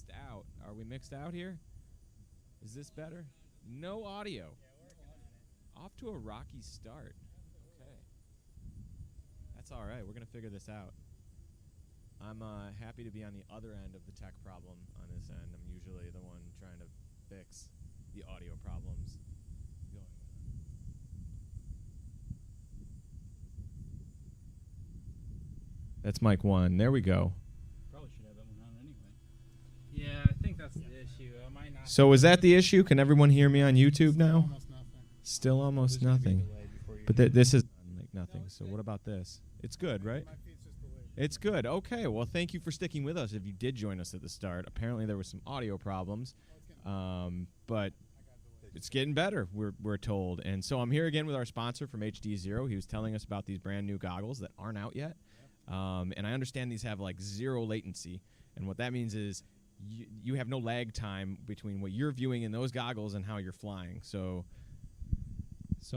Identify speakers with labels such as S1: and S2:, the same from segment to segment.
S1: mixed out. Are we mixed out here? Is this better? No audio.
S2: Yeah, working on it.
S1: Off to a rocky start. Okay. That's all right. We're going to figure this out. I'm happy to be on the other end of the tech problem on this end. I'm usually the one trying to fix the audio problems going on. That's mic 1. There we go.
S2: Probably should have that one on anyway. Yeah, I think that's the issue. I might not.
S1: So is that the issue? Can everyone hear me on YouTube now?
S2: Almost nothing.
S1: Still almost
S2: There's gonna be a
S1: nothing.
S2: delay before you
S1: But
S2: get
S1: this is like nothing. So what about this? It's good, right?
S2: My feet's just delayed.
S1: It's good. Okay. Well, thank you for sticking with us. If you did join us at the start, apparently there were some audio problems, but it's getting better. We're told. And so I'm here again with our sponsor from HDZero. He was telling us about these brand new goggles that aren't out yet, and I understand these have like 0 latency. And what that means is you have no lag time between what you're viewing in those goggles and how you're flying. So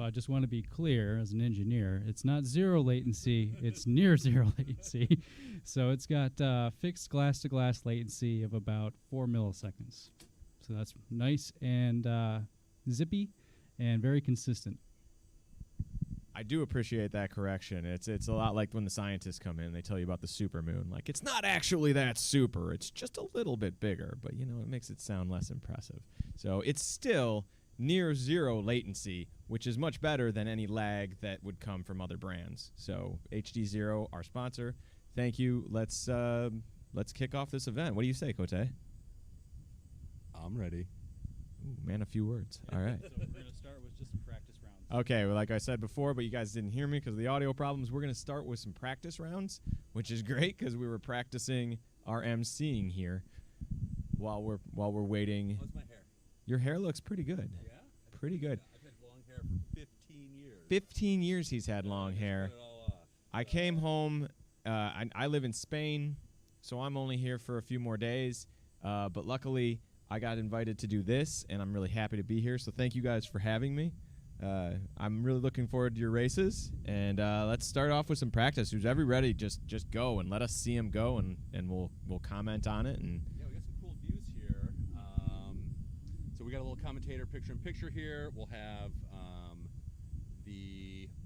S3: I just want to be clear as an engineer, it's not 0 latency, it's near 0 latency. So it's got fixed glass-to-glass latency of about 4 milliseconds. So that's nice and zippy and very consistent.
S1: I do appreciate that correction. It's a lot like when the scientists come in, they tell you about the supermoon. Like, it's not actually that super. It's just a little bit bigger, but, you know, it makes it sound less impressive. So it's still near 0 latency, which is much better than any lag that would come from other brands. So HDZero, our sponsor, thank you. Let's kick off this event. What do you say, Cote?
S4: I'm ready.
S1: Ooh, man, a few words. All right.
S3: So we're going to start with just some practice rounds.
S1: Okay, well, like I said before, but you guys didn't hear me because of the audio problems. We're going to start with some practice rounds, which is great because we were practicing our emceeing here while we're waiting.
S4: How's my hair?
S1: Your hair looks pretty good.
S4: Yeah?
S1: Pretty good.
S4: I've had long hair for 15 years.
S1: 15 years he's had long hair.
S4: Cut it all off.
S1: I came home. I live in Spain, so I'm only here for a few more days. But luckily, I got invited to do this, and I'm really happy to be here. So thank you guys for having me. I'm really looking forward to your races, and let's start off with some practice. Who's ever ready? Just go and let us see him go, and we'll comment on it. And
S4: Yeah, we got some cool views here. So we got a little commentator picture-in-picture here. We'll have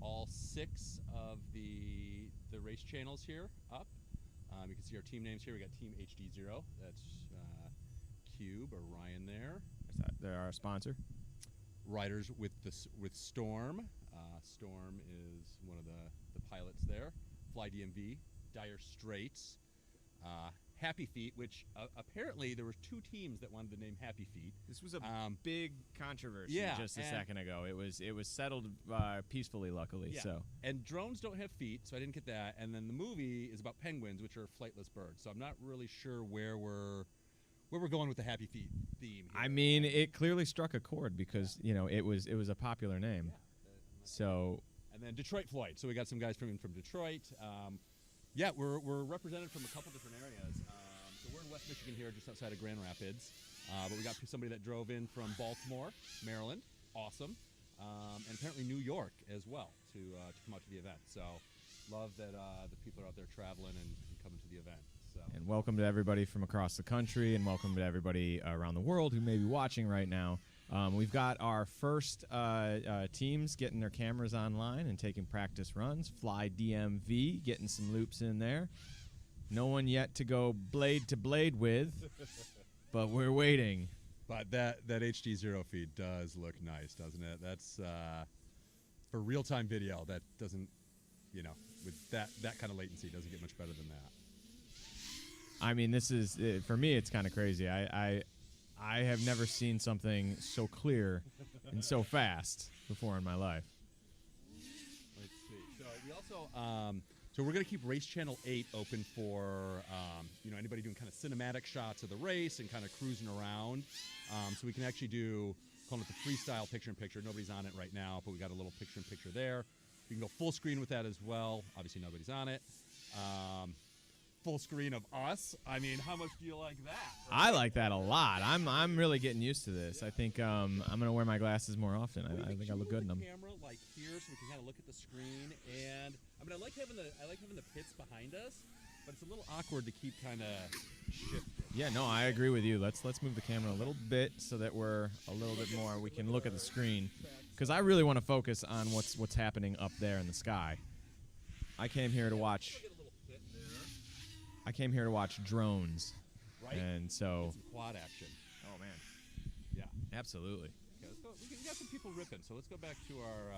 S4: all 6 of the race channels here up. You can see our team names here. We got Team HDZero. That's Cube or Ryan there.
S1: they're our sponsor.
S4: Riders with Storm. Storm is one of the pilots there. Fly DMV, Dire Straits, Happy Feet, which apparently there were 2 teams that wanted the name Happy Feet.
S1: This was a big controversy just a second ago. It was settled peacefully, luckily.
S4: Yeah.
S1: So
S4: And drones don't have feet, so I didn't get that. And then the movie is about penguins, which are flightless birds. So I'm not really sure where we're going with the Happy Feet theme here.
S1: I mean, it clearly struck a chord because you know it was a popular name. So
S4: and then Detroit Flight. So we got some guys from Detroit. Yeah, we're represented from a couple different areas. So we're in West Michigan here, just outside of Grand Rapids. But we got somebody that drove in from Baltimore, Maryland. Awesome. And apparently New York as well to come out to the event. So love that the people are out there traveling and coming to the event. So.
S1: and welcome to everybody from across the country, and welcome to everybody around the world who may be watching right now. We've got our first teams getting their cameras online and taking practice runs. Fly DMV getting some loops in there. No one yet to go blade to blade with, but we're waiting.
S4: But that HDZero feed does look nice, doesn't it? That's for real-time video. That doesn't, with that kind of latency, doesn't get much better than that.
S1: I mean, this is for me. It's kind of crazy. I have never seen something so clear and so fast before in my life.
S4: Let's see. So we also, so we're going to keep Race Channel 8 open for, anybody doing kind of cinematic shots of the race and kind of cruising around. So we can actually do, calling it the freestyle picture-in-picture. Nobody's on it right now, but we got a little picture-in-picture there. We can go full screen with that as well. Obviously, nobody's on it. Full screen of us. I mean, how much do you like that?
S1: I like that a lot. I'm really getting used to this. I think I'm gonna wear my glasses more often. I think I look good in them.
S4: Camera like here, so we can kind of look at the screen. And I mean, I like having the pits behind us, but it's a little awkward to keep kind of shifted.
S1: Yeah, no, I agree with you. Let's move the camera a little bit so that we're a little bit more. We can look at the screen, because I really want to focus on what's happening up there in the sky. I came here to watch. I came here to watch drones,
S4: Right.
S1: and so.
S4: Some quad action.
S1: Oh man,
S4: Yeah.
S1: absolutely.
S4: Okay, let's go. We got some people ripping, so let's go back to our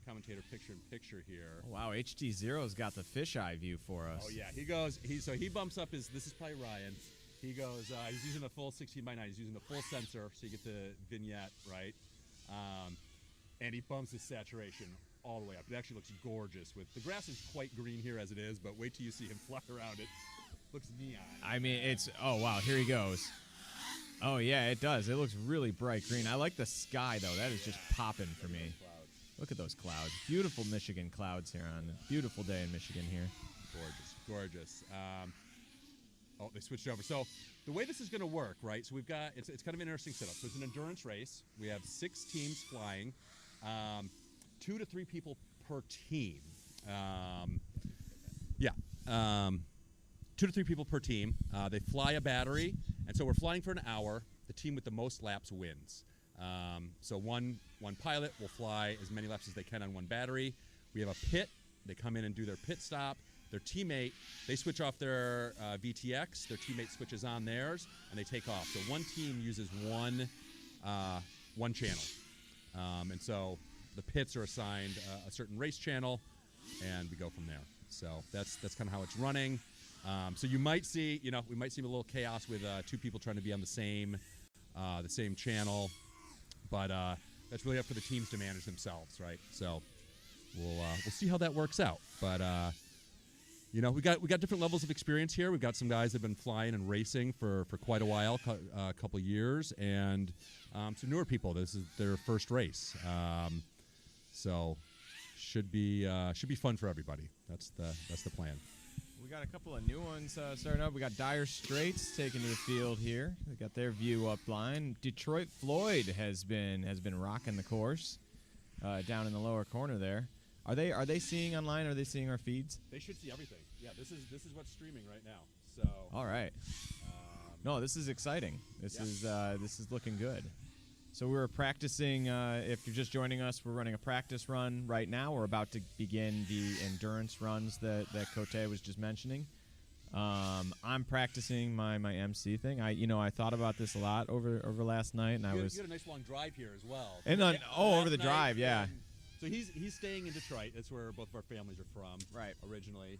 S4: commentator picture here.
S1: Oh, wow, HDZero's got the fisheye view for us.
S4: Oh yeah, he goes. He bumps up his. This is probably Ryan. He goes. He's using the full 16:9. He's using the full sensor, so you get the vignette right. And he bumps his saturation all the way up. It actually looks gorgeous. With the grass is quite green here as it is, but wait till you see him fly around it. Looks neon.
S1: I mean, it's. Oh wow, here he goes. Oh yeah, it does. It looks really bright green. I like the sky though. That is just popping for me. Look at those clouds. Beautiful Michigan clouds here on a beautiful day in Michigan here.
S4: Gorgeous. Oh, they switched over. So the way this is going to work, right? So we've got it's kind of an interesting setup. So it's an endurance race. We have 6 teams flying, 2 to 3 people per team. 2 to 3 people per team. They fly a battery, and so we're flying for an hour. The team with the most laps wins. So one pilot will fly as many laps as they can on one battery. We have a pit. They come in and do their pit stop. Their teammate, they switch off their VTX. Their teammate switches on theirs, and they take off. So one team uses one channel, and so the pits are assigned a certain race channel, and we go from there. So that's kind of how it's running. So you might see, we might see a little chaos with 2 people trying to be on the same channel, but that's really up for the teams to manage themselves, right? So we'll see how that works out. But we got different levels of experience here. We've got some guys that have been flying and racing for quite a while, a couple years, and some newer people. This is their first race, so should be fun for everybody. That's the plan.
S1: We got a couple of new ones starting up. We got Dire Straits taking to the field here. We got their view up line. Detroit Floyd has been rocking the course down in the lower corner there. Are they seeing online? Are they seeing our feeds?
S4: They should see everything. Yeah, this is what's streaming right now. So
S1: all right. No, this is exciting. This is looking good. So we're practicing. If you're just joining us, we're running a practice run right now. We're about to begin the endurance runs that Cote was just mentioning. I'm practicing my MC thing. I thought about this a lot over last night, and
S4: you had a nice long drive here as well.
S1: And over the drive, yeah.
S4: So he's staying in Detroit. That's where both of our families are from.
S1: Right.
S4: Originally,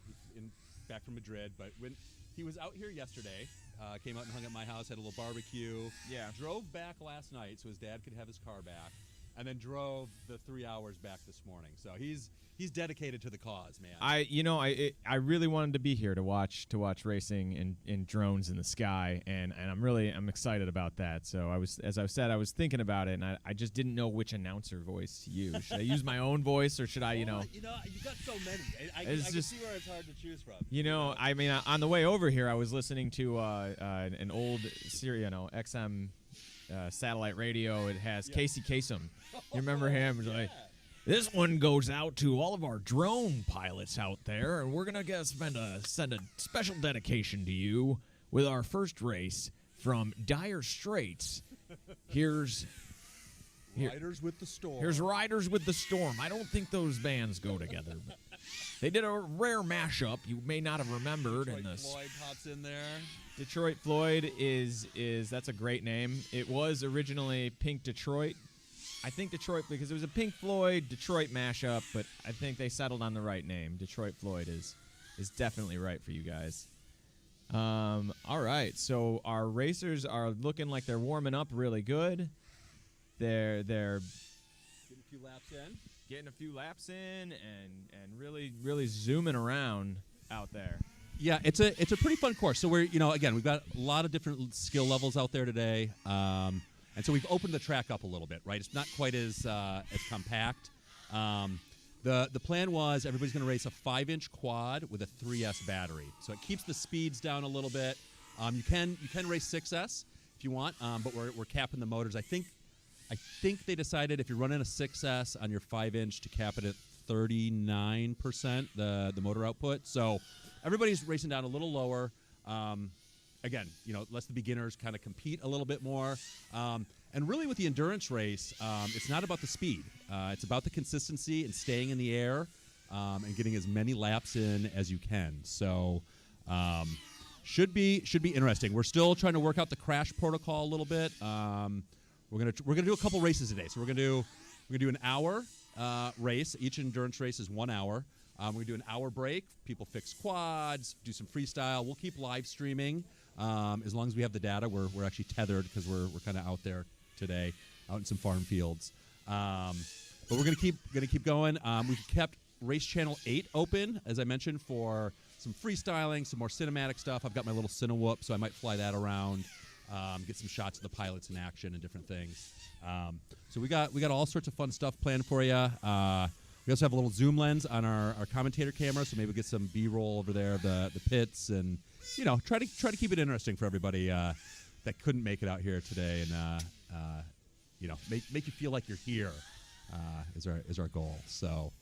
S4: back from Madrid. But when he was out here yesterday, came out and hung at my house, had a little barbecue.
S1: Yeah.
S4: Drove back last night so his dad could have his car back, and then drove the 3 hours back this morning. So he's dedicated to the cause, man.
S1: I really wanted to be here to watch racing in drones in the sky, and I'm excited about that. So I was thinking about it, and I just didn't know which announcer voice to use. Should I use my own voice, or should I
S4: you got so many. I can see where it's hard to choose from.
S1: On the way over here, I was listening to an old XM satellite radio. It has Casey Kasem. You remember him? It was like, this one goes out to all of our drone pilots out there, and we're going to send a special dedication to you with our first race from Dire Straits. Here's
S4: Riders with the Storm.
S1: Here's Riders with the Storm. I don't think those bands go together. But they did a rare mashup you may not have remembered.
S4: Detroit Floyd pops in there.
S1: Detroit Floyd is that's a great name. It was originally Pink Detroit. I think Detroit, because it was a Pink Floyd Detroit mashup, but I think they settled on the right name. Detroit Floyd is definitely right for you guys. All right, so our racers are looking like they're warming up really good. They're getting a few laps in, and really zooming around out there.
S4: Yeah, it's a pretty fun course. So we're again, we've got a lot of different skill levels out there today. And so we've opened the track up a little bit, right? It's not quite as compact. The plan was everybody's going to race a 5-inch quad with a 3S battery, so it keeps the speeds down a little bit. You can race 6S if you want, but we're capping the motors. I think they decided if you're running a 6S on your 5-inch to cap it at 39% the motor output. So everybody's racing down a little lower. again, lets the beginners kind of compete a little bit more. And really with the endurance race, it's not about the speed. It's about the consistency and staying in the air and getting as many laps in as you can. So should be interesting. We're still trying to work out the crash protocol a little bit. We're gonna do a couple races today. So we're gonna do an hour race. Each endurance race is 1 hour. We're gonna do an hour break. People fix quads, do some freestyle. We'll keep live streaming as long as we have the data. We're actually tethered because we're kind of out there today, out in some farm fields. But we're gonna keep going. We've kept Race Channel 8 open, as I mentioned, for some freestyling, some more cinematic stuff. I've got my little Cinewhoop, so I might fly that around, get some shots of the pilots in action and different things. So we got all sorts of fun stuff planned for you. We also have a little zoom lens on our commentator camera, so maybe we'll get some B-roll over there of the pits, and try to keep it interesting for everybody that couldn't make it out here today, and make you feel like you're here is our goal. So.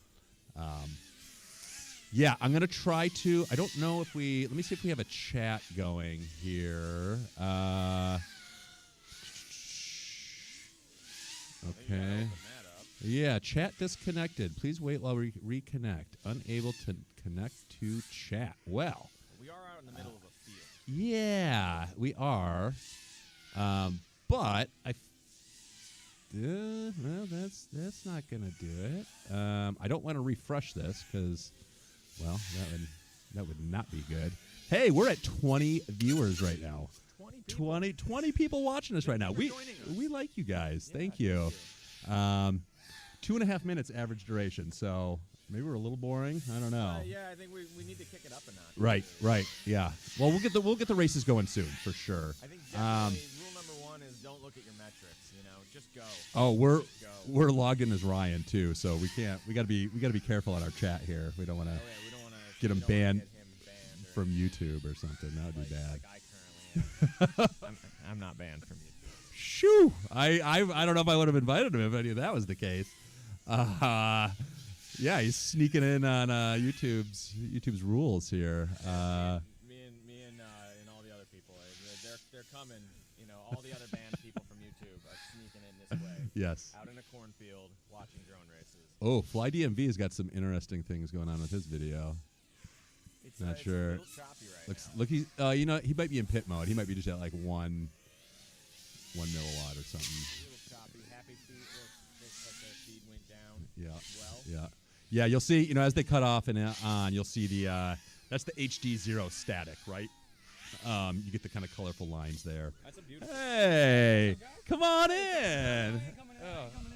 S4: Yeah, I'm gonna try to. I don't know if we. Let me see if we have a chat going here. Okay. Yeah, chat disconnected. Please wait while we reconnect. Unable to connect to chat. Well,
S1: We are out in the middle of a field.
S4: yeah, we are. But well, that's not gonna do it. I don't want to refresh this because, well, that would not be good. Hey, we're at 20 viewers right now. 20 people watching us right now. We like you guys.
S1: Yeah,
S4: thank you. 2.5 minutes average duration. So maybe we're a little boring. I don't know.
S1: Yeah, I think we need to kick it up a notch.
S4: Right. Yeah. Well, we'll get the races going soon for sure.
S1: I think definitely rule number 1 is don't look at your metrics. Just go.
S4: Oh,
S1: Just go.
S4: we're logged in as Ryan too, so we gotta be careful on our chat here. We don't want to
S1: We don't want to
S4: get him banned
S1: or
S4: from YouTube or something. That would be bad.
S1: Like I currently am. I'm not banned from YouTube.
S4: Shoo! I don't know if I would have invited him if any of that was the case. Yeah, he's sneaking in on YouTube's rules here.
S1: Me and all the other people, they're coming. All the other banned people from YouTube are sneaking in this way.
S4: Yes.
S1: Out in a cornfield watching drone races.
S4: Oh, Fly DMV has got some interesting things going on with his video.
S1: It's
S4: Not
S1: it's
S4: sure.
S1: a little choppy right now.
S4: Look, he might be in pit mode. He might be just at like 1 milliwatt or something.
S1: A little choppy. Happy feet. Looks like their feed went down.
S4: Yeah. Yeah. You'll see. As they cut off and on, you'll see the that's the HDZero static, right? You get the kind of colorful lines there.
S1: That's a beautiful.
S4: Hey, come on in.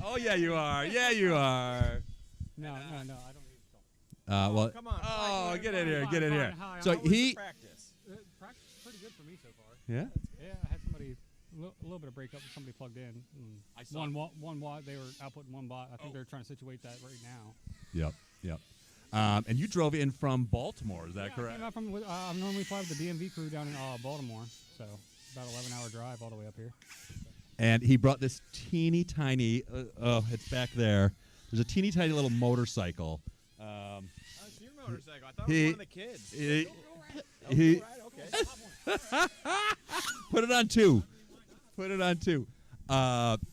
S4: Oh yeah, you are. Yeah, you are.
S5: No, I don't need to talk.
S4: Well.
S1: Come on.
S4: Oh, get in here.
S5: Fine,
S4: Get in
S5: fine,
S4: here.
S5: hi,
S4: So
S5: how was
S4: he.
S1: Practice.
S5: Practice is pretty good for me so far.
S4: Yeah.
S5: Yeah, I had somebody a little bit of breakup with somebody plugged in.
S4: I saw.
S5: 1 watt. They were outputting 1 watt. I think they're trying to situate that right now.
S4: Yep. And you drove in from Baltimore, is that
S5: I
S4: correct?
S5: came out from. I normally fly with the DMV crew down in Baltimore, so about 11-hour drive all the way up here.
S4: And he brought this teeny tiny. It's back there. There's a teeny tiny little motorcycle.
S1: It's your motorcycle. I thought it was one of the kids.
S4: He
S1: Okay.
S4: put it on two.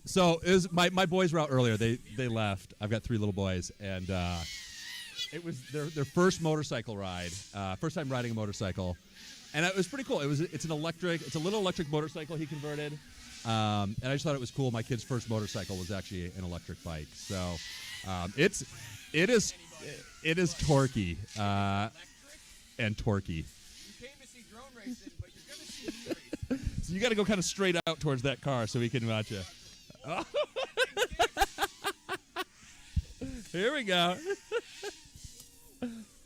S4: So it was my boys were out earlier. They left. I've got 3 little boys, and it was their first motorcycle ride. First time riding a motorcycle, and it was pretty cool. It's a little electric motorcycle he converted, and I just thought it was cool. My kid's first motorcycle was actually an electric bike. So it is torquey and torquey.
S1: You came to see drone racing, but you're gonna see me racing.
S4: So you got to go kind of straight out towards that car so he can watch you. Here we go.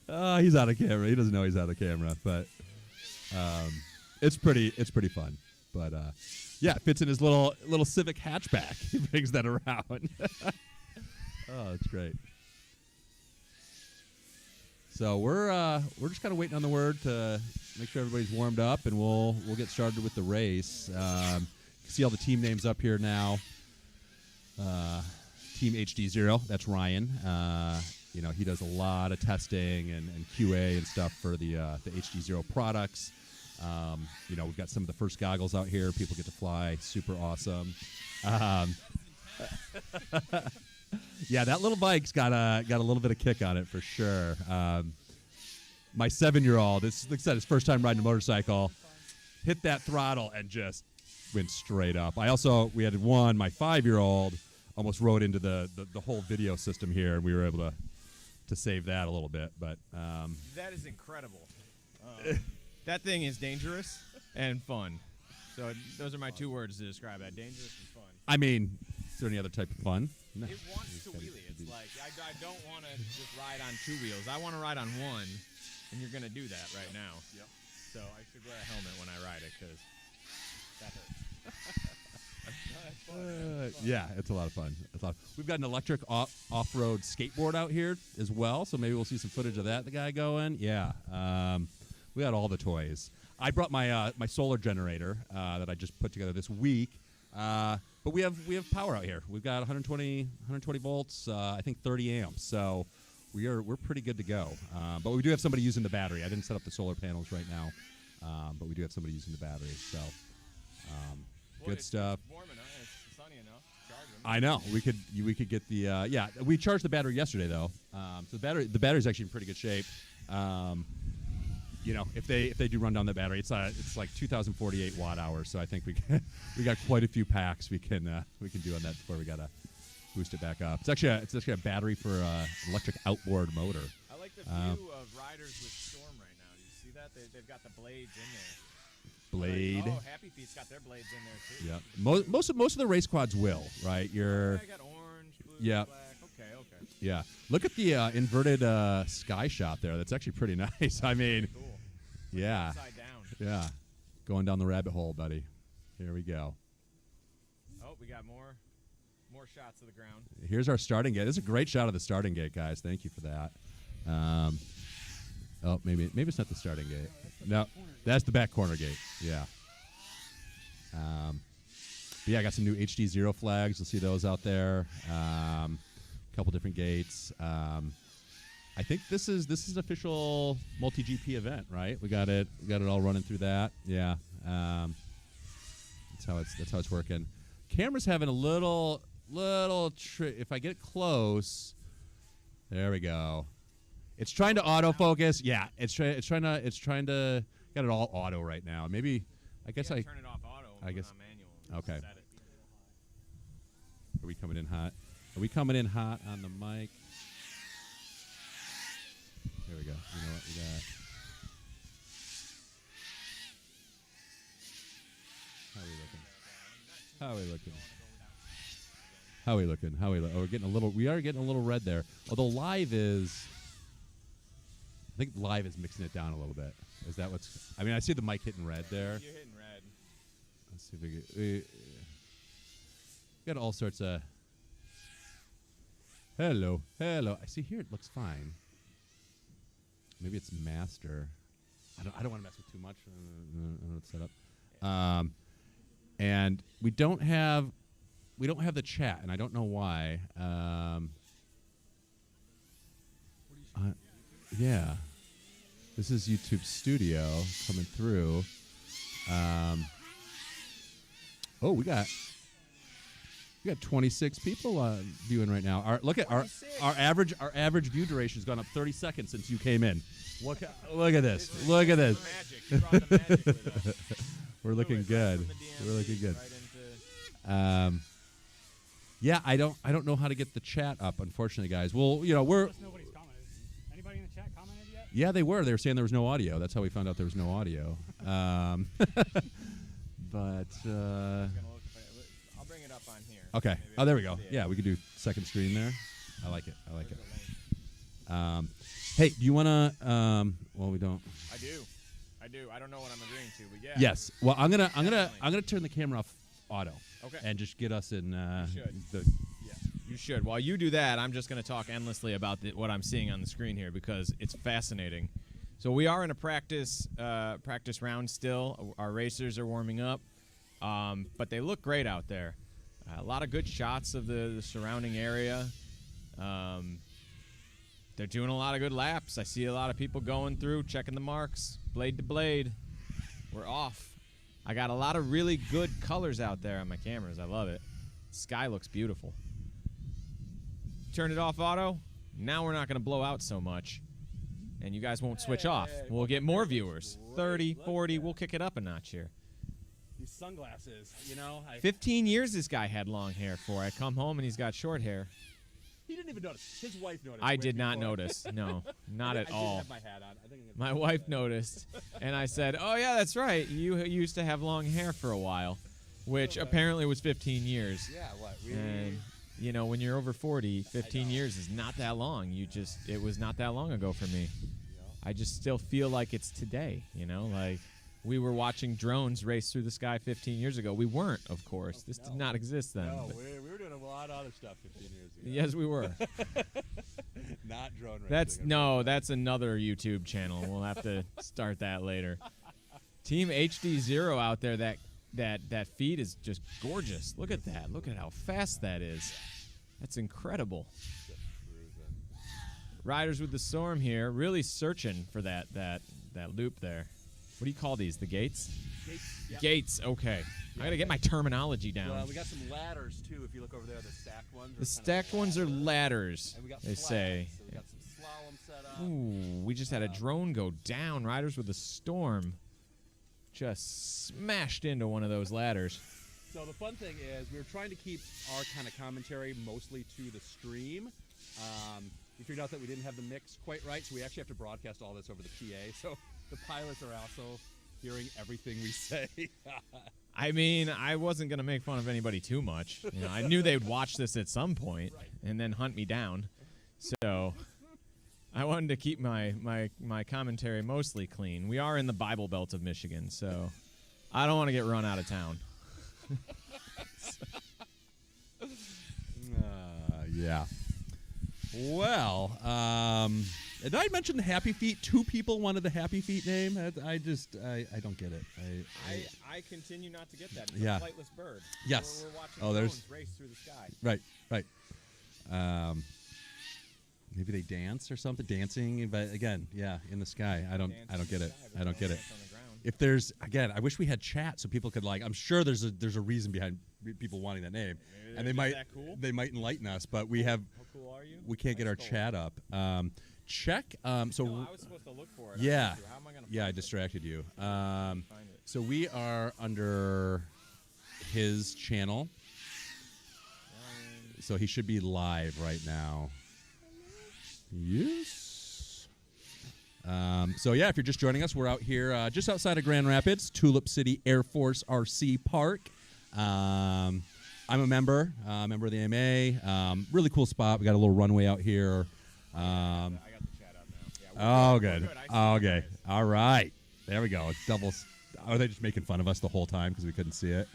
S4: Oh, he's out of camera. He doesn't know he's out of camera, but it's pretty fun. But yeah, it fits in his little Civic hatchback. He brings that around. Oh, it's great. So we're just kind of waiting on the word to make sure everybody's warmed up, and we'll get started with the race. You can see all the team names up here now. Team HDZero, that's Ryan. He does a lot of testing and QA and stuff for the HDZero products. You know, we've got some of the first goggles out here. People get to fly. Super awesome. Yeah, that little bike's got a little bit of kick on it for sure. My 7-year-old, this like I said, his first time riding a motorcycle, hit that throttle and just went straight up. We had one, my 5-year-old almost rode into the whole video system here, and we were able to save that a little bit. But
S1: that is incredible. That thing is dangerous and fun. So those are my 2 words to describe that: dangerous and fun.
S4: I mean, is there any other type of fun? No.
S1: It wants to wheelie. It's like I don't want to just ride on 2 wheels. I want to ride on one, and you're gonna do that right now.
S4: Yep.
S1: So I should wear a helmet when I ride it because that hurts.
S4: Yeah, it's a lot of fun. We've got an electric off-road skateboard out here as well, so maybe we'll see some footage of that. The guy going, yeah. We got all the toys. I brought my my solar generator that I just put together this week, but we have power out here. We've got 120 volts, I think 30 amps. So we're pretty good to go. But we do have somebody using the battery. I didn't set up the solar panels right now, but we do have somebody using the battery. So good stuff.
S1: It's warm enough. It's sunny enough. Charge them.
S4: I know we could get the yeah. We charged the battery yesterday though, so the battery's actually in pretty good shape. You know, if they do run down the battery, it's like 2,048 watt hours. So I think we got quite a few packs we can do on that before we gotta boost it back up. It's actually a battery for an electric outboard motor.
S1: I like the view of riders with Storm right now. Do you see that? They've got the blades in there.
S4: Blade.
S1: Like, oh, Happy Feet's got their blades in there too.
S4: Yeah. Most of the race quads will, right?
S1: I got orange, blue,
S4: Yeah.
S1: black. Okay.
S4: Yeah. Look at the inverted sky shot there. That's actually pretty nice. I mean,
S1: Cool.
S4: yeah.
S1: Upside down.
S4: Yeah. Going down the rabbit hole, buddy. Here we go.
S1: Oh, we got more shots of the ground.
S4: Here's our starting gate. This is a great shot of the starting gate, guys. Thank you for that. Oh, maybe it's not the starting gate. No, that's the back corner gate. Yeah. But yeah, I got some new HDZero flags. You'll see those out there. Couple different gates. I think this is an official multi-GP event, right? We got it all running through that. Yeah. That's how it's working. Camera's having a little if I get close, there we go. It's trying to autofocus. Yeah, it's trying to got it all auto right now. Maybe I guess
S1: turn it off auto.
S4: I guess
S1: on manual.
S4: okay.
S1: Set it.
S4: Are we coming in hot? Are we coming in hot on the mic? There we go. You know what we got? How are we looking? Oh, we are getting a little red there. Although live is, I think live is mixing it down a little bit. Is that what's? I mean, I see the mic hitting red there.
S1: You're hitting red.
S4: Let's see if we got all sorts of. Hello. I see here it looks fine. Maybe it's master. I don't want to mess with too much. I don't know it's set up. And we don't have the chat, and I don't know why. Yeah, this is YouTube Studio coming through. Oh, we got 26 people viewing right now. Look at our average view duration has gone up 30 seconds since you came in. Look at this. Look at this.
S1: Magic. You brought the magic with us.
S4: We're looking good. We're looking good.
S1: Right into
S4: Yeah, I don't know how to get the chat up, unfortunately, guys. Well, we're.
S5: Unless nobody's commented. Anybody in the chat commented yet?
S4: Yeah, they were. They were saying there was no audio. That's how we found out there was no audio. But.
S1: I'll bring it up on here.
S4: Okay.
S1: Maybe
S4: Oh, there we go.
S1: video.
S4: Yeah, we could do second screen there. I like it. Hey, do you want to? Well, we don't.
S1: I do. I don't know what I'm agreeing to, but yeah.
S4: Yes. Well, I'm gonna
S1: Definitely.
S4: turn the camera off auto.
S1: Okay.
S4: And just get us in.
S1: You should. You should. While you do that, I'm just going to talk endlessly about what I'm seeing on the screen here because it's fascinating. So we are in a practice round still. Our racers are warming up, but they look great out there. A lot of good shots of the surrounding area. They're doing a lot of good laps. I see a lot of people going through, checking the marks, blade to blade. We're off. I got a lot of really good colors out there on my cameras. I love it. Sky looks beautiful. Turn it off auto. Now we're not going to blow out so much. And you guys won't switch off. We'll get more viewers. 30, 40. We'll kick it up a notch here.
S4: These sunglasses, you know.
S1: 15 years this guy had long hair for. I come home and he's got short hair.
S4: He didn't even notice. His wife noticed.
S1: I
S4: way
S1: did not
S4: before.
S1: notice. No, not at
S4: I
S1: all.
S4: didn't have my hat on. I think I'm
S1: My
S4: gonna-
S1: wife noticed, and I said, "Oh yeah, that's right. You used to have long hair for a while, which apparently was 15 years."
S4: Yeah, what?
S1: And you know, when you're over 40, 15 years is not that long. It was not that long ago for me. I just still feel like it's today. You know, like we were watching drones race through the sky 15 years ago. We weren't, of course. This did not exist then.
S4: No,
S1: but-
S4: we were doing a lot of other stuff 15 years ago.
S1: yes, we were.
S4: Not drone racing.
S1: That's another YouTube channel. We'll have to start that later. Team HDZero out there, that feed is just gorgeous. Look at that. Look at how fast that is. That's incredible. Riders with the Storm here, really searching for that loop there. What do you call these? The gates?
S4: Yep.
S1: Gates. Okay. I gotta get my terminology down.
S4: Well, we got some ladders too. If you look over there, the stacked ones.
S1: The stacked ones are ladders.
S4: And we got
S1: They
S4: flags,
S1: say.
S4: So we got some slalom set up.
S1: Ooh, we just had a drone go down. Riders with the Storm just smashed into one of those ladders.
S4: So the fun thing is we were trying to keep our kind of commentary mostly to the stream. We figured out that we didn't have the mix quite right, so we actually have to broadcast all this over the PA. So the pilots are also hearing everything we say.
S1: I mean, I wasn't going to make fun of anybody too much. You know, I knew they would watch this at some point and then hunt me down. So I wanted to keep my commentary mostly clean. We are in the Bible Belt of Michigan, so I don't want to get run out of town.
S4: Yeah. Well, did I mention the Happy Feet? 2 people wanted the Happy Feet name. I don't get it.
S1: I continue not to get that. It's
S4: Yeah.
S1: a flightless bird.
S4: Yes.
S1: We're watching
S4: Oh, there's-
S1: drones race through the sky.
S4: Right. Maybe they dance or something, dancing. But again, yeah, in the sky. I don't get it. I don't get it. If there's, again, I wish we had chat so people could I'm sure there's a reason behind people wanting that name,
S1: Maybe
S4: and
S1: they're just that cool?
S4: they might enlighten us. But
S1: How cool are you?
S4: we can't get our chat up. Check. So
S1: No, I was supposed to look for it.
S4: yeah,
S1: How am I gonna
S4: yeah, I
S1: find it?
S4: distracted you.
S1: Find it.
S4: So we are under his channel, so he should be live right now. Yes. So yeah, if you're just joining us, we're out here just outside of Grand Rapids, Tulip City Air Force RC Park. I'm a member of the AMA. Really cool spot. We got a little runway out here.
S1: I got the chat up now. Yeah,
S4: Oh,
S1: we're
S4: good.
S1: I see you
S4: Okay.
S1: guys.
S4: All right. There we go. It's double. Are they just making fun of us the whole time because we couldn't see it?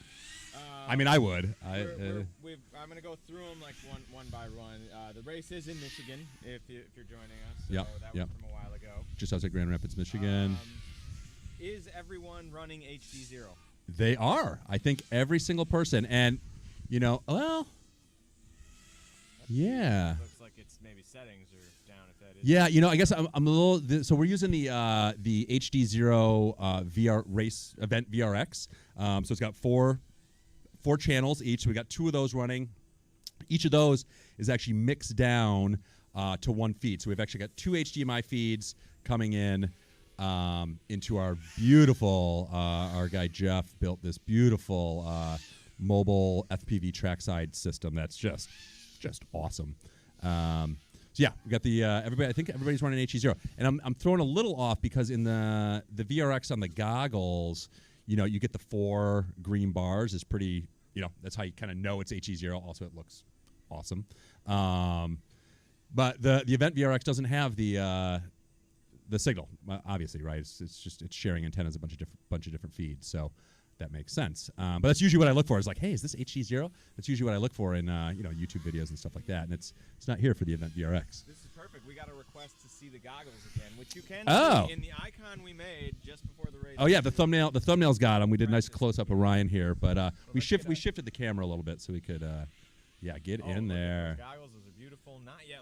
S4: I mean, I would.
S1: I'm going to go through them like one by one. The race is in Michigan, if you're joining us. So
S4: Yep,
S1: that
S4: yep.
S1: was from a while ago.
S4: just outside Grand Rapids, Michigan.
S1: Is everyone running HDZero?
S4: They are. I think every single person. And, well, yeah.
S1: Looks like it's maybe settings are down if that is.
S4: Yeah, I guess I'm a little. So we're using the HDZero VR race event VRX. So it's got four channels each. So we got 2 of those running. Each of those is actually mixed down to one feed. So we've actually got 2 HDMI feeds coming in into our beautiful. Our guy Jeff built this beautiful mobile FPV trackside system that's just awesome. So yeah, we got the everybody. I think everybody's running HDZero, and I'm throwing a little off because in the VRX on the goggles, you get the 4 green bars is pretty. That's how you kind of know it's HDZero. Also, it looks awesome. But the event VRX doesn't have the signal, obviously, right? It's sharing antennas a bunch of different feeds, so that makes sense. But that's usually what I look for. Is like, hey, is this HDZero? That's usually what I look for in YouTube videos and stuff like that. And it's not here for the event VRX.
S1: This is perfect. We got a request to see the goggles again, which you can
S4: Oh.
S1: see in the icon we made just before the race.
S4: Oh yeah, the thumbnail's got them. We did a nice
S1: Practice
S4: close up of Ryan here, but we
S1: let's get
S4: shifted the camera a little bit so we could get
S1: Oh,
S4: in
S1: look at
S4: there.
S1: those goggles, those are beautiful. raffle, not yet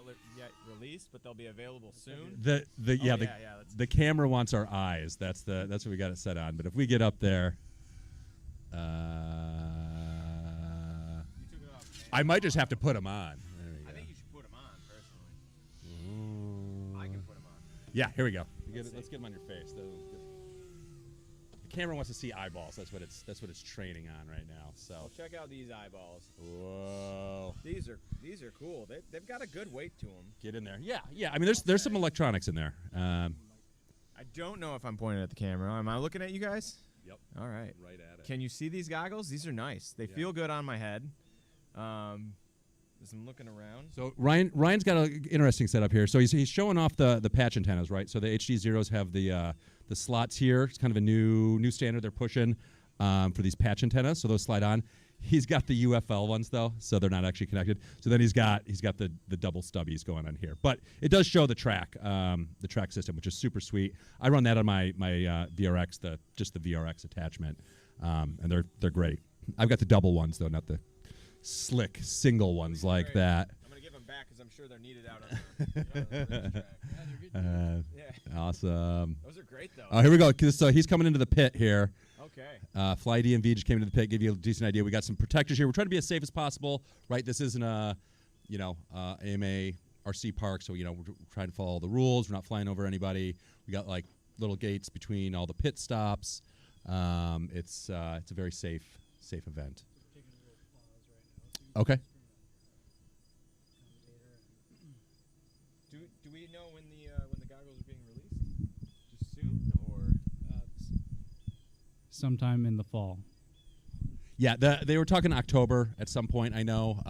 S1: released, but they'll be available soon.
S4: The camera wants our eyes. That's what we got it set on. But if we get up there, I might just have to put them on. There we go.
S1: I think you should put them on personally. I can put them on.
S4: Yeah, here we go. Let's get them on your face. The camera wants to see eyeballs. That's what it's training on right now. So
S1: Well, check out these eyeballs.
S4: whoa,
S1: These are cool. They've got a good weight to them.
S4: get in there. Yeah. I mean, there's some electronics in there.
S1: I don't know if I'm pointing at the camera. Am I looking at you guys?
S4: Yep.
S1: All right.
S4: Right at it.
S1: Can you see these goggles? These are nice. They feel good on my head. As I'm looking around.
S4: So Ryan's got an interesting setup here. So he's showing off the patch antennas, right? So the HDZeros have the slots here. It's kind of a new standard they're pushing for these patch antennas. So those slide on. He's got the UFL ones though, so they're not actually connected. So then he's got the double stubbies going on here. But it does show the track system, which is super sweet. I run that on my VRX, just the VRX attachment, and they're great. I've got the double ones though, not the slick single ones like
S1: great.
S4: that.
S1: I'm going to give them back because I'm sure they're needed out on the racetrack.
S4: Awesome.
S1: Those are great, though.
S4: Here we go. So he's coming into the pit here.
S1: Okay.
S4: Fly DMV just came into the pit, give you a decent idea. We got some protectors here. We're trying to be as safe as possible, right? This isn't a, AMA RC park, so we're trying to follow the rules. We're not flying over anybody. We got like little gates between all the pit stops. It's a very safe event. Okay.
S1: Do we know when the goggles are being released? Just soon, or
S3: sometime in the fall.
S4: Yeah, they were talking October at some point, I know.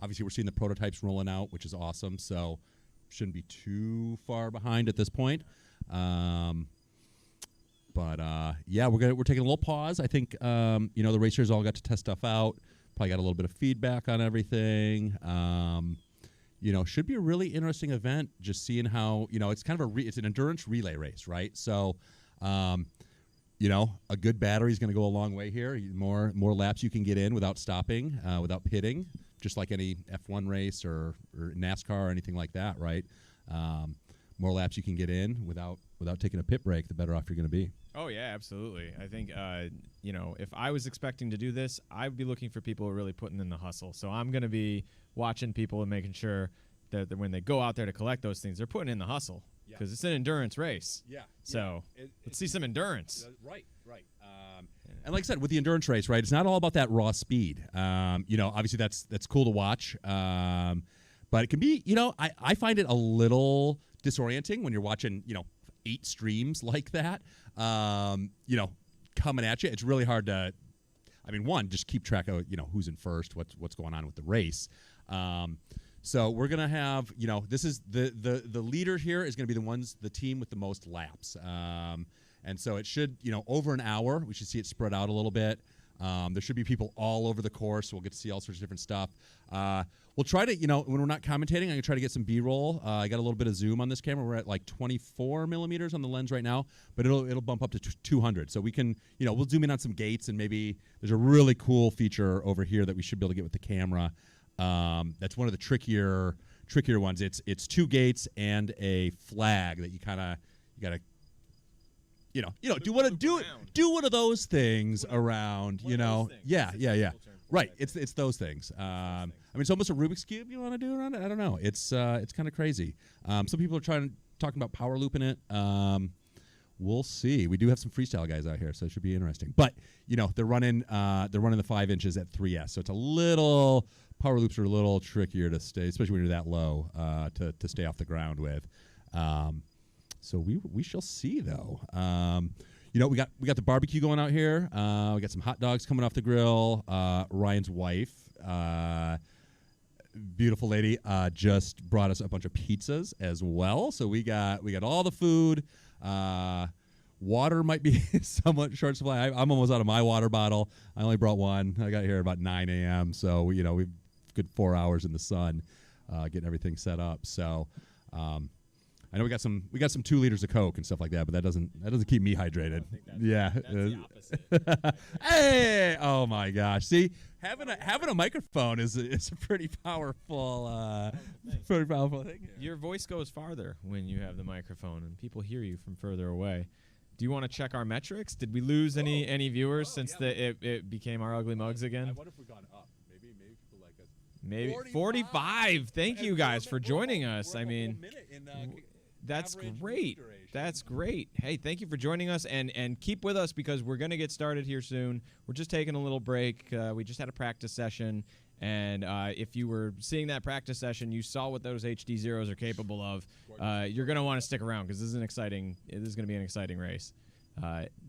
S4: Obviously, we're seeing the prototypes rolling out, which is awesome, so shouldn't be too far behind at this point. But yeah, we're taking a little pause. I think the racers all got to test stuff out. Probably got a little bit of feedback on everything. Should be a really interesting event. Just seeing how it's kind of it's an endurance relay race, right? So, a good battery is going to go a long way here. More laps you can get in without stopping, without pitting, just like any F1 race or NASCAR or anything like that, right? More laps you can get in without taking a pit break, the better off you're going to be.
S1: Oh yeah, absolutely. I think if I was expecting to do this, I'd be looking for people who are really putting in the hustle. So I'm going to be watching people and making sure that when they go out there to collect those things, they're putting in the hustle because it's an endurance race.
S4: Yeah.
S1: So let's see some endurance.
S4: Right. And like I said, with the endurance race, right, it's not all about that raw speed. Obviously that's cool to watch, but it can be. I find it a little disorienting when you're watching 8 streams like that. Coming at you, it's really hard to. One, just keep track of who's in first, what's going on with the race. So we're gonna have this is the leader here is gonna be the team with the most laps. And so it should over an hour we should see it spread out a little bit. There should be people all over the course. So we'll get to see all sorts of different stuff. We'll try to, when we're not commentating, I'm going to try to get some B-roll. I got a little bit of zoom on this camera. We're at like 24 millimeters on the lens right now, but it'll bump up to 200. So we can, we'll zoom in on some gates, and maybe there's a really cool feature over here that we should be able to get with the camera. That's one of the trickier ones. It's 2 gates and a flag that you got to do one of those things around, Yeah. Right. It's those things. It's almost a Rubik's Cube you want to do around it. I don't know. It's kind of crazy. Some people are talking about power looping it. We'll see. We do have some freestyle guys out here, so it should be interesting. But they're running the 5 inches at 3S, so it's a little power loops are a little trickier to stay, especially when you're that low to stay off the ground with. So we shall see though. We got the barbecue going out here. We got some hot dogs coming off the grill. Ryan's wife, beautiful lady, just brought us a bunch of pizzas as well. So we got all the food. Water might be somewhat short supply. I'm almost out of my water bottle. I only brought one. I got here at about 9 a.m. So we've good 4 hours in the sun, getting everything set up. So. I know we got some 2 liters of Coke and stuff like that, but that doesn't keep me hydrated. Yeah.
S1: That's the opposite.
S4: Hey! Oh my gosh! See, having a microphone is a pretty powerful thing.
S1: Your voice goes farther when you have the microphone, and people hear you from further away. Do you want to check our metrics? Did we lose any viewers since it became our ugly mugs again?
S4: I wonder if we've gone up. Maybe people like us.
S1: Maybe
S4: 45.
S1: 45. Thank you guys for joining us.
S4: We're
S1: I
S4: up a
S1: mean,
S4: whole minute in,
S1: that's
S4: average
S1: great.
S4: view duration.
S1: That's great. Hey, thank you for joining us, and keep with us because we're going to get started here soon. We're just taking a little break. We just had a practice session, and if you were seeing that practice session, you saw what those HDZeros are capable of. You're going to want to stick around because this is going to be an exciting race.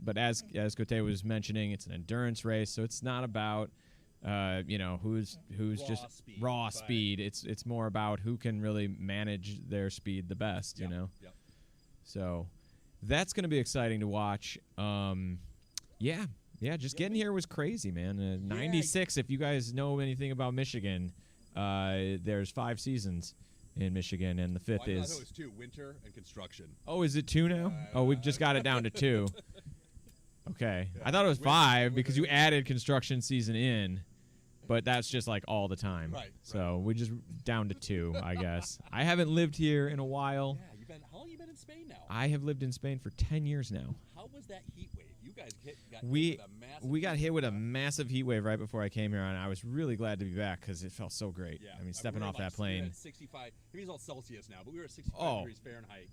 S1: But as Cote was mentioning, it's an endurance race, so it's not about who's
S4: Raw
S1: just
S4: speed,
S1: raw
S4: but-
S1: speed. It's more about who can really manage their speed the best.
S4: Yep,
S1: You know.
S4: Yep.
S1: So that's going to be exciting to watch. Just getting here was crazy, man. 96, if you guys know anything about Michigan, there's 5 seasons in Michigan, and the 5th
S4: I thought it
S1: is...
S4: was 2, winter and construction.
S1: Oh, is it 2 now? We've just got it down to 2. Okay. I thought it was
S4: Winter-
S1: 5 because you
S4: winter.
S1: added construction season in, but that's just like all the time.
S4: Right,
S1: So we just down to 2, I guess. I haven't lived here in a while.
S4: Yeah, how long you been in Spain now?
S1: I have lived in Spain for 10 years now.
S4: How was that heat wave? You guys got
S1: We
S4: hit with a massive
S1: we got
S4: heat
S1: hit with a
S4: wave.
S1: massive heat wave right before I came here, and I was really glad to be back because it felt so great.
S4: Yeah,
S1: I mean, stepping
S4: we were
S1: off
S4: about-
S1: that
S4: we were
S1: plane.
S4: at 65. Maybe it's all Celsius now, but we were at 65
S1: Oh.
S4: degrees Fahrenheit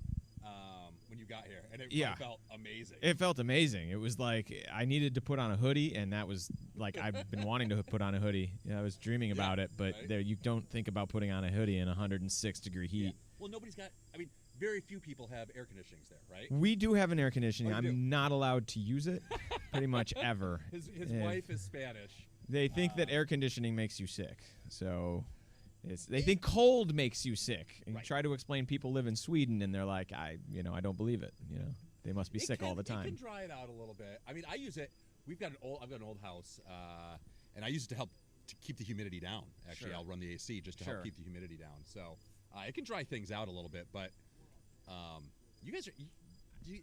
S4: when you got here, and it
S1: Yeah.
S4: felt amazing.
S1: It felt amazing. It was like I needed to put on a hoodie, and that was like I've been wanting to put on a hoodie. I was dreaming about it, but
S4: right.
S1: there you don't think about putting on a hoodie in 106-degree heat.
S4: Yeah. Well, nobody's got. I mean, very few people have air conditionings there, right?
S1: We do have an air conditioning.
S4: Oh, you do?
S1: I'm not allowed to use it pretty much ever.
S4: His
S1: Yeah.
S4: wife is Spanish.
S1: They think that air conditioning makes you sick. So they think cold makes you sick. And you
S4: Right.
S1: try to explain people live in Sweden and they're like, I don't believe it. They must be
S4: It
S1: sick
S4: can,
S1: all the
S4: It
S1: time.
S4: can dry it out a little bit. I mean, I use it. I've got an old house, and I use it to help to keep the humidity down. Actually,
S1: Sure.
S4: I'll run the AC just to
S1: Sure.
S4: help keep the humidity down. So it can dry things out a little bit. But you guys are.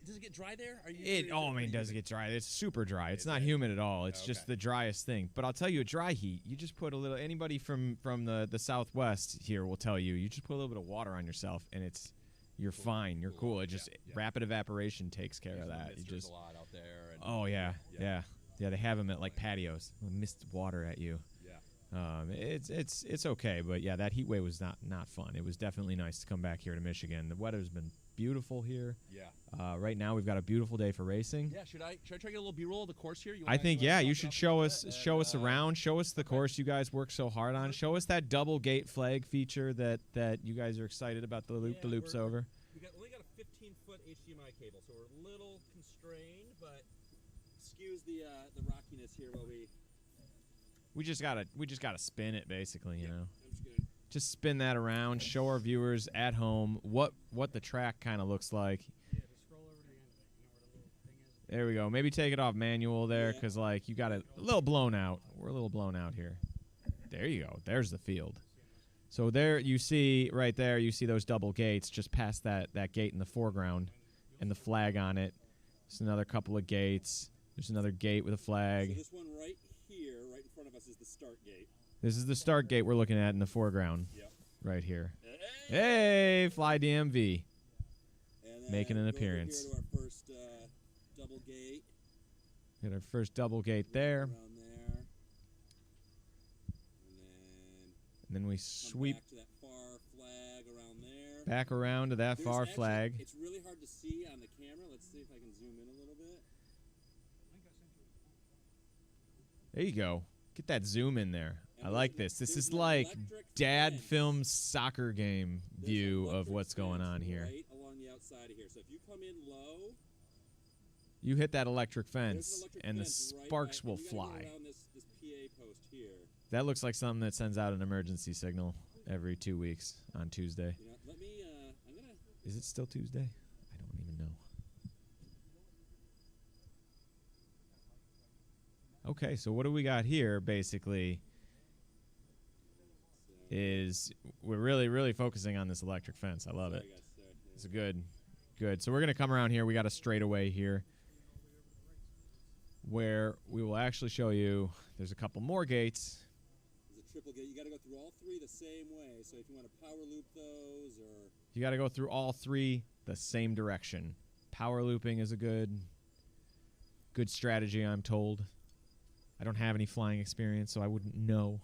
S4: Does it get dry there? Are you?
S1: Does it get dry? It's super dry. It's not humid at all. It's just
S4: Okay.
S1: the driest thing. But I'll tell you, a dry heat, you just put a little. Anybody from the Southwest here will tell you, you just put a little bit of water on yourself, and you're fine. You're cool. It just
S4: yeah.
S1: rapid evaporation takes care
S4: Use
S1: of
S4: the
S1: that. You
S4: misters
S1: just
S4: a lot out there. And,
S1: oh yeah.
S4: Yeah.
S1: They have them at like patios. Mist water at you.
S4: Yeah.
S1: It's okay, but yeah, that heat wave was not fun. It was definitely nice to come back here to Michigan. The weather's been beautiful here.
S4: Yeah.
S1: Right now we've got a beautiful day for racing.
S4: Yeah. Should I try to get a little B-roll of the course here?
S1: I think
S4: wanna
S1: you
S4: talk
S1: should
S4: about
S1: show
S4: that?
S1: us
S4: And,
S1: around, show us the course you guys work so hard on. Show us that double gate flag feature that you guys are excited about the loops over.
S4: We only got a 15-foot HDMI cable, so we're a little constrained, but skews the rockiness here while we.
S1: We just gotta spin it basically, you know.
S4: I'm just gonna.
S1: Just spin that around, show our viewers at home what the track kind of looks like.
S5: Yeah, just scroll over to the end of it. You know where the little thing is?
S1: There we go. Maybe take it off manual there because, like, you got it a little blown out. We're a little blown out here. There you go. There's the field. So there you see, right there, you see those double gates just past that gate in the foreground and the flag on it. There's another couple of gates. There's another gate with a flag.
S4: So this one right here, right in front of us, is the start gate.
S1: This is the start gate we're looking at in the foreground
S4: Yep.
S1: right here.
S4: Hey!
S1: Hey, Fly DMV.
S4: And then
S1: Making an
S4: go over
S1: appearance.
S4: Here to our first double gate.
S1: Got our first double gate there.
S4: Around there. And then
S1: And then we
S4: come
S1: sweep
S4: back to that far flag around there.
S1: back around to that
S4: There's
S1: far
S4: actually-
S1: flag.
S4: It's really hard to see on the camera. Let's see if I can zoom in a little bit.
S1: There you go. Get that zoom in there.
S4: And
S1: I like
S4: there's
S1: this. This
S4: there's
S1: is
S4: an
S1: like
S4: electric
S1: dad
S4: fence.
S1: film soccer game
S4: There's an
S1: view of
S4: electric
S1: what's going
S4: fence
S1: on here.
S4: Right along the outside of here. So if you come in low,
S1: You hit that electric
S4: there's an
S1: fence
S4: electric
S1: and the
S4: fence right
S1: sparks
S4: by-
S1: will
S4: and we gotta go
S1: fly.
S4: around this PA post here.
S1: That looks like something that sends out an emergency signal every 2 weeks on Tuesday.
S4: You know, let me. I'm gonna.
S1: Is it still Tuesday? I don't even know. Okay, so what do we got here basically is we're really focusing on this electric fence. I love it.
S4: I got start here.
S1: It's good. Good. So we're going to come around here. We got a straightaway here where we will actually show you there's a couple more gates.
S4: There's a triple gate. You got to go through all three the same way. So if you want to power loop those or...
S1: You got to go through all three the same direction. Power looping is a good strategy, I'm told. I don't have any flying experience, so I wouldn't know.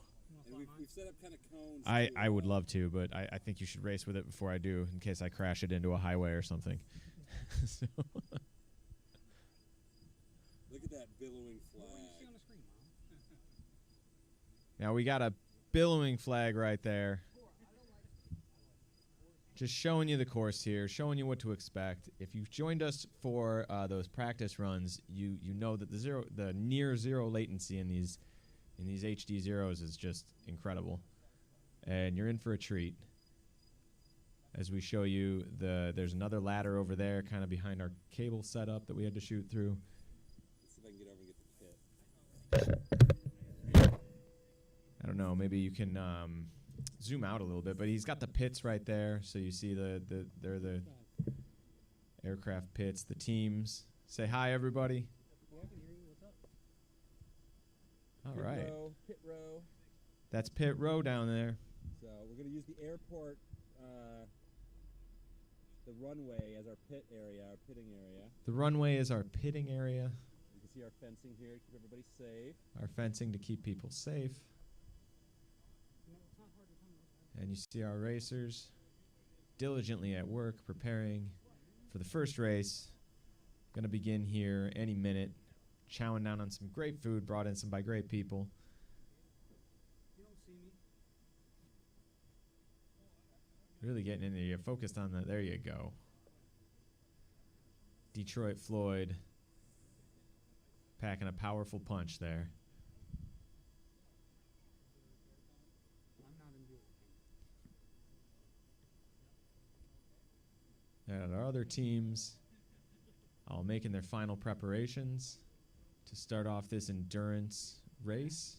S4: And we've set up kind of cones.
S1: I would love to, but I think you should race with it before I do, in case I crash it into a highway or something. So
S4: Look at that billowing
S2: What do you see
S4: flag.
S2: on the screen, Mom?
S1: now we got a billowing flag right there. Just showing you the course here, showing you what to expect. If you've joined us for those practice runs, you know that the near zero latency in these HDZeros is just incredible, and you're in for a treat. As we show you, there's another ladder over there, kind of behind our cable setup that we had to shoot through.
S4: Let's see if I can get over and get the pit.
S1: I don't know, maybe you can zoom out a little bit, but he's got the pits right there, so you see they're the aircraft pits, the teams. Say hi, everybody. All right,
S4: Pit row.
S1: that's pit row down there.
S4: So we're going to use the airport, the runway as our pit area, our pitting area.
S1: The runway is our pitting area,
S4: You can see our fencing here to keep everybody safe.
S1: our fencing to keep people safe. And you see our racers diligently at work preparing for the first race. Going to begin here any minute, chowing down on some great food brought in some by great people. Really getting into you. Focused on that. There you go. Detroit Floyd packing a powerful punch there. And our other teams all making their final preparations to start off this endurance race.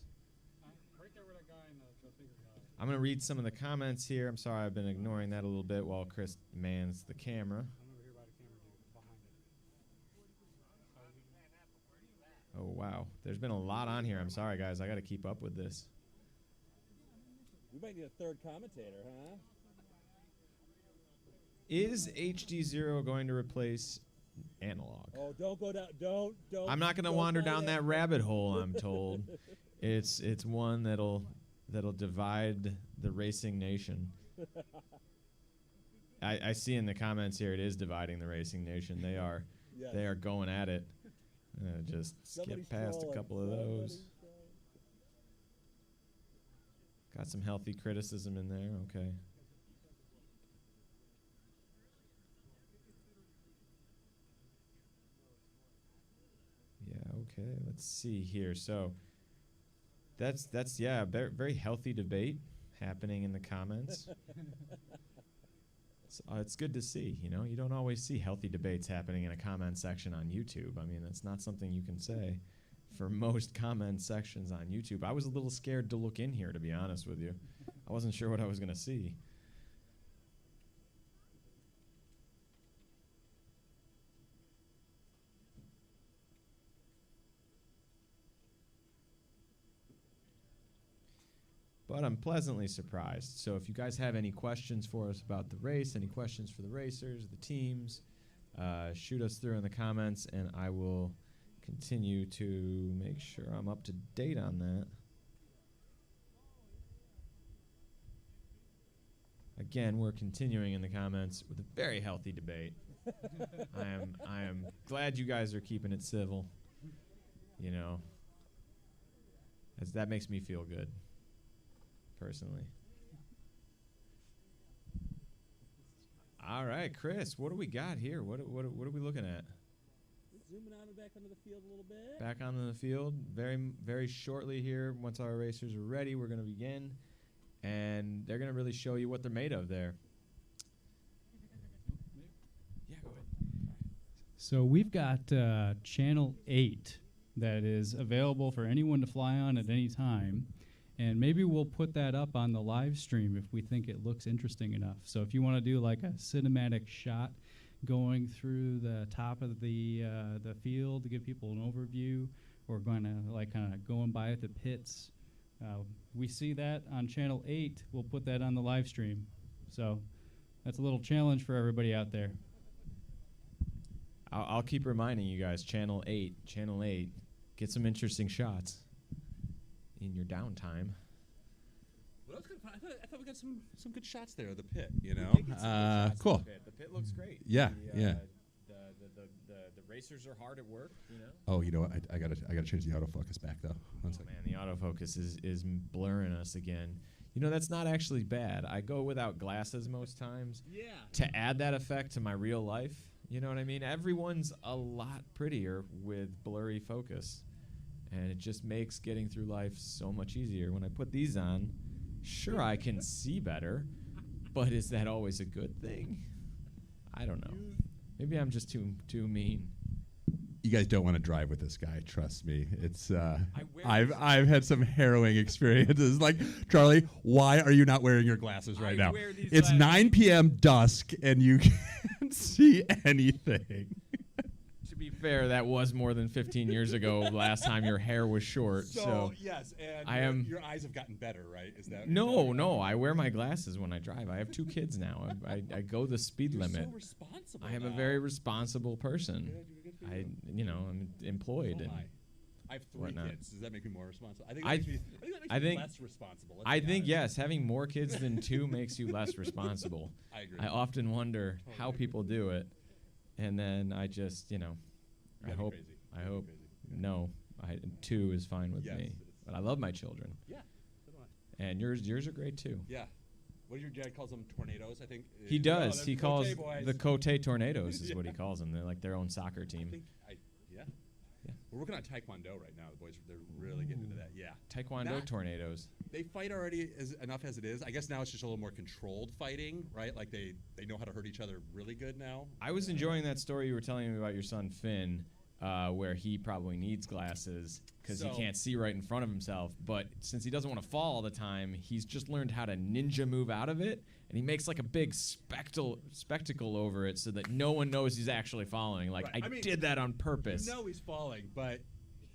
S2: Right there with that guy and the bigger guy.
S1: I'm going to read some of the comments here. I'm sorry I've been ignoring that a little bit while Chris mans the camera.
S2: I'm over here by the camera dude behind it.
S1: Oh, wow. There's been a lot on here. I'm sorry, guys. I got to keep up with this.
S4: We might need a third commentator, huh?
S1: Is HDZero going to replace analog?
S4: Oh, don't go down. Don't.
S1: I'm not going to
S4: don't
S1: wander
S4: go
S1: down
S4: there.
S1: that rabbit hole, I'm told. It's one that'll divide the racing nation. I see in the comments here it is dividing the racing nation. They are
S4: Yes.
S1: they are going at it. Just
S4: Somebody's
S1: skip past a
S4: trolling.
S1: couple of those.
S4: Somebody's trolling.
S1: Got some healthy criticism in there. Okay. Yeah, okay. Let's see here. So that's yeah, very healthy debate happening in the comments. It's good to see, you know. You don't always see healthy debates happening in a comment section on YouTube. I mean, that's not something you can say for most comment sections on YouTube. I was a little scared to look in here, to be honest with you. I wasn't sure what I was going to see. But I'm pleasantly surprised. So if you guys have any questions for us about the race, any questions for the racers, the teams, shoot us through in the comments, and I will continue to make sure I'm up to date on that. Again, we're continuing in the comments with a very healthy debate. I am glad you guys are keeping it civil. You know, as that makes me feel good, personally. All right, Chris, what do we got here? What are we looking at?
S4: Zooming out and back onto the field a little bit.
S1: Back onto the field, very shortly here. Once our racers are ready, we're going to begin, and they're going to really show you what they're made of there. Yeah, go ahead.
S3: So we've got channel 8 that is available for anyone to fly on at any time. And maybe we'll put that up on the live stream if we think it looks interesting enough. So if you want to do like a cinematic shot going through the top of the field to give people an overview, or going to like kind of going by at the pits, we see that on channel 8. We'll put that on the live stream. So that's a little challenge for everybody out there.
S1: I'll keep reminding you guys, channel 8, get some interesting shots in your downtime.
S4: Well, that was kind of fun. I thought we got some good shots there of the pit, you
S1: We
S4: know?
S1: did get some good shots
S4: Cool.
S1: of the pit. The pit looks great.
S4: Yeah,
S1: The,
S4: yeah.
S1: The racers are hard at work, you know?
S4: Oh, you know what? I gotta change the autofocus back, though. One
S1: Oh
S4: second.
S1: man, the autofocus is blurring us again. You know, that's not actually bad. I go without glasses most times.
S4: Yeah.
S1: To add that effect to my real life, you know what I mean? Everyone's a lot prettier with blurry focus. And it just makes getting through life so much easier. When I put these on, sure, I can see better, but is that always a good thing? I don't know. Maybe I'm just too mean.
S4: You guys don't want to drive with this guy. Trust me. It's
S1: wear
S4: I've had some harrowing experiences. Like, Charlie, why are you not wearing your glasses right now?
S1: wear these
S4: It's
S1: glasses.
S4: 9 p.m. dusk and you can't see anything.
S1: To be fair, that was more than 15 years ago. Last time your hair was short. So
S4: yes, and
S1: I am-
S4: your eyes have gotten better, right? Is that
S1: no. I wear my glasses when I drive. I have 2 kids now. I go the speed
S4: You're
S1: limit.
S4: so responsible.
S1: I am a
S4: now.
S1: very responsible person.
S4: Good for you.
S1: I'm employed.
S4: So
S1: and
S4: am I have 3
S1: whatnot.
S4: kids. Does that make me more responsible? I think
S1: I
S4: that makes
S1: I
S4: me
S1: think-
S4: less responsible. Let's
S1: I
S4: be
S1: think
S4: honest.
S1: yes, having more kids than 2 makes you less responsible.
S4: I agree.
S1: I often wonder how
S4: agree.
S1: people do it, and then I just I
S4: That'd be
S1: hope
S4: crazy.
S1: I
S4: That'd be
S1: hope
S4: crazy.
S1: no, 2 is fine with
S4: Yes,
S1: me.
S4: it's-
S1: But I love my children,
S4: Yeah. So do I.
S1: and yours are great too.
S4: Yeah. What your dad calls them tornadoes, I think.
S1: He does.
S4: them
S1: He
S4: Cote
S1: calls
S4: boys.
S1: the Cote Tornadoes is
S4: Yeah.
S1: what he calls them. They're like their own soccer team.
S4: Yeah.
S1: Yeah.
S4: We're working on Taekwondo right now. The boys, they're really getting into that. Yeah.
S1: Taekwondo
S4: Not-
S1: tornadoes.
S4: They fight already enough as it is. I guess now it's just a little more controlled fighting, right? Like they know how to hurt each other really good now.
S1: I was enjoying that story you were telling me about your son Finn, where he probably needs glasses because he
S4: So-
S1: can't see right in front of himself. But since he doesn't want to fall all the time, he's just learned how to ninja move out of it, and he makes like a big spectacle over it so that no one knows he's actually falling. Like
S4: Right.
S1: I
S4: I mean,
S1: did that on purpose.
S4: You know he's falling, but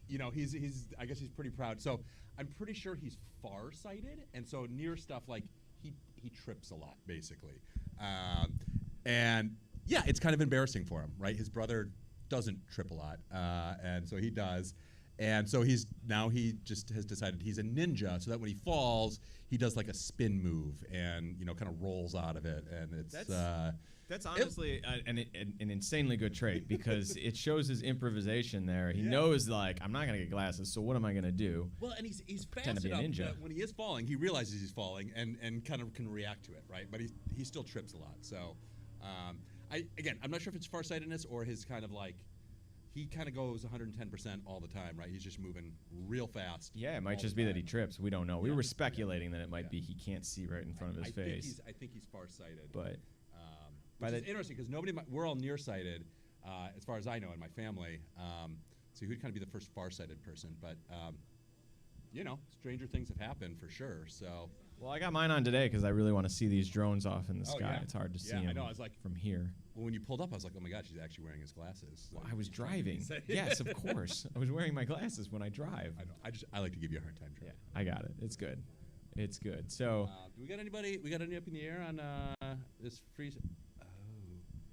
S4: he's I guess he's pretty proud. So I'm pretty sure he's farsighted, and so near stuff like he trips a lot basically, and yeah, it's kind of embarrassing for him, right? His brother doesn't trip a lot, and so he does. And so he just has decided he's a ninja, so that when he falls, he does like a spin move and kind of rolls out of it, and it's
S1: That's honestly an insanely good trait because it shows his improvisation there. He knows, like, I'm not going to get glasses, so what am I going to do?
S4: well, and he's
S1: Pretend
S4: fast
S1: to be a
S4: enough
S1: ninja.
S4: that when he is falling, he realizes he's falling and kind of can react to it, right? But he still trips a lot. So, I'm not sure if it's farsightedness or his kind of like. He kind of goes 110% all the time, right? He's just moving real fast.
S1: Yeah, it might
S4: all
S1: just
S4: the
S1: be that he
S4: time.
S1: trips. We don't know. We
S4: Yeah.
S1: were speculating that it might
S4: Yeah.
S1: be he can't see right in front of his face.
S4: I think he's farsighted.
S1: But
S4: Which
S1: by
S4: is
S1: the-
S4: interesting because we're all nearsighted, as far as I know in my family. So he would kind of be the first farsighted person. But stranger things have happened for sure. So
S1: well, I got mine on today because I really want to see these drones off in the
S4: Oh,
S1: sky.
S4: yeah.
S1: It's hard to see
S4: Yeah, I
S1: them
S4: know. I was like-
S1: from here.
S4: when you pulled up, I was like, oh my gosh, he's actually wearing his glasses.
S1: Well,
S4: So
S1: I was
S4: he's trying to be
S1: driving.
S4: safe.
S1: Yes, of course. I was wearing my glasses when I drive.
S4: I know. I like to give you a hard time. Drew.
S1: Yeah, I got it. It's good. It's good. So
S4: Do we got anybody? We got any up in the air on this freeze? Oh.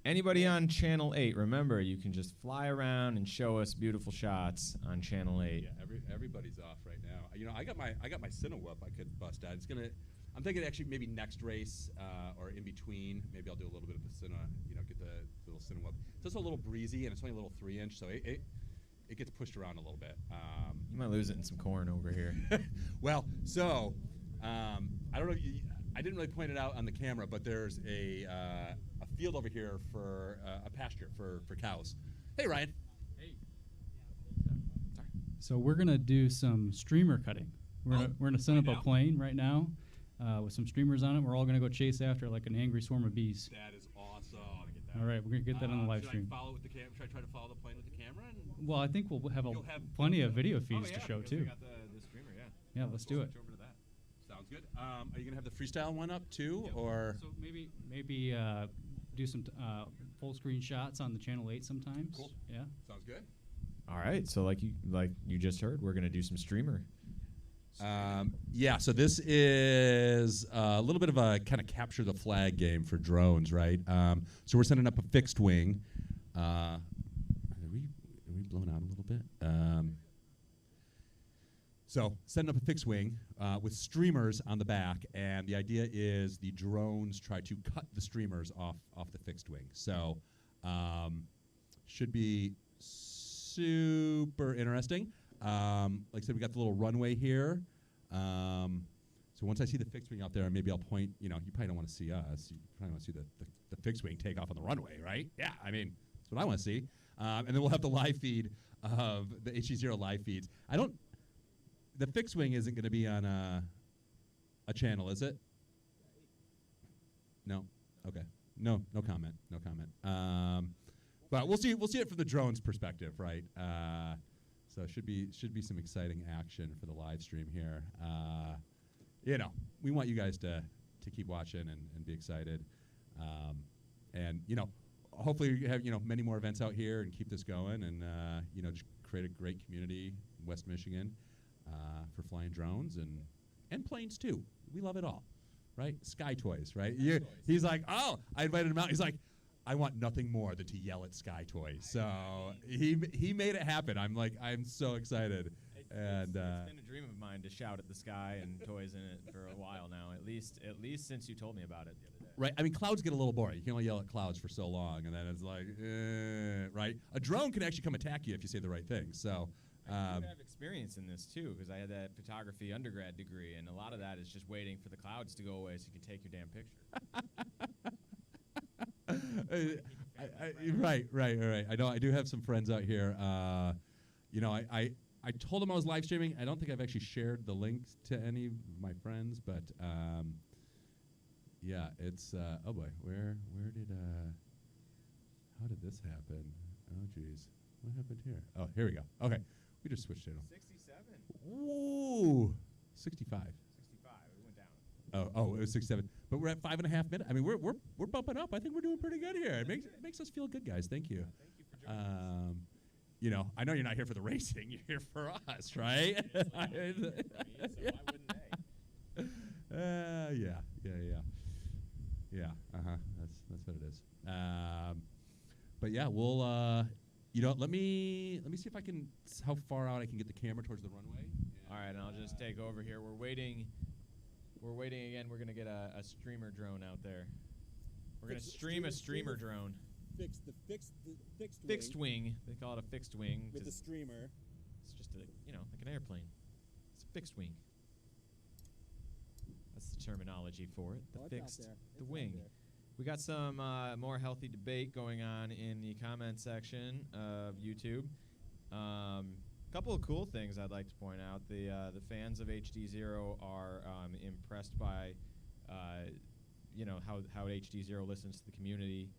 S1: anybody on Channel 8, remember, you can just fly around and show us beautiful shots on Channel 8.
S4: Yeah, everybody's off right now. I got my Cinewhoop I could bust out. I'm thinking actually maybe next race or in between. Maybe I'll do a little bit of the Cine, get the little Cinewhoop. It's just a little breezy and it's only a little 3-inch, so it gets pushed around a little bit.
S1: You might lose it in some corn over here.
S4: Well, so I don't know. I didn't really point it out on the camera, but there's a field over here for a pasture for cows. Hey, Ryan.
S3: So we're gonna do some streamer cutting. We're gonna send up
S4: right
S3: a
S4: now?
S3: plane right now with some streamers on it. We're all gonna go chase after it like an angry swarm of bees.
S4: That is awesome.
S3: All right, we're gonna get that on the live stream.
S4: Should I follow with the camera? Should I try to follow the plane with the camera?
S3: Well, I think we'll have
S4: You'll have
S3: plenty of
S4: video.
S3: video feeds to show too.
S1: the streamer,
S3: Yeah, let's do it.
S4: good. Are you gonna have the freestyle one up too, or?
S3: So maybe do some full screen shots on the Channel 8 sometimes.
S4: Cool.
S3: Yeah.
S4: Sounds good.
S1: All right. So like you just heard, we're gonna do some streamer.
S4: Yeah, so this is a little bit of a kind of capture the flag game for drones, right? So we're sending up a fixed wing. Are we blown out a little bit? So sending up a fixed wing with streamers on the back, and the idea is the drones try to cut the streamers off the fixed wing. So should be super interesting. Like I said, we got the little runway here. So once I see the fixed wing out there, maybe I'll point, you probably don't want to see us. You probably want to see the fixed wing take off on the runway, right? Yeah, I mean, that's what I want to see. And then we'll have the live feed of the HDZero live feeds. The fixed wing isn't going to be on a channel, is it? No? Okay. No comment. No comment. But we'll see it from the drone's perspective, right? So should be some exciting action for the live stream here. We want you guys to keep watching and be excited. And hopefully you have many more events out here and keep this going and just create a great community in West Michigan for flying drones and planes too. We love it all, right? Sky Toys, right? He's like, oh, I invited him out. He's like, I want nothing more than to yell at Sky Toys. So he made it happen. I'm so excited.
S1: It's been a dream of mine to shout at the sky and toys in it for a while now. At least since you told me about it the other day.
S4: Right. I mean, clouds get a little boring. You can only yell at clouds for so long, and then it's like, right? A drone can actually come attack you if you say the right thing. So.
S1: I do have experience in this too, because I had that photography undergrad degree, and a lot of that is just waiting for the clouds to go away so you can take your damn picture.
S4: Right. I know. I do have some friends out here. I told them I was live streaming. I don't think I've actually shared the links to any of my friends, but yeah, it's oh boy, where did how did this happen? Oh geez, what happened here? Oh, here we go. Okay, we just switched channel.
S1: 67.
S4: Ooh, 65.
S1: 65. We went down.
S4: Oh, it was 67. But we're at 5.5 minutes. I mean, we're bumping up. I think we're doing pretty good here. It makes us feel good, guys. Thank you.
S1: Thank you for joining us.
S4: I know you're not here for the racing. You're here for us, right?
S1: So why wouldn't they?
S4: Yeah. That's what it is. But yeah, we'll. Let me see if I can. How far out I can get the camera towards the runway.
S1: All right, and I'll just take over here. We're waiting again. We're gonna get a streamer drone out there. We're gonna stream a streamer drone. Fixed wing. They call it a fixed wing.
S6: With the streamer.
S1: It's just like an airplane. It's a fixed wing. That's the terminology for it. The wing. We got some more healthy debate going on in the comment section of YouTube. Couple of cool things I'd like to point out. The fans of HDZero are impressed by how HDZero listens to the community.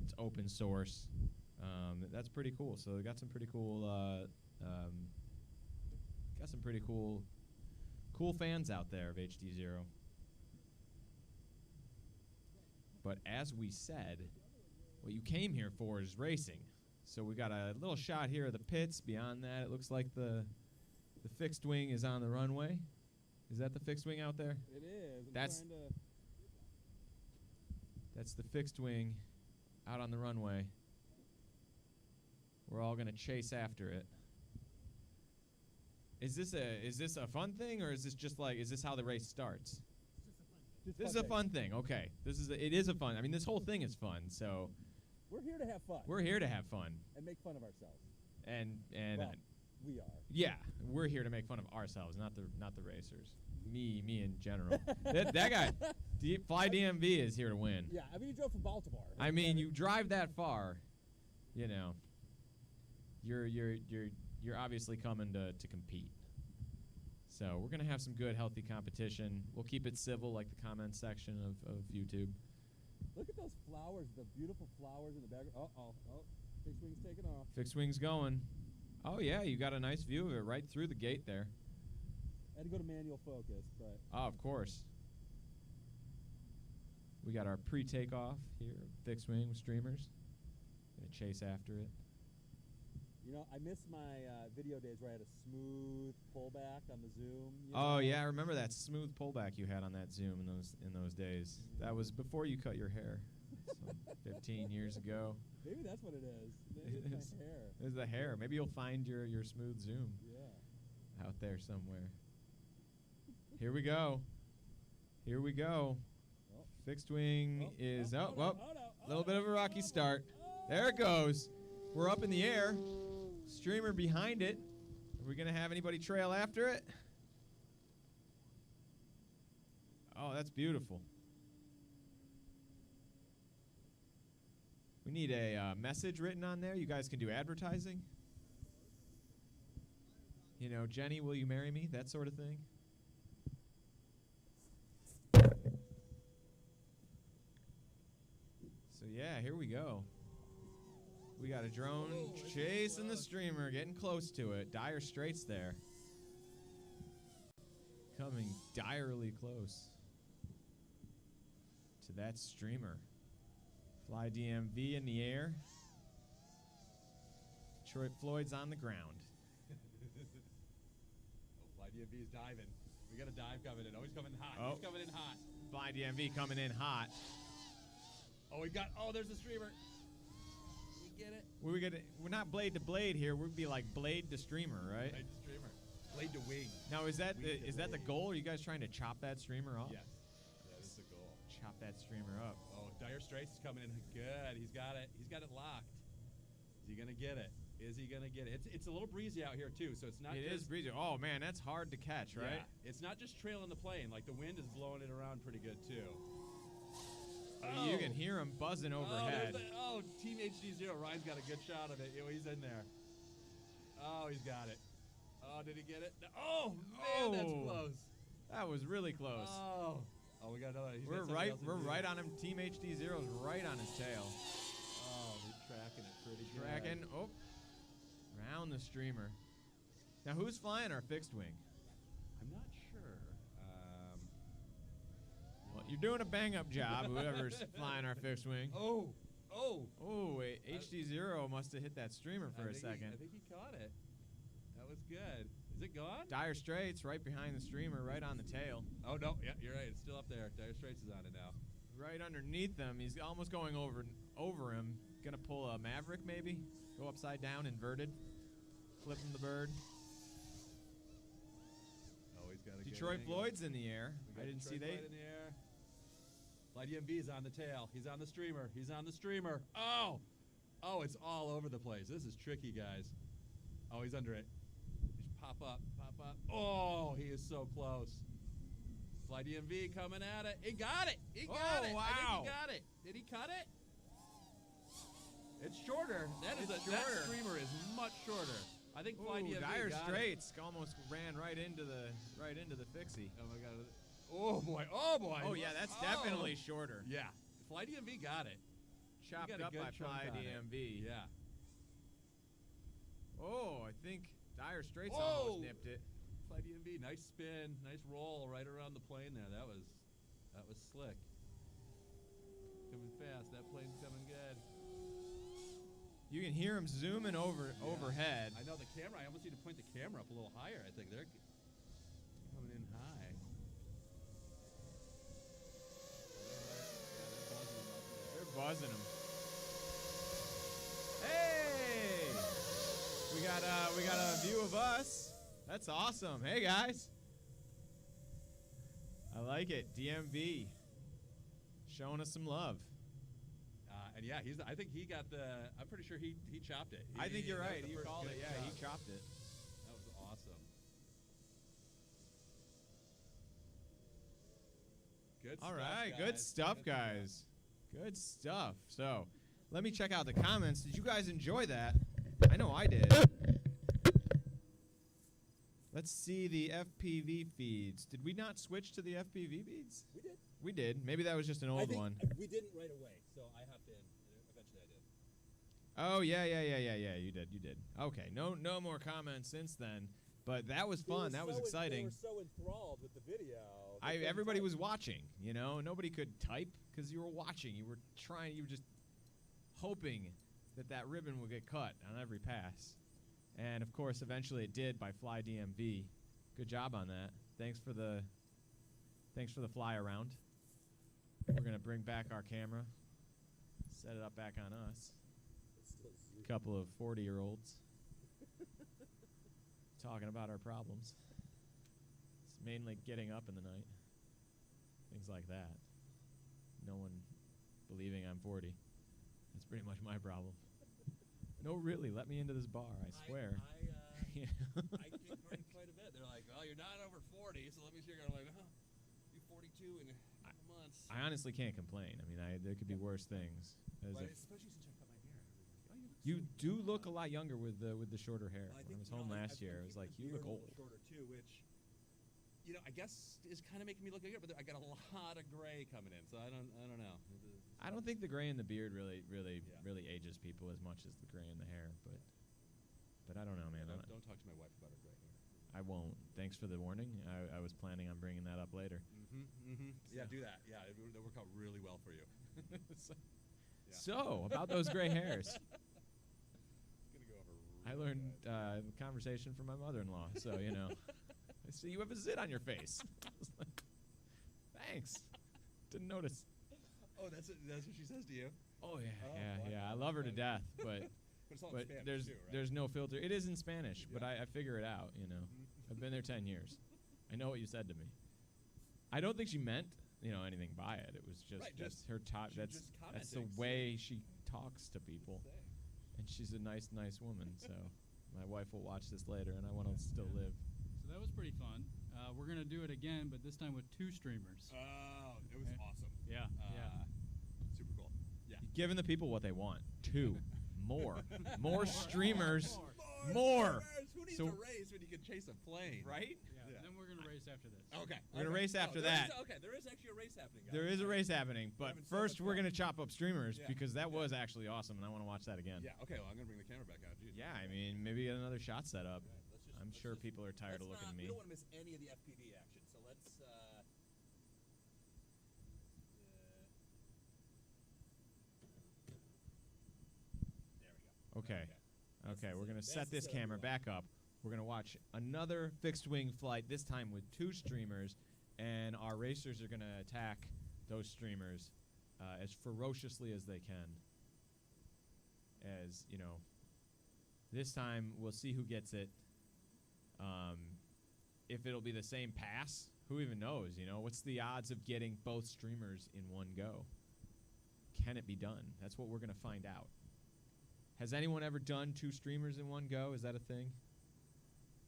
S1: It's open source. That's pretty cool. So we got some pretty cool fans out there of HDZero. But as we said, what you came here for is racing. So we got a little shot here of the pits. Beyond that, it looks like the fixed wing is on the runway. Is that the fixed wing out there?
S6: It is.
S1: That's the fixed wing out on the runway. We're all gonna chase after it. Is this a fun thing, or is this how the race starts? This is a fun thing. Okay. It is a fun. I mean, this whole thing is fun. So
S6: We're here to have fun.
S1: we're here to have fun.
S6: And make fun of ourselves.
S1: And
S6: Well, we are.
S1: yeah, we're here to make fun of ourselves, not the racers. Me in general. that guy, Fly DMV is here to win.
S6: Yeah, I mean, you drove from Baltimore.
S1: I mean, you drive that far, you're obviously coming to compete. So we're gonna have some good, healthy competition. We'll keep it civil, like the comment section of YouTube.
S6: Look at those flowers, the beautiful flowers in the background. Oh, fixed wing's taking off.
S1: Fixed wing's going. Oh yeah, you got a nice view of it right through the gate there.
S6: I had to go to manual focus, but
S1: Oh, of course. We got our pre-takeoff here, fixed wing with streamers. Gonna chase after it.
S6: you know, I miss my video days where I had a smooth pullback on the zoom. You
S1: Oh
S6: know?
S1: yeah, I remember that smooth pullback you had on that zoom in those days. That was before you cut your hair, some 15 years ago.
S6: Maybe that's what it is. Maybe it's my hair.
S1: It was the hair. Maybe you'll find your smooth zoom
S6: Yeah.
S1: out there somewhere. Here we go. Here we go.
S6: Oh.
S1: Fixed wing is
S6: oh,
S1: up.
S6: no,
S1: Well,
S6: oh, no,
S1: a little
S6: oh,
S1: bit of a
S6: no,
S1: rocky
S6: oh,
S1: start.
S6: oh.
S1: There it goes. We're up in the air. Streamer behind it. Are we going to have anybody trail after it? Oh, that's beautiful. We need a message written on there. You guys can do advertising. You know, Jenny, will you marry me? That sort of thing. So yeah, here we go. We got a drone chasing the streamer, getting close to it. Dire straits there. Coming direly close to that streamer. Fly DMV in the air. Detroit Floyd's on the ground.
S4: Fly DMV's diving. We got a dive coming in. Oh, he's coming in hot.
S1: Oh.
S4: He's coming in hot.
S1: Fly DMV coming in hot.
S4: Oh, we got. Oh, there's the streamer. You get it?
S1: We're not blade to blade here. We'd be like blade to streamer, right?
S4: Blade to streamer. Blade to wing.
S1: Now is that
S4: Wing to
S1: is that the
S4: blade.
S1: goal? Are you guys trying to chop that streamer off?
S4: Yes. That is the goal.
S1: Chop that streamer up.
S4: Oh, Dire Straits is coming in good. He's got it. He's got it locked. Is he gonna get it? Is he gonna get it? It's a little breezy out here too, so it's not.
S1: It is
S4: just,
S1: breezy. Oh man, that's hard to catch, right?
S4: Yeah, it's not just trailing the plane. Like the wind is blowing it around pretty good too.
S1: Oh, you can hear him buzzing overhead.
S4: Team HDZero. Ryan's got a good shot of it. Oh, he's in there. Oh, he's got it. Oh, did he get it? Oh man, that's
S1: Oh.
S4: close.
S1: That was really close.
S4: Oh, we got another. He's got
S1: We're
S4: somebody
S1: right.
S4: else in
S1: We're
S4: view.
S1: right on him. Team HD0's right on his tail.
S4: Oh, he's tracking it pretty good.
S1: Tracking. Oh, round the streamer. Now who's flying our fixed wing?
S4: I'm not sure.
S1: Well, you're doing a bang-up job. Whoever's flying our fixed wing.
S4: Oh.
S1: Oh, wait, HD0 must have hit that streamer for a second.
S4: I think he caught it. That was good. Is it gone?
S1: Dire Straits right behind the streamer, right on the tail.
S4: Oh no, yeah, you're right. It's still up there. Dire Straits is on it now.
S1: Right underneath them. He's almost going over him. Gonna pull a Maverick maybe. Go upside down, inverted. Flipping the bird.
S4: Oh, he's got a
S1: Detroit
S4: good angle.
S1: Floyd's in the air.
S4: We
S1: I
S4: got
S1: didn't see
S4: Detroit
S1: they.
S4: Floyd in the air. Fly DMV is on the tail. He's on the streamer. He's on the streamer. Oh, it's all over the place. This is tricky, guys. Oh, he's under it. Just pop up, pop up. Oh, he is so close. Fly DMV coming at it. He got it. He got
S1: Oh,
S4: it. I
S1: wow.
S4: think he got it. Did he cut it? It's shorter. That
S1: shorter.
S4: streamer is much shorter. I think Fly
S1: Ooh,
S4: DMV
S1: Dire
S4: got it.
S1: Straits almost ran right into the fixie.
S4: Oh my god. Oh boy. Oh boy.
S1: Oh yeah, that's definitely shorter.
S4: Yeah. Fly DMV got it.
S1: Chopped
S4: got a
S1: up
S4: good
S1: by
S4: chunk
S1: Fly
S4: on it.
S1: DMV.
S4: Yeah.
S1: Oh, I think Dire Straits
S4: Whoa.
S1: almost nipped it.
S4: Fly DMV, nice spin, nice roll right around the plane there. That was slick. Coming fast. That plane's coming good.
S1: You can hear him zooming overhead.
S4: I know the camera. I almost need to point the camera up a little higher. I think they're coming in high.
S1: They're buzzing him. Hey! We got a view of us. That's awesome. Hey guys. I like it. DMV showing us some love.
S4: And yeah, I think he got the. I'm pretty sure he chopped it.
S1: I think you're
S4: that was
S1: right.
S4: the
S1: You
S4: first
S1: called
S4: good
S1: it. Yeah, he
S4: chop.
S1: chopped it.
S4: That was awesome. Good
S1: All
S4: stuff,
S1: right,
S4: guys.
S1: good stuff, guys. Good stuff. So, let me check out the comments. Did you guys enjoy that? I know I did. Let's see the FPV feeds. Did we not switch to the FPV feeds?
S6: We did.
S1: We did. Maybe that was just an
S6: I
S1: old
S6: think
S1: one.
S6: we didn't right away, so I have to. Eventually, I did.
S1: Oh yeah. You did. Okay. No more comments since then. But that was
S6: They were
S1: fun. That was
S6: so
S1: exciting.
S6: They were so enthralled with the video. they couldn't
S1: Everybody
S6: type.
S1: was watching, you know. Nobody could type because you were watching. You were just hoping that ribbon would get cut on every pass. And of course, eventually it did by Fly DMV. Good job on that. Thanks for the fly around. We're gonna bring back our camera, set it up back on us.
S6: It's still zooming.
S1: Couple of 40-year-olds talking about our problems. It's mainly getting up in the night, things like that. No one believing I'm 40. That's pretty much my problem. No, really, let me into this bar, I swear.
S4: I get quite a bit. They're like, well, you're not over 40, so let me see. I'm like, oh, you're 42 in a couple months.
S1: I honestly can't complain. I mean, there could be worse things.
S4: Well, especially since I cut my hair. Oh,
S1: You
S4: so
S1: do
S4: young.
S1: look a lot younger with the shorter hair.
S6: Well, I
S1: When I
S6: think,
S1: was
S6: you know,
S1: home
S6: I've
S1: last year, it was
S6: kept
S1: like,
S6: the
S1: you look
S6: beard a
S1: old.
S6: little shorter too, which
S4: I guess is kind of making me look younger, but I got a lot of gray coming in, so I don't know.
S1: I don't think the gray in the beard really
S4: Yeah.
S1: ages people as much as the gray in the hair, but I don't know, man.
S4: Don't talk to my wife about her gray hair.
S1: I won't. Thanks for the warning. I was planning on bringing that up later.
S4: Yeah, do that. Yeah, it would work out really well for you. so, yeah.
S1: So, about those gray hairs.
S4: It's gonna go over.
S1: I
S4: Really
S1: learned
S4: bad.
S1: a conversation from my mother-in-law, so, you know. I see you have a zit on your face. I was like, thanks. Didn't notice.
S4: Oh, that's what she says to you.
S1: Oh, yeah,
S4: Oh,
S1: yeah.
S4: wow.
S1: I love her to death, but
S4: But it's all in Spanish
S1: there's
S4: too, right?
S1: there's no filter. It is in Spanish, but
S4: Yeah.
S1: I figure it out, you know.
S4: Mhm.
S1: I've been there 10 years. I know what you said to me. I don't think she meant, anything by it. It was just
S4: Right,
S1: that's
S4: just-
S1: her top.
S4: she's
S1: That's
S4: just
S1: that's the
S4: commenting,
S1: way she talks to people,
S4: Say.
S1: and she's a nice woman. So my wife will watch this later, and I want to still live.
S3: So that was pretty fun. We're gonna do it again, but this time with 2 streamers.
S4: Oh, it was
S3: Okay.
S4: awesome.
S3: Yeah, yeah.
S4: Super cool. Yeah.
S1: You're giving the people what they want. 2 more streamers. More.
S4: Streamers! Who needs
S1: So-
S4: a race when you can chase a plane?
S1: Right?
S3: Yeah.
S4: Yeah.
S3: Then we're gonna race after this.
S4: Okay.
S1: We're gonna
S4: okay.
S1: race after
S4: there
S1: that.
S4: okay, there is actually a race happening. Guys.
S1: There is a race happening, but
S6: having so
S1: first
S6: much
S1: we're
S6: fun.
S1: gonna chop up streamers
S4: Yeah.
S1: because that was actually awesome, and I want to watch that again.
S4: Yeah. Okay. Well, I'm gonna bring the camera back out. Jeez.
S1: Yeah, I mean, maybe get another shot set up.
S4: Right,
S1: I'm sure people are tired of looking at me.
S4: We don't want to miss any of the FPV action, so let's. There we go.
S1: Okay. Okay, we're going to
S6: That's
S1: set
S6: the
S1: this
S6: setup we
S1: camera
S6: want.
S1: back up. We're going to watch another fixed wing flight, this time with 2 streamers, and our racers are going to attack those streamers as ferociously as they can. As, this time we'll see who gets it. If it'll be the same pass, who even knows, What's the odds of getting both streamers in one go? Can it be done? That's what we're going to find out. Has anyone ever done 2 streamers in one go? Is that a thing?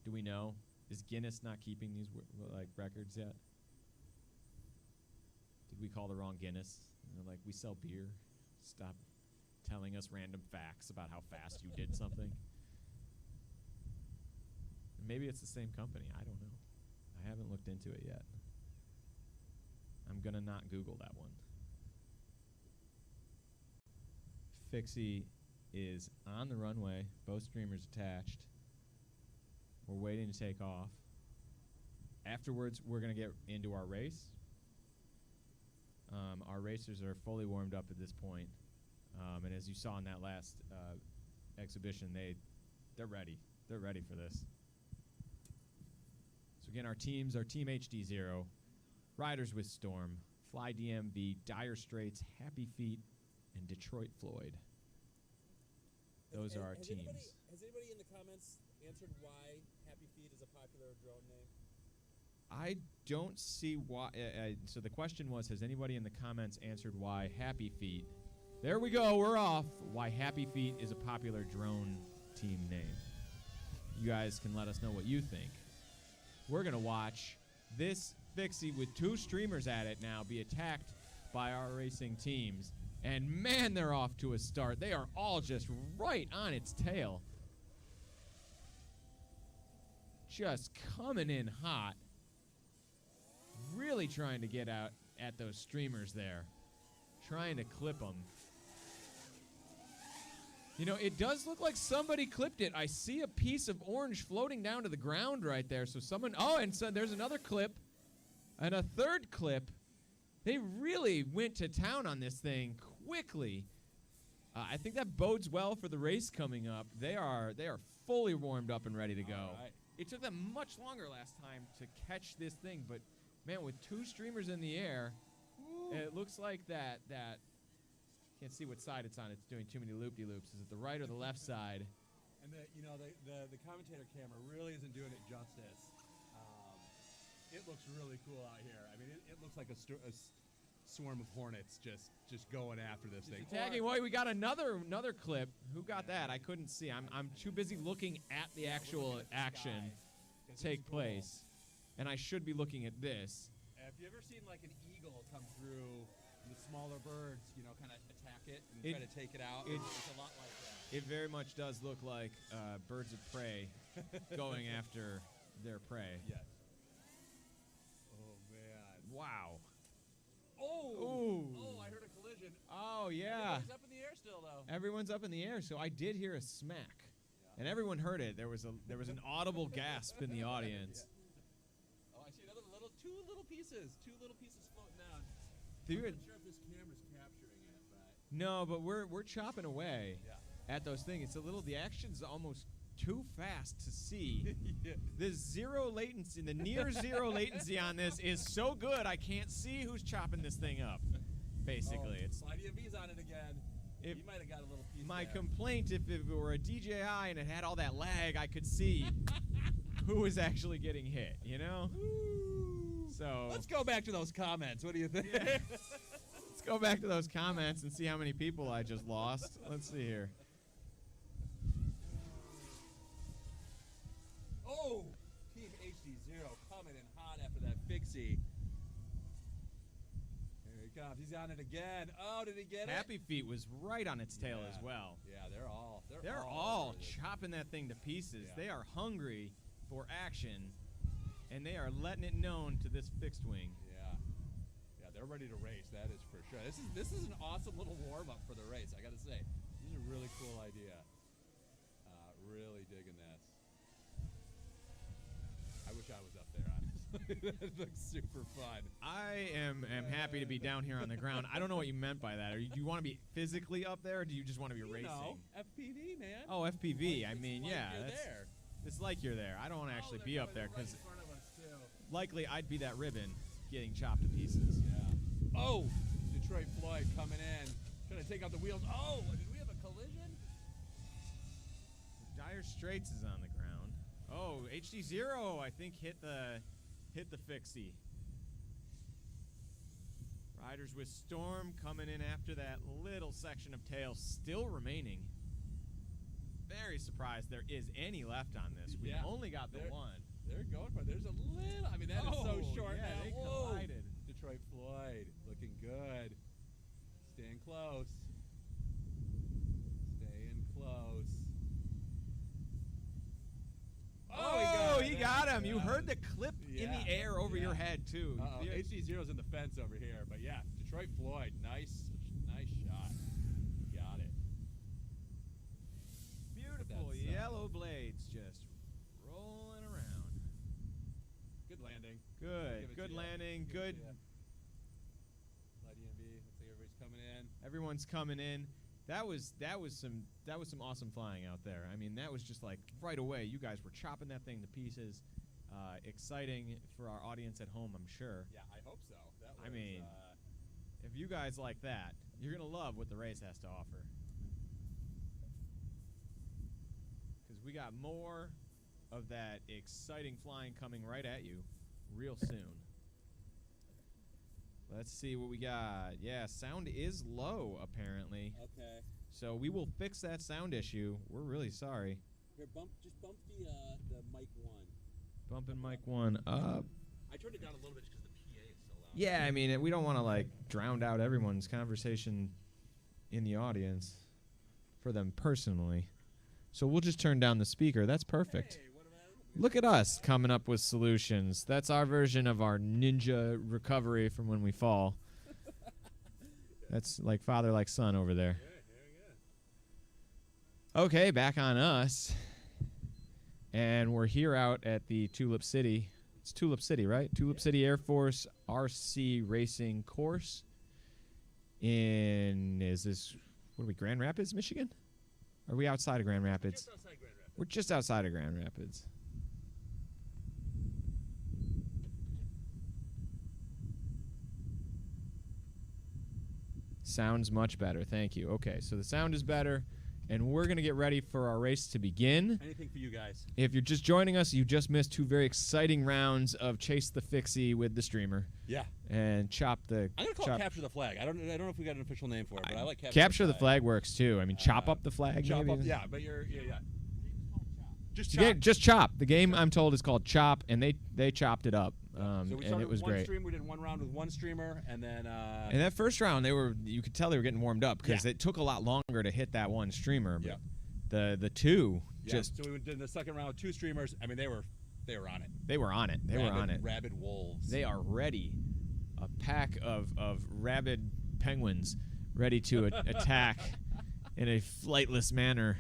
S1: Do we know? Is Guinness not keeping these records yet? Did we call the wrong Guinness? We sell beer. Stop telling us random facts about how fast you did something. Maybe it's the same company. I don't know. I haven't looked into it yet. I'm gonna not Google that one. Fixie is on the runway, both streamers attached. We're waiting to take off. Afterwards, we're going to get into our race. Our racers are fully warmed up at this point. And as you saw in that last exhibition, they're ready. They're ready for this. So again, our teams are Team HDZero, Riders with Storm, Fly DMV, Dire Straits, Happy Feet, and Detroit Floyd. Those are our teams.
S6: Has anybody in the comments answered why Happy Feet is a popular drone name?
S1: I don't see why. So the question was, has anybody in the comments answered why Happy Feet? There we go. We're off. Why Happy Feet is a popular drone team name. You guys can let us know what you think. We're going to watch this Fixie with 2 streamers at it now be attacked by our racing teams. And man, they're off to a start. They are all just right on its tail. Just coming in hot. Really trying to get out at those streamers there. Trying to clip them. You know, it does look like somebody clipped it. I see a piece of orange floating down to the ground right there. So someone, oh, and so there's another clip and a third clip. They really went to town on this thing quickly. I think that bodes well for the race coming up. They are fully warmed up and ready to go.
S4: All right.
S1: It took them much longer last time to catch this thing, but man, with 2 streamers in the air, it looks like that can't see what side it's on. It's doing too many loop-de-loops. Is it the right or the left side?
S4: And the commentator camera really isn't doing it justice. It looks really cool out here. I mean, it looks like a swarm of hornets just going after this thing.
S1: Tagging away, we got another clip. Who got that? I couldn't see. I'm too busy looking at the actual action take place, and I should be looking at this.
S4: Have you ever seen like an eagle come through and the smaller birds, kind of attack it and try to take it out? It's a lot like that.
S1: It very much does look like birds of prey going after their prey.
S4: Yes. Oh man.
S1: Wow.
S4: Oh.
S1: Ooh.
S4: Oh, I heard a collision.
S1: Oh yeah.
S4: Everybody's up in the air still though.
S1: Everyone's up in the air, so I did hear a smack, and everyone heard it. There was an audible gasp in the audience.
S4: Oh, I see two little pieces floating down.
S1: Dude.
S4: I'm not sure if this camera's capturing it, but
S1: No, but we're chopping away
S4: yeah.
S1: at those things. It's a little. The action's almost too fast to see.
S4: Yeah.
S1: The zero latency, the near zero latency on this is so good. I can't see who's chopping this thing up. Basically, it's
S4: DMV's on it again.
S1: If
S4: You might have got a little piece.
S1: my
S4: there.
S1: complaint. If it were a DJI and it had all that lag, I could see who was actually getting hit. You know. So
S4: Let's go back to those comments. What do you think?
S1: let's go back to those comments and see how many people I just lost. Let's see here.
S4: Oh, Team HDZero coming in hot after that fixie. Here he comes. He's on it again. Oh, did he get
S1: Happy Feet was right on its tail
S4: Yeah.
S1: as well.
S4: it? Yeah,
S1: They're
S4: all
S1: all
S4: over this.
S1: chopping that thing to pieces.
S4: Yeah.
S1: They are hungry for action, and they are letting it known to this fixed wing.
S4: Yeah, they're ready to race. That is for sure. This is an awesome little warm up for the race. I got to say, this is a really cool idea. Really digging this. I wish I was up there, honestly. That looks super fun.
S1: I am happy to be down here on the ground. I don't know what you meant by that. Do you want to be physically up there, or do you just want to be racing?
S4: No, FPV, man.
S1: Oh, FPV. I
S4: It's
S1: mean,
S4: like
S1: yeah,
S4: you're
S1: that's,
S4: there.
S1: it's like you're there. I don't want to actually be up there because likely I'd be that ribbon getting chopped to pieces.
S4: Yeah. Oh, Detroit Floyd coming in, trying to take out the wheels. Oh, did we have a collision?
S1: Dire Straits is on the ground. Oh, HDZero, I think hit the fixie. Riders with Storm coming in after that little section of tail still remaining. Very surprised there is any left on this. We
S4: Yeah.
S1: only got the
S4: There-
S1: one.
S4: They're going for it. There's a little. I mean, that is so short
S1: yeah,
S4: now.
S1: they
S4: Whoa.
S1: collided.
S4: Detroit Floyd looking good. Staying close. Staying close.
S1: Oh, he
S4: it.
S1: got him. You
S4: Yeah.
S1: heard the clip in the air over your head, too.
S4: Uh-oh.
S1: The-
S4: HDZero's in the fence over here, but yeah, Detroit Floyd, nice shot. Got it.
S1: Beautiful
S4: That's,
S1: yellow blades just rolling around.
S4: Good landing.
S1: Good.
S4: Give it
S1: Good
S4: to ya.
S1: landing.
S4: Give it
S1: Good.
S4: to ya. Light EMB. Looks like everybody's coming in.
S1: Everyone's coming in. That was some awesome flying out there. I mean, that was just like right away. You guys were chopping that thing to pieces. Exciting for our audience at home, I'm sure.
S4: Yeah, I hope so. That was,
S1: I mean, if you guys like that, you're gonna love what the race has to offer. Because we got more of that exciting flying coming right at you real soon. Let's see what we got. Yeah, sound is low, apparently.
S6: Okay.
S1: So we will fix that sound issue. We're really sorry.
S6: Here, just bump the mic one.
S1: Bumping mic one up.
S4: I turned it down a little bit because the PA is so loud.
S1: Yeah, I mean, we don't want to, like, drown out everyone's conversation in the audience for them personally. So we'll just turn down the speaker. That's perfect.
S4: Hey, what about it?
S1: Look at us coming up with solutions. That's our version of our ninja recovery from when we fall. That's like father, like son over there.
S4: Yeah, here we go.
S1: Okay, back on us. And we're here out at the Tulip City. It's Tulip City, right? Tulip City Air Force RC Racing Course. What are we, Grand Rapids, Michigan? Are we outside of Grand Rapids?
S4: Just outside Grand Rapids.
S1: We're just outside of Grand Rapids. Sounds much better. Thank you. Okay, so the sound is better, and we're going to get ready for our race to begin.
S4: Anything for you guys.
S1: If you're just joining us, you just missed 2 very exciting rounds of Chase the Fixie with the streamer
S4: Yeah.
S1: and Chop the...
S4: I'm gonna call it Capture the Flag. I don't know if we got an official name for it, but I like
S1: Capture the Flag works too. I mean, Chop up the flag,
S4: Chop
S1: maybe?
S4: up, yeah, but you're Just
S1: The
S4: Chop.
S1: game, just Chop. The game, I'm told, is called Chop, and they chopped it up,
S4: So we
S1: and
S4: started
S1: it was
S4: with one
S1: great.
S4: stream. We did one round with one streamer, and then
S1: And that first round, you could tell they were getting warmed up because
S4: Yeah.
S1: it took a lot longer to hit that one streamer. But
S4: Yeah.
S1: the two
S4: yeah.
S1: just
S4: So we did the second round with 2 streamers. I mean, they were on it.
S1: they were on it. They were on it.
S4: Rabid wolves.
S1: They are ready. A pack of rabid penguins ready to attack in a flightless manner.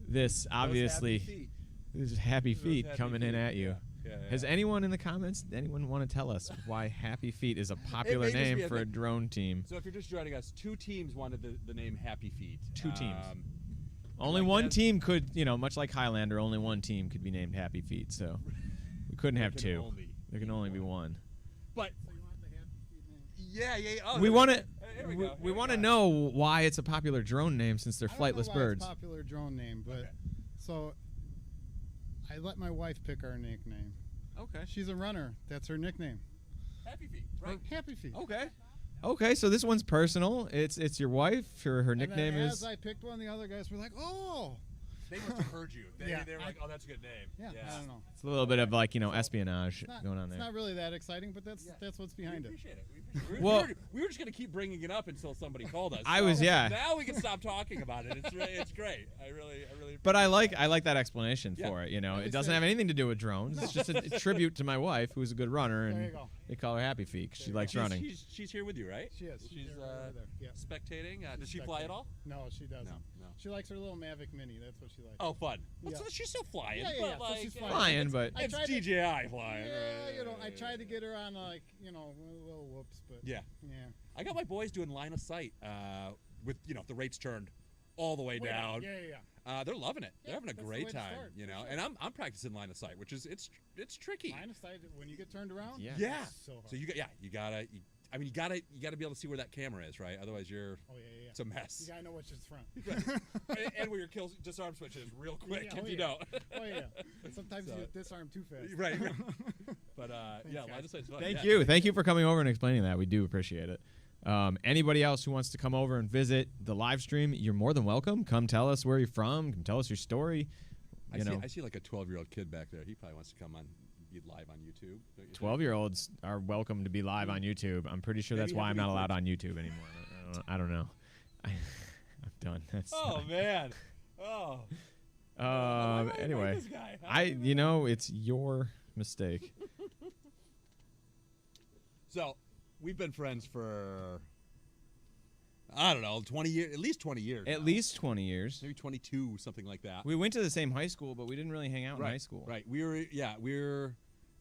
S1: This obviously, this is Happy Feet
S4: Happy
S1: coming in
S4: Feet,
S1: at you.
S4: Yeah, yeah.
S1: Has anyone in the comments, anyone want to tell us why Happy Feet is a popular
S4: may just be
S1: name
S4: a
S1: for a
S4: thing.
S1: drone team?
S4: So if you're just joining us, 2 teams wanted the name Happy Feet.
S1: 2 teams.
S4: like
S1: Only one
S4: that.
S1: team could, much like Highlander, only one team could be named Happy Feet. So we couldn't have 2. There can only be 1.
S4: But
S5: So you want the Happy Feet name?
S4: yeah. Oh,
S1: We
S4: there
S1: want
S4: we
S1: to.
S4: go. Here we go.
S1: We
S4: Here
S1: want to
S4: go.
S1: know why it's a popular drone name since they're
S5: I don't know
S1: flightless
S5: why
S1: birds.
S5: It's a popular drone name, but
S4: Okay.
S5: so I let my wife pick our nickname.
S1: Okay.
S5: She's a runner. That's her nickname.
S4: Happy Feet, right?
S5: Happy Feet.
S1: Okay. Okay. So this one's personal. It's your wife. Her
S5: And
S1: nickname
S5: then
S1: is.
S5: as I picked one, the other guys were like, "Oh,
S4: They must have heard you. They
S5: Yeah,
S4: were like, oh, that's a good name.
S5: yeah." I don't know.
S1: It's a little bit of like espionage
S5: It's not,
S1: going on
S5: it's
S1: there.
S5: not really that exciting, but that's what's
S4: We
S5: behind it.
S4: appreciate it. We appreciate it.
S1: Well-
S4: we were just gonna keep bringing it up until somebody called us.
S1: Yeah.
S4: Now we can stop talking about it. It's great. I really.
S1: But I like that explanation
S4: Yeah.
S1: for it.
S5: At
S1: It
S5: least
S1: doesn't
S5: they-
S1: have anything to do with drones. It's just a tribute to my wife, who's a good runner,
S5: There you
S1: and
S5: go.
S1: they call her Happy Feet 'cause she
S5: There you
S1: likes
S5: go.
S1: running.
S4: She's here with you, right?
S5: She is.
S4: She's
S5: They're over there. Yeah.
S4: spectating. Does she
S5: She's
S4: fly
S5: spectating.
S4: at all?
S5: No, she doesn't.
S4: No.
S5: She likes her little Mavic Mini. That's what she likes.
S4: Oh, fun.
S5: Yeah.
S4: So she's still flying.
S5: Yeah,
S4: but
S5: so
S4: like,
S5: she's
S1: Flying, but
S5: I
S4: It's
S5: tried to-
S4: DJI flying.
S5: Yeah,
S4: right?
S5: I tried to get her on a little whoops, but
S4: Yeah. I got my boys doing line of sight with the rates turned all the way down.
S5: Yeah.
S4: They're loving it. They're having a
S5: that's the
S4: great
S5: way to
S4: time,
S5: start, for sure.
S4: And I'm practicing line of sight, which is it's tricky.
S5: Line of sight when you get turned around.
S1: Yeah.
S4: Yeah.
S5: it's so hard.
S4: So you gotta be able to see where that camera is, right? Otherwise you're
S5: Oh yeah.
S4: it's a mess.
S5: You gotta know which is front.
S4: and where your disarm switch is real quick
S5: Yeah,
S4: if
S5: oh,
S4: you
S5: yeah.
S4: don't.
S5: Oh yeah. Sometimes
S4: So-
S5: you disarm too fast.
S4: Right. But yeah,
S5: guys.
S4: line of sight's fun.
S1: Thank
S4: Yeah.
S1: you. Thank you for coming over and explaining that. We do appreciate it. Anybody else who wants to come over and visit the live stream, you're more than welcome. Come tell us where you're from. Come tell us your story.
S4: I see like a 12-year-old kid back there. He probably wants to come on, be live on YouTube. don't you think?
S1: 12-year-olds are welcome to be live on YouTube. I'm pretty sure that's
S4: Maybe
S1: why I'm not
S4: have
S1: allowed
S4: any
S1: on YouTube anymore. I don't know. I'm done. That's
S4: Oh man. Oh. Why do I like
S1: anyway,
S4: this guy?
S1: it's your mistake.
S4: So, we've been friends for I don't know, 20 years, at least 20 years.
S1: At
S4: now.
S1: least 20 years.
S4: Maybe 22, something like that.
S1: We went to the same high school, but we didn't really hang out in high school.
S4: Right.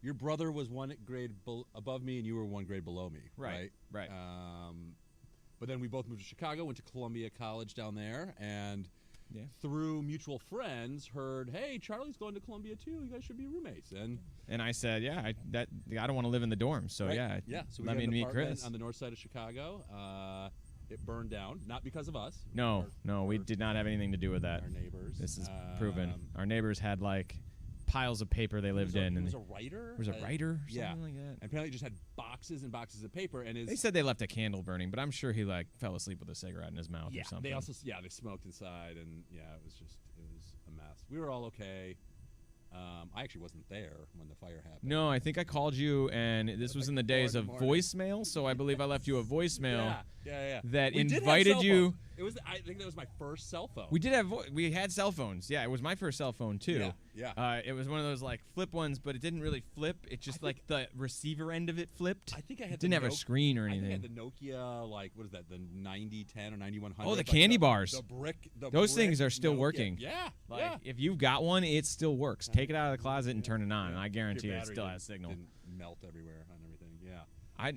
S4: Your brother was one grade above me, and you were one grade below me.
S1: Right.
S4: But then we both moved to Chicago, went to Columbia College down there, and
S1: Yeah.
S4: through mutual friends, heard, hey, Charlie's going to Columbia too. You guys should be roommates.
S1: And I said, yeah, I don't want to live in the dorm, so
S4: right?
S1: yeah.
S4: So we
S1: let
S4: got
S1: me
S4: an
S1: meet
S4: apartment
S1: Chris.
S4: on the north side of Chicago. It burned down, not because of us.
S1: No, we
S4: Our-
S1: did not have anything to do with that.
S4: Our neighbors.
S1: This is proven. Our neighbors had like piles of paper they lived in,
S4: It
S1: and
S4: was a writer.
S1: was a writer, or
S4: yeah.
S1: something like that.
S4: And apparently, just had boxes and boxes of paper. And
S1: They said they left a candle burning, but I'm sure he like fell asleep with a cigarette in his mouth
S4: yeah,
S1: or something.
S4: they also they smoked inside, and it was a mess. We were all okay. I actually wasn't there when the fire happened.
S1: No, I think I called you, and this was in the days
S4: 4
S1: of
S4: in the morning.
S1: voicemail, so I believe I left you a voicemail
S4: Yeah.
S1: that
S4: We did have
S1: invited
S4: cell
S1: you.
S4: phones. It was. I think that was my first cell phone.
S1: We did have we had cell phones. Yeah, it was my first cell phone too.
S4: Yeah.
S1: It was one of those like flip ones, but it didn't really flip. It just like the receiver end of it flipped.
S4: I think I had.
S1: It didn't have a screen or anything.
S4: I think I had the Nokia, like what is that? The 9010 or 9100.
S1: Oh, the
S4: like
S1: candy bars.
S4: The brick.
S1: Those
S4: brick
S1: things are still
S4: Nokia.
S1: working.
S4: Yeah.
S1: Like if you've got one, it still works. Take it out of the closet and turn it on, and I guarantee
S4: Your
S1: it
S4: battery
S1: still
S4: didn't-
S1: has signal.
S4: Didn't melt everywhere on everything. Yeah.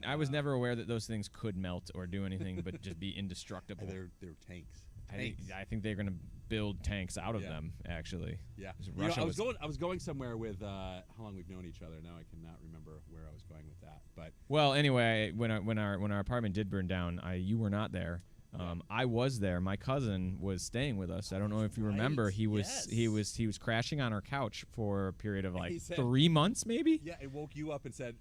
S1: I was never aware that those things could melt or do anything but just be indestructible.
S4: They're tanks.
S1: I think they're going to build tanks out of
S4: Yeah.
S1: them, actually.
S4: Yeah.
S1: Because
S4: You know,
S1: Russia
S4: I was going somewhere with how long we've known each other. Now I cannot remember where I was going with that. But
S1: Well, anyway, when our apartment did burn down, you were not there. I was there. My cousin was staying with us. I don't know if you remember. He was he was crashing on our couch for a period of like
S4: He said-
S1: 3 months, maybe.
S4: yeah, it woke you up and said,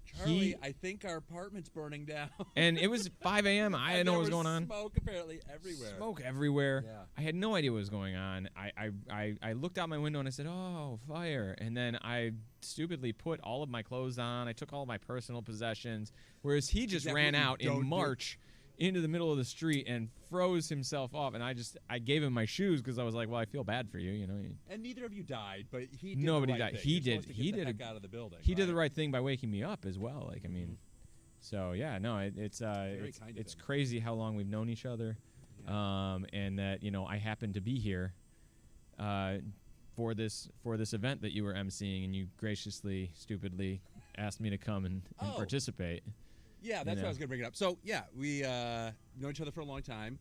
S4: Charlie,
S1: He-
S4: I think our apartment's burning down.
S1: And it was 5 a.m. I didn't know what was going on.
S4: Smoke apparently everywhere.
S1: Smoke everywhere.
S4: Yeah.
S1: I had no idea what was going on. I looked out my window and I said, "Oh, fire!" And then I stupidly put all of my clothes on. I took all of my personal possessions, whereas he just
S4: Exactly
S1: ran
S4: what you
S1: out
S4: don't
S1: in
S4: do.
S1: March into the middle of the street and froze himself off. And I gave him my shoes because I was like, "Well, I feel bad for you, you know."
S4: And neither of you died, but he did
S1: Nobody
S4: the right
S1: died.
S4: thing.
S1: He
S4: You're
S1: did.
S4: supposed to
S1: He
S4: get
S1: did
S4: the
S1: a-
S4: heck out of the building.
S1: He did the right thing by waking me up as well. Like, I mean, so yeah, no, it's
S4: kind of
S1: it's
S4: him.
S1: crazy how long we've known each other, and that I happened to be here, for this event that you were emceeing, and you graciously, stupidly asked me to come and
S4: Oh.
S1: participate.
S4: Yeah, that's
S1: know.
S4: what I was going to bring it up. So, yeah, we know each other for a long time.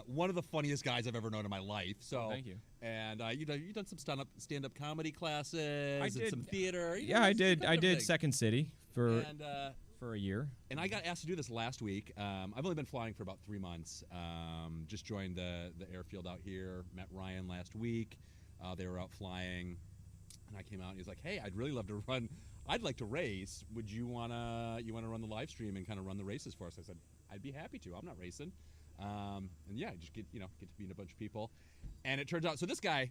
S4: One of the funniest guys I've ever known in my life. So,
S1: Thank you.
S4: And you've done some stand-up comedy classes and
S1: did.
S4: some theater.
S1: Yeah, I did. I did Second City for
S4: And
S1: a year.
S4: I got asked to do this last week. I've only been flying for about 3 months. Just joined the airfield out here. Met Ryan last week. They were out flying, and I came out and he's like, "Hey, I'd really love to run. I'd like to race. Would you wanna run the live stream and kind of run the races for us?" I said, "I'd be happy to. I'm not racing." And yeah, just get to meet a bunch of people. And it turns out, so this guy,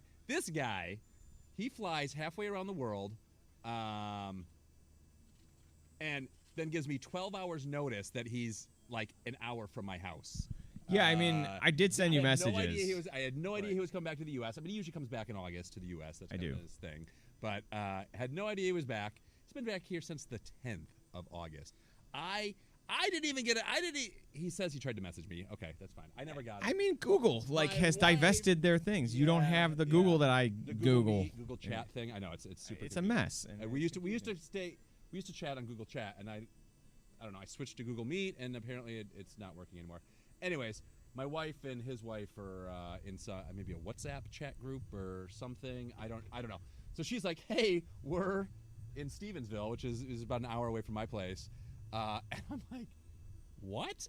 S4: he flies halfway around the world, and then gives me 12 hours notice that he's like an hour from my house.
S1: Yeah, I mean, I did send you messages.
S4: I had no idea he was coming back to the U.S. I mean, he usually comes back in August to the U.S. That's kind of his thing. But had no idea he was back. He's been back here since the 10th of August. I didn't even get it. He says he tried to message me. Okay, that's fine. I never got it.
S1: I mean, Google has
S4: wife-
S1: divested their things. You don't have the Google that I
S4: the
S1: Google.
S4: Google Chat thing. I know it's super.
S1: It's a
S4: confusing.
S1: mess. And
S4: We used to chat on Google Chat, and I don't know. I switched to Google Meet, and apparently it's not working anymore. Anyways, my wife and his wife are in maybe a WhatsApp chat group or something. I don't know. So she's like, "Hey, we're in Stevensville, which is about an hour away from my place," and I'm like, "What?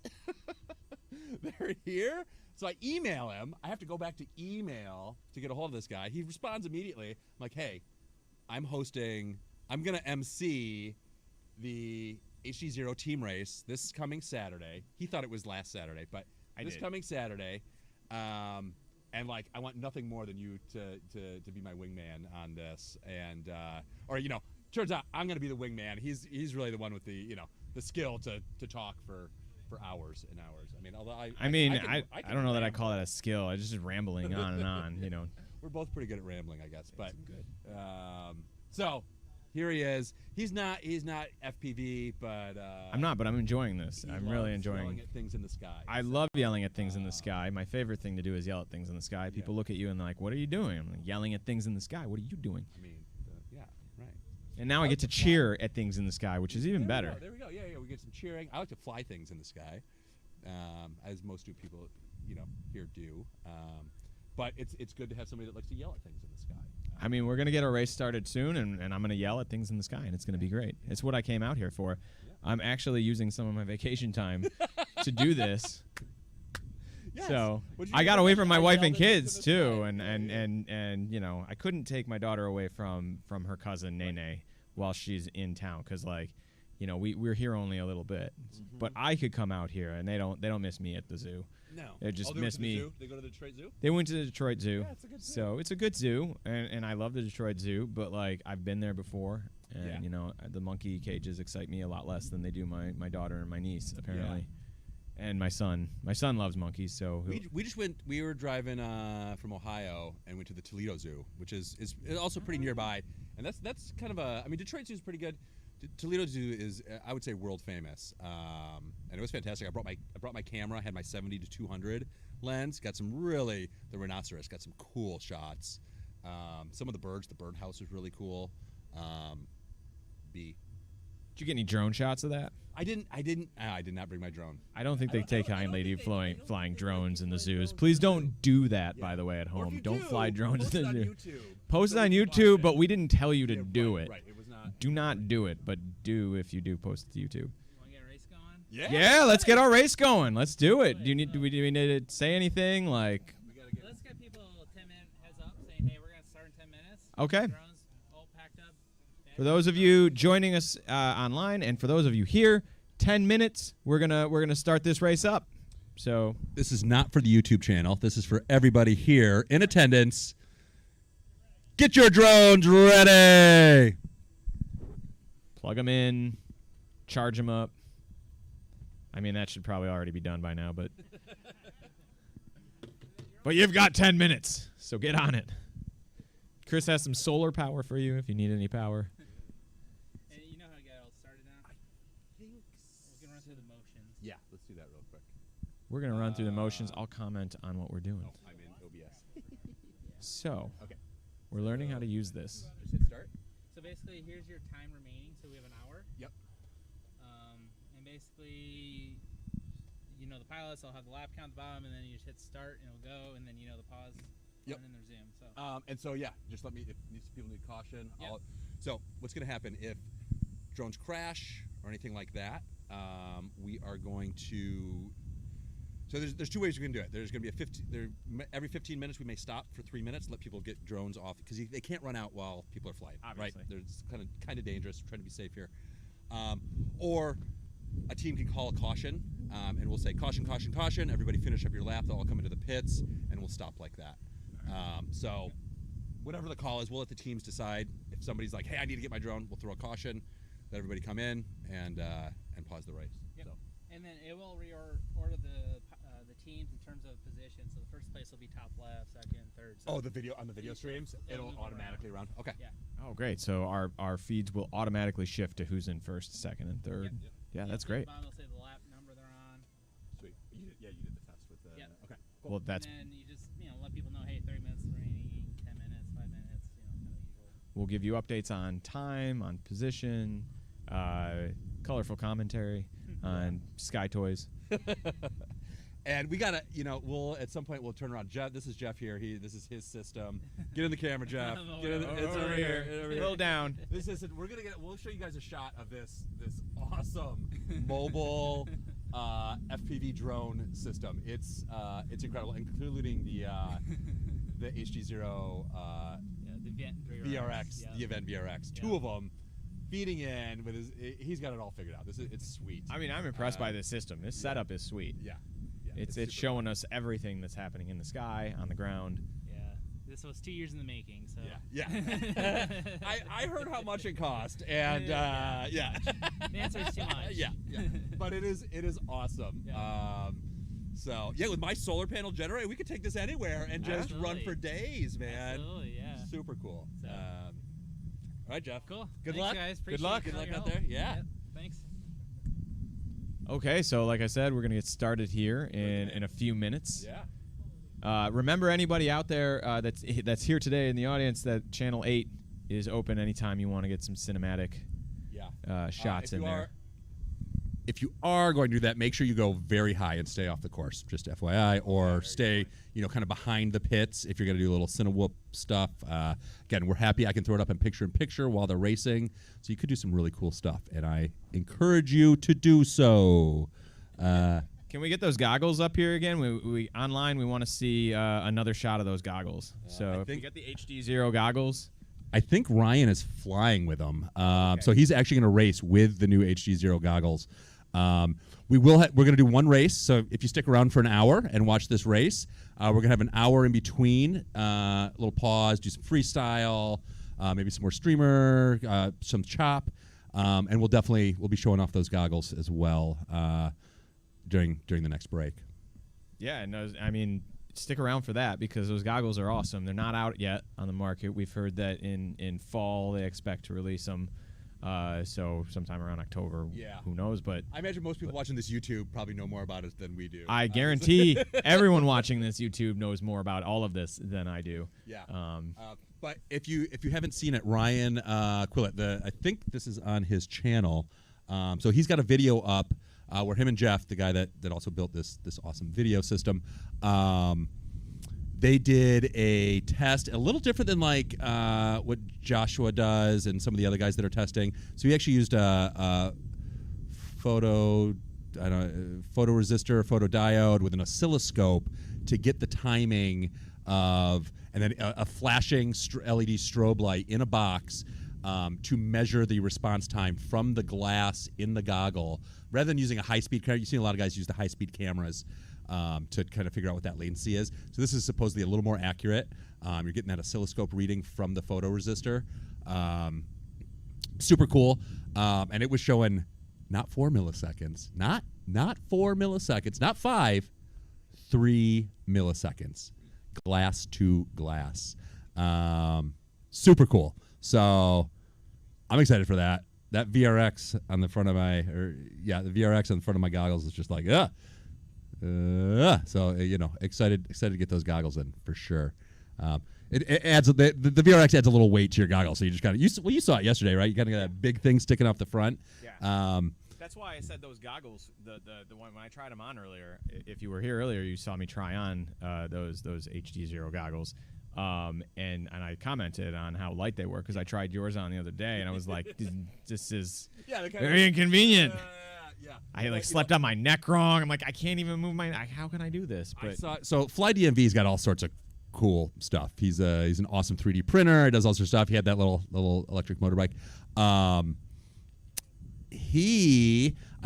S4: They're here?" So I email him. I have to go back to email to get a hold of this guy. He responds immediately. I'm like, "Hey, I'm going to MC the HDZero team race this coming Saturday." He thought it was last Saturday, but this coming Saturday. And like, I want nothing more than you to be my wingman on this. And turns out I'm going to be the wingman. He's really the one with the skill to talk for hours and hours. I mean, although I
S1: don't know that I call that a skill. I just rambling on and on.
S4: We're both pretty good at rambling, I guess. But so here he is. He's not FPV, but
S1: I'm not, but I'm enjoying this. I'm really enjoying
S4: yelling at things in the sky.
S1: I love yelling at things in the sky. My favorite thing to do is yell at things in the sky. People look at you and they're like, "What are you doing?" I'm like, "Yelling at things in the sky. What are you doing?"
S4: I mean, yeah, right.
S1: And now I get to cheer at things in the sky, which is even better.
S4: There we go. Yeah, we get some cheering. I like to fly things in the sky, as most people, here do. But it's good to have somebody that likes to yell at things in the sky.
S1: I mean, we're going to get a race started soon, and I'm going to yell at things in the sky, and it's going to be great. It's what I came out here for. I'm actually using some of my vacation time to do this.
S4: Yes.
S1: So
S4: What'd you
S1: I
S4: do
S1: got
S4: for
S1: away
S4: that?
S1: from my
S4: I
S1: wife
S4: yelled
S1: and
S4: at things
S1: kids
S4: in the
S1: too,
S4: sky.
S1: and I couldn't take my daughter away from her cousin Nene while she's in town because we're here only a little bit, but I could come out here and they don't miss me at the zoo.
S4: No.
S1: They just
S4: they
S1: miss
S4: went to the
S1: me.
S4: zoo? They go to the Detroit Zoo?
S1: They went to the Detroit Zoo.
S4: Yeah, it's a good zoo.
S1: So it's a good zoo, and I love the Detroit Zoo, but I've been there before, and the monkey cages excite me a lot less than they do my daughter and my niece apparently. And my son loves monkeys, so
S4: We just went. We were driving from Ohio and went to the Toledo Zoo, which is also pretty nearby. And that's kind of a. I mean, Detroit Zoo is pretty good. Toledo Zoo is, I would say, world famous, and it was fantastic. I brought my camera, had my 70 to 200 lens, got some really the rhinoceros, got some cool shots. Some of the birds, the birdhouse was really cool.
S1: Did you get any drone shots of that?
S4: I did not bring my drone.
S1: I don't think they take kindly to you flying drones in the zoos. Please don't do that, by the way, at
S4: Or if
S1: home.
S4: you
S1: Don't
S4: do,
S1: fly drones
S4: post
S1: in
S4: it
S1: the
S4: on
S1: zoo.
S4: YouTube.
S1: Post it
S4: so
S1: on
S4: we can watch
S1: YouTube,
S4: it.
S1: but we didn't tell you to
S4: Yeah,
S1: do
S4: right,
S1: it.
S4: Right, it was not.
S1: Do not do it, but do if you do post it to YouTube.
S2: You want to get a race going?
S1: Yeah, let's get our race going. Let's do it. Do we need to say anything? Like,
S2: Let's get people 10-minute heads up saying, hey, we're going to start in 10 minutes.
S1: Okay.
S2: Drones all packed up.
S1: for those of you joining us online, and for those of you here, 10 minutes. We're gonna start this race up. So
S4: This is not for the YouTube channel. This is for everybody here in attendance. Get your drones ready.
S1: plug them in, charge them up. I mean, that should probably already be done by now, but you've got 10 minutes, so get on it. Chris has some solar power for you if you need any power.
S2: And you know how to get it all started now? We're going to run through the motions.
S4: Yeah, let's do that real quick.
S1: We're gonna run through the motions. I'll comment on what we're doing.
S4: I'm in OBS.
S1: So
S4: Okay.
S1: we're learning how to use this.
S4: Just hit start.
S2: So basically, here's your time remaining. So we have an hour.
S4: Yep.
S2: And basically, you know, the pilots will have the lap count at the bottom, and then you just hit start, and it'll go, and then you know the pause
S4: Yep.
S2: button and resume. So
S4: And so yeah, just let me. If these people need caution,
S2: Yep.
S4: so what's going to happen if drones crash or anything like that? We are going to. So there's two ways we can do it. There's going to be every 15 minutes we may stop for 3 minutes, let people get drones off because they can't run out while people are flying.
S1: Obviously.
S4: Right? It's kind of dangerous. We're trying to be safe here. Or a team can call a caution, and we'll say caution, caution, caution. Everybody finish up your lap. They'll all come into the pits, and we'll stop like that. So whatever the call is, we'll let the teams decide. If somebody's like, hey, I need to get my drone, we'll throw a caution, let everybody come in, and pause the race.
S2: Yep.
S4: So.
S2: And then it will reorder the teams in terms of position. So the first place will be top left, second, third. So
S4: Oh, the video on the video streams, it'll
S2: move
S4: automatically run. Okay.
S2: Yeah.
S1: Oh, great! So our feeds will automatically shift to who's in first, second, and third.
S2: Yep.
S1: Yeah, that's
S2: At the
S1: great.
S2: bottom it'll say the lap number they're on.
S4: Sweet. You did the test with the.
S2: Yep.
S4: Okay.
S1: Well, that's
S2: And then you just let people know, hey, 30 minutes remaining, 10 minutes, 5 minutes, kind of usual.
S1: we'll give you updates on time, on position, colorful commentary on Sky Toys.
S4: And we gotta, we'll at some point we'll turn around. Jeff, this is Jeff here. This is his system. Get in the camera, Jeff. Get in it's over here. Over here.
S1: Roll down.
S4: We'll show you guys a shot of this awesome mobile FPV drone system. It's incredible, including the HDZero
S2: The event
S4: VRX,
S2: yeah.
S4: the event VRX.
S2: Yeah.
S4: Two of them feeding in with he's got it all figured out. It's sweet.
S1: I mean, I'm impressed by this system. This setup is sweet.
S4: Yeah.
S1: It's
S4: super
S1: showing us everything that's happening in the sky, on the ground.
S2: Yeah. This was 2 years in the making, so.
S4: Yeah. I heard how much it cost, and yeah.
S2: The answer is too much.
S4: yeah. But it is awesome.
S2: Yeah.
S4: So yeah, with my solar panel generator, we could take this anywhere and just run
S2: Absolutely.
S4: for days, man.
S2: Absolutely, yeah.
S4: Super cool.
S2: So-
S4: All right, Jeff.
S2: Cool.
S4: Good
S2: Thanks,
S4: luck.
S2: guys.
S4: Good
S2: Appreciate
S4: luck.
S2: all
S4: Good luck
S2: your
S4: out
S2: help.
S4: there. Yeah.
S2: Yep. Thanks.
S1: Okay, so like I said, we're gonna get started here in a few minutes.
S4: Yeah.
S1: Remember, anybody out there that's here today in the audience, that Channel 8 is open anytime you want to get some cinematic
S4: Yeah.
S1: shots in there.
S4: If you are going to do that, make sure you go very high and stay off the course, just FYI, or stay, kind of behind the pits if you're going to do a little Cinewhoop stuff. Again, we're happy. I can throw it up in picture while they're racing, so you could do some really cool stuff, and I encourage you to do so.
S1: Can we get those goggles up here again? We online, we want to see another shot of those goggles. So if we
S4: think-
S1: get the HD0 goggles.
S4: I think Ryan is flying with them, so he's actually going to race with the new HDZero goggles. We're going to do one race, so if you stick around for an hour and watch this race, we're going to have an hour in between, a little pause, do some freestyle, maybe some more streamer, some chop, and we'll be showing off those goggles as well. during the next break.
S1: Yeah, and I mean, stick around for that because those goggles are awesome. They're not out yet on the market. We've heard that in fall they expect to release them. So sometime around October.
S4: Yeah.
S1: Who knows? But
S4: I imagine most people watching this YouTube probably know more about it than we do.
S1: I guarantee everyone watching this YouTube knows more about all of this than I do.
S4: Yeah. But if you haven't seen it, Ryan Quillett, I think this is on his channel. So he's got a video up where him and Jeff, the guy that also built this awesome video system, they did a test a little different than like what Joshua does and some of the other guys that are testing. So he actually used a photoresistor, or photodiode with an oscilloscope to get the timing of, and then a flashing LED strobe light in a box to measure the response time from the glass in the goggle, rather than using a high-speed camera. You've seen a lot of guys use the high-speed cameras to kind of figure out what that latency is. So this is supposedly a little more accurate. You're getting that oscilloscope reading from the photoresistor. Super cool. And it was showing not 4 milliseconds, not 4 milliseconds, not 5, 3 milliseconds, glass to glass. Super cool. So I'm excited for that. That VRX on the front of the VRX on the front of my goggles is just like, so excited to get those goggles in for sure. It adds the VRX adds a little weight to your goggles, so you just kind of you saw it yesterday, right? You kind of got that big thing sticking off the front.
S1: Yeah. That's why I said those goggles. The one when I tried them on earlier. If you were here earlier, you saw me try on those HDZero goggles. And I commented on how light they were because I tried yours on the other day, and I was like, "This is very inconvenient." I slept on my neck wrong. I'm like, I can't even move my. How can I do this? But
S4: so Fly DMV's got all sorts of cool stuff. He's an awesome 3D printer. He does all sorts of stuff. He had that little electric motorbike. I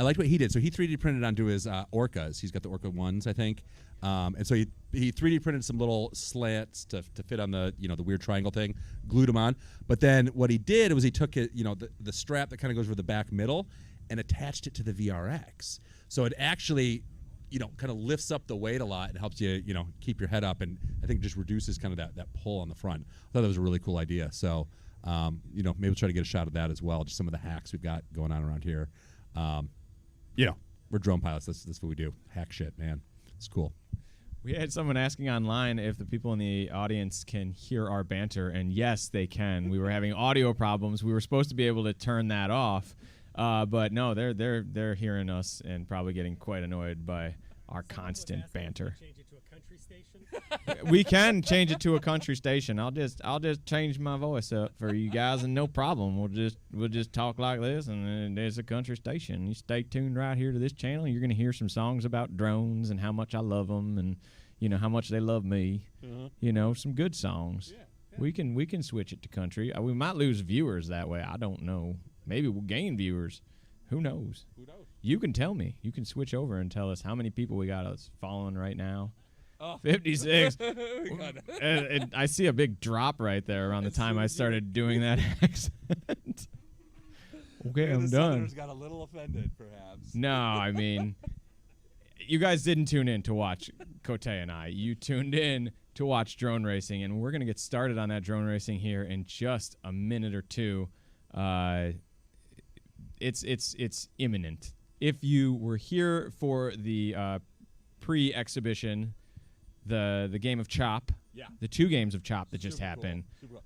S4: liked what he did. So he 3D printed onto his Orcas. He's got the Orca 1s, I think. And so he 3D printed some little slants to fit on the the weird triangle thing, glued them on. But then what he did was he took it, the strap that kind of goes over the back middle, and attached it to the VRX. So it actually, kind of lifts up the weight a lot and helps you, keep your head up, and I think just reduces kind of that pull on the front. I thought that was a really cool idea. So, maybe we'll try to get a shot of that as well. Just some of the hacks we've got going on around here. We're drone pilots. That's what we do. Hack shit, man. It's cool.
S1: We had someone asking online if the people in the audience can hear our banter, and yes, they can. We were having audio problems. We were supposed to be able to turn that off, but no, they're hearing us and probably getting quite annoyed by our constant banter.
S5: Change it to a country station.
S1: We can change it to a country station. I'll just change my voice up for you guys, and no problem. We'll just talk like this, and then there's a country station. You stay tuned right here to this channel. You're gonna hear some songs about drones and how much I love them, and how much they love me. Some good songs. Yeah. We can switch it to country. We might lose viewers that way. I don't know. Maybe we'll gain viewers. Who knows? You can tell me. You can switch over and tell us how many people we got us following right now. 56. I see a big drop right there around the time I started doing that accent. Okay, I'm done.
S4: Got a little offended, perhaps.
S1: No, I mean, you guys didn't tune in to watch Cote and I. You tuned in to watch drone racing, and we're going to get started on that drone racing here in just a minute or two. It's imminent. If you were here for the pre-exhibition, the game of Chop, the 2 games of Chop that just happened,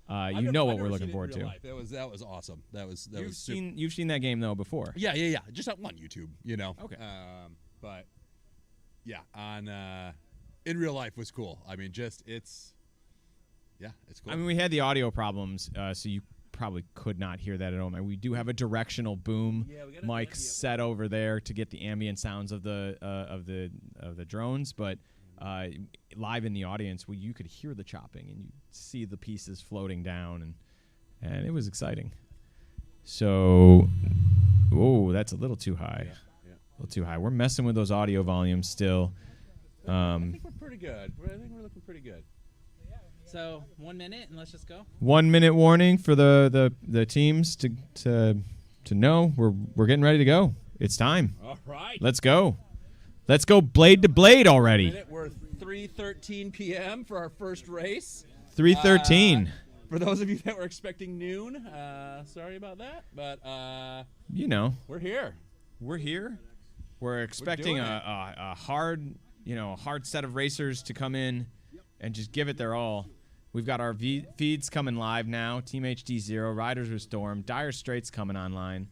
S1: you know what we're looking forward to.
S4: That was awesome. That was
S1: you've seen that game though before.
S4: Yeah. Just on YouTube,
S1: Okay.
S4: But yeah, on in real life was cool. I mean, it's cool.
S1: I mean, we had the audio problems, so you probably could not hear that at home. And we do have a directional boom mic set over there to get the ambient sounds of the drones, but live in the audience, you could hear the chopping and you see the pieces floating down, and it was exciting. So, that's a little too high. A little too high. We're messing with those audio volumes still.
S4: I think we're pretty good. I think we're looking pretty good.
S2: So 1 minute, and let's just go.
S1: 1 minute warning for the teams to know we're getting ready to go. It's time.
S4: All right.
S1: Let's go. Let's go blade to blade already.
S4: We're 3:13 p.m. for our first race.
S1: 3:13.
S4: For those of you that were expecting noon, sorry about that, but
S1: You know,
S4: we're here.
S1: we're here. We're expecting
S4: doing
S1: a hard, a hard set of racers to come in and just give it their all. We've got our feeds coming live now. Team HDZero, Riders with Storm, Dire Straits coming online.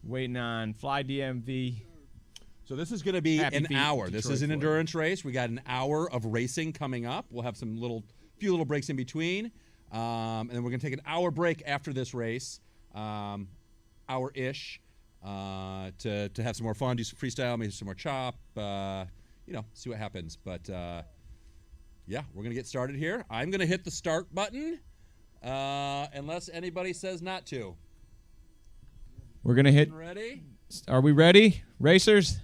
S1: Waiting on Fly DMV.
S4: So this is going to be
S1: Happy
S4: an
S1: Feet,
S4: hour. This
S1: Detroit
S4: is an
S1: Ford.
S4: endurance race. We got an hour of racing coming up. We'll have some few little breaks in between, and then we're going to take an hour break after this race, hour-ish, to have some more fun, do some freestyle, maybe some more chop, see what happens. But yeah, we're going to get started here. I'm going to hit the start button, unless anybody says not to.
S1: We're going to hit.
S4: Ready?
S1: Are we ready? Racers?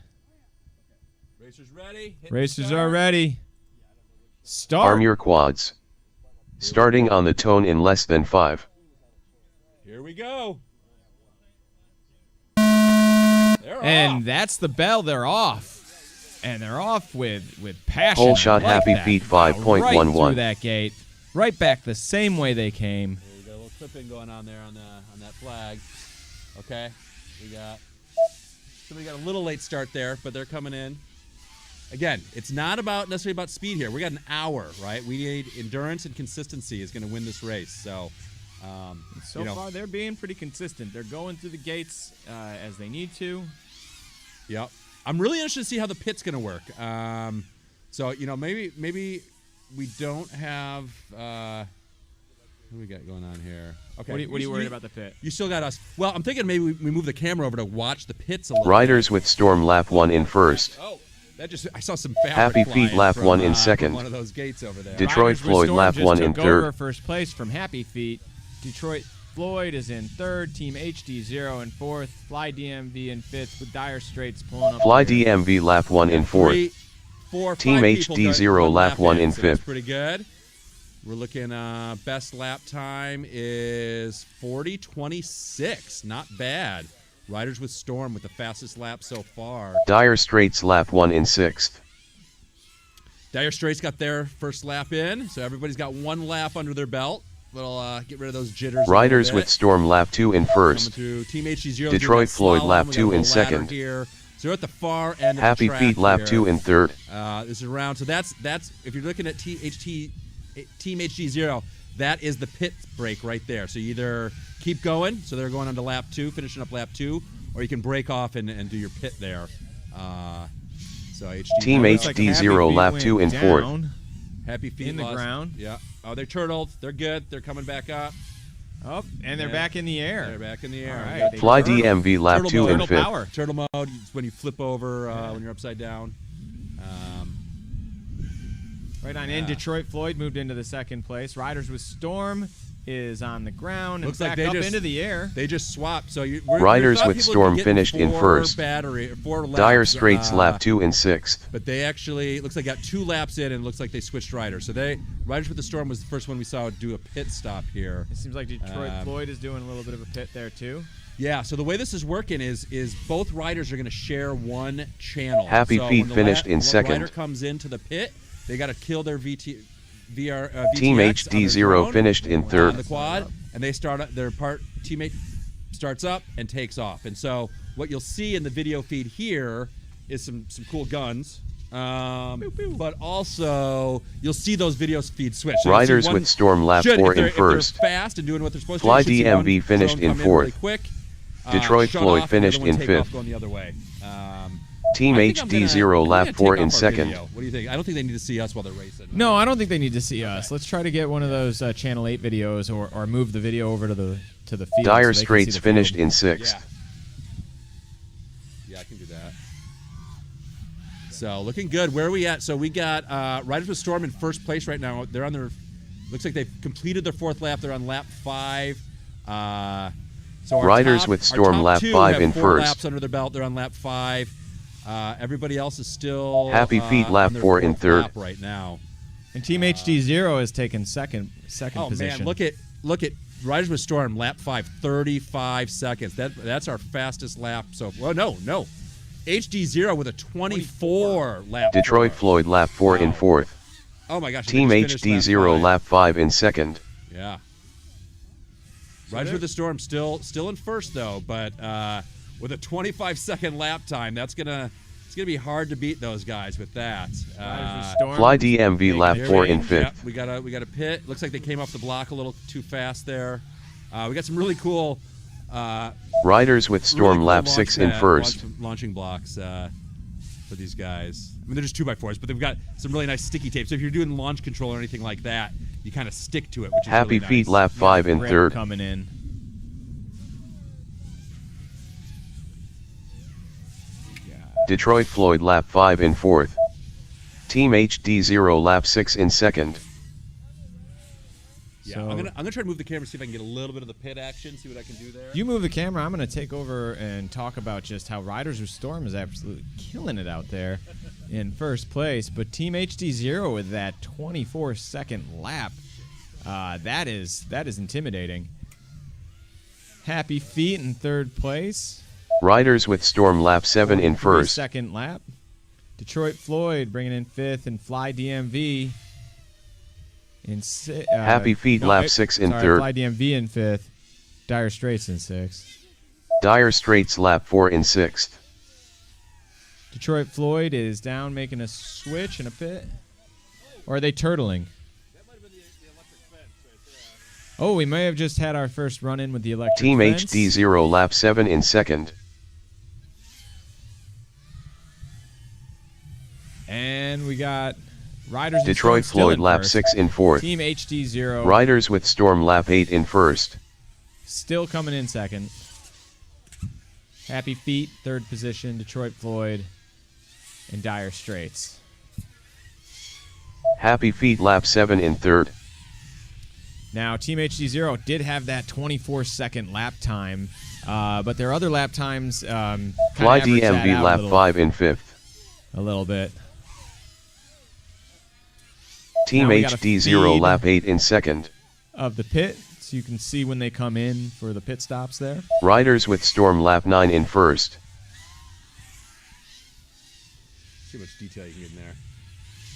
S4: Racers ready? Hit
S1: Racers
S4: start.
S1: are ready. Start.
S7: Arm your quads. Starting on the tone in less than 5.
S4: Here we go. They're
S1: And
S4: off.
S1: that's the bell. They're off. And they're off with passion.
S7: Whole shot
S1: I like
S7: Happy
S1: that.
S7: Feet
S1: Right
S7: 5.11.
S1: through that gate. Right back the same way they came.
S4: There you go, a little clipping going on there on that flag. Okay, somebody got a little late start there, but they're coming in. Again, it's not necessarily about speed here. We got an hour, right? We need endurance and consistency is going to win this race. So,
S1: So far, they're being pretty consistent. They're going through the gates as they need to.
S4: Yep. I'm really interested to see how the pit's going to work. So maybe we don't have. What do we got going on here? Okay.
S1: What are you worried about the pit?
S4: You still got us. Well, I'm thinking maybe we move the camera over to watch the pits a little.
S7: Riders with Storm lap 1 in first.
S4: Oh, I saw some fabric
S7: Happy Feet
S4: flying
S7: lap
S4: from,
S7: 1 in
S4: from
S7: second.
S4: one of those gates over there.
S7: Detroit
S1: Riders with
S7: Floyd
S1: Storm
S7: lap
S1: just
S7: 1 in
S1: took
S7: third.
S1: over first place from Happy Feet. Detroit Floyd is in third. Team HDZero in fourth. Fly DMV in fifth with Dire Straits pulling up.
S7: Fly
S1: there.
S7: DMV lap 1 in fourth.
S4: 3, 4,
S7: Team
S4: 5 people
S7: HDZero
S4: got one
S7: lap 1 in
S4: so that's
S7: fifth.
S4: pretty good. We're looking, best lap time is 40:26. Not bad. Riders with Storm with the fastest lap so far.
S7: Dire Straits lap 1 in sixth.
S4: Dire Straits got their first lap in, so everybody's got one lap under their belt. Little get rid of those jitters. a
S7: Riders
S4: little
S7: with
S4: bit.
S7: Storm lap 2 in
S4: Coming
S7: first.
S4: through. Team HDZero.
S7: Detroit Floyd lap 2 in second.
S4: Here. So we're at the far end of
S7: Happy
S4: the track
S7: Feet lap
S4: here.
S7: 2 in third.
S4: This is around. So that's if you're looking at Team HDZero, that is the pit break right there. So you either keep going, so they're going on to lap 2, finishing up lap 2, or you can break off and do your pit there. So HDZero.
S7: Team
S1: Looks like Happy
S7: HDZero
S1: Feet
S7: lap
S1: went
S7: 2 in fourth.
S1: down.
S4: Happy Feet
S1: in the
S4: lost.
S1: ground.
S4: Yeah. Oh, they're turtled. They're good. They're coming back up.
S1: Oh, and they're
S4: Yeah.
S1: back in the air.
S4: They're back in the air.
S1: All right.
S4: Yeah.
S1: They
S7: Fly
S1: turtle-
S7: DMV lap
S4: Turtle
S7: 2 in
S1: turtle
S7: fifth.
S1: power.
S4: Turtle mode is when you flip over when you're upside down.
S1: Right on in. Detroit Floyd moved into the second place. Riders with Storm is on the ground and
S4: Looks like
S1: back
S4: they
S1: up
S4: just-
S1: into the air.
S4: They just swapped. So
S7: Riders with Storm finished in first.
S4: Four laps,
S7: Dire Straits lap 2 in sixth.
S4: But they actually, it looks like got 2 laps in, and it looks like they switched riders. So Riders with the Storm was the first one we saw do a pit stop here.
S1: It seems like Detroit Floyd is doing a little bit of a pit there too.
S4: Yeah. So the way this is working is both riders are going to share one channel.
S7: Happy
S4: so
S7: Feet
S4: when the
S7: finished in
S4: when
S7: second.
S4: Rider comes into the pit, they got to kill their VTX
S7: Team
S4: on their
S7: HDZero
S4: drone,
S7: finished in
S4: on
S7: third.
S4: the quad, and they start up, their teammate starts up and takes off. And so what you'll see in the video feed here is some cool guns. But also you'll see those video feeds switch. So you'll see
S7: Riders
S4: one
S7: with Storm lap
S4: should,
S7: 4
S4: if they're-
S7: in first.
S4: If they're fast and doing what they're supposed
S7: Fly
S4: to, you should see one
S7: DMV finished
S4: drone
S7: in
S4: come
S7: fourth.
S4: really quick,
S7: Detroit
S4: shut
S7: Floyd
S4: off,
S7: finished
S4: the other one
S7: in
S4: take off
S7: fifth.
S4: going the other way.
S7: Team
S4: I think I'm
S7: HDZero
S4: gonna
S7: lap 4
S4: take
S7: in
S4: off our
S7: second.
S4: video. What do you think? I don't think they need to see us while they're racing.
S1: No, I don't think they need to see us. Let's try to get one of those Channel 8 videos or move the video over to the field.
S7: Dire
S1: so they can see
S7: Straits
S1: the
S7: finished
S1: field.
S7: in sixth.
S4: Yeah, I can do that. So looking good. Where are we at? So we got Riders with Storm in first place right now. They're on their. Looks like they've completed their 4th lap. They're on lap 5. So our
S7: Riders
S4: top-
S7: with
S4: our
S7: Storm
S4: top
S7: lap
S4: 2
S7: 5
S4: have
S7: in
S4: 4
S7: first.
S4: laps under their belt. They're on lap 5. Everybody else is still
S7: Happy Feet lap
S4: on their
S7: 4 in
S4: 4th
S7: third.
S4: lap right now.
S1: And Team HDZero has taken second
S4: Oh
S1: position.
S4: man, look at Riders with Storm lap 5, 35 seconds. That's our fastest lap. So no, HDZero with a 24 lap.
S7: Detroit
S4: four.
S7: Floyd lap 4 in
S4: Wow.
S7: fourth.
S4: Oh my gosh. he
S7: Team
S4: just finished
S7: HDZero
S4: five.
S7: lap 5 in second.
S4: Yeah. Riders with the Storm still in first though, but with a 25-second lap time, it's gonna be hard to beat those guys with that.
S7: Fly DMV lap 4 in fifth.
S4: Yeah, we got a pit. Looks like they came off the block a little too fast there. We got some really cool.
S7: Riders with Storm
S4: really cool
S7: lap
S4: launch
S7: 6 in
S4: pad,
S7: first.
S4: launching blocks for these guys. I mean, they're just 2x4s, but they've got some really nice sticky tape. So if you're doing launch control or anything like that, you kind of stick to it, which is
S7: Happy
S4: really
S7: Feet
S4: nice.
S7: lap 5 in
S1: Grip
S7: third.
S1: coming in.
S7: Detroit Floyd lap 5 in fourth. Team HDZero lap 6 in second.
S4: Yeah,
S1: So-
S4: I'm gonna try to move the camera, see if I can get a little bit of the pit action, see what I can do there.
S1: You move the camera. I'm going to take over and talk about just how Riders with Storm is absolutely killing it out there in first place. But Team HDZero with that 24-second lap, that is intimidating. Happy Feet in third place.
S7: Riders with Storm lap 7 in first.
S1: Second lap. Detroit Floyd bringing in fifth, and Fly DMV in
S7: Happy Feet lap 6 in third.
S1: Fly DMV in fifth. Dire Straits in sixth.
S7: Dire Straits lap 4 in sixth.
S1: Detroit Floyd is down, making a switch in a pit. Or are they turtling? Oh, we may have just had our first run-in with the electric
S7: Team
S1: fence.
S7: HDZero lap 7 in second.
S1: And we got Riders
S7: Detroit
S1: and Storm
S7: Floyd
S1: still in
S7: lap
S1: first.
S7: 6 in fourth.
S1: Team HDZero
S7: Riders with Storm lap 8 in first.
S1: still coming in second. Happy Feet, third position. Detroit Floyd and Dire Straits.
S7: Happy Feet lap 7 in third.
S1: Now, Team HDZero did have that 24-second lap time, but their other lap times kinda
S7: Fly
S1: average that
S7: DMV
S1: out
S7: lap
S1: a little,
S7: 5 in fifth.
S1: a little bit.
S7: Team
S1: Now we got a
S7: HDZero
S1: feed
S7: lap 8 in second.
S1: of the pit, so you can see when they come in for the pit stops there.
S7: Riders with Storm lap 9 in first.
S4: See how much detail you can get in there.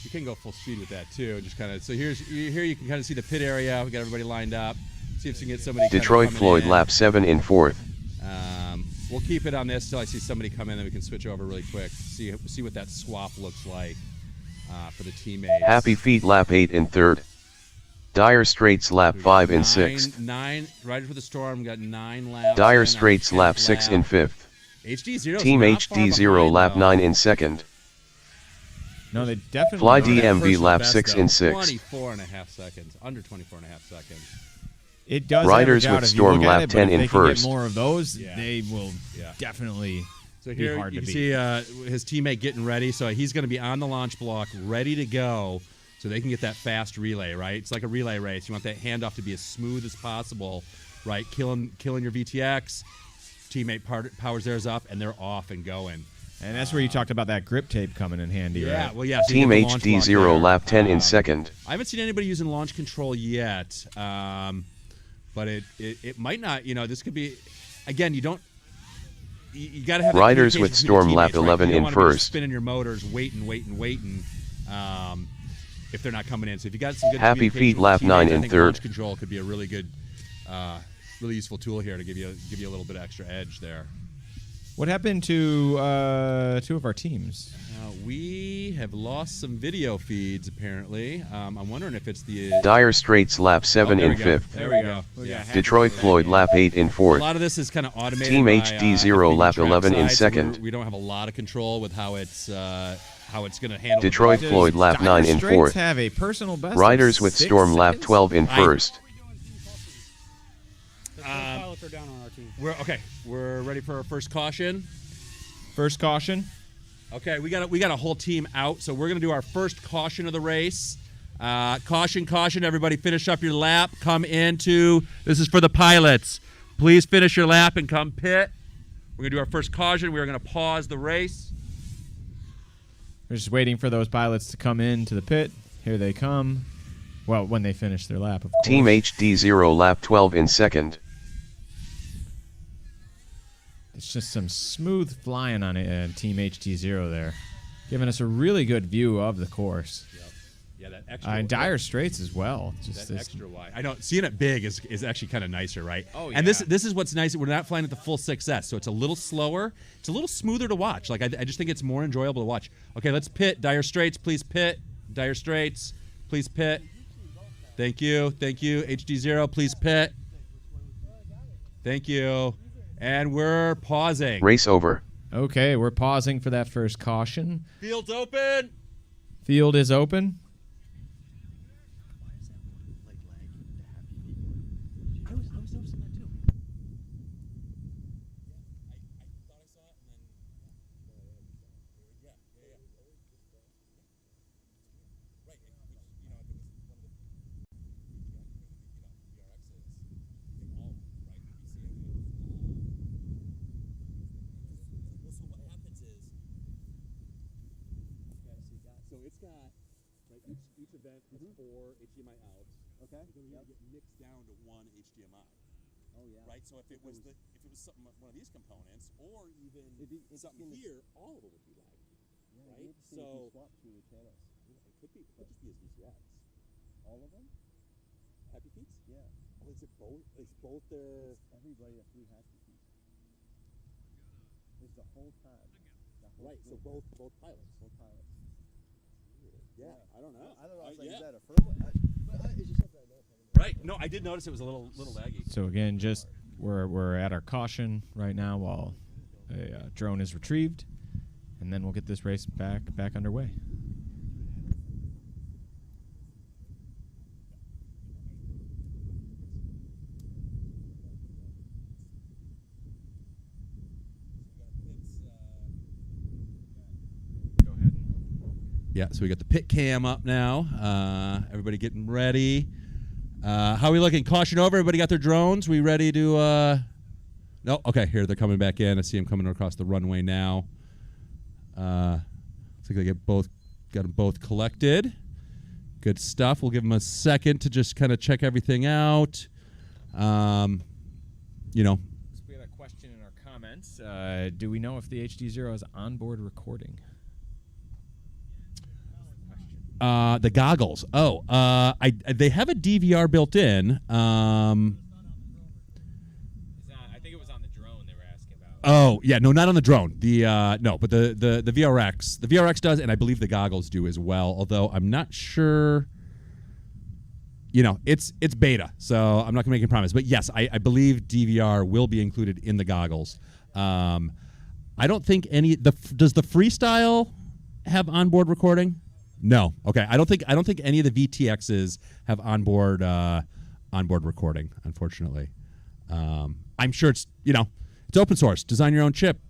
S4: You can go full speed with that too. Just kind of. So here you can kind of see the pit area. We got everybody lined up. See if we can get somebody.
S7: Detroit
S4: coming
S7: Floyd
S4: in.
S7: lap 7 in fourth.
S4: We'll keep it on this till I see somebody come in, then we can switch over really quick. See what that swap looks like for the teammates.
S7: Happy Feet lap 8 in third. Dire Straits lap 5 in sixth.
S4: Nine Riders with the Storm got 9 laps.
S7: Dire
S4: in.
S7: Straits
S4: On
S7: lap
S4: the
S7: 6
S4: 10th
S7: in
S4: lap.
S7: fifth.
S4: HDZero.
S7: Team HDZero lap 9 in second.
S1: No, they definitely
S7: Fly
S1: don't.
S7: DMV
S4: First
S7: lap
S4: best,
S7: 6
S4: though.
S7: in sixth.
S4: 24 and a half seconds. Under 24 and a half seconds.
S1: It does
S7: Riders
S1: average out
S7: with
S1: if you
S7: Storm
S1: look at
S7: lap
S1: it, but
S7: 10
S1: if
S7: in
S1: they can get
S7: first.
S1: more of those,
S4: Yeah.
S1: they will
S4: Yeah.
S1: definitely
S4: So
S1: be
S4: here
S1: hard
S4: you
S1: to
S4: can
S1: beat.
S4: see his teammate getting ready. So he's going to be on the launch block, ready to go, so they can get that fast relay. Right? It's like a relay race. You want that handoff to be as smooth as possible. Right? Killing your VTX. Teammate powers theirs up, and they're off and going.
S1: And that's where you talked about that grip tape coming in handy,
S4: Yeah.
S1: right?
S4: Well, yeah. So you
S7: Team
S4: get the launch block
S7: HDZero
S4: there.
S7: lap 10 in second.
S4: I haven't seen anybody using launch control yet, but it might not. This could be. Again, you don't. You got to have that
S7: Riders
S4: communication
S7: with
S4: between
S7: Storm
S4: the
S7: lap
S4: teammates, right?
S7: 11
S4: You don't
S7: in
S4: wanna be just
S7: first.
S4: spinning your motors, waiting. If they're not coming in, so if you got some good
S7: Happy
S4: communication
S7: Feet
S4: with
S7: lap
S4: the
S7: 9
S4: teammates, I
S7: in
S4: think
S7: third.
S4: Launch control could be a really good, really useful tool here to give you a little bit of extra edge there.
S1: What happened to two of our teams?
S4: We have lost some video feeds apparently. I'm wondering if it's the
S7: Dire Straits lap 7
S4: there
S7: in
S4: we go.
S7: fifth.
S4: There we go.
S1: Yeah.
S7: Detroit Floyd lap 8 in
S4: A
S7: fourth.
S4: lot of this is kind of automated.
S7: Team
S4: by,
S7: HDZero
S4: FPV
S7: lap
S4: track
S7: 11 in
S4: side, so
S7: second.
S4: we don't have a lot of control with how it's going to handle. the
S7: Detroit
S4: bugs.
S7: Floyd lap
S1: Dire
S7: 9 in
S1: Straits
S7: fourth.
S1: have a personal best of
S7: Riders with
S1: 6
S7: Storm lap
S1: seconds?
S7: 12 in first.
S5: The first pilots are down on our team.
S4: We're ready for our first caution.
S1: First caution.
S4: Okay, we got a whole team out, so we're gonna do our first caution of the race. Caution! Everybody, finish up your lap. Come into. This is for the pilots. Please finish your lap and come pit. We're gonna do our first caution. We're gonna pause the race.
S1: We're just waiting for those pilots to come into the pit. Here they come. Well, when they finish their lap, of course.
S7: Team HDZero lap 12 in second.
S1: It's just some smooth flying on it, Team HDZero there, giving us a really good view of the course.
S4: Yep. Yeah, that extra.
S1: And Dire Straits as well. Just
S4: That
S1: this,
S4: extra wide. I know seeing it big is actually kind of nicer, right?
S1: Oh,
S4: And
S1: yeah.
S4: this is what's nice. We're not flying at the full 6S, so it's a little slower. It's a little smoother to watch. Like I just think it's more enjoyable to watch. Okay, let's pit. Dire Straits, please pit. Dire Straits, please pit. Thank you. HDZero, please pit. Thank you. And we're pausing.
S7: Race over.
S1: Okay, we're pausing for that first caution.
S4: Field's open.
S1: Field is open.
S6: So it's got each event has 4 HDMI outs. Okay. Then we get mixed down to 1 HDMI. Oh yeah. Right. So if it was something one of these components, or even something here, all of it would be lagging. Yeah, right. So swap through the channels. Yeah, it could just be as VCX. All of them. Happy Feets. Yeah. Oh, is it both? It's both their. Everybody has 3 Happy Feet. It's the whole time. Right. So both pilots. Both pilots. Yeah, I don't know. I don't know. Is that a firmware? It's just something I know.
S4: Right. No, I did notice it was a little laggy.
S1: So again, just we're at our caution right now while a drone is retrieved, and then we'll get this race back underway. Go ahead.
S4: Yeah, so we got the pit cam up now. Everybody getting ready. How are we looking? Caution over. Everybody got their drones? We ready to... No? Okay, here. They're coming back in. I see them coming across the runway now. Looks like they got them both collected. Good stuff. We'll give them a second to just kind of check everything out. You know.
S1: So we had a question in our comments. Do we know if the HDZero has onboard recording?
S4: The goggles. Oh, they have a DVR built in.
S1: I think it was on the drone they were asking about.
S4: Oh, yeah, no, not on the drone. No, but the VRX. The VRX does, and I believe the goggles do as well, although I'm not sure. You know, it's beta, so I'm not going to make a promise. But yes, I believe DVR will be included in the goggles. I don't think does the Freestyle have onboard recording? No. Okay. I don't think any of the VTXs have onboard recording, unfortunately. I'm sure it's open source. Design your own chip.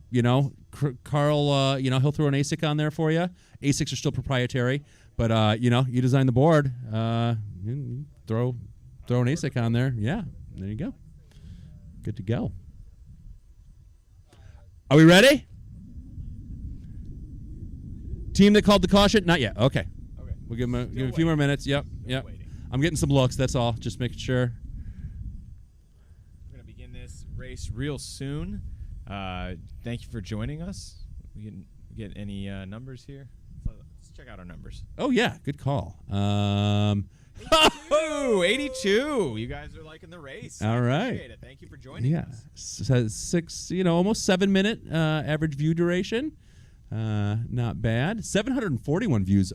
S4: Carl, he'll throw an ASIC on there for you. ASICs are still proprietary, but you design the board. You throw an ASIC on there. Yeah. There you go. Good to go. Are we ready? Team that called the caution? Not yet. Okay. We'll give them a few more minutes. Yep. I'm getting some looks. That's all. Just making sure.
S1: We're going to begin this race real soon. Thank you for joining us. We get any numbers here? Let's check out our numbers.
S4: Oh, yeah. Good call.
S1: 82. You guys are liking the race.
S4: All right.
S1: Appreciate it. Thank you for joining us.
S4: 6, almost 7 minute average view duration. Not bad. 741 views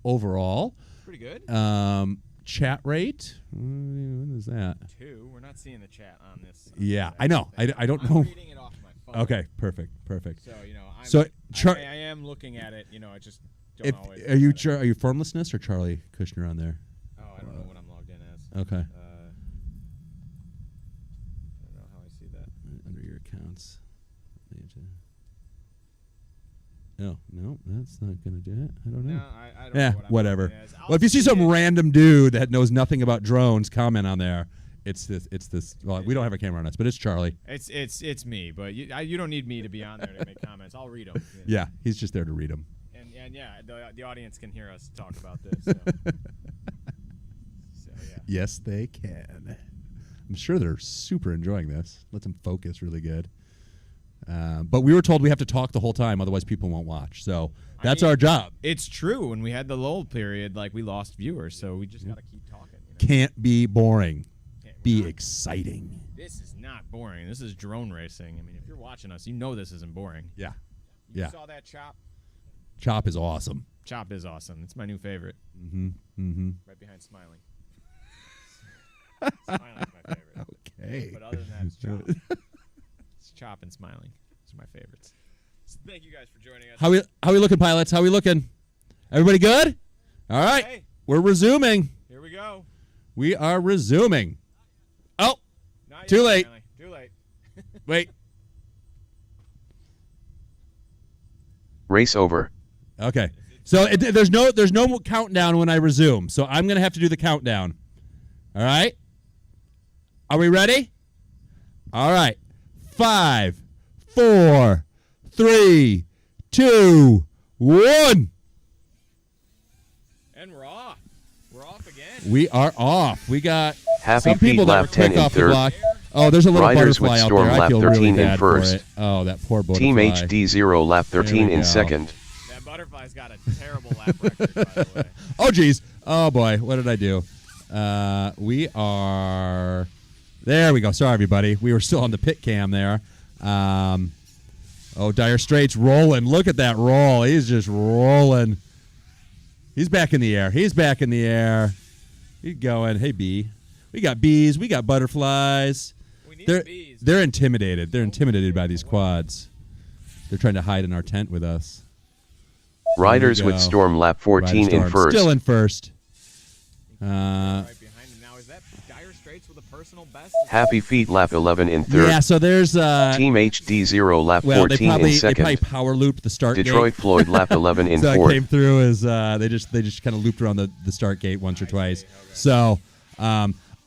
S4: overall.
S1: Pretty good.
S4: Chat rate. What is that?
S1: 2. We're not seeing the chat on this.
S4: Yeah, I know. I don't know.
S1: I'm reading it off my phone.
S4: Okay, perfect.
S1: So, I am looking at it. I just don't always.
S4: Are you Formlessness or Charlie Kushner on there?
S1: Oh, I don't know what I'm logged in as.
S4: Okay.
S1: I don't know how I see that.
S4: Under your accounts. Oh, no, that's not going to do it. I don't know.
S1: No, I don't know what I'm
S4: whatever.
S1: logged in as.
S4: Well, if you see some random dude that knows nothing about drones, comment on there. It's this. Well, we don't have a camera on us, but it's Charlie.
S1: It's me, but you don't need me to be on there to make comments. I'll read them.
S4: Yeah, he's just there to read them.
S1: And yeah, the audience can hear us talk about this. So. Yeah.
S4: Yes, they can. I'm sure they're super enjoying this. Let them focus really good. But we were told we have to talk the whole time, otherwise people won't watch. So that's our job.
S1: It's true. When we had the lull period, like we lost viewers, so we just got to keep talking.
S4: Can't be boring.
S1: Can't-
S4: Be
S1: we're not-
S4: exciting.
S1: This is not boring. This is drone racing. I mean, if you're watching us, you know this isn't boring.
S4: Yeah.
S1: You
S4: Yeah.
S1: saw that chop?
S4: Chop is awesome.
S1: Chop is awesome. It's my new favorite.
S4: Mm-hmm. Mm-hmm.
S1: Right behind Smiling. Smiling's my favorite.
S4: Okay.
S1: But other than that, it's Chop. It's Chop and Smiling. Those are my favorites. So thank you guys for joining us.
S4: How we looking, pilots? How we looking? Everybody good? All right.
S1: Okay,
S4: We're resuming.
S1: here we go.
S4: We are resuming. Oh,
S1: Not
S4: Too
S1: yet,
S4: late.
S1: Smiley. Too late.
S4: wait.
S7: Race over.
S4: Okay. So there's no countdown when I resume. So I'm going to have to do the countdown. All right? Are we ready? All right. 5, 4, 3, 2, 1.
S1: And we're off. We're off again.
S4: We are off. We got
S7: Happy
S4: some people
S7: feet
S4: that were
S7: lap 10
S4: quick
S7: in
S4: off the
S7: third.
S4: block. Oh, there's a little
S7: Riders
S4: butterfly
S7: with
S4: out
S7: Storm
S4: there. I
S7: lap
S4: feel
S7: 13
S4: really
S7: in
S4: bad for
S7: first.
S4: it. Oh, that poor butterfly.
S7: Team HDZero lap 13
S4: we
S7: in
S4: go.
S7: second.
S1: That butterfly's got a terrible lap record, by the way.
S4: Oh, geez. Oh, boy. What did I do? We are... There we go. Sorry, everybody. We were still on the pit cam there. Dire Straits rolling. Look at that roll. He's just rolling. He's back in the air. He's back in the air. He's going. Hey, bee. We got bees. We got butterflies.
S1: We need
S4: They're,
S1: bees.
S4: they're intimidated. They're intimidated by these quads. They're trying to hide in our tent with us.
S7: Riders
S4: go.
S7: with Storm lap 14
S4: Rider
S7: in
S4: Storm
S7: first.
S4: Still in first.
S1: Right behind him now. Is that Dire Straits with a personal best?
S7: Happy feet lap 11 in third.
S4: Yeah, so there's...
S7: Team HDZero lap
S4: well,
S7: 14 in
S4: they probably
S7: second.
S4: power looped the start
S7: Detroit
S4: gate.
S7: Floyd lap 11 in
S4: So it
S7: fourth.
S4: came through as they just kind of looped around the start gate once or twice. So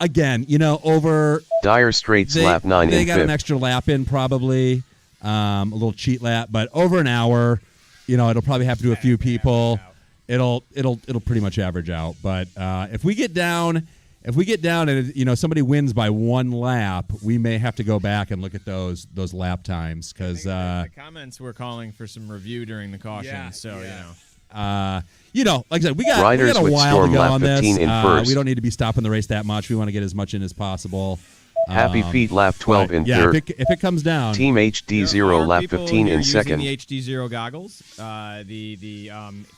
S4: again, over
S7: Dire Straits lap 9
S4: they
S7: in
S4: got an
S7: fifth.
S4: extra lap in probably, a little cheat lap, but over an hour, it'll probably have to do a few people. It'll pretty much average out. But if we get down and somebody wins by one lap, we may have to go back and look at those lap times because
S1: the comments were calling for some review during the caution.
S2: Yeah,
S1: so
S2: yeah.
S4: like I said, we got
S7: Riders
S4: a
S7: with
S4: while
S7: Storm
S4: to go
S7: lap
S4: on this.
S7: 15 in first.
S4: We don't need to be stopping the race that much. We want to get as much in as possible.
S7: Happy feet lap 12
S4: but,
S7: in
S4: yeah,
S7: third.
S4: if it comes down,
S7: Team
S1: There
S7: HDZero
S1: are
S7: lap
S1: people
S7: 15
S1: here
S7: in
S1: using
S7: second.
S1: the HDZero goggles. The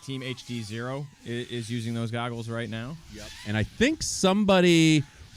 S1: Team HDZero is using those goggles right now.
S4: and I think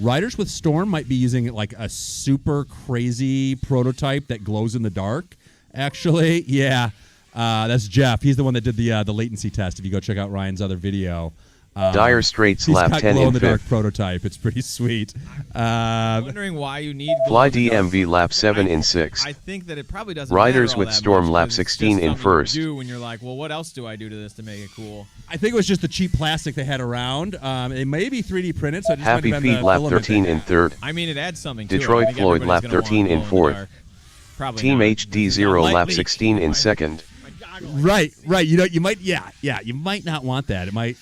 S4: Riders with Storm might be using like a super crazy prototype that glows in the dark. Actually, yeah, that's Jeff. He's the one that did the latency test. If you go check out Ryan's other video.
S7: Dire Straits
S4: He's
S7: lap
S4: got
S7: 10
S4: glow in
S7: in
S4: the dark
S7: fifth.
S4: prototype. It's pretty sweet.
S1: I'm wondering why you need
S7: Fly
S1: glow-in-the-dark.
S7: DMV lap 7 in sixth.
S1: I think that it probably doesn't
S7: Riders
S1: matter all
S7: with
S1: that
S7: Storm
S1: much
S7: lap
S1: 'cause it's
S7: 16
S1: just
S7: in
S1: something
S7: first.
S1: You do when you're like, well, what else do I do to this to make it cool?
S4: I think it was just the cheap plastic they had around. It may be 3D printed, so it just
S7: Happy
S4: might have been
S7: feet
S4: the
S7: lap
S4: filament
S7: 13
S4: they
S7: in
S4: had.
S7: third.
S1: I mean, it adds something to it.
S7: Detroit
S1: I think
S7: Floyd
S1: everybody's
S7: lap
S1: gonna want
S7: 13 in
S1: glow-in-the-dark.
S7: fourth.
S1: Probably
S7: Team
S1: not.
S7: HDZero lap
S1: Lightly.
S7: 16 in second.
S1: My goggle.
S4: Right. You might, you might not want that. It might,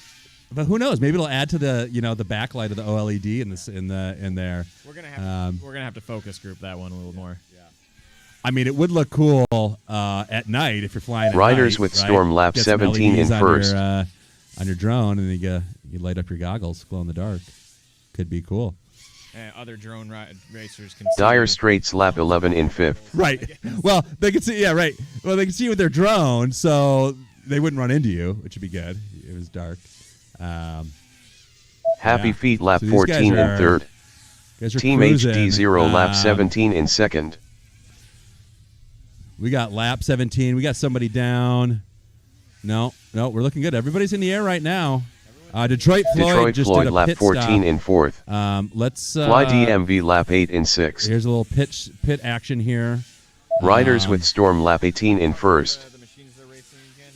S4: but who knows? Maybe it'll add to the, the backlight of the OLED in there.
S1: We're gonna have to focus group that one a little more.
S4: I mean, it would look cool at night if you're flying. At
S7: Riders
S4: night,
S7: with
S4: right?
S7: Storm lap
S4: Get some
S7: 17 in
S4: LEDs on
S7: first.
S4: on your drone, and then you light up your goggles, glow in the dark. Could be cool.
S1: Other drone racers can.
S7: Dire
S1: see.
S7: Straits lap 11 in fifth.
S4: Right. Well, they can see. Yeah, right. Well, they can see you with their drone, so they wouldn't run into you, which would be good. It was dark.
S7: Happy
S4: Yeah.
S7: feet lap
S4: So these
S7: 14
S4: guys
S7: in
S4: are-
S7: third.
S4: Guys are
S7: Team
S4: cruising.
S7: HDZero lap 17 in second.
S4: We got lap 17. We got somebody down. No, we're looking good. Everybody's in the air right now. Detroit Floyd
S7: Detroit
S4: just
S7: Floyd
S4: did a
S7: lap
S4: pit
S7: 14
S4: stop.
S7: in fourth.
S4: Let's
S7: Fly DMV lap 8 in sixth.
S4: Here's a little pit action here.
S7: Riders with Storm lap 18 in first.
S1: The machines they're racing again.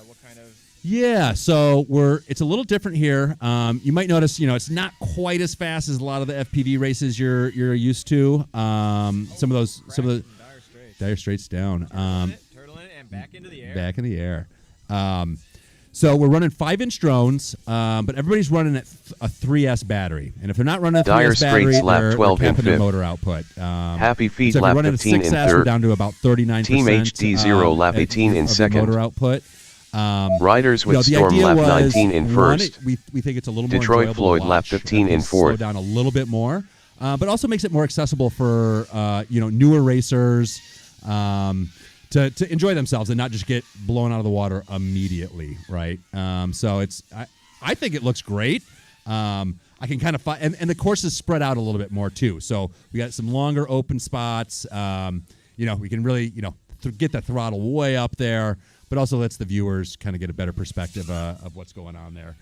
S1: What kind of?
S4: Yeah, so it's a little different here. You might notice, it's not quite as fast as a lot of the FPV races you're used to. Some of the
S1: Dire Straits.
S4: Dire Straits down.
S1: Turtle in it and back into the air.
S4: Back in the air. So we're running 5-inch drones, but everybody's running at a 3S battery. And if they're not running a 3S
S7: Dire
S4: battery,
S7: Straits lap
S4: they're
S7: 12 in
S4: capping their
S7: fifth.
S4: motor output.
S7: Happy Feet
S4: so if
S7: lap
S4: you're running
S7: 15
S4: a
S7: in
S4: 6S, we're
S7: third.
S4: down to about 39%.
S7: Team HDZero lap 18 in
S4: of the
S7: second.
S4: motor output.
S7: Riders with
S4: the
S7: Storm
S4: idea
S7: lap
S4: was,
S7: 19 in
S4: one,
S7: first.
S4: we think it's a little more
S7: Detroit
S4: enjoyable
S7: Floyd
S4: to
S7: lap
S4: watch.
S7: 15 in
S4: Slow
S7: fourth.
S4: down a little bit more, but also makes it more accessible for newer racers to enjoy themselves and not just get blown out of the water immediately, right? So I think it looks great. I can kind of and the course is spread out a little bit more too. So we got some longer open spots. We can really get the throttle way up there, but also lets the viewers kind of get a better perspective of what's going on there.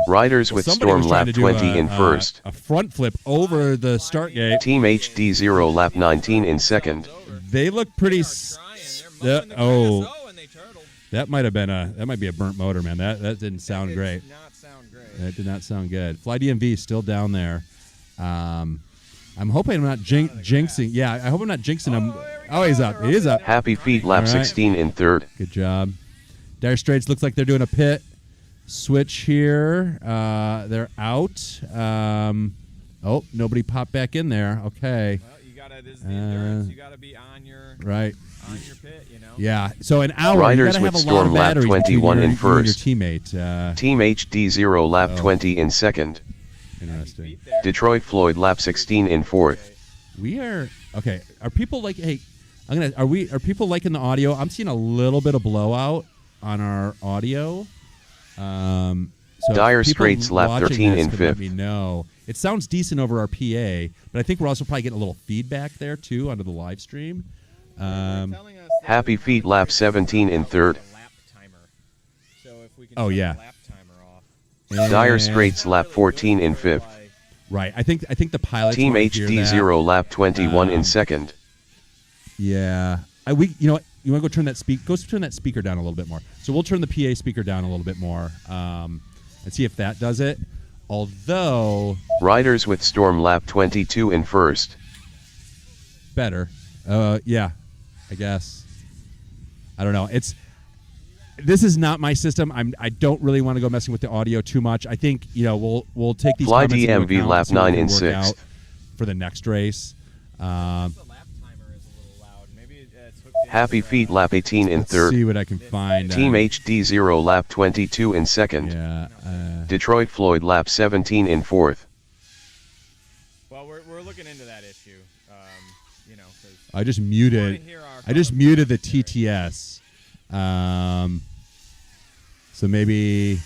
S7: Riders with
S4: somebody
S7: Storm
S4: was trying
S7: lap
S4: to do
S7: 20 in first.
S4: a front flip over the start gate.
S7: Team HDZero lap 19 in second.
S4: They look pretty.
S2: They're muffing the grass. And they turtled.
S4: That might be a burnt motor, man. That didn't sound great.
S2: Did not sound great.
S4: That did not sound good. Fly DMV is still down there. I'm hoping I'm not jinxing. Yeah, I hope I'm not jinxing him. Oh, he's up. He is up.
S7: Happy Feet lap
S4: All right.
S7: 16 in third.
S4: Good job. Dire Straits looks like they're doing a pit switch here. They're out. Nobody popped back in there. Okay.
S1: Well, you gotta. This is the endurance. You gotta be on your
S4: Right.
S1: pit.
S4: Yeah. So an hour.
S7: Riders
S4: you gotta
S7: with
S4: have a lot
S7: Storm
S4: of
S7: lap
S4: batteries between
S7: 21
S4: you
S7: in
S4: and your
S7: first.
S4: teammate.
S7: Team HDZero lap 20 in second.
S4: Interesting.
S7: Detroit Floyd lap 16 in fourth.
S4: We are okay. Are people like? Hey, Are people liking the audio? I'm seeing a little bit of blowout on our audio. So
S7: Dire
S4: people
S7: Straits lap
S4: watching
S7: 13
S4: this
S7: in
S4: could let
S7: fifth.
S4: me know. It sounds decent over our PA, but I think we're also probably getting a little feedback there too onto the live stream.
S7: Happy Feet lap 17 in third.
S4: Oh yeah.
S7: Dire Straits lap 14 in fifth.
S4: Right. I think the pilots
S7: Team
S4: wanna hear that.
S7: HDZero lap 21 in second.
S4: Yeah. You know what? You want to go turn that speaker down a little bit more. So we'll turn the PA speaker down a little bit more and see if that does it. Although
S7: Riders with Storm lap 22 in first.
S4: better. Yeah. I guess. I don't know. This is not my system. I don't really want to go messing with the audio too much. I think we'll take these
S7: Fly
S4: comments into
S7: DMV
S4: account
S7: lap
S4: and see what
S7: 9
S4: we
S7: in
S4: can work
S7: sixth.
S4: out for the next race.
S7: Happy Feet lap 18 in
S4: Let's
S7: third.
S4: see what I can find.
S7: Team HDZero lap 22 in second.
S4: Yeah.
S7: Detroit Floyd lap 17 in fourth.
S1: Well, we're looking into that issue. 'Cause
S4: I just muted. I just muted the TTS. So maybe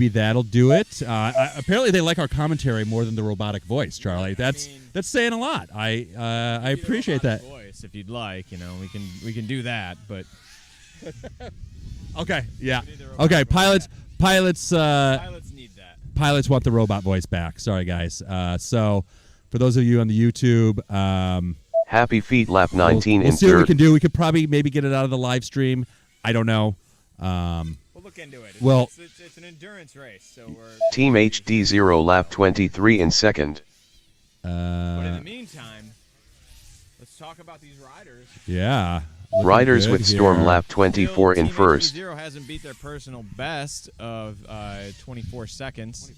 S4: that'll do it. Apparently, they like our commentary more than the robotic voice, Charlie. That's saying a lot. I appreciate that.
S1: voice, if you'd like, we can do that. But
S4: Okay. Yeah.
S1: We need the robot
S4: Okay.
S1: voice
S4: Pilots.
S1: pilots need that.
S4: Pilots want the robot voice back. Sorry, guys. So, for those of you on the YouTube,
S7: Happy Feet lap 19
S4: we'll
S7: in
S4: see what we
S7: third.
S4: can do. We could probably maybe get it out of the live stream. I don't know.
S1: We'll look into it.
S4: Well-
S1: It's an endurance race, so we're.
S7: Team HDZero lap 23 in second.
S1: But in the meantime, let's talk about these riders.
S4: Yeah. looking
S7: Riders
S4: good
S7: with Storm
S4: here.
S7: lap 24 in
S1: Team
S7: first.
S1: HDZero hasn't beat their personal best of 24 seconds.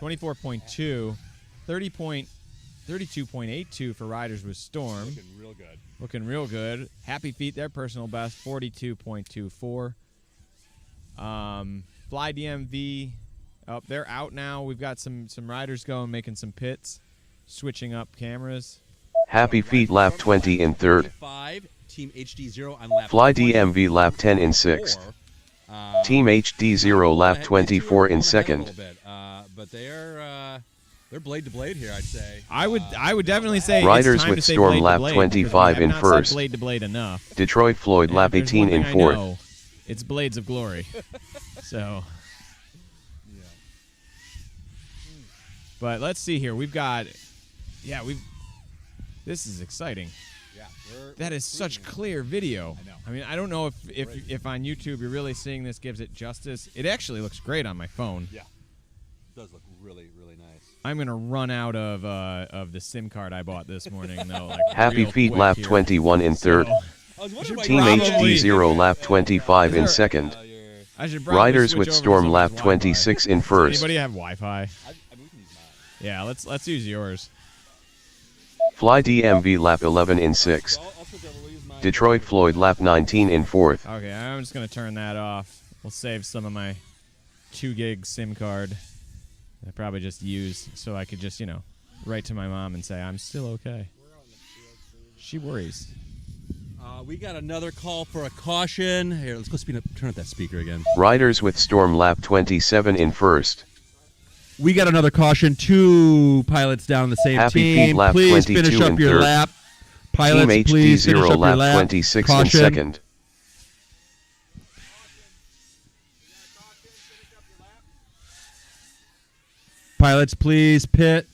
S1: 24.2. 32.82 for Riders with Storm.
S4: Looking real good.
S1: Looking real good. Happy Feet, their personal best, 42.24. Fly DMV, they're out now. We've got some riders going, making some pits, switching up cameras.
S7: Happy Feet lap 20 in third.
S4: 5, Team HDZero on lap
S7: Fly DMV lap 10 in sixth. Team HDZero lap 24 in second.
S4: But they're blade to blade here, I'd say.
S1: I would definitely say
S7: Riders
S1: it's time
S7: with
S1: to say
S7: Storm
S1: blade to
S7: lap
S1: blade,
S7: 25
S1: because we
S7: in
S1: have not said
S7: first.
S1: blade to blade enough.
S7: Detroit Floyd
S1: And
S7: lap
S1: if there's
S7: 18
S1: one
S7: in
S1: thing I
S7: fourth.
S1: know, it's Blades of Glory. So. But let's see here. This is exciting.
S4: Yeah,
S1: That is such clear video.
S4: I know.
S1: I mean, I don't know if on YouTube you're really seeing this gives it justice. It actually looks great on my phone.
S4: Yeah. It does look really, really nice.
S1: I'm gonna run out of the SIM card I bought this morning though. Like
S7: Happy
S1: real
S7: Feet
S1: quick
S7: lap
S1: here.
S7: 21 in third.
S1: So,
S4: I was wondering why
S7: Team
S1: Probably-
S7: HDZero lap 25 in second.
S1: I should probably
S7: Riders
S1: switch
S7: with
S1: over to
S7: Storm
S1: somebody's
S7: lap
S1: Wi-Fi.
S7: 26 in
S1: Does
S7: first.
S1: anybody have Wi-Fi?
S4: I mean, we can use mine.
S1: Yeah, let's use yours.
S7: Fly DMV lap 11 in 6.
S4: So I'll switch over. We'll use mine.
S7: Detroit Floyd lap 19 in 4th.
S1: Okay, I'm just gonna turn that off. We'll save some of my 2 gig SIM card. I probably just used so I could just write to my mom and say I'm still okay. She worries.
S4: We got another call for a caution. Here, let's go turn up that speaker again.
S7: Riders with Storm lap 27 in 1st.
S4: We got another caution. 2 pilots down the same
S7: Happy
S4: team.
S7: Feet lap
S4: Please
S7: 22
S4: finish up
S7: in
S4: your
S7: 3rd.
S4: lap. Pilots,
S7: Team
S4: please finish
S7: HDZero
S4: up your
S7: lap
S4: lap.
S7: 26
S4: Caution.
S7: in 2nd.
S4: Pilots, please pit.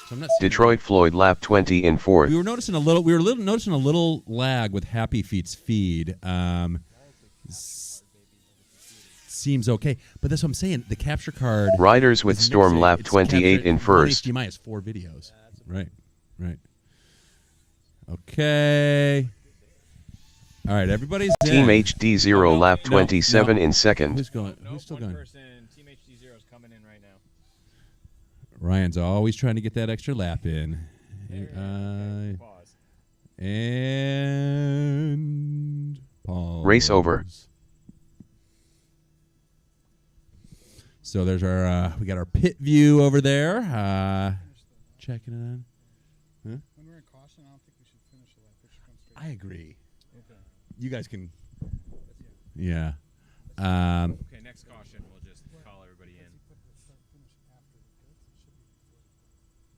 S4: So I'm not seeing
S7: Detroit Floyd lap 20 in 4th.
S4: We were noticing a little lag with Happy Feet's feed. Seems okay, but that's what I'm saying. The capture card.
S7: Riders with
S4: is
S7: Storm
S4: mixing.
S7: lap
S4: It's
S7: 28
S4: captured-
S7: in
S4: one
S7: 1st.
S4: HDMI has 4 videos. Right. Okay. All right, everybody's
S7: Team
S4: in.
S7: HDZero lap 27 in 2nd.
S4: Who's going? Who's still going?
S1: Team HDZero is coming in right now.
S4: Ryan's always trying to get that extra lap in.
S1: Pause.
S4: And pause.
S7: Race over.
S4: So there's our we got our pit view over there. Checking it on.
S5: When we're in caution, I don't think we should finish the lap. We should come straight.
S4: I agree.
S5: Okay.
S4: You guys can. Yeah.
S1: Okay, next caution. We'll just call everybody in.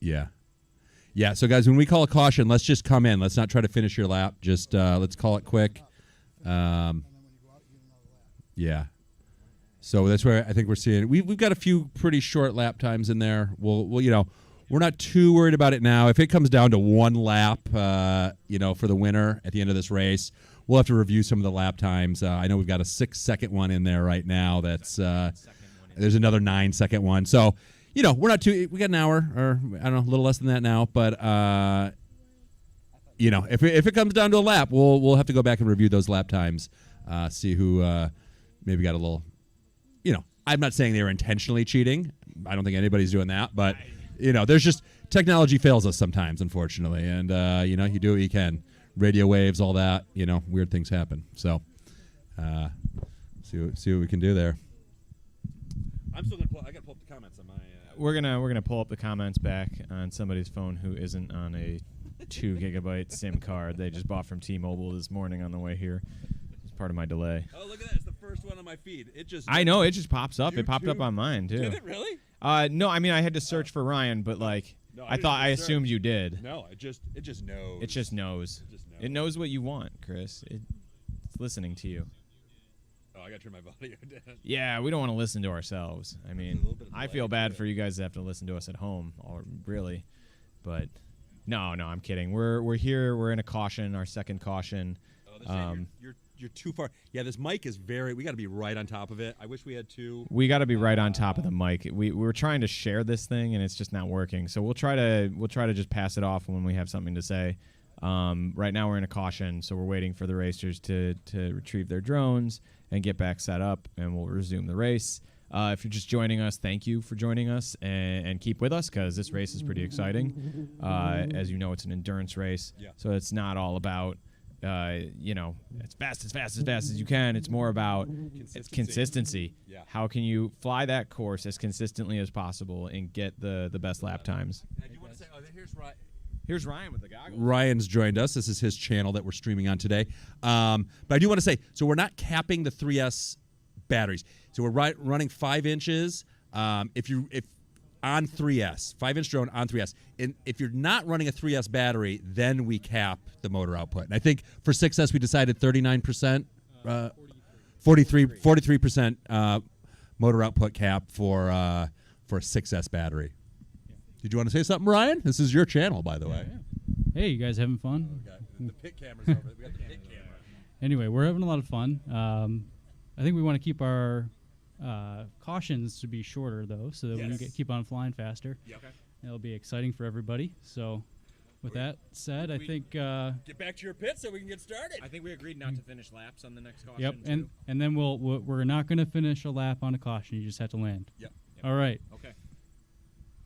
S4: Yeah. Yeah. So guys, when we call a caution, let's just come in. Let's not try to finish your lap. Just let's call it quick. Yeah. So that's where I think we're seeing. We've got a few pretty short lap times in there. We'll we're not too worried about it now. If it comes down to 1 lap, for the winner at the end of this race, we'll have to review some of the lap times. I know we've got a 6-second one in there right now. That's there's another 9-second one. So we're not too. We got an hour, or I don't know, a little less than that now. But if it comes down to a lap, we'll have to go back and review those lap times. See who maybe got a little. I'm not saying they were intentionally cheating. I don't think anybody's doing that. But, there's just technology fails us sometimes, unfortunately. And, you do what you can. Radio waves, all that, weird things happen. So, see what we can do there. I'm still going to I got to pull up the comments on my.
S1: We're gonna pull up the comments back on somebody's phone who isn't on a 2 gigabyte SIM card they just bought from T-Mobile this morning on the way here. It's part of my delay.
S4: Oh, look at that. It's the first one on my feed.
S1: I know, it just pops up. It popped up
S4: YouTube?
S1: on mine too.
S4: Did it really?
S1: No, I mean I had to search for Ryan, but like
S4: No,
S1: I thought I
S4: didn't search.
S1: assumed you did.
S4: No, it just knows.
S1: It just knows.
S4: It just knows.
S1: It knows what you want, Chris. It's listening to you.
S4: Oh, I got to turn my volume down.
S1: Yeah, we don't want to listen to ourselves. I mean,
S4: little bit of
S1: I
S4: delay,
S1: feel bad
S4: too.
S1: for you guys that have to listen to us at home, or really. But no, I'm kidding. We're here. We're in a caution, our second caution.
S4: Oh, you're too far. Yeah, this mic is we got to be right on top of it. I wish we had 2.
S1: We got to be right on top of the mic. We're trying to share this thing, and it's just not working. So we'll try to just pass it off when we have something to say. Right now we're in a caution, so we're waiting for the racers to retrieve their drones and get back set up, and we'll resume the race. If you're just joining us, thank you for joining us, and keep with us because this race is pretty exciting. As you know, it's an endurance race, so it's not all about as fast as you can. It's more about consistency.
S4: Yeah.
S1: How can you fly that course as consistently as possible and get the best lap times?
S4: I do want to say, here's Ryan.
S1: Here's Ryan with the goggles.
S4: Ryan's joined us. This is his channel that we're streaming on today. But I do want to say, so we're not capping the 3S batteries. So we're running 5 inches. If on 3S, 5-inch drone on 3S. And if you're not running a 3S battery, then we cap the motor output. And I think for 6S we decided 39%, 43% motor output cap for a 6S battery. Did you want to say something, Ryan? This is your channel, by the way.
S3: Hey, you guys having fun?
S4: The pit camera's over. We got the pit camera.
S3: Anyway, we're having a lot of fun. I think we want to keep our cautions to be shorter, though, so that we can keep on flying faster.
S4: Yeah. Okay.
S3: It'll be exciting for everybody. So with that said, I think.
S4: Get back to your pit so we can get started.
S1: I think we agreed not to finish laps on the next caution.
S3: Yep,
S1: too.
S3: and then we're not going to finish a lap on a caution. You just have to land.
S4: Yep.
S3: All right.
S1: Okay.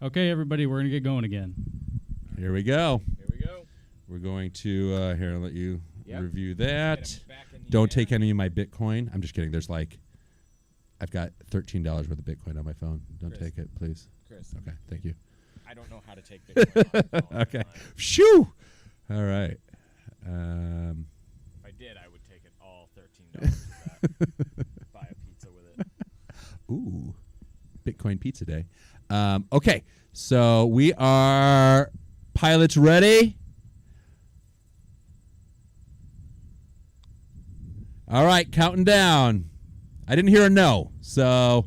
S3: Okay, everybody, we're going to get going again.
S4: Here we go.
S1: Here we go.
S4: We're going to here. I'll let you
S1: Yep.
S4: review
S1: Get
S4: that.
S1: 'em back in the
S4: Don't
S1: air.
S4: take any of my Bitcoin. I'm just kidding. There's like, I've got $13 worth of Bitcoin on my phone. Don't
S1: Chris.
S4: take it, please.
S1: Chris,
S4: Okay, thank you.
S1: I don't know how to take Bitcoin. off the phone.
S4: Okay.
S1: Fine.
S4: Shoo. All right.
S1: If I did, I would take it all $13 back. Buy a pizza with it.
S4: Ooh, Bitcoin Pizza Day. Okay, so we are pilots ready. All right, counting down. I didn't hear a no, so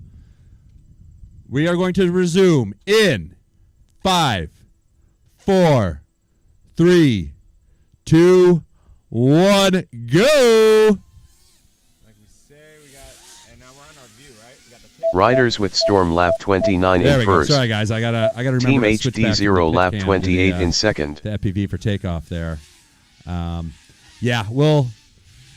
S4: we are going to resume in 5, 4, 3, 2, 1, go.
S1: Like we say, we got, and now we're on our view, right? We got the pit.
S7: Riders with Storm lap 29
S4: There
S7: in
S4: we go.
S7: first.
S4: Sorry, guys. I gotta remember
S7: Team
S4: to switch back from the
S7: HDZero
S4: pit
S7: lap
S4: cam to
S7: 28
S4: the,
S7: in second.
S4: the FPV for takeoff there. Yeah, well,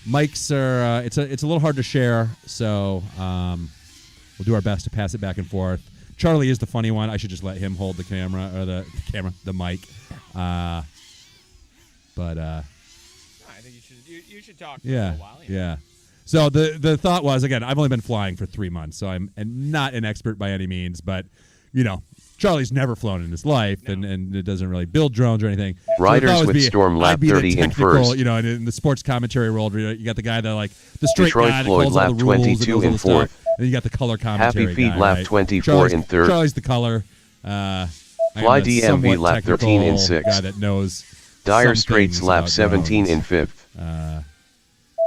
S4: mics are it's a little hard to share, so we'll do our best to pass it back and forth. Charlie is the funny one. I should just let him hold the camera or the mic. But
S1: I think you should talk for
S4: yeah,
S1: a while. you know.
S4: yeah. So the thought was, again, I've only been flying for 3 months, so I'm not an expert by any means, but Charlie's never flown in his life,
S1: No.
S4: and it doesn't really build drones or anything.
S7: Riders
S4: so the thought would
S7: with Storm lap
S4: I'd be the
S7: 30 in
S4: technical,
S7: first.
S4: and in the sports commentary world, you got the guy that the straight
S7: Detroit
S4: guy that
S7: Floyd
S4: calls all
S7: lap
S4: the rules
S7: 22
S4: and
S7: in
S4: knows all the
S7: fourth.
S4: stuff, and you got the color commentary
S7: Happy Feet
S4: guy,
S7: lap
S4: right?
S7: 24 in third.
S4: Charlie's the color. I am
S7: Fly
S4: the
S7: DMV
S4: somewhat
S7: lap 13 in
S4: technical
S7: sixth.
S4: guy that knows
S7: Dire
S4: some
S7: Straits
S4: things
S7: lap
S4: about
S7: 17 in
S4: drones.
S7: fifth.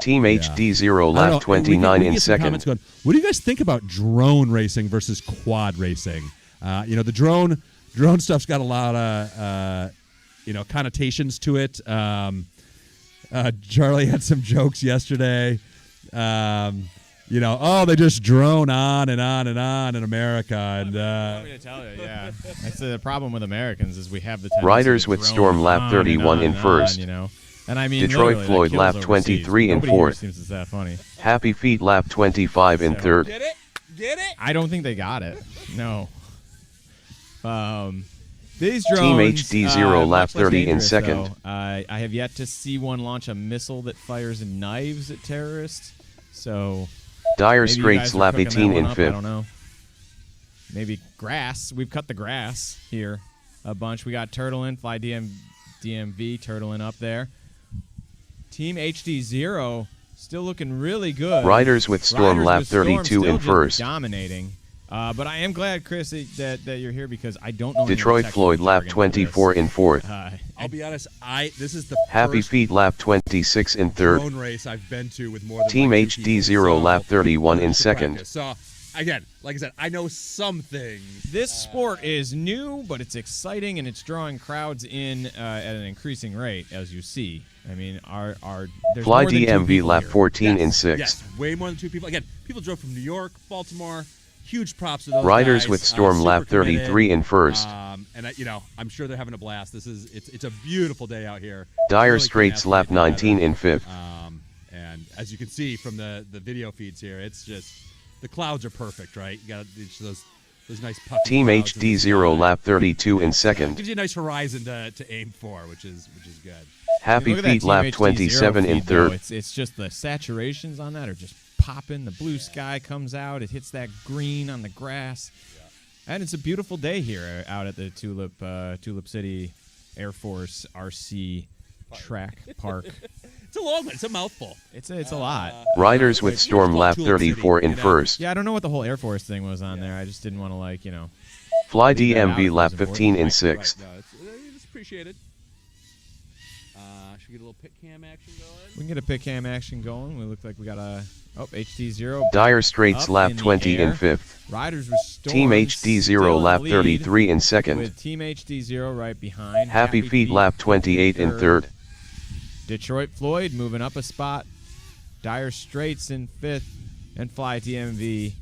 S7: Team HDZero
S4: I don't
S7: lap
S4: know,
S7: 29
S4: we
S7: in
S4: get some comments
S7: second.
S4: going, what do you guys think about drone racing versus quad racing? The drone stuff's got a lot of connotations to it. Charlie had some jokes yesterday. They just drone on and on and on in America, and
S1: Want me to tell you, yeah. That's the problem with Americans is we have the tendency
S7: Riders
S1: to
S7: with
S1: drone
S7: Storm lap
S1: on
S7: 31
S1: and
S7: in
S1: on,
S7: first.
S1: And I mean,
S7: Detroit
S1: literally,
S7: Floyd
S1: that
S7: lap
S1: kills
S7: 23 in
S1: overseas. Nobody here
S7: fourth.
S1: seems it's that funny.
S7: Happy Feet lap 25 in
S1: So-
S7: third.
S4: get it?
S1: I don't think they got it. No. These drones.
S7: Team HDZero lap
S1: much less
S7: 30 in
S1: dangerous,
S7: second.
S1: though. I have yet to see one launch a missile that fires knives at terrorists. So
S7: Dire
S1: maybe you
S7: Straits
S1: guys are
S7: lap
S1: cooking that
S7: 18
S1: one
S7: in
S1: up, I
S7: fifth.
S1: don't know. Maybe grass. We've cut the grass here a bunch. We got Turtle in, Fly DMV, Turtle in up there. Team HDZero still looking really good.
S7: Riders with Storm
S1: Riders
S7: lap
S1: with Storm
S7: 32
S1: still
S7: in
S1: just
S7: first.
S1: dominating. But I am glad, Chris, that you're here because I don't know. any of the
S7: Detroit
S1: technical
S7: Floyd lap
S1: jargon for
S7: 24
S1: this.
S7: in fourth.
S4: I'll be honest. This is the
S7: Happy
S4: first
S7: Feet lap 26 in third.
S4: drone race I've been to with more than
S7: Team
S4: like, 2 people,
S7: HDZero
S4: so
S7: lap 31 in
S4: just to
S7: second.
S4: practice. So again, like I said, I know some things.
S1: This sport is new, but it's exciting and it's drawing crowds in at an increasing rate, as you see. I mean, there's
S7: Fly
S1: more than two
S7: DMV
S1: people
S7: lap
S1: here.
S7: 14 in
S4: Yes,
S7: sixth.
S4: yes, way more than 2 people. Again, people drove from New York, Baltimore. Huge props to those
S7: Riders
S4: guys.
S7: with Storm
S4: Super
S7: lap 33 in first.
S4: And I'm sure they're having a blast. It's a beautiful day out here.
S7: Dire
S4: Really
S7: Straits
S4: can't
S7: lap
S4: ask for anything
S7: 19 in fifth.
S4: better. And as you can see from the video feeds here, it's just the clouds are perfect, right? You got those nice puffy
S7: Team
S4: clouds in the
S7: HDZero
S4: sky.
S7: lap 32 in
S4: Gives
S7: second.
S4: you a nice horizon to aim for, which is good.
S7: Happy
S1: Look at that
S7: Feet
S1: Team
S7: lap
S1: HDZero
S7: 27 in
S1: feed, though.
S7: third.
S1: It's just the saturations on that are just popping. The blue sky comes out. It hits that green on the grass. And it's a beautiful day here out at the Tulip City Air Force RC track park.
S4: It's a long one. It's a mouthful.
S1: It's a lot.
S7: Riders with Storm lap
S4: Tulip City,
S7: 34 in
S4: you know?
S7: first.
S1: Yeah, I don't know what the whole Air Force thing was on there. I just didn't want to
S7: Fly
S1: Leave that out,
S7: DMV
S1: it
S7: lap
S1: was
S7: 15 in
S1: important.
S7: sixth.
S4: Right, no, it's appreciated. Should we get a little pit cam action going?
S1: We can get a pick cam action going. We look like we got a HDZero.
S7: Dire Straits
S1: Up
S7: lap
S1: in the
S7: 20 in
S1: air.
S7: fifth.
S1: Riders with Storm
S7: Team
S1: still
S7: HDZero
S1: in
S7: lap
S1: lead
S7: 33 in second.
S1: with Team HDZero right behind.
S7: Happy Feet lap 28 in third.
S1: Detroit Floyd moving up a spot. Dire Straits in fifth, and Fly DMV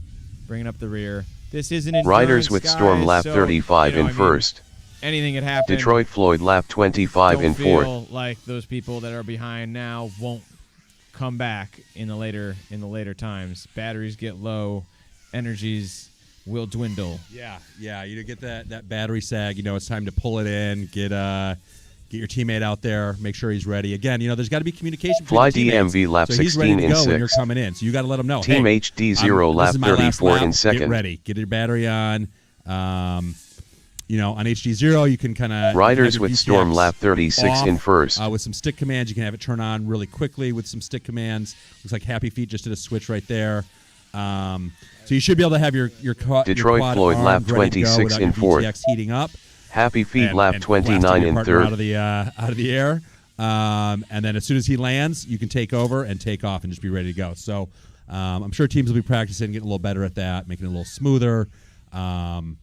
S1: bringing up the rear. This is an endurance,
S7: Riders with Storm
S1: guys,
S7: lap
S1: so,
S7: 35 in
S1: I mean,
S7: first.
S1: anything could happen.
S7: Detroit Floyd lap 25
S1: Don't
S7: in fourth.
S1: feel like those people that are behind now won't come back in the later times. Batteries get low, energies will dwindle.
S4: Yeah. You get that battery sag. It's time to pull it in. Get your teammate out there. Make sure he's ready. Again, there's got to be communication between
S7: Fly
S4: the teammates.
S7: DMV lap
S4: So he's ready
S7: 16
S4: to
S7: in
S4: go when you're
S7: sixth.
S4: coming in. So you got to let him know.
S7: Team
S4: hey,
S7: HDZero
S4: this
S7: lap
S4: is my last
S7: 34
S4: lap.
S7: in second.
S4: Get ready. Get your battery on. On HDZero, you can kind of
S7: Riders with Storm lap 36
S4: off,
S7: in first.
S4: With some stick commands, you can have it turn on really quickly with some stick commands. Looks like Happy Feet just did a switch right there. So you should be able to have your
S7: Detroit
S4: quad
S7: Floyd
S4: armed,
S7: lap
S4: ready to go
S7: 26
S4: without
S7: in
S4: your
S7: fourth.
S4: VTX heating up.
S7: Happy Feet
S4: and
S7: lap
S4: blasting
S7: 29
S4: your
S7: in
S4: partner
S7: third.
S4: out of the air. And then as soon as he lands, you can take over and take off and just be ready to go. So I'm sure teams will be practicing, getting a little better at that, making it a little smoother, and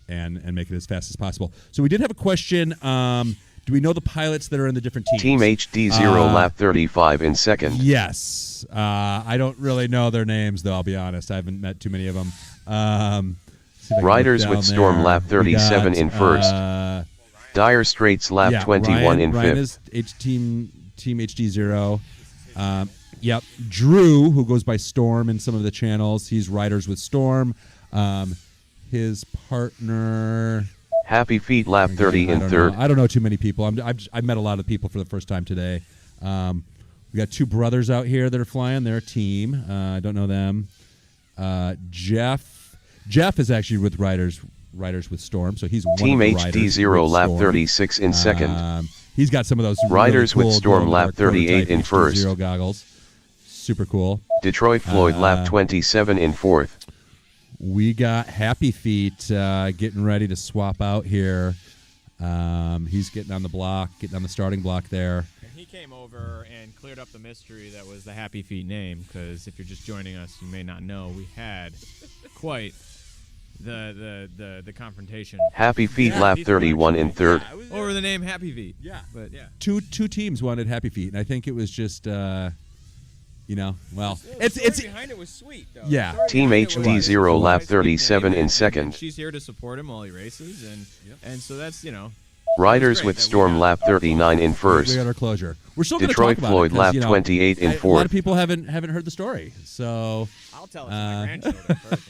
S4: make it as fast as possible. So we did have a question. Do we know the pilots that are in the different teams?
S7: Team HDZero lap 35 in second.
S4: Yes. I don't really know their names, though, I'll be honest. I haven't met too many of them. See if I can
S7: Riders
S4: look
S7: with
S4: down
S7: Storm
S4: there.
S7: lap 37
S4: We got,
S7: in first. Dire Straits lap 21 in
S4: Ryan
S7: fifth.
S4: is Team HDZero. Yep. Drew, who goes by Storm in some of the channels, he's Riders with Storm. His partner...
S7: Happy Feet lap 30 in third.
S4: I don't know too many people. I've met a lot of people for the first time today. We got two brothers out here that are flying. They're a team. I don't know them. Jeff is actually with Riders with Storm, so he's
S7: Team
S4: one of the riders
S7: HDZero
S4: with
S7: lap
S4: Storm.
S7: 36 in second.
S4: He's got some of those
S7: Riders
S4: really
S7: with
S4: cool
S7: Storm
S4: glow-in-the-dark
S7: lap 38
S4: prototype
S7: in first.
S4: HDZero goggles. Super cool.
S7: Detroit Floyd lap 27 in fourth.
S4: We got Happy Feet getting ready to swap out here. He's getting on the starting block there.
S1: And he came over and cleared up the mystery that was the Happy Feet name, because if you're just joining us, you may not know we had quite the confrontation
S7: Happy Feet lap 31 in third.
S1: over the name Happy Feet.
S4: Yeah.
S1: But yeah.
S4: Two teams wanted Happy Feet, and I think it was just it's
S1: behind it was sweet though.
S4: Yeah.
S7: Team HDZero lap 37 in second.
S1: She's here to support him while he races, and so that's
S7: Riders
S1: great
S7: with
S1: that we
S7: Storm
S1: got-
S7: lap 39 in
S4: we
S7: first.
S4: got our closure. We're still going to
S7: Detroit
S4: talk about
S7: Floyd
S4: it 'cause,
S7: lap 28 in
S4: a lot of
S7: fourth.
S4: people haven't heard the story, so
S1: I'll tell it to my grandchildren first.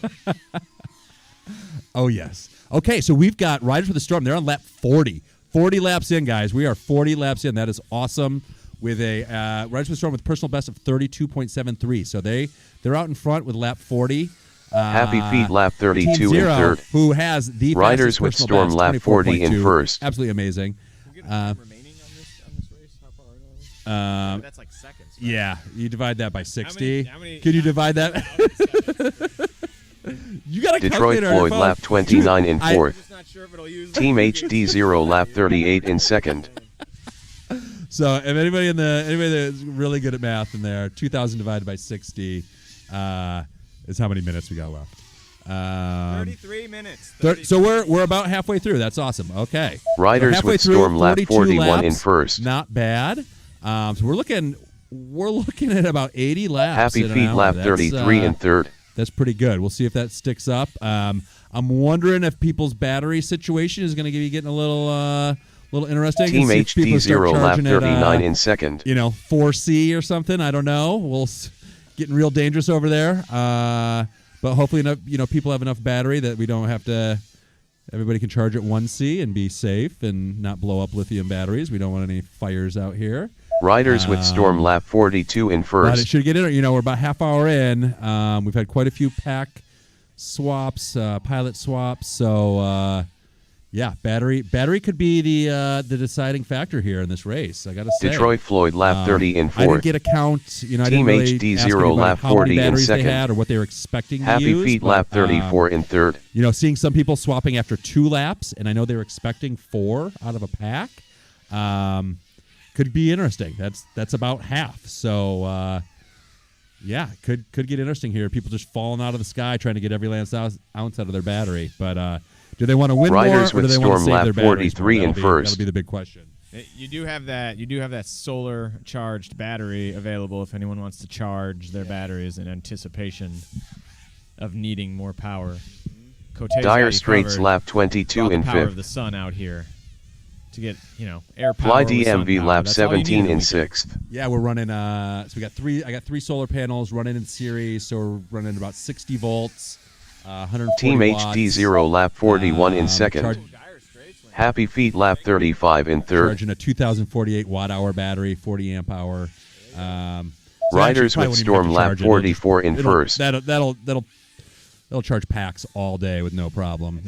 S4: oh yes. Okay, so we've got Riders with the Storm. They're on lap 40. 40 laps in, guys. We are 40 laps in. That is awesome. With a Riders with the Storm with personal best of 32.73. So they're out in front with lap 40.
S7: Happy Feet lap
S4: Team
S7: 32 in
S4: Zero,
S7: third.
S4: who has the
S7: Riders
S4: fastest
S7: with
S4: personal
S7: Storm
S4: best,
S7: lap 40 in
S4: 24.2.
S7: first.
S4: Absolutely amazing.
S1: Can we get a time remaining on this race? How far are we? That's like seconds. Right?
S4: Yeah, you divide that by 60.
S1: how many
S4: Can you divide that? You got a
S7: Detroit
S4: calculator on your
S7: Floyd
S4: phone.
S7: lap 29 in
S4: I-
S7: fourth.
S1: Just not sure if it'll use
S7: Team HDZero lap 38 in second.
S4: So if anybody that's really good at math in there, 2,000 divided by 60 is how many minutes we got left.
S1: 33 minutes.
S4: So we're about halfway through. That's awesome. Okay.
S7: Riders
S4: halfway
S7: with
S4: through,
S7: Storm lap
S4: 42
S7: 41 in
S4: laps.
S7: first.
S4: Not bad. So we're looking at about 80 laps.
S7: Happy
S4: in an
S7: Feet
S4: hour.
S7: lap
S4: That's,
S7: 33 in third.
S4: That's pretty good. We'll see if that sticks up. I'm wondering if people's battery situation is going to be getting a little interesting.
S7: Team
S4: See if people start
S7: HDZero lap
S4: charging at,
S7: 39 in second.
S4: 4C or something. I don't know. Getting real dangerous over there. But hopefully enough, people have enough battery that we don't have to. Everybody can charge at 1C and be safe and not blow up lithium batteries. We don't want any fires out here.
S7: Riders with Storm lap 42 in
S4: But it
S7: first.
S4: should get in. We're about half hour in. We've had quite a few pack swaps, pilot swaps. So yeah, battery could be the deciding factor here in this race. I got to say.
S7: Detroit Floyd lap 30 in
S4: I
S7: fourth.
S4: didn't get a count. I
S7: Team
S4: didn't really
S7: HDZero
S4: ask anybody
S7: lap
S4: how many
S7: 40 in
S4: batteries they
S7: second.
S4: had or what they were expecting to
S7: Happy
S4: use.
S7: Feet
S4: but,
S7: lap 34 in third.
S4: seeing some people swapping after 2 laps, and I know they were expecting 4 out of a pack. Could be interesting. That's about half. So yeah, could get interesting here. People just falling out of the sky trying to get every last ounce out of their battery. But do they want to win
S7: Riders
S4: more, or do
S7: with
S4: they want to
S7: Storm
S4: save
S7: lap
S4: their batteries
S7: 43
S4: more?
S7: in first.
S4: That'll be the big question.
S1: You do have that solar charged battery available if anyone wants to charge their batteries in anticipation of needing more power Cote's
S7: Dire
S1: got you
S7: Straits
S1: covered.
S7: lap 22
S1: Brought
S7: in
S1: the power of
S7: 5th.
S1: the sun out here to get, air power.
S7: Fly
S1: with sun
S7: DMV
S1: power.
S7: lap
S1: That's all you need
S7: 17
S1: a
S7: in
S1: weekend.
S7: 6th.
S4: Yeah, we're running. So we got three. I got 3 solar panels running in series, so we're running about 60 volts, 140
S7: Team
S4: watts.
S7: HDZero lap 41 in 2nd.
S4: Charge-
S7: Happy Feet lap 35 in 3rd.
S4: charging a 2,048 watt-hour battery, 40 amp hour. So
S7: Riders
S4: actually,
S7: with
S4: probably won't even
S7: Storm
S4: have to
S7: lap
S4: charge it.
S7: 44 in
S4: It'll-
S7: 1st.
S4: That'll charge packs all day with no problem.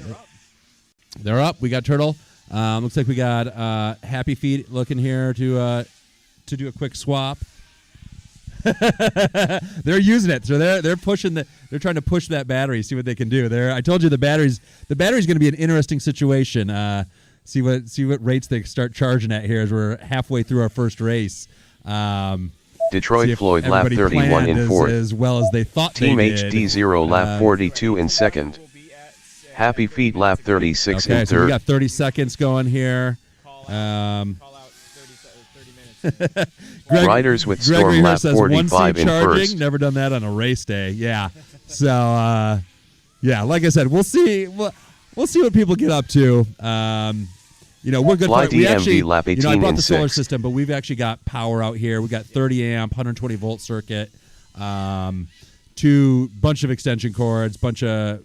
S4: They're up. We got Turtle. Looks like we got Happy Feet looking here to do a quick swap. They're using it, so they're pushing they're trying to push that battery, see what they can do. I told you the battery's going to be an interesting situation. See what rates they start charging at here as we're halfway through our first race.
S7: Detroit
S4: See if
S7: Floyd lap
S4: everybody
S7: 31 in
S4: planned
S7: 4th.
S4: as well as they thought
S7: Team
S4: they did.
S7: HDZero lap 42 in 2nd. Happy Feet lap 36
S4: Okay,
S7: in
S4: so we
S7: 3rd.
S4: got 30 seconds going here.
S2: Call out 30 minutes.
S7: Riders with Storm
S4: Gregory here
S7: lap
S4: says
S7: 45
S4: 1C
S7: in
S4: charging.
S7: 1st.
S4: Never done that on a race day. Yeah. So yeah, like I said, we'll see. We'll see what people get up to. We're good.
S7: Fly
S4: we
S7: DMV
S4: actually,
S7: lap
S4: I
S7: 18
S4: brought
S7: in
S4: the solar
S7: 6th.
S4: system, but we've actually got power out here. We got 30 amp, 120 volt circuit, 2 bunch of extension cords, bunch of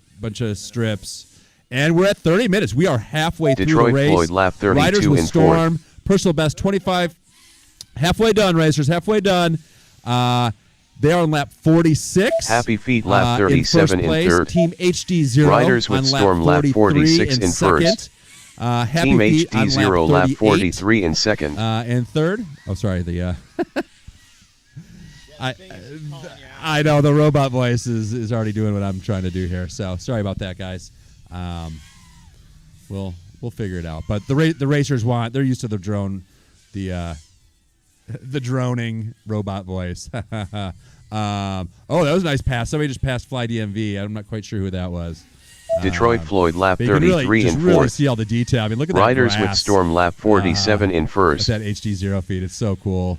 S4: strips. And we're at 30 minutes. We are halfway through
S7: Detroit
S4: the race.
S7: Floyd lap 32
S4: Riders with
S7: in
S4: Storm, personal best 25. Halfway done, racers. Halfway done. They are on lap 46.
S7: Happy Feet lap
S4: in
S7: 37
S4: first
S7: in
S4: place.
S7: 3rd.
S4: Team HDZero
S7: Riders with
S4: on
S7: Storm lap
S4: 43
S7: 46 in
S4: second.
S7: 1st.
S4: Happy
S7: Team
S4: Feet on
S7: HDZero
S4: lap
S7: lap
S4: 38,
S7: 43 in 2nd.
S4: and third. Oh, sorry. I know the robot voice is already doing what I'm trying to do here. So sorry about that, guys. We'll figure it out. But the racers they're used to the drone, the droning robot voice. That was a nice pass. Somebody just passed Fly DMV. I'm not quite sure who that was.
S7: Detroit Floyd lap
S4: But you can
S7: 33 in
S4: really
S7: 4th.
S4: see all the detail. I mean, look at that
S7: Riders with
S4: grass.
S7: Storm lap 47 in
S4: At
S7: 1st.
S4: that HD0 feed. It's so cool.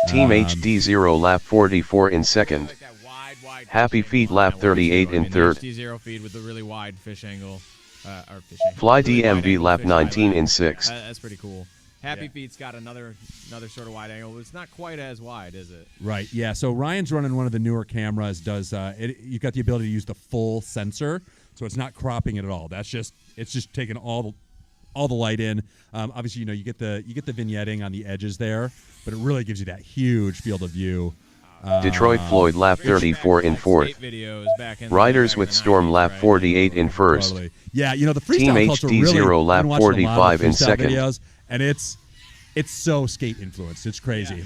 S7: Team HDZero lap 44 in 2nd.
S1: Like that wide
S7: Happy
S1: fish
S7: Feet
S1: angle
S7: lap
S1: on that
S7: 38
S1: one,
S7: in
S1: too.
S7: 3rd.
S1: HD0 feed with the really wide fish angle. Or fish angle.
S7: Fly
S1: Really wide
S7: DMV
S1: angle
S7: lap
S1: fish
S7: 19
S1: highlight.
S7: in 6th.
S1: That's pretty cool. Happy Feet's got another sort of wide angle. It's not quite as wide, is it?
S4: Right. Yeah. So Ryan's running one of the newer cameras. You've got the ability to use the full sensor, so it's not cropping it at all. It's just taking all the light in. Obviously, you get the vignetting on the edges there, but it really gives you that huge field of view.
S7: Detroit Floyd lap 34 in 4th.
S1: Videos back in
S7: Riders
S1: back
S7: with
S1: in the
S7: Storm
S1: 90s,
S7: lap
S1: right?
S7: 48 in 1st.
S4: Totally. Yeah. The
S7: Team
S4: freestyle culture really.
S7: HDZero lap
S4: I've been watching a lot of
S7: 45 in
S4: freestyle
S7: 2nd.
S4: videos, and it's so skate influenced. It's crazy.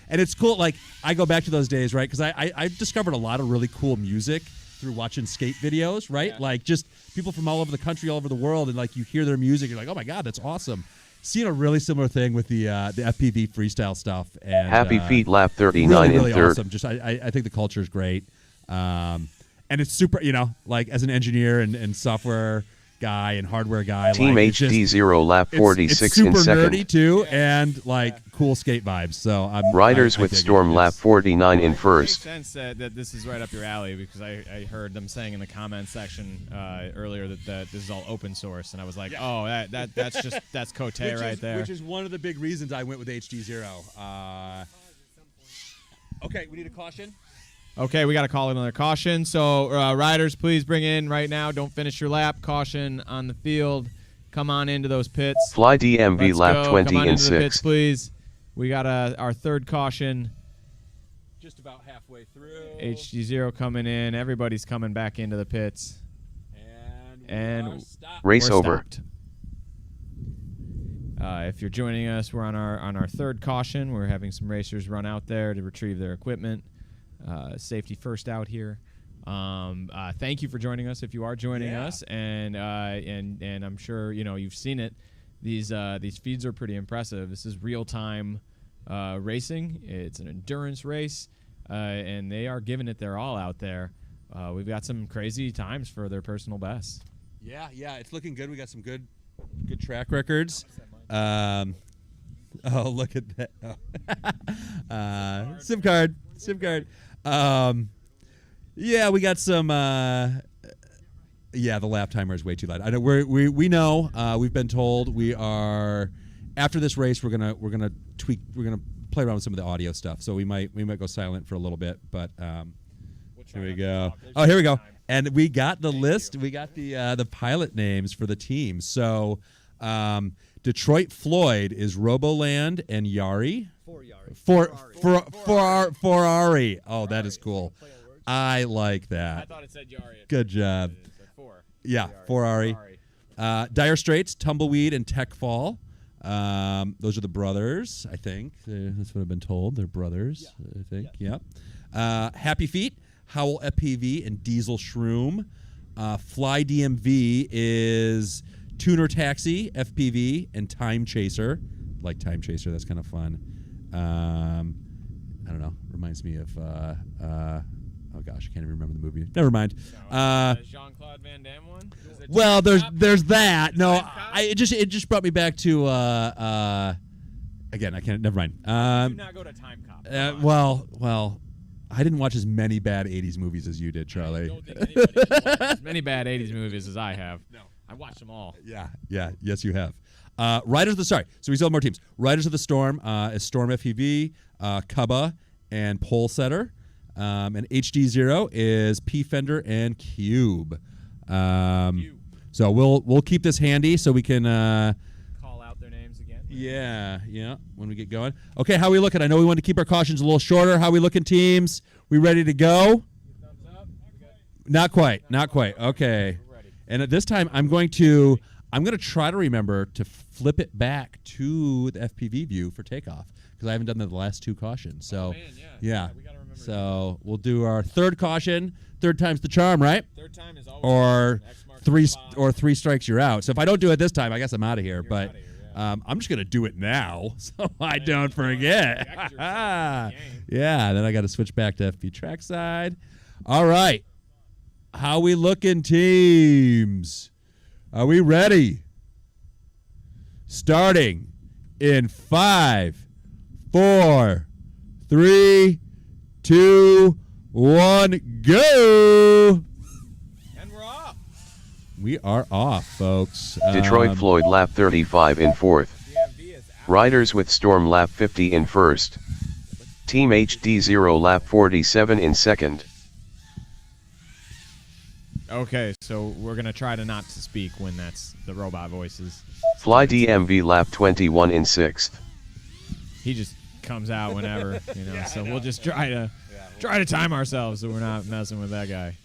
S4: And it's cool. Like I go back to those days, right? Because I've discovered a lot of really cool music through watching skate videos, right?
S2: Yeah.
S4: Like just people from all over the country, all over the world, and like you hear their music, you're like, oh my god, that's awesome. Seeing a really similar thing with the FPV freestyle stuff. And
S7: Happy Feet lap 39
S4: really
S7: in 3rd.
S4: awesome. Just I think the culture is great, and it's super. Like as an engineer and software guy and hardware guy,
S7: Team
S4: like, it's just-
S7: HDZero lap
S4: it's
S7: 46
S4: super
S7: in 2nd.
S4: nerdy too, and like cool skate vibes. So
S7: Riders
S4: I
S7: with
S4: dig it.
S7: Storm lap
S4: It's-
S7: 49 in
S1: Makes
S7: 1st.
S1: sense that this is right up your alley because I heard them saying in the comment section earlier that this is all open source, and I was like, oh, that's Cote right there.
S4: Which is one of the big reasons I went with HDZero. Okay, we need a caution.
S1: Okay, we got to call another caution. So, riders, please bring in right now. Don't finish your lap. Caution on the field. Come on into those pits.
S7: Fly DMV
S1: Let's
S7: lap
S1: go.
S7: 20
S1: Come on
S7: in
S1: into the pits,
S7: 6th.
S1: please. We got our third caution.
S4: Just about halfway through.
S1: HG0 coming in. Everybody's coming back into the pits.
S4: And
S1: And
S7: Race
S1: we're
S7: over.
S1: stopped. If you're joining us, we're on our third caution. We're having some racers run out there to retrieve their equipment. Safety first out here. Thank you for joining us. If you are joining us, and I'm sure you've seen it. These feeds are pretty impressive. This is real time racing. It's an endurance race, and they are giving it their all out there. We've got some crazy times for their personal bests.
S4: Yeah, it's looking good. We got some good track records. Oh, look at that. SIM card. Yeah, we got some. Yeah, the lap timer is way too loud. I know we know. We've been told we are after this race. We're gonna tweak. We're gonna play around with some of the audio stuff. So we might go silent for a little bit. But here we go. Oh, here we go. And we got the list. We got the pilot names for the teams. So Detroit Floyd is Roboland and Yari. Ferrari. Oh, that is cool. I like that.
S1: I thought it said Yari.
S4: Good job.
S1: Four.
S4: Yeah, Ferrari. Dire Straits, Tumbleweed, and Techfall. Those are the brothers, I think. That's what I've been told. They're brothers, I think. Yeah. Happy Feet, Howl FPV, and Diesel Shroom. Fly DMV is Tuner Taxi, FPV, and Time Chaser. Like Time Chaser, that's kind of fun. I don't know. Reminds me of oh gosh, I can't even remember the movie. Never mind.
S1: Jean-Claude Van Damme one?
S4: Well, there's that. No, it just brought me back to again. I can't. Never mind.
S1: Do not go to Time Cop.
S4: Well, I didn't watch as many bad '80s movies as you did, Charlie.
S1: I don't think anybody has watched as many bad '80s movies as I have.
S6: No.
S1: I watched them all.
S4: Yeah. Yes, you have. Riders of the So we still have more teams. Riders of the Storm is Storm FPV, Cubba, and Pole Setter. And HDZero is P Fender and Cube. So we'll keep this handy so we can
S1: Call out their names again.
S4: yeah, when we get going. Okay, how we looking? I know we want to keep our cautions a little shorter. How we looking, teams? We ready to go?
S1: Thumbs up.
S4: Not quite. Okay.
S1: We're ready.
S4: And at this time, I'm going to try to remember to flip it back to the FPV view for takeoff because I haven't done that the last two cautions. So,
S1: Man,
S4: yeah.
S1: We gotta remember.
S4: So we'll do our third caution. Third time's the charm, right?
S1: Third time is always
S4: Or
S1: X marks the spot.
S4: three strikes, you're out. So if I don't do it this time, I guess I'm out of here.
S1: You're
S4: But
S1: outta here, yeah.
S4: I'm just gonna do it now so I don't forget.
S1: Protect yourself in the game.
S4: Yeah. Then I got to switch back to FP trackside. All right. How we looking, teams? Are we ready? Starting in 5, 4, 3, 2, 1, go!
S1: And we're off.
S4: We are off, folks.
S7: Detroit Floyd lap 35 in 4th.
S1: DMV is out.
S7: Riders with Storm lap 50 in 1st. Team HDZero lap 47 in 2nd.
S1: Okay, so we're gonna try to not to speak when that's the robot voices.
S7: Fly DMV lap 21 in 6th.
S1: He just comes out whenever, so we'll just try to time ourselves so we're not messing with that guy.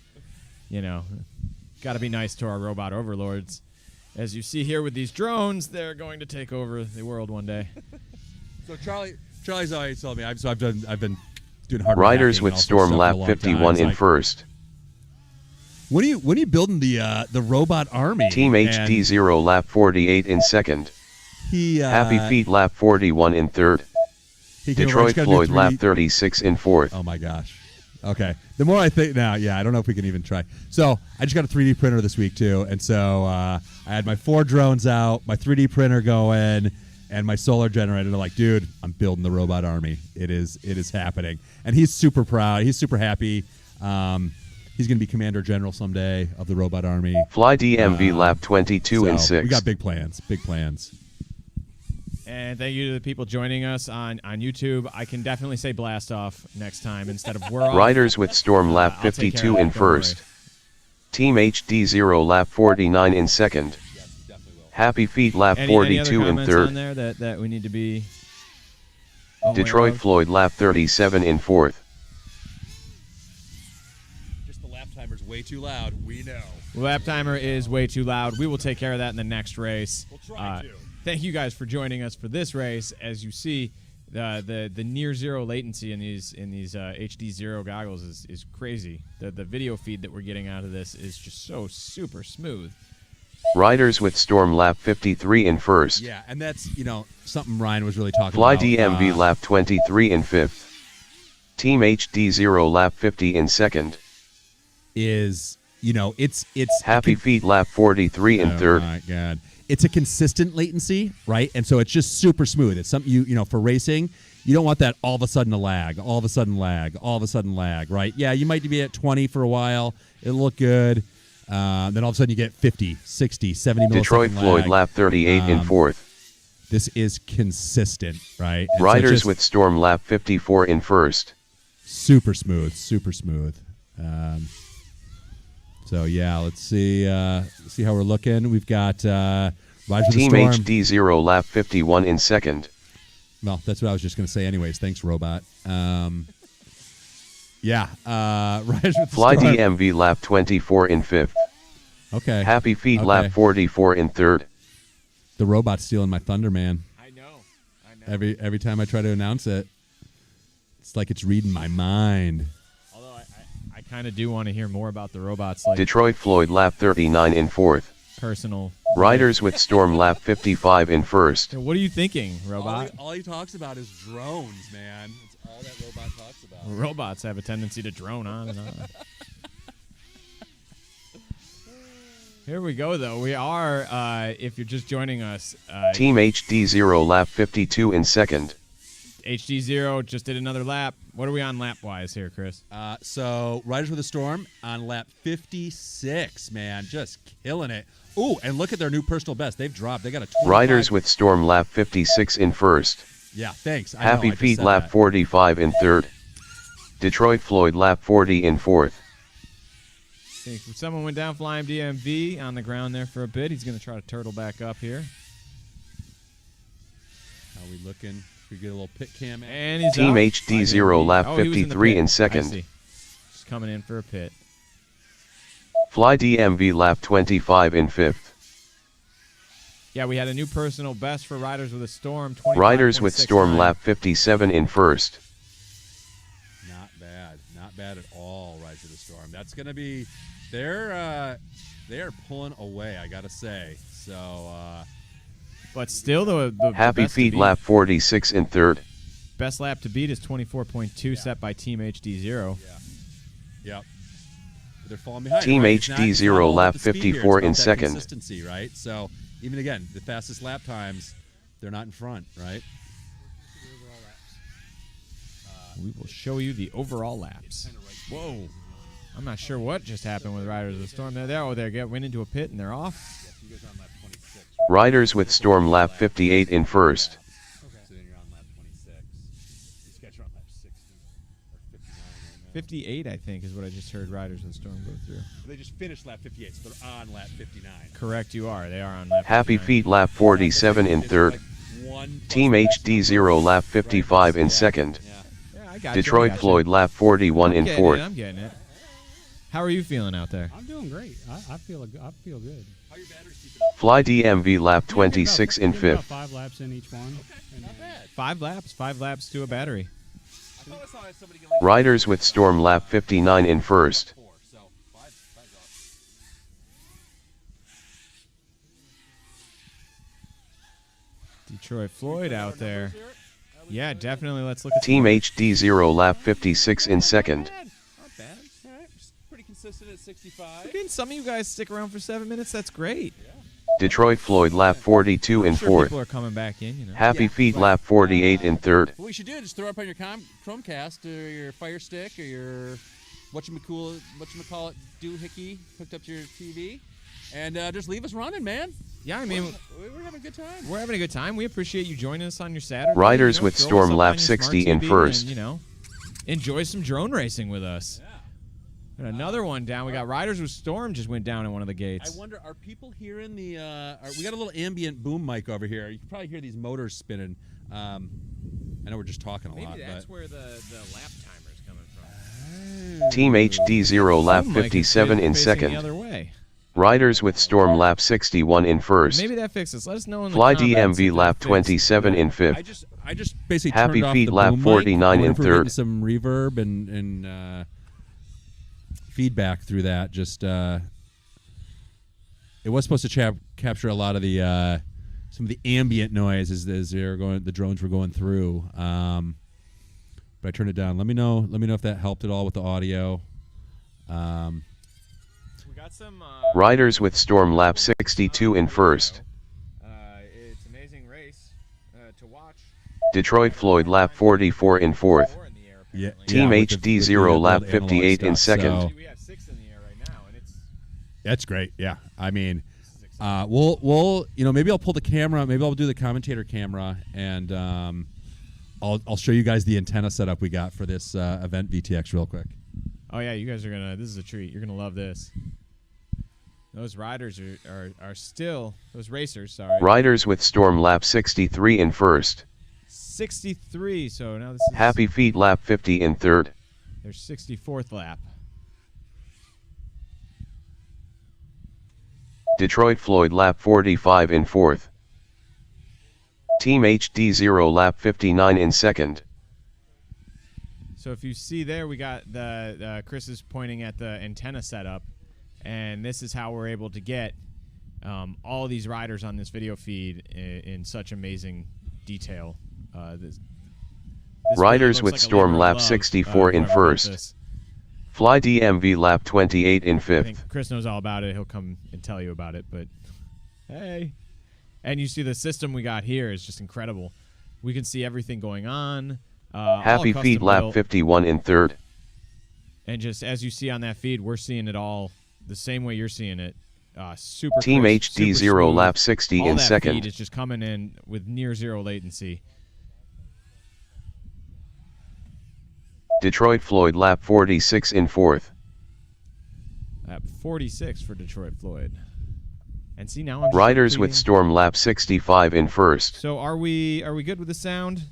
S1: Got to be nice to our robot overlords. As you see here with these drones, they're going to take over the world one day.
S4: So Charlie's always told me. I've been doing hard.
S7: Riders with Storm lap 51 in 1st.
S4: When are you building the robot army?
S7: Team HDZero lap 48 in 2nd. Happy Feet lap 41 in 3rd. Detroit Floyd lap 36 in 4th.
S4: Oh my gosh. Okay. The more I think now, I don't know if we can even try. So I just got a 3D printer this week too, and so I had my 4 drones out, my 3D printer going, and my solar generator. They're like, dude, I'm building the robot army. It is happening, and he's super proud. He's super happy. He's going to be Commander General someday of the robot army.
S7: Fly DMV lap 22 in 6th.
S4: We got big plans. Big plans.
S1: And thank you to the people joining us on YouTube. I can definitely say blast off next time instead of we're off.
S7: Riders with Storm lap
S1: I'll take
S7: 52
S1: care
S7: in
S1: of that, don't worry.
S7: 1st. Team HDZero lap 49 in 2nd. Happy Feet lap
S1: Any
S7: 42
S1: other
S7: in
S1: comments on
S7: 3rd.
S1: there that we need to be aware
S7: Detroit
S1: of?
S7: Floyd lap 37 in 4th.
S4: Just the lap timer's way too loud. We know.
S1: Lap timer is way too loud. We will take care of that in the next race.
S4: We'll try to.
S1: Thank you guys for joining us for this race. As you see, the near zero latency in these HDZero goggles is crazy. The video feed that we're getting out of this is just so super smooth.
S7: Riders with Storm lap 53 in 1st.
S4: Yeah, and that's something Ryan was really talking
S7: Fly
S4: about.
S7: DMV lap 23 in 5th. Team HDZero lap 50 in 2nd.
S4: Is it's
S7: Happy Feet lap 43 in 3rd.
S4: Oh my god. It's a consistent latency, right? And so it's just super smooth. It's something for racing, you don't want that all of a sudden a lag, all of a sudden lag, all of a sudden lag, right? Yeah, you might be at 20 for a while. It'll look good. Then all of a sudden you get 50, 60, 70 millisecond
S7: Detroit Floyd
S4: lag.
S7: lap 38 in fourth.
S4: This is consistent, right? And so
S7: Riders
S4: just
S7: with Storm lap 54 in first.
S4: super smooth, super smooth. So yeah, let's see how we're looking. We've got Riders with
S7: Team
S4: the Storm.
S7: HDZero lap 51 in second.
S4: Well, that's what I was just going to say anyways. Thanks, robot. Yeah, Riders with the
S7: Fly
S4: Storm.
S7: DMV lap 24 in fifth.
S4: Okay.
S7: Happy Feet
S4: Okay.
S7: lap 44 in third.
S4: The robot's stealing my thunder, man.
S1: I know.
S4: Every time I try to announce it, it's like it's reading my mind.
S1: Although I kind of do want to hear more about the robots, like
S7: Detroit Floyd lap 39 in fourth.
S1: personal.
S7: Riders with Storm lap 55 in first.
S1: What are you thinking, robot?
S4: All he talks about is drones, man. That's all that robot talks about.
S1: Robots have a tendency to drone on and on. Here we go, though. We are, if you're just joining us,
S7: Team HDZero lap 52 in second.
S1: HDZero just did another lap. What are we on lap-wise here, Chris?
S4: So Riders with the Storm on lap 56, man, just killing it. Ooh, and look at their new personal best. They've dropped. They got a 25.
S7: Riders with Storm lap 56 in first.
S4: Yeah, thanks. I know,
S7: Happy
S4: I just
S7: Feet
S4: said
S7: lap
S4: that.
S7: 45 in third. Detroit Floyd lap 40 in fourth.
S1: I think someone went down flying DMV on the ground there for a bit. He's going to try to turtle back up here.
S4: How we looking? We get a little pit cam.
S1: And he's
S7: Team
S1: out.
S7: HD0 lap
S1: Oh, he was in the
S7: 53
S1: pit.
S7: in
S1: I
S7: second.
S1: see. Just coming in for a pit.
S7: Fly DMV lap 25 in fifth.
S1: Yeah, we had a new personal best for Riders with a Storm.
S7: Riders with Storm
S1: 25.69.
S7: lap 57 in first.
S4: Not bad. Not bad at all, Riders with the Storm. That's going to be... they are pulling away, I got to say. So...
S1: But still, the
S7: Happy
S1: best to
S7: Feet
S1: beat-
S7: lap 46 in third.
S1: Best lap to beat is 24.2 set by Team HD0.
S4: Yep. They're falling behind.
S7: Team
S4: right? It's not
S7: HD0
S4: all
S7: lap
S4: about the speed here,
S7: 54
S4: it's
S7: in
S4: about that
S7: second.
S4: Consistency, right? So even again, the fastest lap times, they're not in front, right?
S1: We will show you the overall laps. Whoa. I'm not sure what just happened with Riders with a Storm. They went into a pit and they're off.
S7: Riders with Storm lap 58 in first.
S4: So then you're on lap 26. These guys are on lap 60 or 59 right now.
S1: 58, I think, is what I just heard Riders with a Storm go through.
S4: They just finished lap 58, so they're on lap 59.
S1: Correct, you are. They are on lap
S7: Happy
S1: 59.
S7: Feet lap 47 in third. Team HD0 lap 55 in second.
S1: Yeah, I got
S7: Detroit Floyd lap 41 in fourth.
S1: I'm getting it. How are you feeling out there?
S5: I'm doing great. I feel good.
S4: How your batteries keeping up?
S7: Fly DMV lap
S5: Yeah,
S7: 26 in
S5: get about
S7: fifth.
S5: 5 laps in each one. And,
S4: Not bad.
S1: 5 laps to a battery.
S4: I thought I saw somebody get like
S7: Riders with Storm lap 59 in first.
S4: 4, so 5's awesome.
S1: Detroit Floyd out there. Yeah, definitely. Let's look at
S7: Team HD0 lap 56 in second.
S4: Not bad. All right, just pretty consistent at 65.
S1: Again, some of you guys stick around for 7 minutes. That's great.
S7: Detroit Floyd lap 42 in
S1: I'm sure
S7: fourth.
S1: people are coming back in, you know.
S7: Happy Feet lap 48 in third.
S4: What we should do is just throw it up on your Chromecast or your Fire Stick or your whatchamacallit doohickey hooked up to your TV, and just leave us running, man.
S1: Yeah, I mean,
S4: We're having a good time.
S1: we're having a good time. We appreciate you joining us on your Saturday.
S7: Riders
S1: you know,
S7: with
S1: throw us
S7: Storm
S1: up
S7: lap
S1: on your smart
S7: 60 in
S1: TV
S7: first.
S1: And, you know, enjoy some drone racing with us.
S4: Yeah.
S1: And another one down. We got Riders with Storm just went down in one of the
S4: I
S1: gates.
S4: wonder, are people hearing the? We got a little ambient boom mic over here. You can probably hear these motors spinning. I know we're just talking a lot, but
S1: where the lap timer is coming from.
S7: Team HD0 lap 57 in
S1: The
S7: second.
S1: other way.
S7: Riders with Storm lap 61 in first.
S1: Maybe that fixes. Let us know in the
S7: Fly
S1: comments
S7: DMV
S1: if
S7: lap
S1: that fixed.
S7: 27 in fifth.
S4: I just basically
S7: Happy
S4: turned off
S7: Feet
S4: the
S7: lap
S4: boom
S7: 49
S4: mic. I
S7: in
S4: wonder if we're getting
S7: third.
S4: some reverb and feedback through that. Just it was supposed to capture a lot of the some of the ambient noise as the drones were going through. But I turned it down. Let me know if that helped at all with the audio.
S1: We got some.
S7: Riders with Storm lap 62 in first.
S1: It's an amazing race to watch.
S7: Detroit Floyd lap 44 in fourth.
S1: Four in the air,
S7: Team
S1: apparently.
S7: HD0 lap
S4: with the
S7: 58 in
S4: analog stuff,
S7: second.
S4: so-
S1: We have 6 in the air right now, and it's
S4: That's great. Yeah. I mean, we'll maybe I'll pull the camera. Maybe I'll do the commentator camera, and I'll show you guys the antenna setup we got for this event VTX real quick.
S1: Oh yeah, you guys are gonna. This is a treat. You're gonna love this. Those riders are still those racers. Sorry.
S7: Riders with Storm lap 63 in first.
S1: 63. So now this is
S7: Happy Feet lap 50 in third.
S1: their 64th lap.
S7: Detroit Floyd lap 45 in fourth. Team HDZero lap 59 in second.
S1: So if you see there, we got the Chris is pointing at the antenna setup, and this is how we're able to get all these riders on this video feed in such amazing detail. This
S7: Riders
S1: video
S7: with
S1: looks like a
S7: Storm
S1: labor of
S7: lap
S1: love,
S7: 64 in
S1: whoever wrote
S7: first.
S1: this.
S7: Fly DMV lap 28 in
S1: I
S7: fifth.
S1: think Chris knows all about it. He'll come and tell you about it. But hey, and you see the system we got here is just incredible. We can see everything going on.
S7: Happy
S1: all
S7: Feet
S1: custom
S7: lap
S1: built.
S7: 51 in third.
S1: And just as you see on that feed, we're seeing it all the same way you're seeing it. Super
S7: Team
S1: crisp, super
S7: HDZero
S1: smooth.
S7: lap 60
S1: all
S7: in
S1: that
S7: second.
S1: feed is just coming in with near zero latency.
S7: Detroit Floyd lap 46 in fourth.
S1: Lap 46 for Detroit Floyd. And see now I'm just
S7: Riders with
S1: repeating.
S7: Storm lap 65 in first.
S1: So are we good with the sound?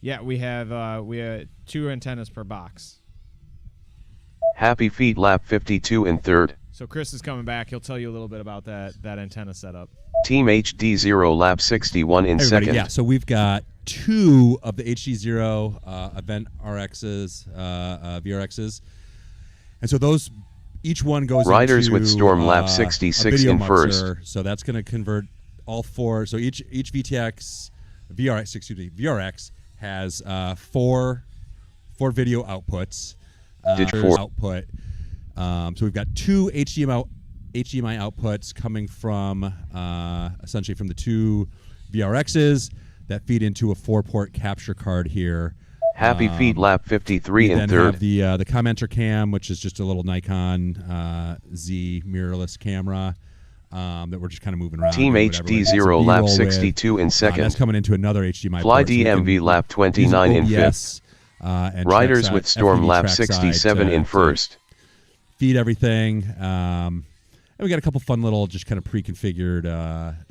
S1: Yeah, we have 2 antennas per box.
S7: Happy Feet lap 52 in third.
S1: So Chris is coming back. He'll tell you a little bit about that antenna setup.
S7: Team HDZero lap 61 in
S4: Everybody,
S7: second.
S4: yeah. So we've got 2 of the HDZero event RXs, VRXs, and so those each one goes
S7: Riders
S4: into,
S7: with Storm lap
S4: a
S7: 66
S4: video
S7: in
S4: muxer. So that's going to convert all 4. So each VTX VRX has 4 video outputs.
S7: Did 4
S4: output. So we've got 2 HDMI outputs coming from essentially from the 2 VRXs that feed into a 4-port capture card here.
S7: Happy Feet lap 53
S4: We
S7: in
S4: then
S7: third.
S4: have the commenter cam, which is just a little Nikon Z mirrorless camera that we're just kind of moving around.
S7: Team
S4: doing whatever. It's a
S7: HDZero lap
S4: B-roll with.
S7: 62 in second.
S4: That's coming into another HDMI
S7: Fly
S4: port, so we
S7: DMV
S4: can
S7: lap
S4: use
S7: 29 in
S4: OBS,
S7: fifth.
S4: and
S7: Riders
S4: trackside-
S7: with Storm
S4: FPV
S7: lap
S4: trackside
S7: 67 in
S4: to
S7: first.
S4: feed everything. And we got a couple fun little just kind of pre-configured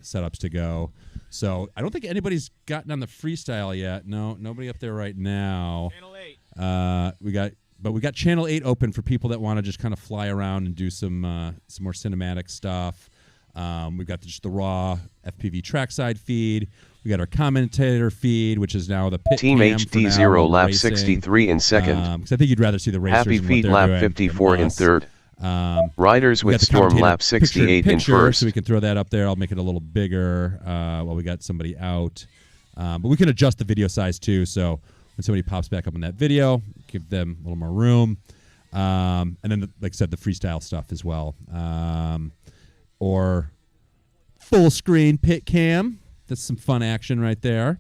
S4: setups to go. So I don't think anybody's gotten on the freestyle yet. No, nobody up there right now.
S1: Channel 8.
S4: We got channel 8 open for people that want to just kind of fly around and do some more cinematic stuff. We've got just the raw FPV trackside feed. We got our commentator feed, which is now the pit
S7: Team
S4: cam for now
S7: HDZero
S4: on
S7: lap
S4: racing.
S7: 63 in second.
S4: Because I think you'd rather see the racers.
S7: Happy
S4: and what
S7: Feet
S4: they're
S7: lap
S4: doing
S7: 54
S4: than
S7: in
S4: us.
S7: third. Riders
S4: We got
S7: with
S4: the
S7: Storm
S4: commentator
S7: lap 68 in
S4: picture,
S7: first.
S4: so we can throw that up there. I'll make it a little bigger while we got somebody out. But we can adjust the video size too. So when somebody pops back up in that video, give them a little more room. And then, like I said, the freestyle stuff as well. Or full screen pit cam. That's some fun action right there.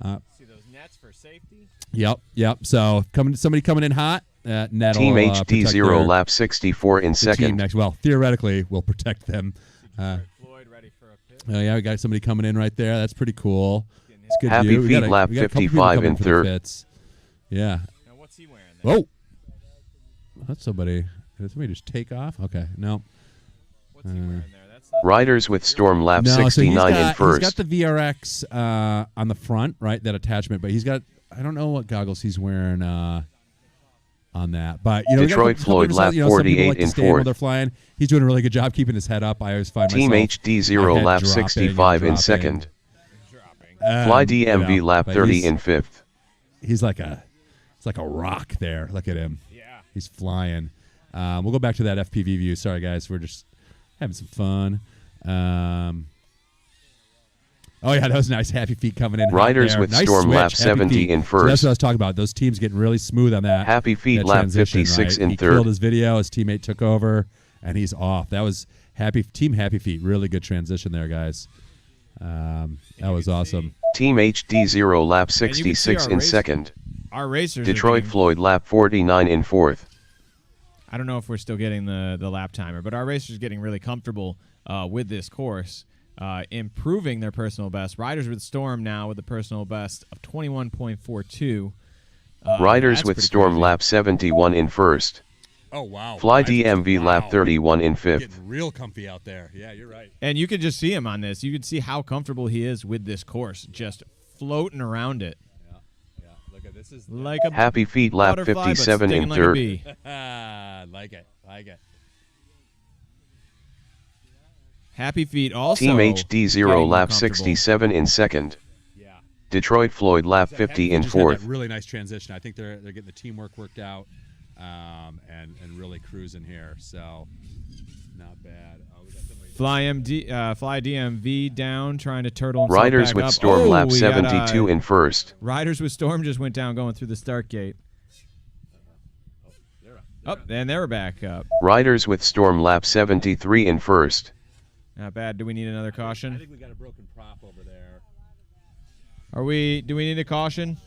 S1: See those nets for safety?
S4: Yep. So somebody coming in hot. Net
S7: Team
S4: will,
S7: HDZero lap 64 in
S4: the team
S7: second.
S4: next. Well, theoretically, we'll protect them.
S1: Floyd ready for a pit.
S4: Oh yeah, we got somebody coming in right there. That's pretty cool. It's good
S7: Happy
S4: view. We
S7: Feet
S4: got
S7: lap
S4: we got a couple people
S7: 55
S4: coming
S7: in
S4: for the
S7: third.
S4: pits. Yeah.
S1: Now what's he wearing there?
S4: Whoa. That's somebody. Did somebody just take off? Okay. No.
S1: What's he wearing there? That's not
S7: Riders with Storm lap
S4: No, so
S7: 69 in
S4: he's
S7: first.
S4: got the VRX on the front, right? That attachment, but he's got. I don't know what goggles he's wearing on that, but we got a
S7: Detroit
S4: couple
S7: Floyd
S4: different
S7: lap
S4: styles. Some people
S7: 48
S4: like to
S7: in
S4: stand while
S7: fourth.
S4: they're flying. He's doing a really good job keeping his head up. I always find
S7: Team
S4: myself
S7: HDZero
S4: my head
S7: lap
S4: dropping and
S7: 65 in
S4: dropping.
S7: second.
S1: dropping.
S7: Fly DMV lap
S4: but
S7: 30
S4: he's-
S7: in fifth.
S4: He's like a rock there. Look at him.
S1: Yeah.
S4: He's flying. We'll go back to that FPV view. Sorry, guys. We're just having some fun. Oh, yeah, that was nice. Happy Feet coming in. hot
S7: Riders
S4: there.
S7: with
S4: Nice
S7: Storm
S4: switch,
S7: lap
S4: Happy
S7: 70
S4: Feet.
S7: in
S4: So that's
S7: first.
S4: what I was talking about. Those teams getting really smooth on that.
S7: Happy Feet
S4: that
S7: lap
S4: transition,
S7: 56
S4: right?
S7: in
S4: He
S7: third.
S4: killed his video. His teammate took over, and he's off. That was Team Happy Feet. Really good transition there, guys. That was awesome.
S7: Team HDZero lap
S1: And you can see
S7: 66
S1: our
S7: in
S1: race-
S7: second.
S1: Our racers. are
S7: Detroit
S1: getting-
S7: Floyd lap 49 in fourth.
S1: I don't know if we're still getting the lap timer, but our racers are getting really comfortable with this course, improving their personal best. Riders with Storm now with the personal best of 21.42.
S7: Riders
S1: that's
S7: with
S1: pretty
S7: Storm
S1: crazy.
S7: lap 71 in first.
S4: Oh, wow.
S7: Fly
S4: Riders with
S7: DMV
S4: Storm.
S7: lap
S4: Wow.
S7: 31 in fifth.
S4: Getting real comfy out there. Yeah, you're right.
S1: And you could just see him on this. You could see how comfortable he is with this course, just floating around it
S4: Yeah. Look at this. Is
S1: like a
S7: Happy Feet lap
S1: butterfly, but
S7: 57
S1: stinging
S7: in
S1: like a
S7: third.
S1: bee.
S4: like it.
S1: Happy Feet also.
S7: Team
S1: getting
S7: HDZero
S1: more
S7: lap
S1: comfortable.
S7: 67 in second.
S4: Yeah.
S7: Detroit Floyd lap
S4: That
S7: 50
S4: Happy
S7: in
S4: just had that
S7: fourth.
S4: really nice transition. I think they're getting the teamwork worked out, and really cruising here. So not bad. We got somebody-
S1: Fly DMV down, trying to turtle himself
S7: Riders
S1: back
S7: with
S1: up.
S7: Storm
S1: Oh,
S7: lap
S1: we got,
S7: 72 in first.
S1: Riders with Storm just went down going through the start gate.
S4: They're
S1: Up, and they were back up.
S7: Riders with Storm lap 73 in first.
S1: Not bad. Do we need another
S4: I
S1: caution?
S4: think we got a broken prop over there.
S1: Do we need a caution?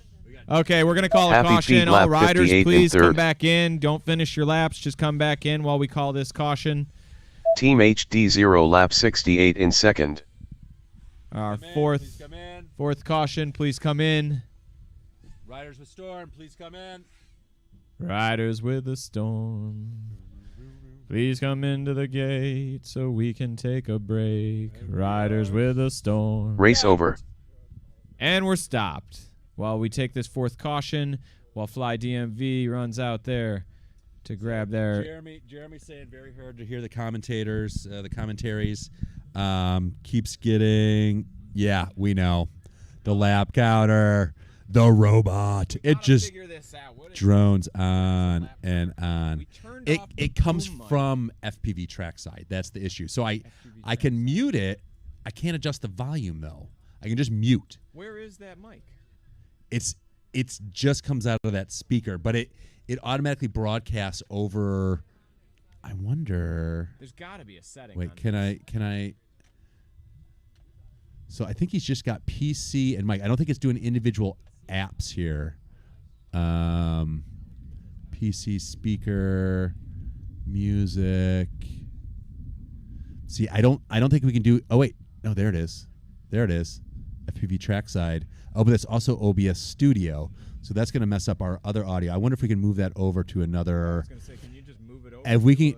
S1: Okay, we're gonna call a
S7: Happy
S1: caution.
S7: Feet
S1: All
S7: lap
S1: riders,
S7: 58 in
S1: please come
S7: third.
S1: back in. Don't finish your laps. Just come back in while we call this caution.
S7: Team HDZero lap 68 in second.
S1: Our
S4: Come in,
S1: fourth
S4: please come in.
S1: caution. Please come in.
S4: Riders with Storm, please come in.
S1: Riders with the Storm, please come into the gate so we can take a break. Riders with the Storm.
S7: Race over.
S1: And we're stopped while we take this fourth caution, while Fly DMV runs out there to grab their...
S4: Jeremy saying very hard to hear the commentators, the commentaries. Keeps getting, yeah, we know. The lap counter, the robot. It just drones on and on. It comes from FPV trackside. That's the issue. So I can mute it. I can't adjust the volume though. I can just mute.
S1: Where is that mic?
S4: It's just comes out of that speaker, but it automatically broadcasts over. I wonder.
S1: There's got to be a setting.
S4: Wait,
S1: on
S4: can I? So I think he's just got PC and mic. I don't think it's doing individual apps here. PC speaker, music. See, I don't think we can do. Oh wait, no, there it is. There it is. FPV trackside. Oh, but that's also OBS Studio. So that's going to mess up our other audio. I wonder if we can move that over to another.
S1: I was going to say, can you just move it over?
S4: If we can.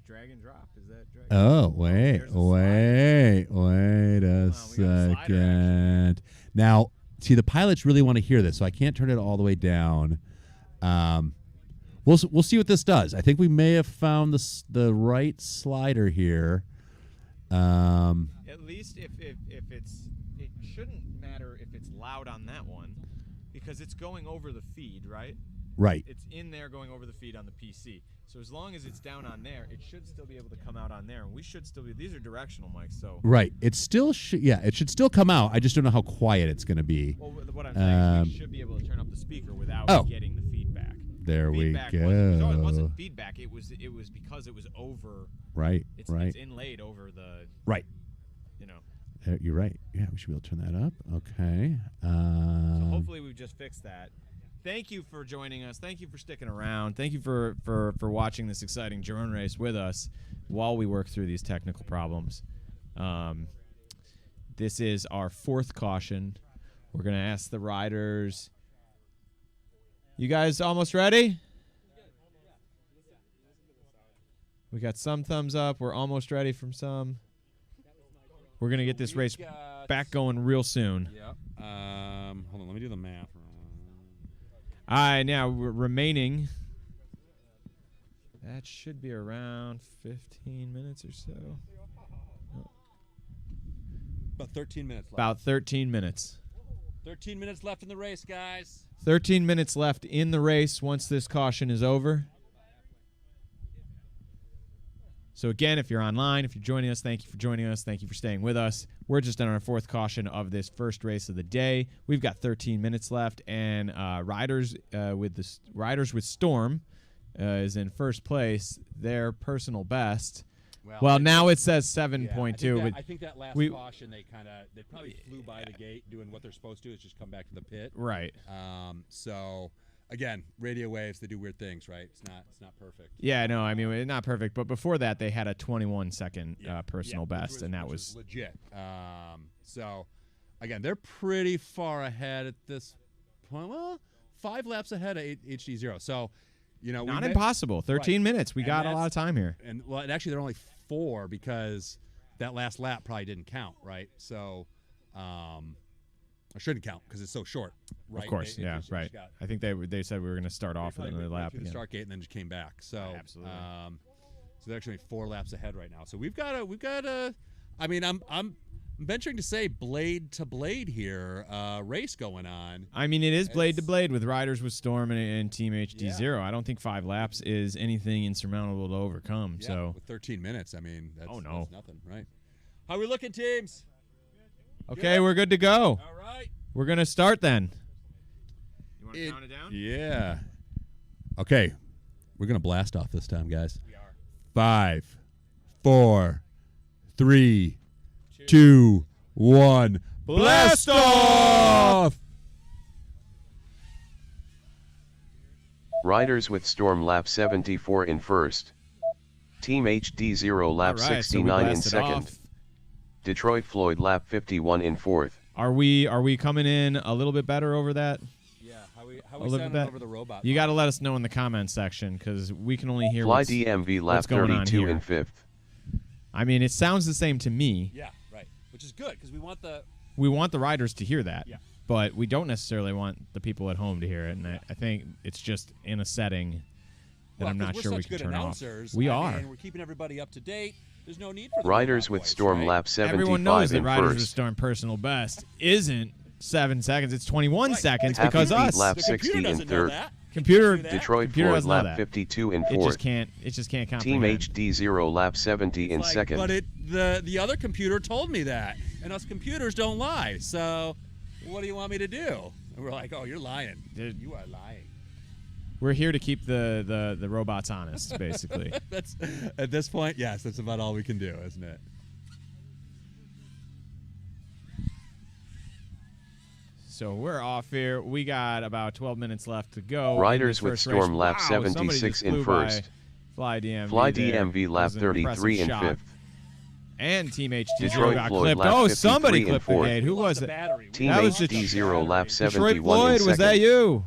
S1: Drag and drop. Is that drag?
S4: Oh, wait
S1: there's a
S4: a
S1: we got a slider
S4: second. Now, see, the pilots really want to hear this, so I can't turn it all the way down. We'll see what this does. I think we may have found the right slider here.
S1: At least if it's, it shouldn't matter if it's loud on that one, because it's going over the feed, right?
S4: Right.
S1: It's in there going over the feed on the PC. So as long as it's down on there, it should still be able to come out on there, and we should still be. These are directional mics, so.
S4: Right. It still it should still come out. I just don't know how quiet it's going to be.
S1: Well, what I'm saying is we should be able to turn up the speaker without getting the feedback.
S4: There we
S1: Feedback
S4: go.
S1: It wasn't feedback. It was because it was over.
S4: Right.
S1: It's inlaid over the.
S4: Right.
S1: You know.
S4: You're right. Yeah, we should be able to turn that up. Okay.
S1: So hopefully we've just fixed that. Thank you for joining us. Thank you for sticking around. Thank you for watching this exciting drone race with us while we work through these technical problems. This is our fourth caution. We're going to ask the riders. You guys almost ready? We got some thumbs up. We're almost ready from some. We're going to get this race back going real soon.
S4: Yep. Hold on. Let me do the math.
S1: All right, now we're remaining. That should be around 15 minutes or so.
S4: About 13 minutes left.
S1: About 13 minutes.
S4: 13 minutes left in the race, guys.
S1: 13 minutes left in the race once this caution is over. So again, if you're online, if you're joining us, thank you for joining us. Thank you for staying with us. We're just on our fourth caution of this first race of the day. We've got 13 minutes left, and Riders with Storm is in first place. Their personal best Well, now it says
S4: Yeah,
S1: 7.2, but
S4: I think that last
S1: we-
S4: caution they probably flew by the gate doing what they're supposed to, is just come back to the pit.
S1: right.
S4: So again, radio waves, they do weird things, right? It's not perfect.
S1: Yeah, no, I mean, not perfect, but before that, they had a 21-second personal
S4: Yeah,
S1: best, and that
S4: which
S1: was
S4: legit. So again, they're pretty far ahead at this point. Well, 5 laps ahead of HDZero. So,
S1: not impossible. 13 minutes. We
S4: And
S1: got a
S4: that's-
S1: lot of time here.
S4: And well, and actually, they're only 4 because that last lap probably didn't count, right? So, I shouldn't count because it's so short, right?
S1: Of course,
S4: They
S1: yeah,
S4: just
S1: right.
S4: got-
S1: I think they said we were going to start off with
S4: probably
S1: another
S4: went
S1: lap
S4: through the
S1: again.
S4: start gate and then just came back. So,
S1: Absolutely.
S4: So they're actually 4 laps ahead right now. So we've got a. I mean, I'm venturing to say blade to blade here, race going on.
S1: I mean, it is blade to blade with riders with Storm and Team HDZero. I don't think 5 laps is anything insurmountable to overcome.
S4: Yeah,
S1: So,
S4: with 13 minutes, I mean, that's,
S1: Oh, no.
S4: that's nothing, right? How we looking, teams?
S1: okay, we're good to go.
S4: All right.
S1: We're going to start then. You want
S4: It-
S1: count it down?
S4: Yeah. Okay, we're gonna blast off this time, guys. We are. 5, 4, 3, 2, 1. Blast off!
S7: Riders with Storm lap 74 in first. Team HDZero lap
S1: All right, so we
S7: 69 in
S1: blasted
S7: second.
S1: off.
S7: Detroit Floyd lap 51 in fourth.
S1: Are we coming in a little bit better over that?
S4: Yeah. How we
S1: A little
S4: sounding
S1: bit.
S4: over the robot?
S1: You got to let us know in the comments section because we can only hear
S7: Fly
S1: what's,
S7: DMV lap
S1: what's going on
S7: 32
S1: here.
S7: in fifth.
S1: I mean, it sounds the same to me.
S4: Yeah. Right. Which is good because we want the.
S1: We want the riders to hear that,
S4: Yeah.
S1: but we don't necessarily want the people at home to hear it. And I think it's just in a setting that I'm not sure we can turn off.
S4: We
S1: are.
S4: We're keeping everybody up to date. There's no need for the
S7: Riders
S4: robot
S7: with
S4: voice,
S7: Storm
S4: right?
S7: lap 75
S1: Everyone knows that
S7: in
S1: Riders with
S7: first.
S1: Storm personal best isn't 7 seconds. It's 21
S4: Right.
S1: seconds
S7: Happy
S1: because
S7: Feet
S1: us.
S7: lap
S4: The
S7: 60
S4: computer
S7: in
S4: doesn't know
S7: third.
S4: that.
S1: Computer
S4: Do that.
S7: Detroit
S1: Computer
S7: Floyd
S1: doesn't know
S7: lap
S1: that.
S7: 52 in
S1: It
S7: fourth.
S1: just can't
S7: Team
S1: comprehend.
S7: HDZero lap 70 in
S4: Like,
S7: second.
S4: But the other computer told me that, and us computers don't lie. So, what do you want me to do? And we're like, oh, you're lying.
S1: Dude.
S4: You are lying.
S1: We're here to keep the robots honest, basically.
S4: That's at this point, yes, that's about all we can do, isn't it?
S1: So we're off here. We got about 12 minutes left to go. in
S7: Riders
S1: this
S7: with
S1: first
S7: Storm
S1: race.
S7: lap
S1: Wow, somebody
S7: 76
S1: just
S7: in
S1: flew by
S7: first.
S1: Fly DMV.
S7: Fly
S1: there.
S7: DMV
S1: That
S7: lap
S1: was an impressive
S7: 33 in
S1: shot.
S7: fifth.
S1: And Team HDZero
S7: Detroit
S1: got
S7: Floyd
S1: clipped.
S7: lap
S1: Oh,
S7: 53
S1: somebody
S7: in
S1: clipped the
S7: fourth.
S1: gate. Who was it?
S7: Team
S1: That was
S7: HDZero lap
S1: Detroit
S7: 71 in
S1: Floyd,
S7: second.
S1: was that you?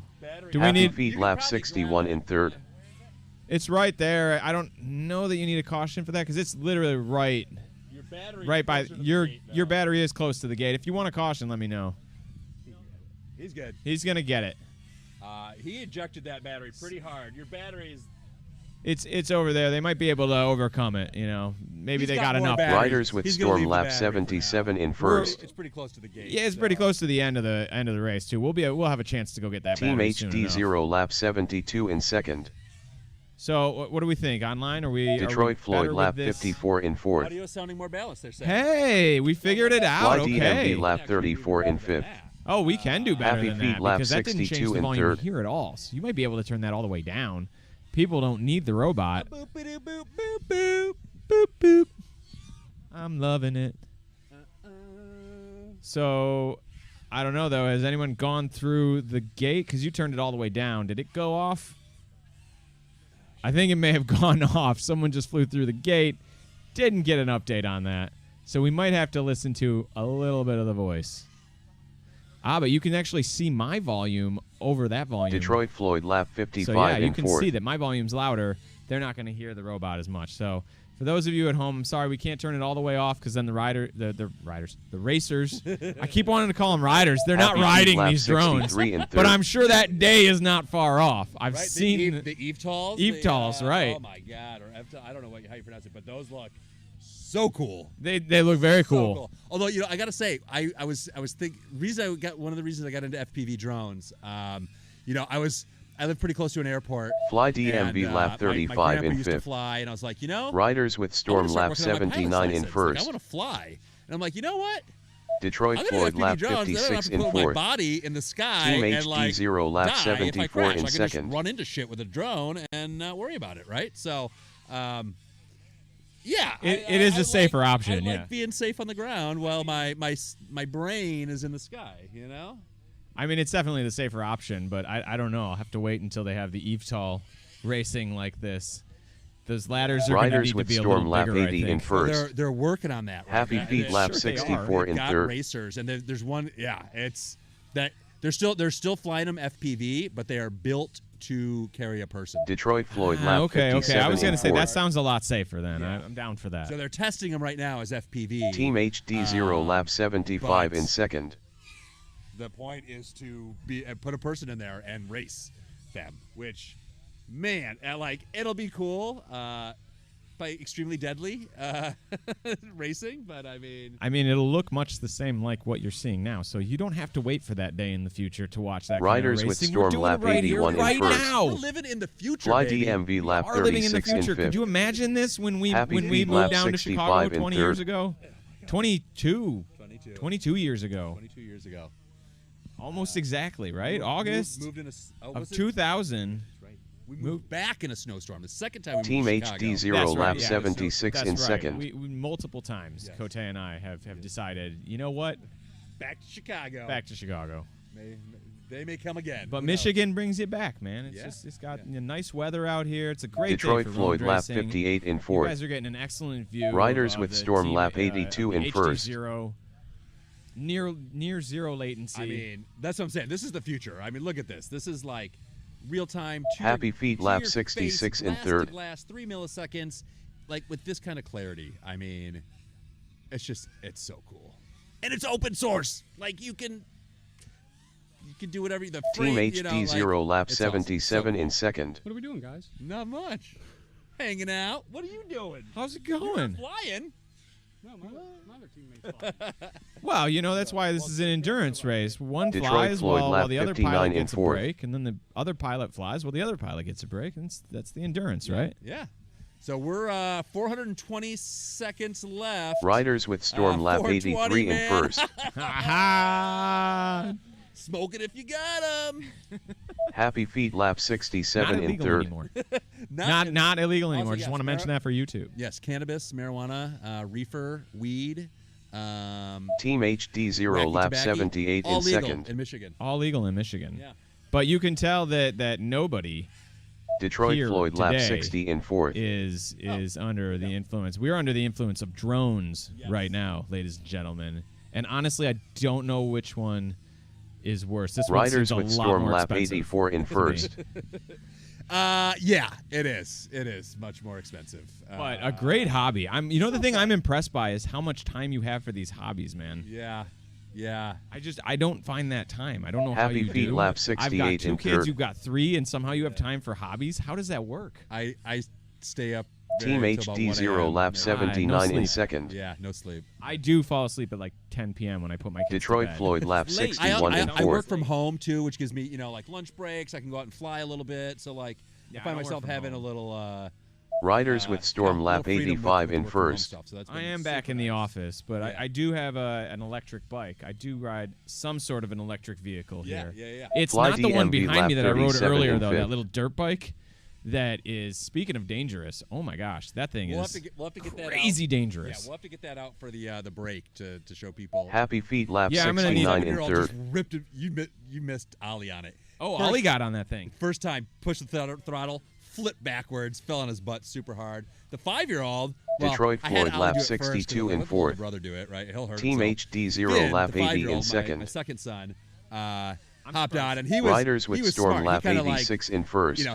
S1: Do we
S7: Happy
S1: need?
S7: Feet lap 61 in third.
S1: It's right there. I don't know that you need a caution for that because it's literally right
S4: Your battery
S1: right by your battery is close to the gate. If you want a caution, let me know.
S4: He's good.
S1: He's gonna get it.
S4: He ejected that battery pretty hard. Your battery is.
S1: It's over there. They might be able to overcome it. You know, maybe
S4: He's
S1: they
S4: got
S1: got
S4: more
S1: enough.
S4: battery.
S7: Riders with
S4: He's gonna
S7: Storm
S4: leave the
S7: lap
S4: battery for
S7: 77 in
S4: We're-
S7: first.
S4: It's pretty close to the gate.
S1: Yeah, it's pretty close to the end of the race too. We'll have a chance to go get that
S7: Team
S1: battery soon enough.
S7: HDZero lap 72 in second.
S1: So what do we think? Online? Are we
S7: Detroit Floyd
S1: better with
S7: lap
S1: this?
S7: 54 in fourth.
S4: Audio sounding more balanced. They're saying.
S1: Hey, we figured it out.
S7: Fly
S1: Okay.
S7: DMV lap 34 in fifth.
S1: Oh, we can do better
S7: Happy
S1: than
S7: Feet
S1: that
S7: lap
S1: because that didn't change
S7: 62
S1: the
S7: in
S1: volume
S7: third.
S1: here at all. So you might be able to turn that all the way down. People don't need the robot.
S4: Boop, boop, boop, boop, boop.
S1: Boop boop. I'm loving it. So, I don't know though. Has anyone gone through the gate? Because you turned it all the way down. Did it go off? I think it may have gone off. Someone just flew through the gate. Didn't get an update on that. So we might have to listen to a little bit of the voice. But you can actually see my volume over that volume.
S7: Detroit Floyd lap
S1: So
S7: 55
S1: yeah, you
S7: in
S1: can
S7: fourth.
S1: see that my volume's louder. They're not going to hear the robot as much. So for those of you at home, I'm sorry we can't turn it all the way off because then the racers. I keep wanting to call them riders. They're not
S7: Happy Feet
S1: riding
S7: lap
S1: these drones.
S7: 63 in
S1: But
S7: third.
S1: I'm sure that day is not far off. I've
S4: Right,
S1: seen
S4: the EVTOLs.
S1: EVTOLs, right.
S4: Oh my God, or I don't know how you pronounce it, but those look so cool.
S1: they look very
S4: So
S1: cool.
S4: Although I gotta say, I was thinking one of the reasons I got into FPV drones. I live pretty close to an airport.
S7: Fly DMV
S4: and,
S7: lap
S4: my
S7: 35
S4: grandpa
S7: in
S4: used to
S7: fifth.
S4: fly, and I was like,
S7: Riders with
S4: I
S7: Storm
S4: wanna start
S7: lap
S4: working on my pilot's
S7: 79 in
S4: license. Like,
S7: first.
S4: I want to fly, and I'm like, you know what?
S7: Detroit
S4: I'm gonna do
S7: Floyd
S4: FPV
S7: lap
S4: drones. I don't
S7: 56
S4: have to
S7: in
S4: put my
S7: fourth.
S4: body in the sky
S7: Team
S4: and like
S7: HDZero lap
S4: die if I
S7: 74
S4: crash.
S7: in
S4: I can
S7: second.
S4: just run into shit with a drone and not worry about it, right? So, Yeah,
S1: It is a safer option.
S4: I
S1: yeah.
S4: like being safe on the ground while my brain is in the sky. You know.
S1: I mean, it's definitely the safer option, but I don't know. I'll have to wait until they have the eVTOL racing like this. Those ladders are going to need to
S7: with
S1: be a
S7: Storm
S1: little
S7: lap
S1: bigger,
S7: 80
S1: I
S7: in
S1: think.
S7: first.
S4: They're working on that. Right
S7: Happy
S4: now.
S7: Feet lap
S1: sure they
S7: 64
S1: are.
S7: in
S4: Got
S7: third.
S4: racers, and there's one. Yeah, it's that they're still flying them FPV, but they are built to carry a person.
S7: Detroit Floyd lap
S1: Okay.
S7: 57
S1: I was
S7: in
S1: going to say
S7: fourth.
S1: that sounds a lot safer then. I'm down for that.
S4: So they're testing them right now as FPV.
S7: Team HDZero lap 75
S4: but-
S7: in second.
S4: The point is to put a person in there and race them, which, man, it'll be cool. By extremely deadly racing, but I mean,
S1: it'll look much the same like what you're seeing now, so you don't have to wait for that day in the future to watch that
S7: Riders
S1: kind of
S7: with
S1: racing.
S7: Storm
S1: We're doing
S7: lap
S1: it right here,
S7: 81 in
S1: right
S7: first.
S1: now.
S4: we're living in the future.
S7: Fly
S4: baby.
S7: DMV lap
S1: Are living in the
S7: 36 in
S1: future.
S7: fifth.
S1: Could you imagine this when we
S7: Happy
S1: moved
S7: Feet lap
S1: down to
S7: 65
S1: Chicago
S7: in
S1: 20 years
S7: third.
S1: ago? 22 years ago.
S4: 22 years ago.
S1: Almost exactly, right? August
S4: moved in
S1: of
S4: was it?
S1: 2000.
S4: That's right. We moved back in a snowstorm. The second time we
S7: Team
S4: moved to Chicago.
S7: HDZero
S1: That's
S7: lap
S1: right, yeah.
S7: 76
S1: That's
S7: in
S1: right.
S7: second.
S1: We multiple times,
S4: Yes.
S1: Cote and I have decided, you know what?
S4: Back to Chicago.
S1: Back to Chicago.
S4: They may come again.
S1: But
S4: Who knows?
S1: Michigan brings you back, man. It's
S4: Yeah.
S1: just it's got nice weather out here. It's a great
S7: Detroit
S1: day for
S7: Floyd
S1: road
S7: lap
S1: racing.
S7: 58 in
S1: You
S7: fourth.
S1: guys are getting an excellent view.
S7: Riders
S1: of
S7: with
S1: the
S7: Storm
S1: team,
S7: lap 82 in first.
S1: HDZero, near zero latency.
S4: I mean, that's what I'm saying. This is the future. I mean, look at this. This is like real time.
S7: Happy Feet lap 66 in third.
S4: Glass 3 milliseconds, like with this kind of clarity. I mean, it's so cool, and it's open source. Like you can do whatever the
S7: Team
S4: frame,
S7: HDZero lap
S4: it's awesome.
S7: 77
S4: So
S7: in
S4: cool.
S7: second.
S5: What are we doing, guys?
S4: Not much. Hanging out. What are you doing?
S1: How's it
S4: You're not
S1: going?
S4: flying.
S5: No, my other teammates flying.
S1: Well, that's why this is an endurance race. One
S7: Detroit
S1: flies
S7: Floyd
S1: while
S7: lap
S1: the other
S7: 59
S1: pilot
S7: in
S1: gets a
S7: fourth.
S1: break, and then the other pilot flies while the other pilot gets a break, and that's the endurance, right?
S4: Yeah. So we're 420 seconds left.
S7: Riders with Storm lap
S4: 420,
S7: 83 in
S4: man.
S7: first.
S1: Ha
S4: Smoke it if you got them.
S7: Happy Feet lap
S1: Not
S7: 67 in
S1: illegal
S7: third.
S1: anymore. Not illegal anymore.
S4: Also,
S1: Just
S4: yes,
S1: want to mention that for YouTube.
S4: Yes, cannabis, marijuana, reefer, weed.
S7: Team HDZero
S4: wacky
S7: lap
S4: tobacco,
S7: 78
S4: all
S7: in
S4: legal
S7: second.
S4: in Michigan.
S1: All legal in Michigan.
S4: Yeah.
S1: But you can tell that nobody
S7: Detroit
S1: here
S7: Floyd lap
S1: today
S7: 60 in fourth.
S1: is under the influence. We're under the influence of drones
S4: Yes.
S1: right now, ladies and gentlemen. And honestly, I don't know which one is worse. This one
S7: Riders
S1: seems a
S7: with
S1: lot
S7: Storm
S1: more
S7: lap
S1: expensive
S7: 84 in
S1: to me.
S7: first.
S4: Yeah, it is. It is much more expensive.
S1: But a great hobby. The thing I'm impressed by is how much time you have for these hobbies, man.
S4: Yeah. Yeah.
S1: I don't find that time. I don't know how
S7: Happy
S1: you
S7: Feet
S1: do.
S7: lap
S1: I've
S7: 68
S1: got 2
S7: in
S1: kids,
S7: third.
S1: you've got 3, and somehow you have time for hobbies. How does that work?
S4: I stay up.
S7: Team
S4: till about 1
S7: HDZero
S4: a.m.
S7: lap
S4: No.
S7: 79 in
S1: sleep.
S7: second.
S4: Yeah, no sleep.
S1: I do fall asleep at like 10 p.m. when I put my kids
S7: Detroit
S1: to bed.
S7: Floyd lap
S1: It's late.
S7: 61 in
S4: I work
S7: fourth.
S4: from home too, which gives me, like lunch breaks. I can go out and fly a little bit. So like,
S1: Yeah,
S4: I
S1: I
S4: find
S1: don't work
S4: myself
S1: from
S4: having
S1: home.
S4: a little.
S7: Riders with Storm
S4: little
S7: lap
S4: freedom with
S7: 85
S4: the
S7: in
S4: work from home
S7: first.
S4: stuff, so that's
S1: I
S4: been
S1: am back
S4: super
S1: in the
S4: nice.
S1: office, but
S4: Yeah.
S1: I do have an electric bike. I do ride some sort of an electric vehicle
S4: Yeah,
S1: here.
S4: yeah.
S1: It's
S7: Fly
S1: not the one
S7: DMV
S1: behind
S7: lap
S1: me that I rode
S7: 37
S1: earlier,
S7: in
S1: though.
S7: fifth.
S1: That little dirt bike that is, speaking of dangerous, oh my gosh, that thing
S4: We'll have
S1: is
S4: to get that out.
S1: crazy
S4: Yeah,
S1: dangerous.
S4: we'll have to get that out for the break to show people.
S7: Happy Feet lap
S1: Yeah, I'm gonna need-
S7: 69 in
S4: 7-year-old
S7: third.
S4: just ripped it. You missed Ollie on it.
S1: Oh,
S4: First-
S1: Ollie got on that thing.
S4: First time, pushed the throttle, flipped backwards, fell on his butt super hard. The 5-year-old,
S7: Detroit
S4: I had
S7: Floyd
S4: Ollie
S7: lap
S4: do it first
S7: 62
S4: 'cause I
S7: in
S4: let the
S7: fourth.
S4: little brother do it, right? He'll hurt
S7: Team
S4: himself.
S7: HDZero
S4: Then,
S7: lap
S4: the
S7: 80 in
S4: 5-year-old, my
S7: second.
S4: second son, hopped
S1: surprised.
S4: on, and he was
S7: Riders
S4: he
S7: with
S4: was
S7: Storm
S4: smart.
S7: lap
S4: he kinda
S7: 86 in first.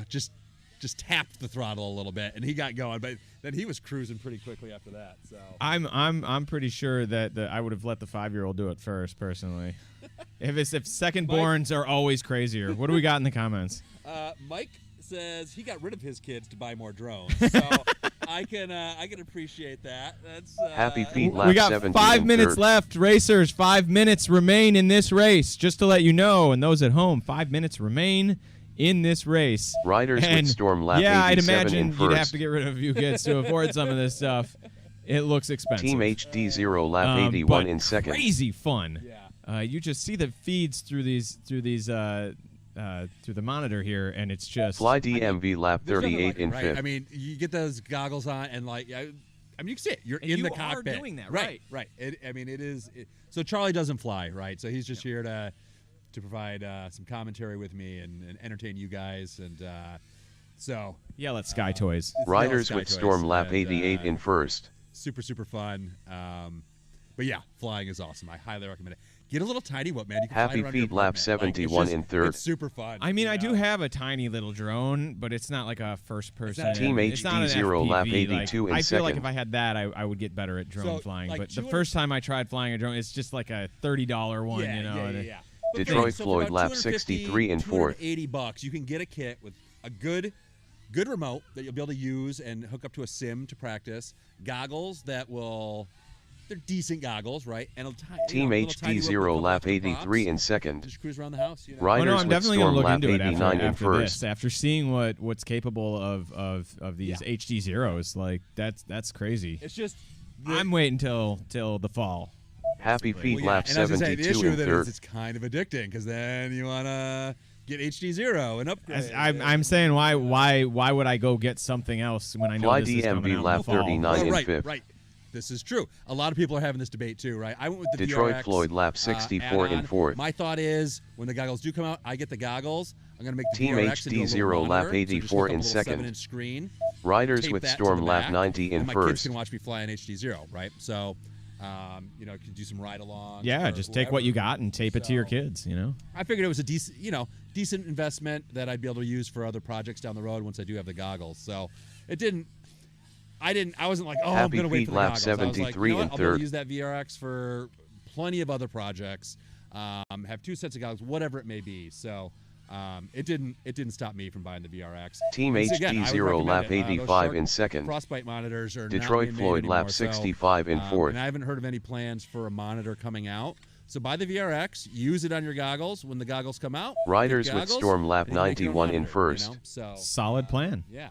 S4: just tapped the throttle a little bit, and he got going. But then he was cruising pretty quickly after that. So
S1: I'm pretty sure that I would have let the 5-year-old do it first, personally. if second borns are always crazier. What do we got in the comments?
S4: Mike says he got rid of his kids to buy more drones. So I can appreciate that. That's
S7: Happy Feet lap
S1: We got
S7: 17
S1: 5
S7: in
S1: minutes
S7: third.
S1: left, racers. 5 minutes remain in this race. Just to let you know, and those at home, 5 minutes remain in this race.
S7: Riders
S1: And
S7: with Storm lap
S1: yeah, I'd
S7: 87
S1: imagine
S7: in
S1: you'd have
S7: first.
S1: to get rid of a few kids to afford some of this stuff. It looks expensive.
S7: Team HDZero lap
S1: But
S7: 81 in second.
S1: Crazy fun.
S4: Yeah.
S1: You just see the feeds through the monitor here, and it's just
S7: Fly DMV lap
S4: There's nothing
S7: 38
S4: like it,
S7: in
S4: right?
S7: fifth.
S4: I mean, you get those goggles on, and I mean, you can see it. You're
S1: And
S4: in
S1: you
S4: the
S1: are
S4: cockpit.
S1: doing that,
S4: right? I mean, it is. So Charlie doesn't fly, right? So he's just here to provide some commentary with me and entertain you guys. And so
S1: Yell at Sky Toys.
S4: it's
S7: Riders
S4: Sky
S7: with
S4: Toys,
S7: Storm Lap
S4: and,
S7: 88 in first.
S4: super fun. But yeah, flying is awesome. I highly recommend it. Get a little tiny one, man. You can
S7: Happy
S4: fly around your
S7: Feet Lap
S4: apartment.
S7: 71 in third.
S4: It's super fun.
S1: I mean, I
S4: you
S1: do
S4: know?
S1: have a tiny little drone, but it's not like a first person.
S7: Team
S1: It's not an
S7: HDZero Lap
S1: FPV,
S7: 82
S1: like,
S7: in
S1: I feel like
S7: second.
S1: if I had that, I would get better at drone
S4: So,
S1: flying.
S4: like
S1: But the
S4: 200
S1: first time I tried flying a drone, it's just like a $30 one,
S4: Yeah,
S1: you know. and it-
S4: yeah. But
S7: Detroit
S4: for
S7: Floyd
S4: about
S7: Lap
S4: 250,
S7: 63 in fourth.
S4: $280, you can get a kit with a good remote that you'll be able to use and hook up to a sim to practice. Goggles that they're decent goggles, right? And
S7: Team HDZero Lap 83 in second.
S4: Just cruise around the house. You know?
S1: Oh,
S7: Riders
S1: no, I'm
S7: with
S1: definitely
S7: Storm
S1: gonna look
S7: Lap
S1: into it
S7: 89 in
S1: after
S7: first.
S1: this. After seeing what's capable of these HD zeros, like that's crazy.
S4: It's just
S1: I'm waiting till the fall.
S7: Happy Feet
S4: Well, yeah,
S7: Lap
S4: and as I say, the
S7: 72
S4: issue
S7: in
S4: with it
S7: third.
S4: is it's kind of addicting because then you want to get HDZero and upgrade.
S1: I'm saying why would I go get something else when I know
S7: Fly
S1: this is coming
S7: DMV
S1: out in
S7: Lap
S1: the fall?
S7: 39 in
S4: right,
S7: fifth.
S4: right. This is true. A lot of people are having this debate too, right? I went with the
S7: Detroit
S4: VRX,
S7: Floyd Lap 64 in
S4: add-on.
S7: fourth.
S4: My thought is when the goggles do come out, I get the goggles. I'm going to make the
S7: Team
S4: VRX into a
S7: HDZero
S4: little
S7: Lap
S4: monitor,
S7: 84
S4: so just hook up
S7: in
S4: a little
S7: second.
S4: 7-inch screen.
S7: Riders
S4: tape
S7: with
S4: that to
S7: Storm
S4: the
S7: Lap
S4: back,
S7: 90 in
S4: and my kids
S7: first.
S4: can watch me fly in HDZero, right? So, could do some ride-alongs.
S1: Yeah,
S4: for
S1: just take what you
S4: whoever.
S1: got and tape it to your
S4: So-
S1: kids. You know.
S4: I figured it was a decent investment that I'd be able to use for other projects down the road once I do have the goggles. So it didn't. I wasn't like, oh, I'm
S7: Happy
S4: going to wait
S7: Feet
S4: for the
S7: Lap
S4: goggles. I was like,
S7: 73
S4: you know
S7: in
S4: what? I'll be able
S7: third.
S4: to use that VRX for plenty of other projects. Have 2 sets of goggles, whatever it may be. So it didn't stop me from buying the VRX.
S7: Team
S4: Once again, I would
S7: HDZero
S4: recommend
S7: Lap
S4: it. Those
S7: 85
S4: Shark
S7: in second.
S4: Frostbite monitors are
S7: Detroit
S4: not being
S7: Floyd
S4: made
S7: Lap
S4: anymore,
S7: 65 in
S4: so,
S7: fourth.
S4: and I haven't heard of any plans for a monitor coming out. So buy the VRX, use it on your goggles when the goggles come out. get
S7: Riders with
S4: goggles,
S7: Storm Lap
S4: and you make your own
S7: 91 in
S4: monitor,
S7: first.
S4: So
S1: Solid plan.
S4: yeah.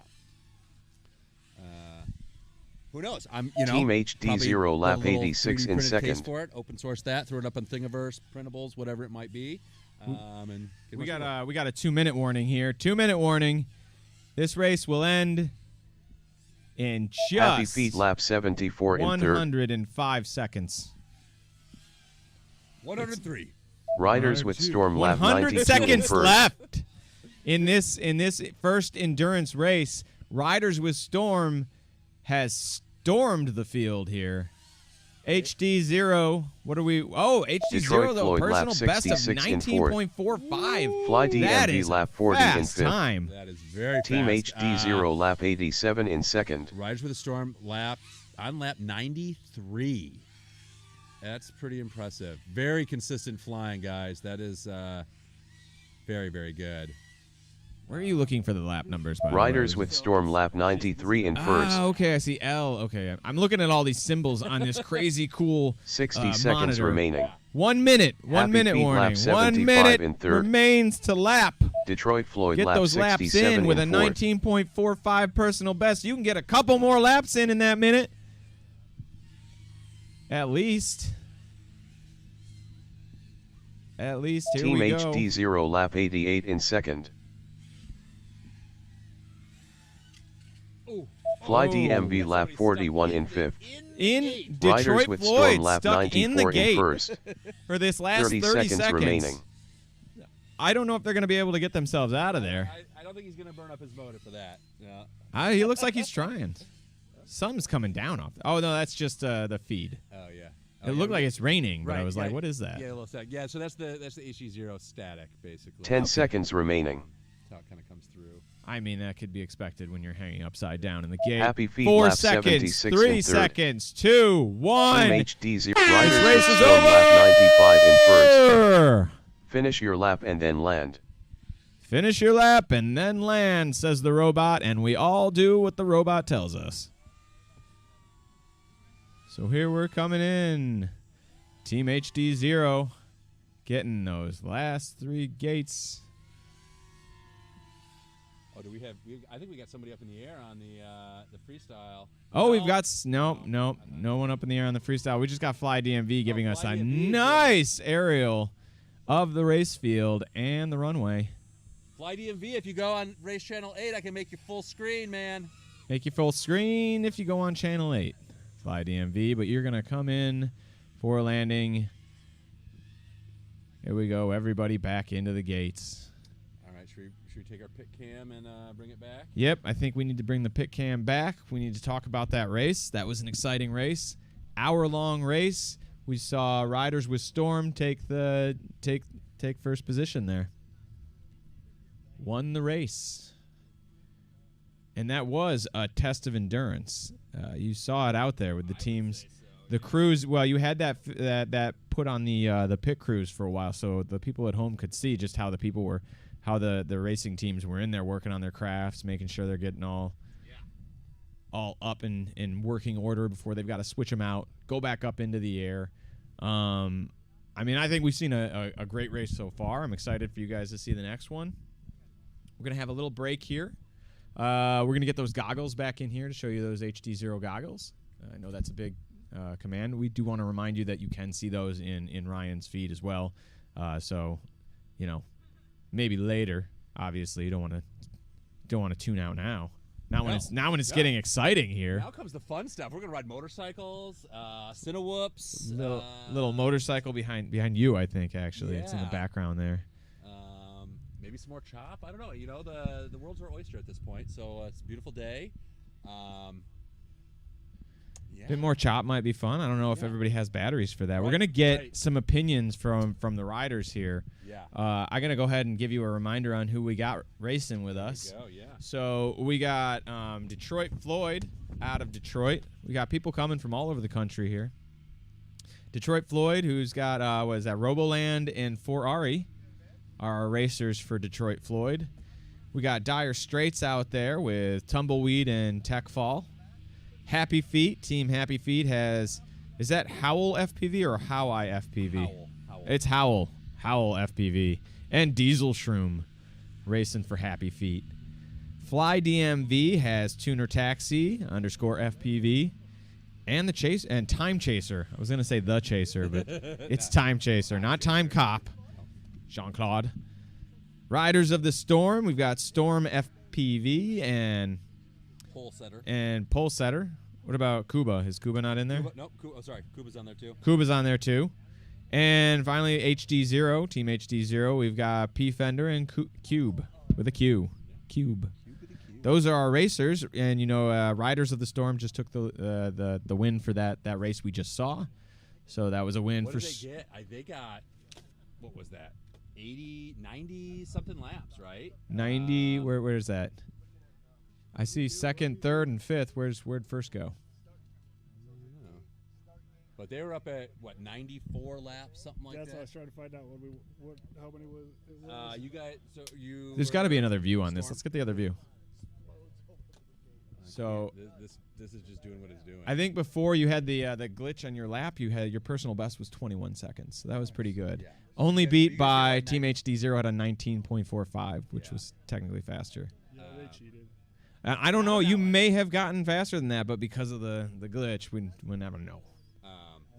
S4: Who knows? I'm
S7: Team HDZero
S4: probably
S7: Lap
S4: put a little
S7: 86
S4: 3D
S7: in
S4: printed case
S7: second.
S4: for it, open source that, throw it up on Thingiverse, printables, whatever it might be. And
S1: We got a 2-minute warning here. 2-minute warning. This race will end in
S7: Happy
S1: just
S7: Feet Lap 74 in third.
S1: 105 seconds.
S4: 103.
S7: Riders with Storm Lap
S1: 100
S7: 92 in
S1: seconds
S7: first.
S1: left in this first endurance race. Riders with Storm has stormed the field here. HDZero, what are we? Oh,
S7: Detroit
S1: HDZero, the
S7: Floyd Lap
S1: personal best of
S7: 66 in fourth.
S1: 19.45.
S7: Fly
S1: That
S7: DMV
S1: is
S7: Lap 40 in
S1: fast
S7: fifth.
S1: time.
S4: That is very
S7: Team
S4: fast.
S7: HDZero Lap 87 in second.
S4: Riders with a Storm on lap 93. That's pretty impressive. Very consistent flying, guys. That is very, very good.
S1: Where are you looking for the lap numbers, by
S7: Riders
S1: the way?
S7: with Storm Lap 93 in first.
S1: Ah, okay, I see L. Okay, I'm looking at all these symbols on this crazy cool
S7: 60 seconds
S1: monitor.
S7: remaining.
S1: 1 minute. 1
S7: Happy
S1: minute
S7: Feet
S1: warning.
S7: lap
S1: 1
S7: 75
S1: minute
S7: in third.
S1: remains to lap.
S7: Detroit Floyd
S1: Get
S7: Lap
S1: those laps
S7: 67
S1: in with a
S7: in fourth.
S1: 19.45 personal best. You can get a couple more laps in that minute. At least. At least. Here
S7: Team
S1: we go.
S7: HDZero Lap 88 in second. Fly
S1: Oh.
S7: DMV Lap 41 in fifth.
S1: In
S7: Riders
S1: Detroit
S7: with
S1: Floyd
S7: Storm Lap
S1: stuck in the
S7: 94 in
S1: gate
S7: first.
S1: for this last
S7: 30
S1: 30
S7: seconds remaining.
S1: I don't know if they're going to be able to get themselves out of there.
S4: I don't think he's going to burn up his motor for that. Yeah.
S1: He looks like he's trying. Something's coming down off. Oh no, that's just the feed.
S4: Oh, yeah.
S1: It looked like it's raining, but I
S4: Right,
S1: was
S4: yeah.
S1: like, "What is that?"
S4: Yeah, a little sec. Yeah, so that's the HG0 static, basically.
S7: 10 seconds remaining.
S4: That's how it kind of comes through.
S1: I mean, that could be expected when you're hanging upside down in the gate.
S7: Happy Feet
S1: 4
S7: Lap
S1: seconds,
S7: 76
S1: 3
S7: in third.
S1: seconds, 2, 1.
S7: Team HDZero Riders
S1: This
S7: with
S1: race is
S7: Storm
S1: over.
S7: Lap 95 in first. Finish your lap and then land.
S1: Finish your lap and then land, says the robot, and we all do what the robot tells us. So here we're coming in. Team HDZero getting those last 3 gates.
S4: Oh, do we have? I think we got somebody up in the air on the freestyle.
S1: Oh, we've got no one up in the air on the freestyle. We just got Fly DMV giving us
S4: Fly
S1: a
S4: DMV,
S1: nice aerial of the race field and the runway.
S4: Fly DMV. If you go on Race Channel 8, I can make you full screen, man.
S1: Make you full screen if you go on Channel 8. Fly DMV, but you're going to come in for landing. Here we go. Everybody back into the gates.
S4: All right, should we take our pit cam and bring it back?
S1: Yep, I think we need to bring the pit cam back. We need to talk about that race. That was an exciting race. Hour-long race. We saw riders with Storm take first position there. Won the race. And that was a test of endurance. You saw it out there with the teams. The crews, well, you had that put on the pit crews for a while, so the people at home could see just how the people were, how the racing teams were in there working on their crafts, making sure they're getting all up in working order before they've got to switch them out, go back up into the air. I mean, I think we've seen a great race so far. I'm excited for you guys to see the next one. We're going to have a little break here. We're going to get those goggles back in here to show you those HDZero goggles. I know that's a big command. We do want to remind you that you can see those in Ryan's feed as well. So, you know, maybe later. Obviously, you don't want to tune out now. When it's getting exciting here.
S4: Now comes the fun stuff. We're gonna ride motorcycles, Cinewhoops.
S1: Little motorcycle behind you, I think. Actually, it's in the background there.
S4: Maybe some more chop. I don't know. You know, the world's our oyster at this point. So it's a beautiful day.
S1: A bit more chop might be fun. I don't know if everybody has batteries for that. We're going to get some opinions from the riders here.
S4: Yeah.
S1: I'm going to go ahead and give you a reminder on who we got racing with us.
S4: There you go, yeah.
S1: So we got Detroit Floyd out of Detroit. We got people coming from all over the country here. Detroit Floyd, who's got, Roboland and Ferrari, are our racers for Detroit Floyd. We got Dire Straits out there with Tumbleweed and Tech Fall. Happy Feet, Team Happy Feet is that Howl FPV or Howi FPV?
S4: Howl.
S1: It's Howl FPV. And Diesel Shroom racing for Happy Feet. Fly DMV has Tuner Taxi _ FPV. And Time Chaser. I was going to say The Chaser, but it's Time Chaser, not Time Cop. Jean-Claude. Riders of the Storm, we've got Storm FPV and Pole Setter. What about Kuba? Is Kuba not in there?
S4: Nope. Kuba's on there too.
S1: Kuba's on there too. And finally, HDZero, Team HDZero. We've got P Fender and Cube with a Q. Cube. Those are our racers, and Riders of the Storm just took the win for that race we just saw. So that was a win
S4: what
S1: for.
S4: What did they get? They got, what was that? 90 something laps, right?
S1: 90. Where is that? I see second, third, and fifth. Where'd first go?
S4: But they were up at 94 laps, something like that.
S5: That's what I was trying to find out. How many was it?
S4: You guys,
S1: There's got to be another view on this. Let's get the other view. So
S4: this is just doing what it's doing.
S1: I think before you had the glitch on your lap, you had your personal best was 21 seconds. So that was pretty good.
S4: Yeah.
S1: Only beat by Team HDZero at a 19.45, which was technically faster.
S5: Yeah, they cheated.
S1: I don't know. You may have gotten faster than that, but because of the glitch, we'll never know.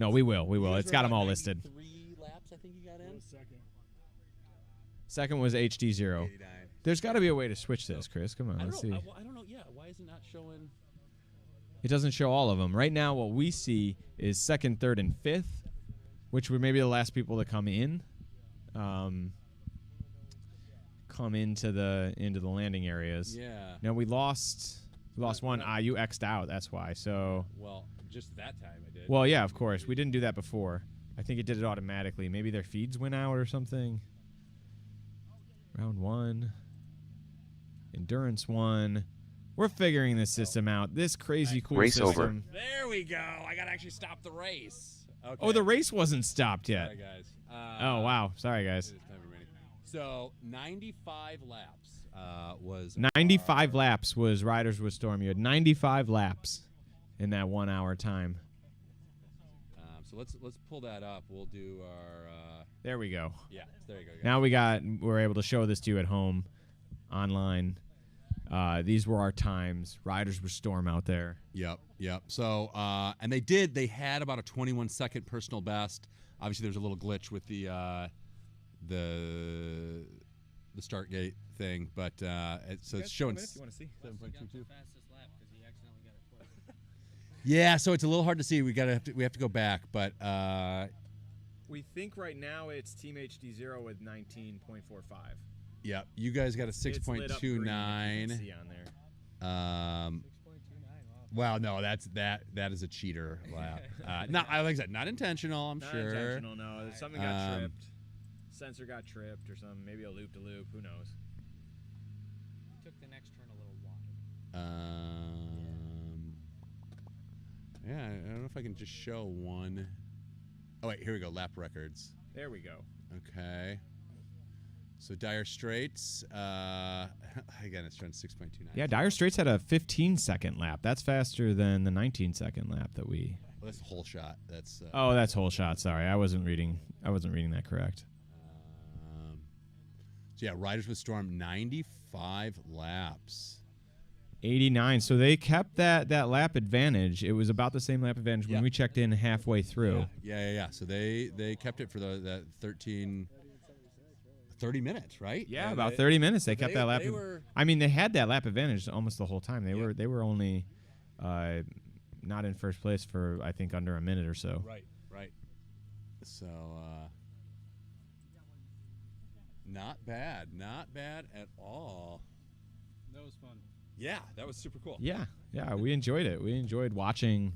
S1: No, we will. We will. It's got them all listed.
S4: 3 laps, I think you got in.
S1: Second was HDZero.
S4: 89.
S1: There's got to be a way to switch this, Chris. Come on, let's see.
S4: I don't know. Yeah, why is it not showing?
S1: It doesn't show all of them. Right now, what we see is second, third, and fifth, which were maybe the last people to come in. Come into the landing areas.
S4: Yeah.
S1: Now we lost one. You X'd out. That's why. So.
S4: Well, just that time I did.
S1: Well, yeah, of course. We didn't do that before. I think it did it automatically. Maybe their feeds went out or something. Round 1. Endurance 1. We're figuring this system out. This crazy cool
S7: race
S1: system.
S7: over.
S4: There we go. I gotta actually stop the race. Okay.
S1: Oh, the race wasn't stopped yet.
S4: Sorry, guys.
S1: Oh, wow. Sorry, guys.
S4: So 95 laps was
S1: 95 laps was Riders with Storm. You had 95 laps in that 1 hour time.
S4: So let's pull that up. We'll do our.
S1: There we go.
S4: Yeah, there you go.
S1: Now we're able to show this to you at home, online. These were our times. Riders with Storm out there.
S4: Yep. So and they had about a 21-second personal best. Obviously, there's a little glitch with the start gate thing, but so it's showing.
S1: You want to see?
S2: 7.22. Fastest lap because he accidentally got it twice.
S4: Yeah, so it's a little hard to see. We have to go back, but
S1: we think right now it's Team HDZero with 19.45.
S4: yeah, you guys got a 6.29.
S1: See on there.
S5: 6.29.
S4: Well, no, that is a cheater lap. Not like I said, not intentional. I'm
S1: Not
S4: sure.
S1: intentional, no. Something got tripped. Sensor got tripped or something. Maybe a loop to loop. Who knows?
S5: Took the next turn a little wide.
S4: Yeah, I don't know if I can just show one. Oh wait, here we go. Lap records.
S1: There we go.
S4: Okay. So Dire Straits, again, it's run 6.29.
S1: Yeah, Dire Straits had a 15-second lap. That's faster than the 19-second lap that we.
S4: Well, that's a whole shot. That's.
S1: Oh, that's whole shot. Sorry, I wasn't reading that correct.
S4: So yeah, Riders with Storm, 95 laps.
S1: 89. So they kept that lap advantage. It was about the same lap advantage when we checked in halfway through.
S4: Yeah. So they kept it for that 30 minutes, right?
S1: Yeah, about 30 minutes. They kept that lap. I mean, they had that lap advantage almost the whole time. They were only not in first place for I think under a minute or so.
S4: Right. So not bad at all.
S3: That was fun.
S4: Yeah, that was super cool.
S1: Yeah, we enjoyed it. We enjoyed watching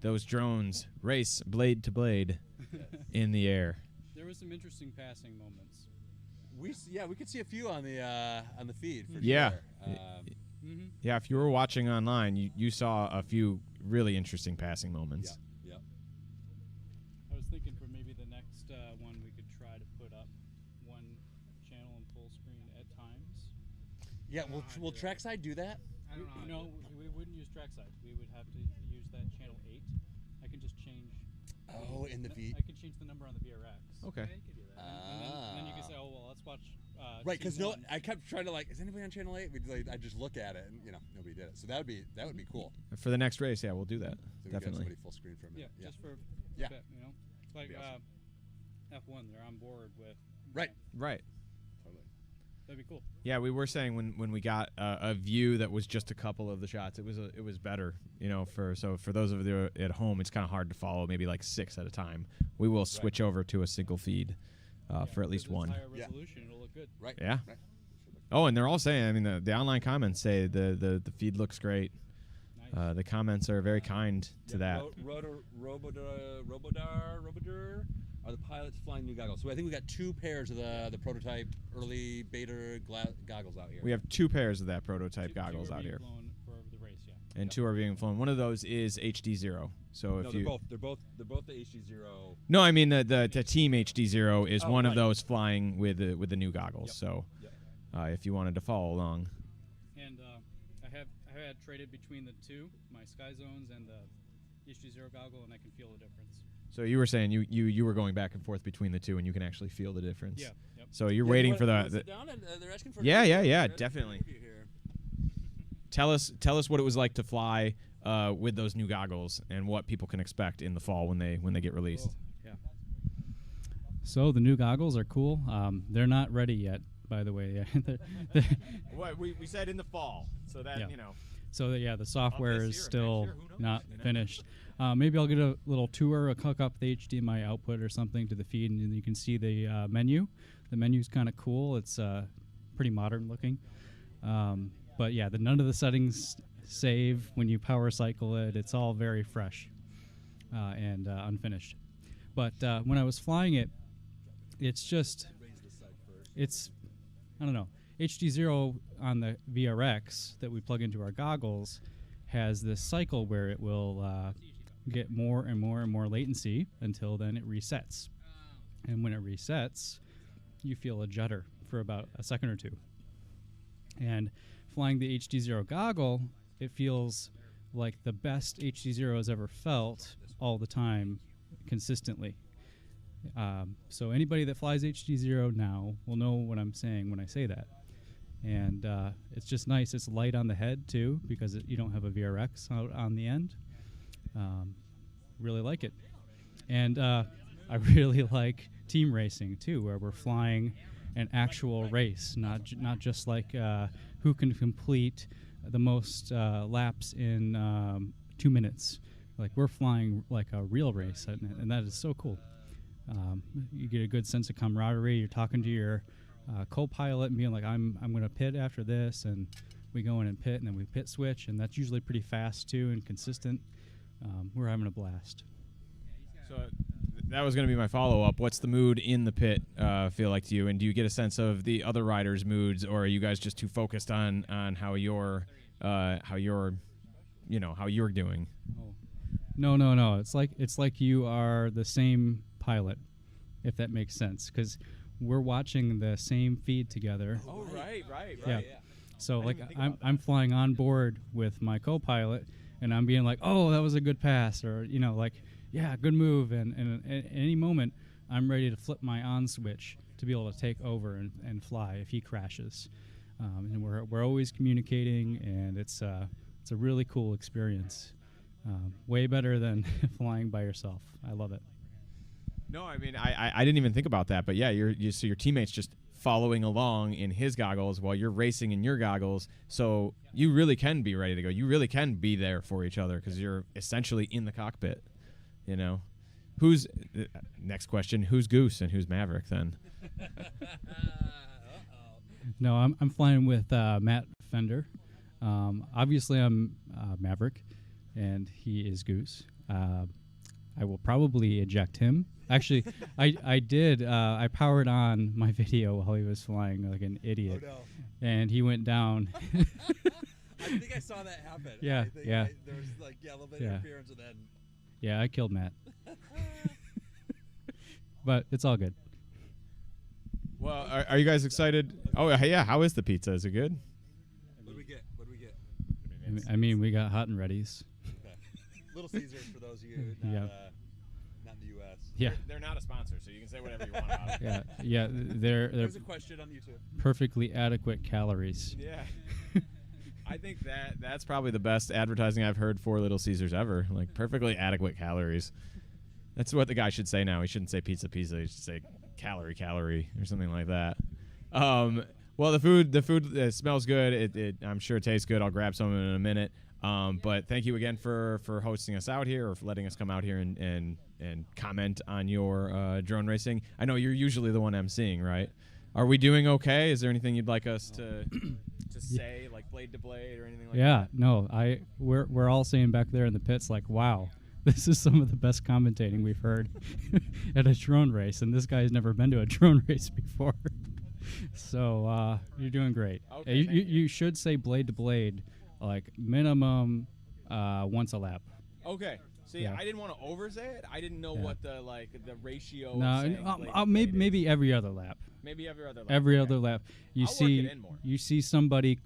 S1: those drones race blade to blade in the air.
S3: There was some interesting passing moments.
S4: We could see a few on the feed for
S1: Yeah.
S4: sure.
S1: Yeah, if you were watching online, you saw a few really interesting passing moments.
S4: Yeah.
S3: I was thinking for maybe the next one we could try to put up one channel in full screen at times.
S4: Yeah, will Trackside do that?
S2: I don't know.
S3: No, we wouldn't use trackside. We would have to use that channel 8. I can just change.
S4: Oh, in the V.
S3: I can change the number on the VRX.
S1: Okay.
S2: Yeah, you could do that.
S3: And then you can say, oh well, let's watch.
S4: Right, because
S3: Team 1.
S4: I kept trying to is anybody on channel 8? I just look at it and nobody did it. So that would be cool.
S1: For the next race, yeah, we'll do that.
S4: So we got
S1: Definitely.
S4: somebody full screen for a minute.
S3: Just for
S4: Yeah.
S3: a bit, like
S4: Be awesome.
S3: F1, they're on board with.
S4: Right.
S1: Right.
S4: Totally.
S3: That'd be cool.
S1: Yeah, we were saying when we got a view that was just a couple of the shots, it was better. For those of you at home, it's kind of hard to follow. Maybe like 6 at a time. We will switch over to a single feed for at least one.
S3: Higher resolution, it'll look good.
S4: Right.
S1: Yeah.
S4: Right.
S1: Oh, and they're all saying. I mean, the online comments say the feed looks great.
S3: Nice.
S1: The comments are very kind to that.
S4: Robodar are the pilots flying new goggles. So I think we got 2 pairs of the prototype early beta goggles out here.
S1: We have 2 pairs of that prototype
S3: Two
S1: goggles
S3: are
S1: out
S3: being
S1: here,
S3: flown for the race, yeah.
S1: and 2 are being flown. One of those is HDZero. So if
S4: they're both the HDZero.
S1: No, I mean the Team HDZero is one of
S4: right.
S1: those flying with the new goggles.
S4: Yep.
S1: So
S4: Yep.
S1: If you wanted to follow along.
S3: And I had traded between the two, my Sky Zones and the HDZero goggle, and I can feel the difference.
S1: So you were saying you were going back and forth between the two, and you can actually feel the difference.
S3: Yeah. Yep.
S1: So you're waiting for the.
S4: Sit down and, they're asking for
S1: Yeah, definitely.
S4: Here.
S1: Tell us what it was like to fly with those new goggles, and what people can expect in the fall when they get released.
S3: Cool. Yeah. So the new goggles are cool. They're not ready yet, by the way.
S1: What we said in the fall, so that
S3: Yeah.
S1: you know.
S3: So the software
S1: this
S3: is
S1: year,
S3: still
S1: next year, who knows,
S3: not finished. Maybe I'll get a little tour, hook up the HDMI output or something to the feed, and you can see the menu. The menu's kind of cool. It's pretty modern looking. But yeah, none of the settings save when you power cycle it. It's all very fresh and unfinished. But when I was flying it, I don't know. HDZero on the VRX that we plug into our goggles has this cycle where it will get more and more and more latency until then it resets. And when it resets, you feel a judder for about a second or two. And flying the HDZero goggle, it feels like the best HDZero has ever felt all the time, consistently. So anybody that flies HDZero now will know what I'm saying when I say that. And it's just nice. It's light on the head too, because you don't have a VRX out on the end. Really like it. And I really like team racing too, where we're flying an actual race, not just like who can complete the most laps in 2 minutes. like we're flying like a real race, and that is so cool. You get a good sense of camaraderie. You're talking to your co-pilot and being like, I'm going to pit after this, and we go in and pit, and then we pit switch, and that's usually pretty fast too and consistent. We're having a blast.
S1: So that was going to be my follow-up. What's the mood in the pit feel like to you, and do you get a sense of the other riders' moods, or are you guys just too focused on how you're doing?
S3: No. It's like you are the same pilot, if that makes sense, because we're watching the same feed together.
S1: Oh, right.
S3: Yeah. So like I'm flying on board with my co-pilot, and I'm being like, oh, that was a good pass, or like, yeah, good move, and at any moment I'm ready to flip my on switch to be able to take over and fly if he crashes. And we're always communicating, and it's a really cool experience. Way better than flying by yourself. I love it.
S1: No, I mean, I didn't even think about that, but yeah, so your teammate's just following along in his goggles while you're racing in your goggles, so you really can be ready to go. You really can be there for each other because you're essentially in the cockpit. Who's next question? Who's Goose and who's Maverick then?
S3: No, I'm flying with Matt Fender. Obviously, I'm Maverick, and he is Goose. I will probably eject him. Actually, I did. I powered on my video while he was flying like an idiot, and he went down.
S4: I think I saw that happen.
S3: Yeah.
S4: There was like a little bit of interference, and then.
S3: Yeah, I killed Matt. But it's all good.
S1: Well, are you guys excited? Oh, yeah. How is the pizza? Is it good?
S4: What do we get?
S3: I mean, we got hot and readies.
S4: Okay. Little Caesars for those of you not in the U.S.
S3: Yeah.
S1: They're not a sponsor, so you can say whatever you want about it.
S3: Yeah. They're
S4: There's a question on YouTube.
S3: perfectly adequate calories.
S1: Yeah. I think that's probably the best advertising I've heard for Little Caesars ever. Like, perfectly adequate calories. That's what the guy should say now. He shouldn't say pizza. He should say calorie, or something like that. Well, the food smells good. I'm sure it tastes good. I'll grab some in a minute. But thank you again for hosting us out here, or for letting us come out here and comment on your drone racing. I know you're usually the one emceeing, right? Are we doing okay? Is there anything you'd like us to say, like blade to blade or anything like that?
S3: Yeah, no, we're all saying back there in the pits, like, wow, this is some of the best commentating we've heard at a drone race, and this guy's never been to a drone race before. So you're doing great.
S1: Okay,
S3: you should say blade to blade, like minimum once a lap.
S1: Okay. See,
S3: Yeah.
S1: I didn't want to oversay it. I didn't know what the ratio.
S3: No,
S1: of saying blade to blade is.
S3: maybe every other lap.
S1: Maybe every other lap.
S3: Every
S1: okay.
S3: other lap,
S1: I'll work it in more.
S3: you see somebody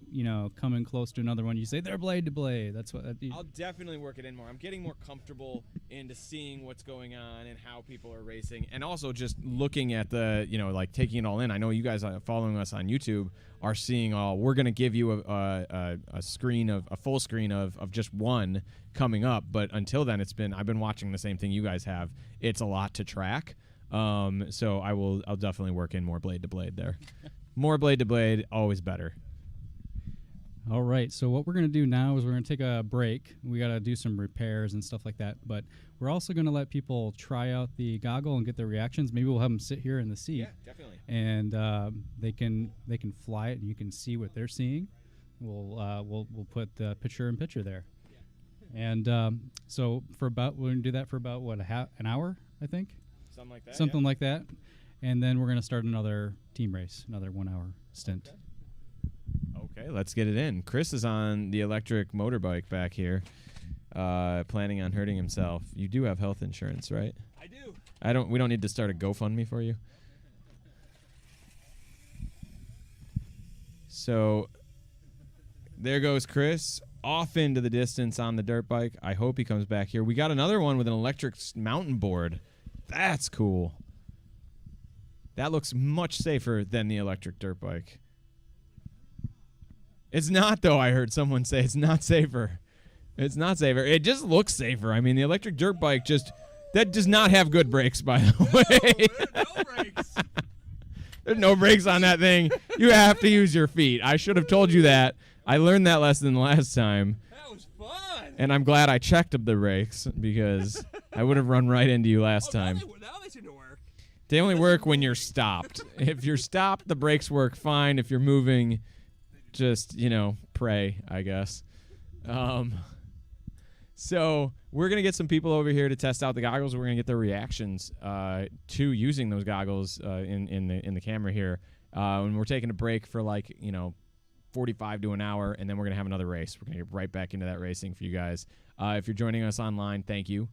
S3: coming close to another one. You say they're blade to blade. That's what.
S1: I'll definitely work it in more. I'm getting more comfortable into seeing what's going on and how people are racing, and also just looking at the, like taking it all in. I know you guys are following us on YouTube are seeing all. We're gonna give you a full screen of just one coming up, but until then, I've been watching the same thing you guys have. It's a lot to track. So I'll definitely work in more blade to blade there. More blade to blade, always better.
S3: All right, so what we're going to do now is we're going to take a break. We got to do some repairs and stuff like that, but we're also going to let people try out the goggle and get their reactions. Maybe we'll have them sit here in the seat.
S1: Yeah, definitely.
S3: And they can fly it, and you can see what they're seeing. We'll put the picture-in-picture there. And so we're going to do that for about an hour, I think.
S1: Something like that.
S3: Something like that. And then we're going to start another team race, another 1 hour stint.
S1: Okay, let's get it in. Chris is on the electric motorbike back here, planning on hurting himself. You do have health insurance, right?
S4: I do.
S1: We don't need to start a GoFundMe for you. So there goes Chris off into the distance on the dirt bike. I hope he comes back here. We got another one with an electric mountain board. That's cool. That looks much safer than the electric dirt bike. It's not, though. I heard someone say it's not safer. It's not safer. It just looks safer. I mean, the electric dirt bike that does not have good brakes, by the way.
S4: There's no brakes.
S1: There's no brakes on that thing. You have to use your feet. I should have told you that. I learned that lesson last time.
S4: That was fun.
S1: And I'm glad I checked the brakes because I would have run right into you last time.
S6: Now they seem to work.
S1: They only work when you're stopped. If you're stopped, the brakes work fine. If you're moving, just, pray, I guess. So we're going to get some people over here to test out the goggles. We're going to get their reactions to using those goggles in the camera here. And we're taking a break for 45 to an hour, and then we're going to have another race. We're going to get right back into that racing for you guys. If you're joining us online, thank you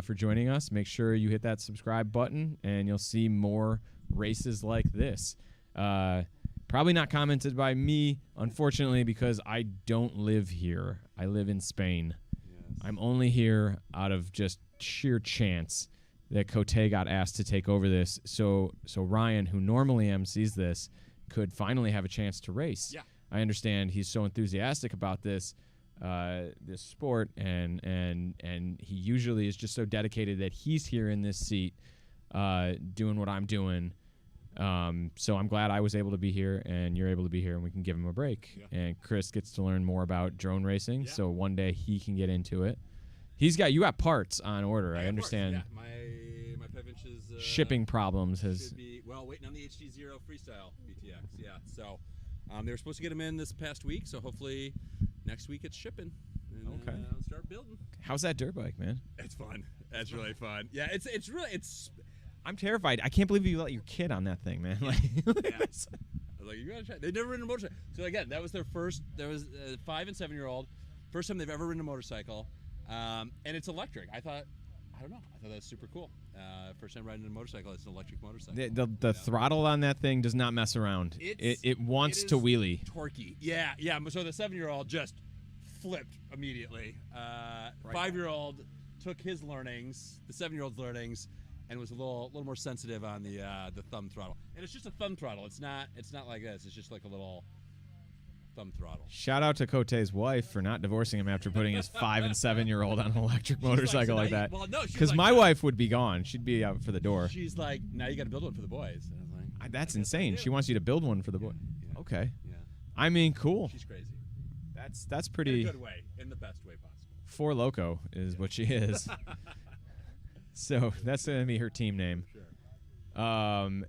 S1: for joining us. Make sure you hit that subscribe button, and you'll see more races like this. Probably not commented by me, unfortunately, because I don't live here. I live in Spain. Yes. I'm only here out of just sheer chance that Cote got asked to take over this. So Ryan, who normally MCs this, could finally have a chance to race.
S6: Yeah.
S1: I understand he's so enthusiastic about this sport, and he usually is just so dedicated that he's here in this seat doing what I'm doing. So I'm glad I was able to be here, and you're able to be here, and we can give him a break. Yeah. And Chris gets to learn more about drone racing, so one day he can get into it. You got parts on order. I understand.
S6: Parts, yeah. My 5 inches
S1: shipping problems
S6: should be waiting on the HDZero freestyle BTX. Yeah, so they were supposed to get them in this past week, so hopefully next week it's shipping. And,
S1: okay.
S6: Start building.
S1: How's that dirt bike, man?
S6: It's fun. That's really fun. Yeah, it's
S1: I'm terrified. I can't believe you let your kid on that thing, man.
S6: Yeah. I was like, you gotta try. They've never ridden a motorcycle. So again, that was their first. There was a 5 and 7-year-old, first time they've ever ridden a motorcycle, and it's electric. I thought that was super cool. First time riding a motorcycle, it's an electric motorcycle.
S1: The throttle on that thing does not mess around. It wants to wheelie.
S6: Torquey. Yeah. So the 7-year-old just flipped immediately. 5-year-old took his learnings, the 7-year-old's learnings, and was a little more sensitive on the thumb throttle. And it's just a thumb throttle. It's not like this. It's just like a little thumb throttle.
S1: Shout out to Cote's wife for not divorcing him after putting his 5 and 7-year-old on an electric motorcycle like that.
S6: Well, no,
S1: because my wife would be gone. She'd be out for the door.
S6: She's like, now you got to build one for the boys. And I was like,
S1: that's insane. She wants you to build one for the boy.
S6: Yeah.
S1: Okay.
S6: Yeah.
S1: I mean, cool.
S6: She's crazy.
S1: That's pretty.
S6: In a good way, in the best way possible.
S1: For Loco is what she is. So that's gonna be her team name.
S6: Sure.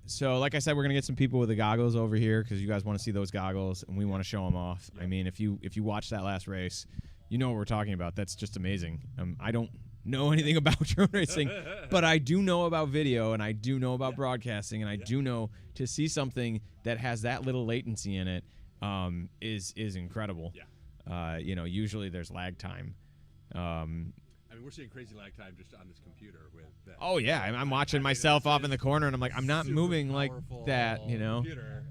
S1: So like I said, we're gonna get some people with the goggles over here because you guys want to see those goggles, and we want to show them off. Yep. I mean, if you watch that last race, you know what we're talking about. That's just amazing. I don't know anything about drone racing, but I do know about video, and I do know about broadcasting, and I do know to see something that has that little latency in it is incredible.
S6: Yeah.
S1: Usually there's lag time.
S6: I mean, we're seeing crazy lag time just on this computer with that.
S1: Oh yeah, I'm watching myself off in the corner, and I'm like, I'm not moving like that,
S6: Computer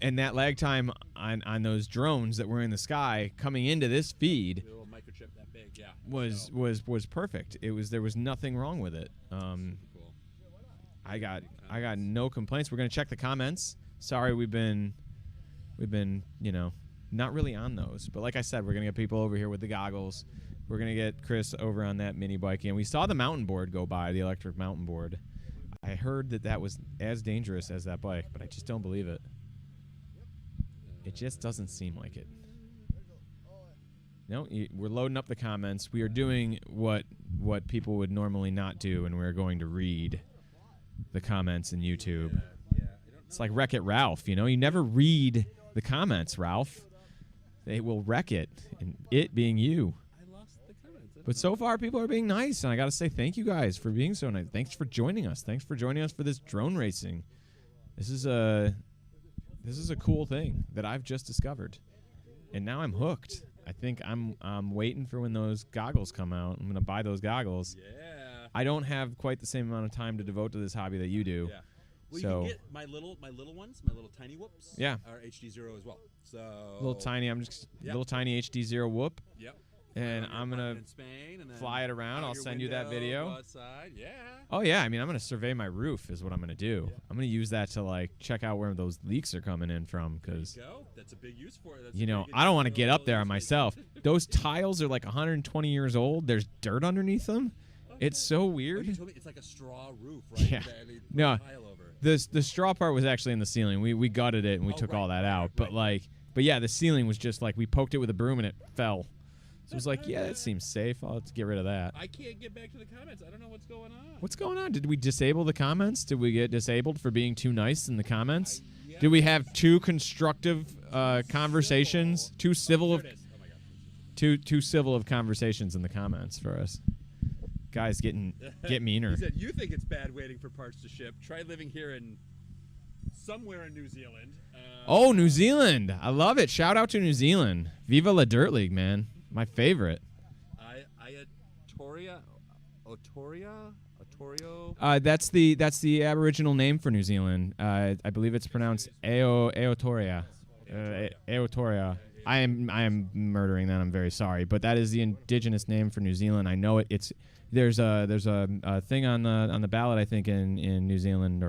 S1: and that lag time on those drones that were in the sky coming into this feed,
S6: the little microchip that big, yeah,
S1: was perfect. There was nothing wrong with it.
S6: Cool.
S1: I got no complaints. We're gonna check the comments. Sorry, we've been not really on those, but like I said, we're gonna get people over here with the goggles. We're gonna get Chris over on that mini bike, and we saw the mountain board go by, the electric mountain board. I heard that was as dangerous as that bike, but I just don't believe it. It just doesn't seem like it. No, we're loading up the comments. We are doing what people would normally not do, and we're going to read the comments in YouTube. It's like Wreck-It Ralph, you never read the comments, Ralph. They will wreck it, and it being you.
S6: I lost the comments.
S1: But so far, people are being nice, and I got to say thank you guys for being so nice. Thanks for joining us. Thanks for joining us for this drone racing. This is a cool thing that I've just discovered, and now I'm hooked. I think I'm waiting for when those goggles come out. I'm gonna buy those goggles.
S6: Yeah.
S1: I don't have quite the same amount of time to devote to this hobby that you do.
S6: Yeah. Well,
S1: so
S6: you can get my little ones, my little tiny whoops.
S1: Yeah.
S6: Are HDZero as well. So
S1: little tiny HDZero whoop.
S6: Yep.
S1: And I'm gonna
S6: in Spain, and then
S1: fly it around. I'll send you that video.
S6: Go outside. Yeah.
S1: Oh yeah, I mean I'm gonna survey my roof is what I'm gonna do. Yeah. I'm gonna use that to check out where those leaks are coming in from, because
S6: that's a big use for it.
S1: I don't want to get up there on myself. Those tiles are like 120 years old. There's dirt underneath them. It's so weird.
S6: You told me it's like a straw roof, right?
S1: Yeah. No. The straw part was actually in the ceiling. We gutted it and we took all that out. Right. But yeah, the ceiling was just like we poked it with a broom and it fell. So it was like, yeah, it seems safe. I'll have to get rid of that.
S4: I can't get back to the comments. I don't know what's going on.
S1: What's going on? Did we disable the comments? Did we get disabled for being too nice in the comments? Did we have too constructive conversations? Too civil of too civil of conversations in the comments for us? Guys get meaner.
S4: He said, "You think it's bad waiting for parts to ship? Try living here in somewhere in New Zealand."
S1: Oh, New Zealand! I love it. Shout out to New Zealand. Viva la Dirt League, man. My favorite.
S4: Otorio.
S1: That's the Aboriginal name for New Zealand. I believe it's pronounced Aotearoa. Aotearoa. I am murdering that. I'm very sorry, but that is the indigenous name for New Zealand. I know it. There's a thing on the ballot, I think, in New Zealand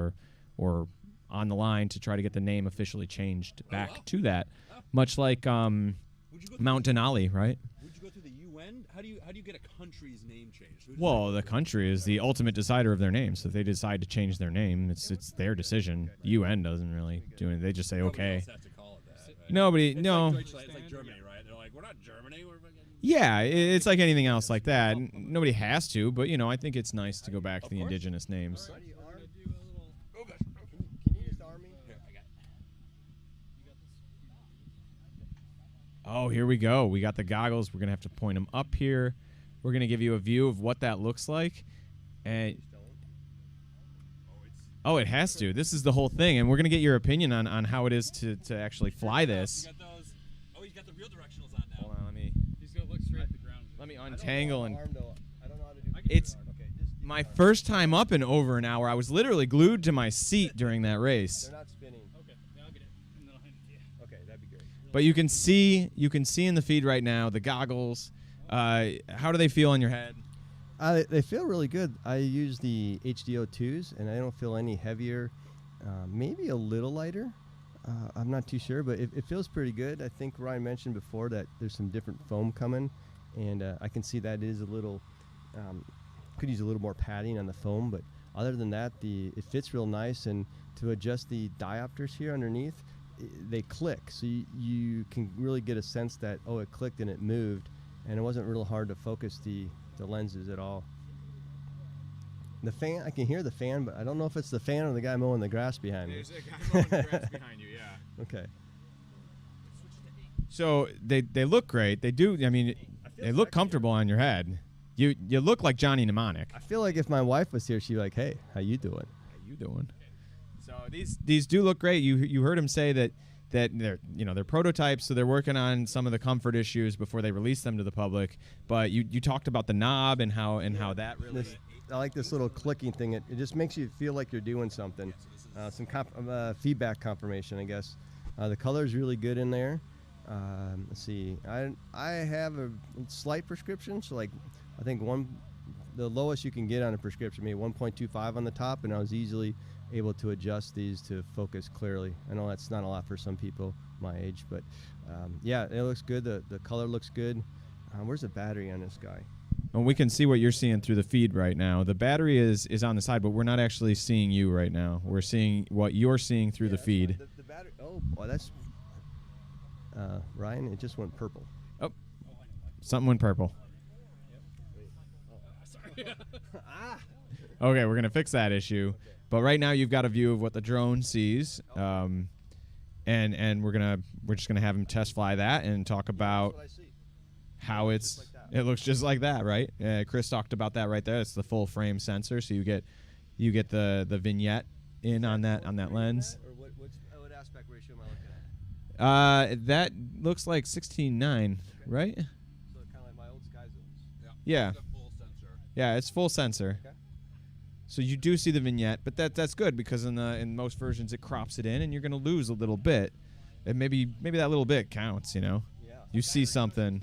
S1: or on the line to try to get the name officially changed back to that, much like Mount Denali, right?
S4: Would you go through the UN? How do you get a country's name changed?
S1: Well, the country is the ultimate decider of their name. So if they decide to change their name, it's their decision. The UN doesn't really do anything. They just say okay.
S4: Else has to call it that, right?
S1: Nobody,
S4: it's
S1: no.
S4: Like Deutschland, it's like Germany, right? They're like, we're not Germany. We're fucking.
S1: Yeah, it's like anything else like that. Nobody has to, but I think it's nice to go back to the indigenous names. Oh, here we go. We got the goggles. We're going to have to point them up here. We're going to give you a view of what that looks like. And oh, it has to. This is the whole thing. And we're going to get your opinion on how it is to actually fly this.
S4: Oh, he's got the real directionals on now.
S1: Hold on,
S2: He's going to look straight at the ground.
S1: let me untangle. And
S8: I don't know how to do
S1: it's my first time up in over an hour. I was literally glued to my seat during that race.
S8: They're not spinning.
S2: Okay, yeah, I'll get it, and then I'll hand it to you.
S8: Okay, that'd be great.
S1: But you can see in the feed right now the goggles. How do they feel on your head?
S8: They feel really good. I use the HDO2s, and I don't feel any heavier. Maybe a little lighter. I'm not too sure, but it feels pretty good. I think Ryan mentioned before that there's some different foam coming, and I can see that is a little could use a little more padding on the foam. But other than that, it fits real nice. And to adjust the diopters here underneath, they click, so you can really get a sense that it clicked and it moved, and it wasn't real hard to focus the lenses at all. The fan, I can hear the fan, but I don't know if it's the fan or the guy mowing the grass behind me.
S1: There's a guy mowing the grass behind you, yeah.
S8: Okay.
S1: So they look great. They do. I mean, they look comfortable on your head. You look like Johnny Mnemonic.
S8: I feel like if my wife was here, she'd be like, "Hey, how you doing?"
S1: How you doing? So these do look great. You heard him say that they're prototypes, so they're working on some of the comfort issues before they release them to the public. But you talked about the knob and how that really.
S8: I like this little clicking thing. It just makes you feel like you're doing something. Some feedback confirmation, I guess. The color is really good in there. Let's see. I have a slight prescription, so like I think the lowest you can get on a prescription, maybe 1.25 on the top, and I was easily able to adjust these to focus clearly. I know that's not a lot for some people my age, but yeah, it looks good. The color looks good. Where's the battery on this guy?
S1: And we can see what you're seeing through the feed right now. The battery is on the side, but we're not actually seeing you right now. We're seeing what you're seeing through the feed.
S8: The battery. Oh, boy, that's Ryan. It just went purple.
S1: Oh, something went purple. Okay, we're gonna fix that issue. But right now you've got a view of what the drone sees, and we're just gonna have him test fly that and talk about how it looks just like that, right? Chris talked about that right there. It's the full frame sensor, so you get the vignette in on that lens.
S8: Or what aspect ratio am I looking at?
S1: That looks like 16:9, right?
S8: So kind of like my old Sky Zones.
S1: Yeah.
S4: It's a full sensor.
S1: Yeah, it's full sensor.
S8: Okay.
S1: So you do see the vignette, but that's good because in most versions it crops it in, and you're going to lose a little bit, and maybe that little bit counts.
S8: Yeah.
S1: You see something.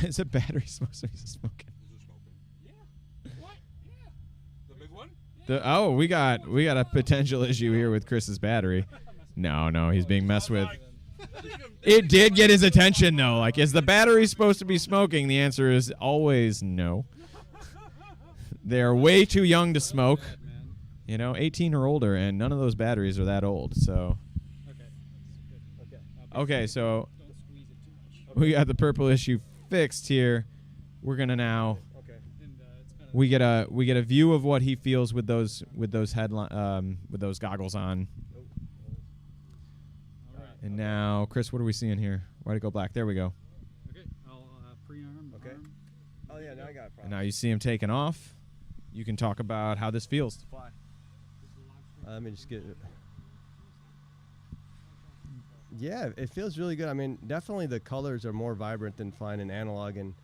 S1: Is a battery supposed to be smoking?
S4: Is it smoking? Yeah. What? Yeah. The big one?
S1: We got a potential issue here with Chris's battery. No, he's being messed with. It did get his attention though. Like, is the battery supposed to be smoking? The answer is always no. They're way too young to smoke. 18 or older, and none of those batteries are that old. So. Okay, so we got the purple issue fixed here, we're gonna now
S8: Okay.
S3: And, it's kinda
S1: we get a view of what he feels with those with those goggles on.
S3: all right.
S1: And now, Chris, what are we seeing here? Why'd it go black? There we go.
S3: Okay, I'll pre-arm.
S8: Okay.
S3: Arm.
S8: Oh yeah, now I got it.
S1: And now you see him taking off. You can talk about how this feels to fly.
S8: Let me just get it. Yeah, it feels really good. I mean, definitely the colors are more vibrant than flying in analog, and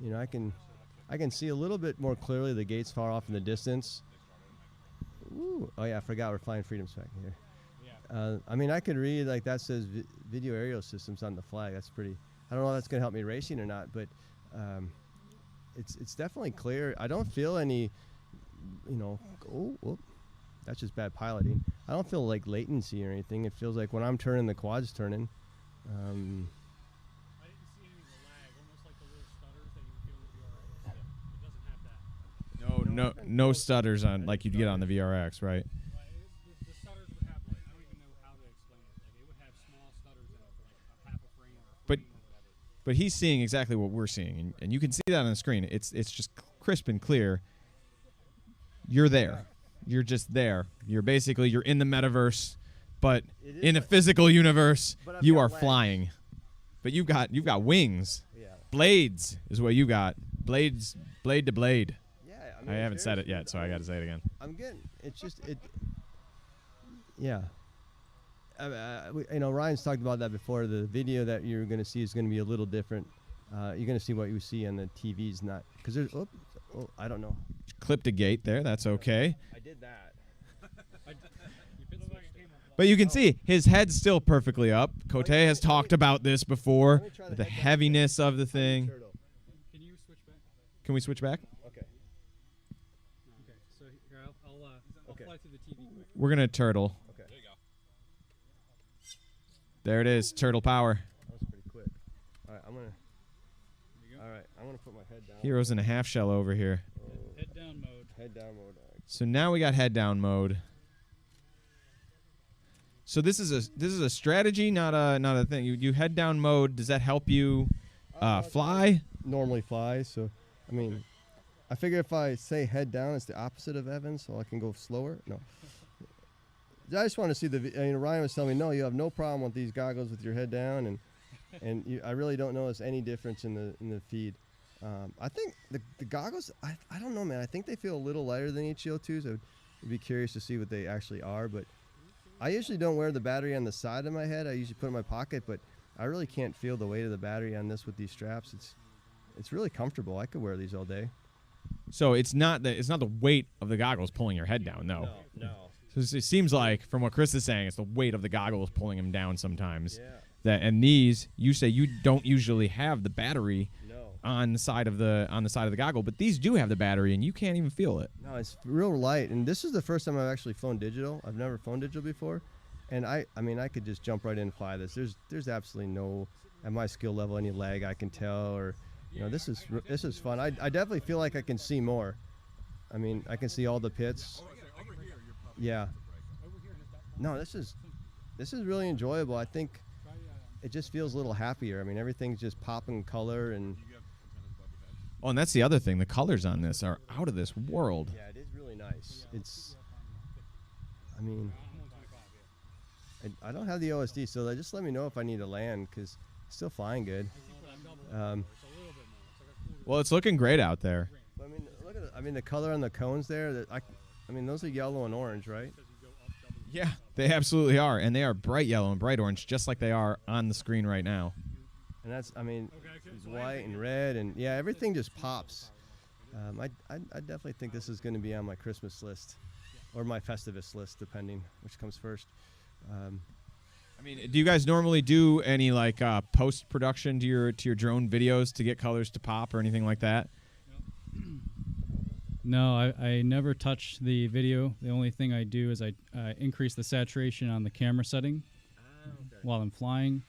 S8: you know, I can see a little bit more clearly the gates far off in the distance. Ooh, oh yeah, I forgot we're flying Freedom Spec here. I mean, I could read like that says video aerial systems on the flag. That's pretty. I don't know if that's gonna help me racing or not, but it's definitely clear. I don't feel any, you know. Oh, whoop. That's just bad piloting. I don't feel like latency or anything. It feels like when I'm turning, the quad's turning.
S5: I didn't see any of the lag, almost like the little stutters that you would feel in the VRX. It doesn't have that.
S1: No stutters on like you'd get on the VRX, right?
S5: The stutters would have, like, I don't even know how to explain it. Like, it would have small stutters in it for like a half a frame or a
S1: But-
S5: frame or whatever.
S1: But he's seeing exactly what we're seeing, and you can see that on the screen. It's just crisp and clear. You're there. You're just there. You're in the metaverse, but
S8: It is
S1: in a
S8: like-
S1: physical universe,
S8: But I've
S1: you
S8: got
S1: are
S8: legs.
S1: flying. But you've got wings.
S8: Yeah.
S1: Blades is what you got. Blade to blade.
S8: Yeah.
S1: I haven't said it yet, so I got to say it again.
S8: I'm getting. It's just it. Yeah. You know, Ryan's talked about that before. The video that you're going to see is going to be a little different. You're going to see what you see on the TVs, not because there's. Oh, I don't know.
S1: Clipped a gate there. That's okay.
S8: I did that.
S1: But you can see his head's still perfectly up. Cote has talked about this before,
S8: Let me try the
S1: the
S8: head back
S1: heaviness of the thing.
S8: Turtle.
S3: Can you switch back?
S1: Can we switch back?
S8: Okay.
S3: Okay, so here I'll
S8: Okay.
S3: fly through the TV quick.
S1: We're going to turtle.
S8: Okay.
S6: There you go.
S1: There it is, turtle power.
S8: That was pretty quick. All right, I'm gonna. All right, I'm gonna put my head down.
S1: Heroes in a half shell over here.
S8: Oh,
S3: Head down mode.
S8: head down mode. All right.
S1: So now we got head down mode. So this is a strategy, not a thing. You head down mode. Does that help you fly?
S8: Normally fly, so I mean, I figure if I say head down, it's the opposite of Evans, so I can go slower. No. I just want to see Ryan was telling me, no, you have no problem with these goggles with your head down, and I really don't notice any difference in the feed. I think the goggles, I don't know, man. I think they feel a little lighter than HDO2s. I would be curious to see what they actually are, but I usually don't wear the battery on the side of my head. I usually put it in my pocket, but I really can't feel the weight of the battery on this with these straps. It's really comfortable. I could wear these all day.
S1: So it's not the weight of the goggles pulling your head down, no.
S8: No.
S1: So it seems like, from what Chris is saying, it's the weight of the goggles pulling him down sometimes.
S8: Yeah.
S1: And these, you say you don't usually have the battery
S8: No.
S1: on the side of the goggle, but these do have the battery, and you can't even feel it.
S8: No, it's real light, and this is the first time I've actually flown digital. I've never flown digital before, and I mean, I could just jump right in and fly this. There's absolutely no, at my skill level, any lag I can tell, or this is fun. I definitely feel like I can see more. I mean, I can see all the pits. Yeah. No, this is really enjoyable. I think it just feels a little happier. I mean, everything's just popping color and.
S1: Oh, and that's the other thing. The colors on this are out of this world.
S8: Yeah, it is really nice. I mean, I don't have the OSD, so they just let me know if I need to land because still flying good.
S1: Well, it's looking great out there.
S8: But, I mean, look at the color on the cones there. I mean, those are yellow and orange, right?
S1: Yeah, they absolutely are, and they are bright yellow and bright orange, just like they are on the screen right now.
S8: And that's, I mean, it's white and red, and yeah, everything just pops. I definitely think this is going to be on my Christmas list, or my Festivus list, depending which comes first.
S1: I mean, do you guys normally do any like post production to your drone videos to get colors to pop or anything like that?
S3: No, I never touch the video. The only thing I do is I increase the saturation on the camera setting while I'm flying.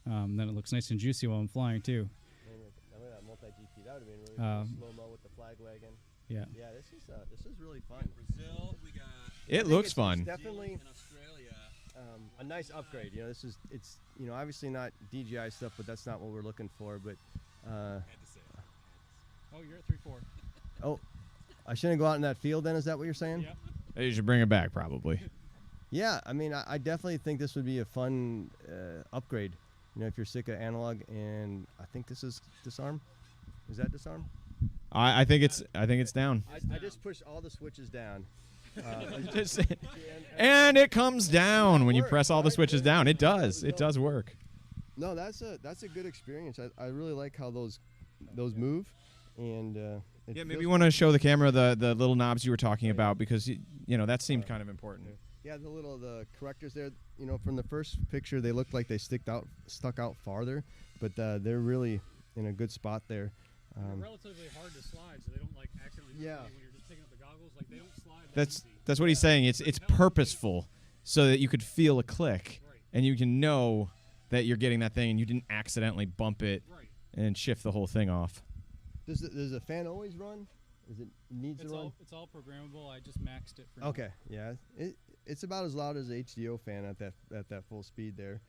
S3: Then it looks nice and juicy while I'm flying too.
S8: Look at that multi-GP. That would have been really cool. Slow-mo with the flag wagon.
S3: Yeah.
S8: Yeah, this is really fun.
S6: Brazil, we got
S1: It looks
S8: It's
S1: fun.
S8: definitely
S6: in Australia.
S8: a nice upgrade. It's obviously not DJI stuff, but that's not what we're looking for. But
S4: Had to say it.
S3: Oh, you're at 3-4.
S8: Oh, I shouldn't go out in that field then, is that what you're saying?
S3: Yep.
S1: You should bring it back, probably.
S8: Yeah, I mean, I definitely think this would be a fun upgrade. You know, if you're sick of analog, and I think this is disarm. Is that disarm?
S1: I think it's down.
S8: I just pushed all the switches down.
S1: And it comes down when you press all the switches down. It does. It does work.
S8: No, that's a good experience. I really like how those move, and
S1: yeah, maybe you want to show the camera the little knobs you were talking about, because you know that seemed kind of important.
S8: Yeah, the correctors there. You know, from the first picture, they looked like they stuck out farther, but they're really in a good spot there.
S5: They're relatively hard to slide, so they don't like accidentally.
S8: Yeah.
S5: When you're just taking up the goggles, like they don't slide.
S1: That's what he's saying. It's purposeful, so that you could feel a click, and you can know that you're getting that thing, and you didn't accidentally bump it and shift the whole thing off.
S8: Does the fan always run? Is it needs to run?
S3: It's all programmable. I just maxed it for now.
S8: Okay, yeah, it's about as loud as an HDO fan at that full speed there,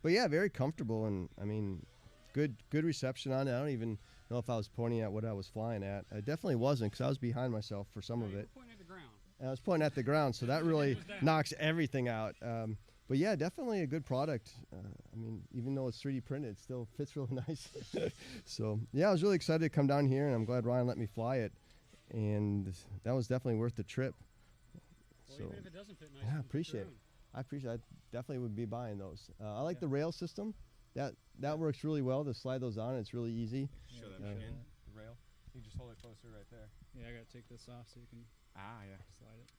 S8: but yeah, very comfortable, and I mean, good reception on it. I don't even know if I was pointing at what I was flying at. I definitely wasn't, because I was behind myself for some of it.
S5: Pointing at the ground.
S8: And I was pointing at the ground, so that really knocks everything out. But yeah, definitely a good product. I mean, even though it's 3D printed, it still fits really nice. So yeah, I was really excited to come down here, and I'm glad Ryan let me fly it. And that was definitely worth the trip.
S5: Well,
S8: so
S5: even if it doesn't fit nice,
S8: yeah, I appreciate it. I definitely would be buying those. I like the rail system. That works really well to slide those on. It's really easy.
S4: Show that machine, the rail. You can just hold it closer right there.
S3: Yeah, I gotta take this off so you can
S4: Yeah.
S3: slide it.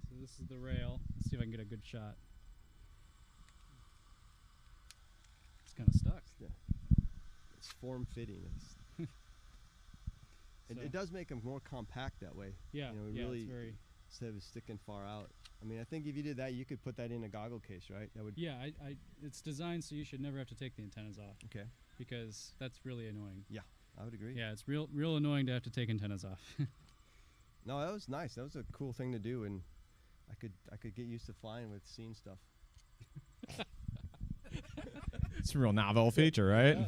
S3: So this is the rail. Let's see if I can get a good shot. It's kind of stuck.
S8: It's form fitting. It does make them more compact that way.
S3: Yeah,
S8: you know,
S3: yeah,
S8: really,
S3: it's very.
S8: instead of sticking far out. I mean, I think if you did that, you could put that in a goggle case, right? That would.
S3: Yeah, it's designed so you should never have to take the antennas off.
S8: Okay.
S3: Because that's really annoying.
S8: Yeah, I would agree.
S3: Yeah, it's real annoying to have to take antennas off.
S8: No, that was nice. That was a cool thing to do, and I could get used to flying with seeing stuff.
S1: It's a real novel feature, right?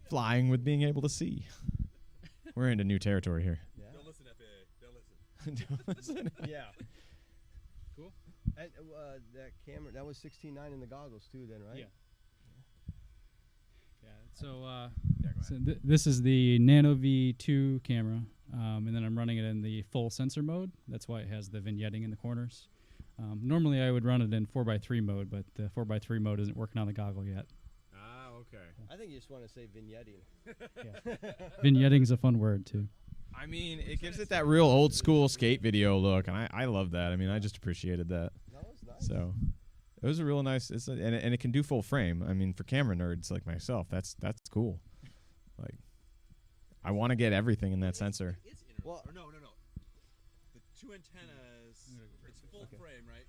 S1: Flying with being able to see. We're into new territory here.
S8: Yeah.
S6: Don't listen, FAA. Don't listen.
S1: Don't listen.
S8: Yeah.
S3: Cool.
S8: And that camera, that was 16:9 in the goggles too, then, right?
S3: Yeah. Yeah. So, this is the Nano V2 camera, and then I'm running it in the full sensor mode. That's why it has the vignetting in the corners. Normally, I would run it in 4x3 mode, but the 4x3 mode isn't working on the goggle yet.
S1: Okay.
S8: I think you just want to say vignetting.
S3: Vignetting's a fun word too.
S1: I mean, it gives it that real old school skate video look, and I love that. I mean, I just appreciated that.
S8: That was nice.
S1: So it was a real nice, and it can do full frame. I mean, for camera nerds like myself, that's cool. Like, I want to get everything in that sensor.
S6: Well, no. The two antennas, it's full frame, right?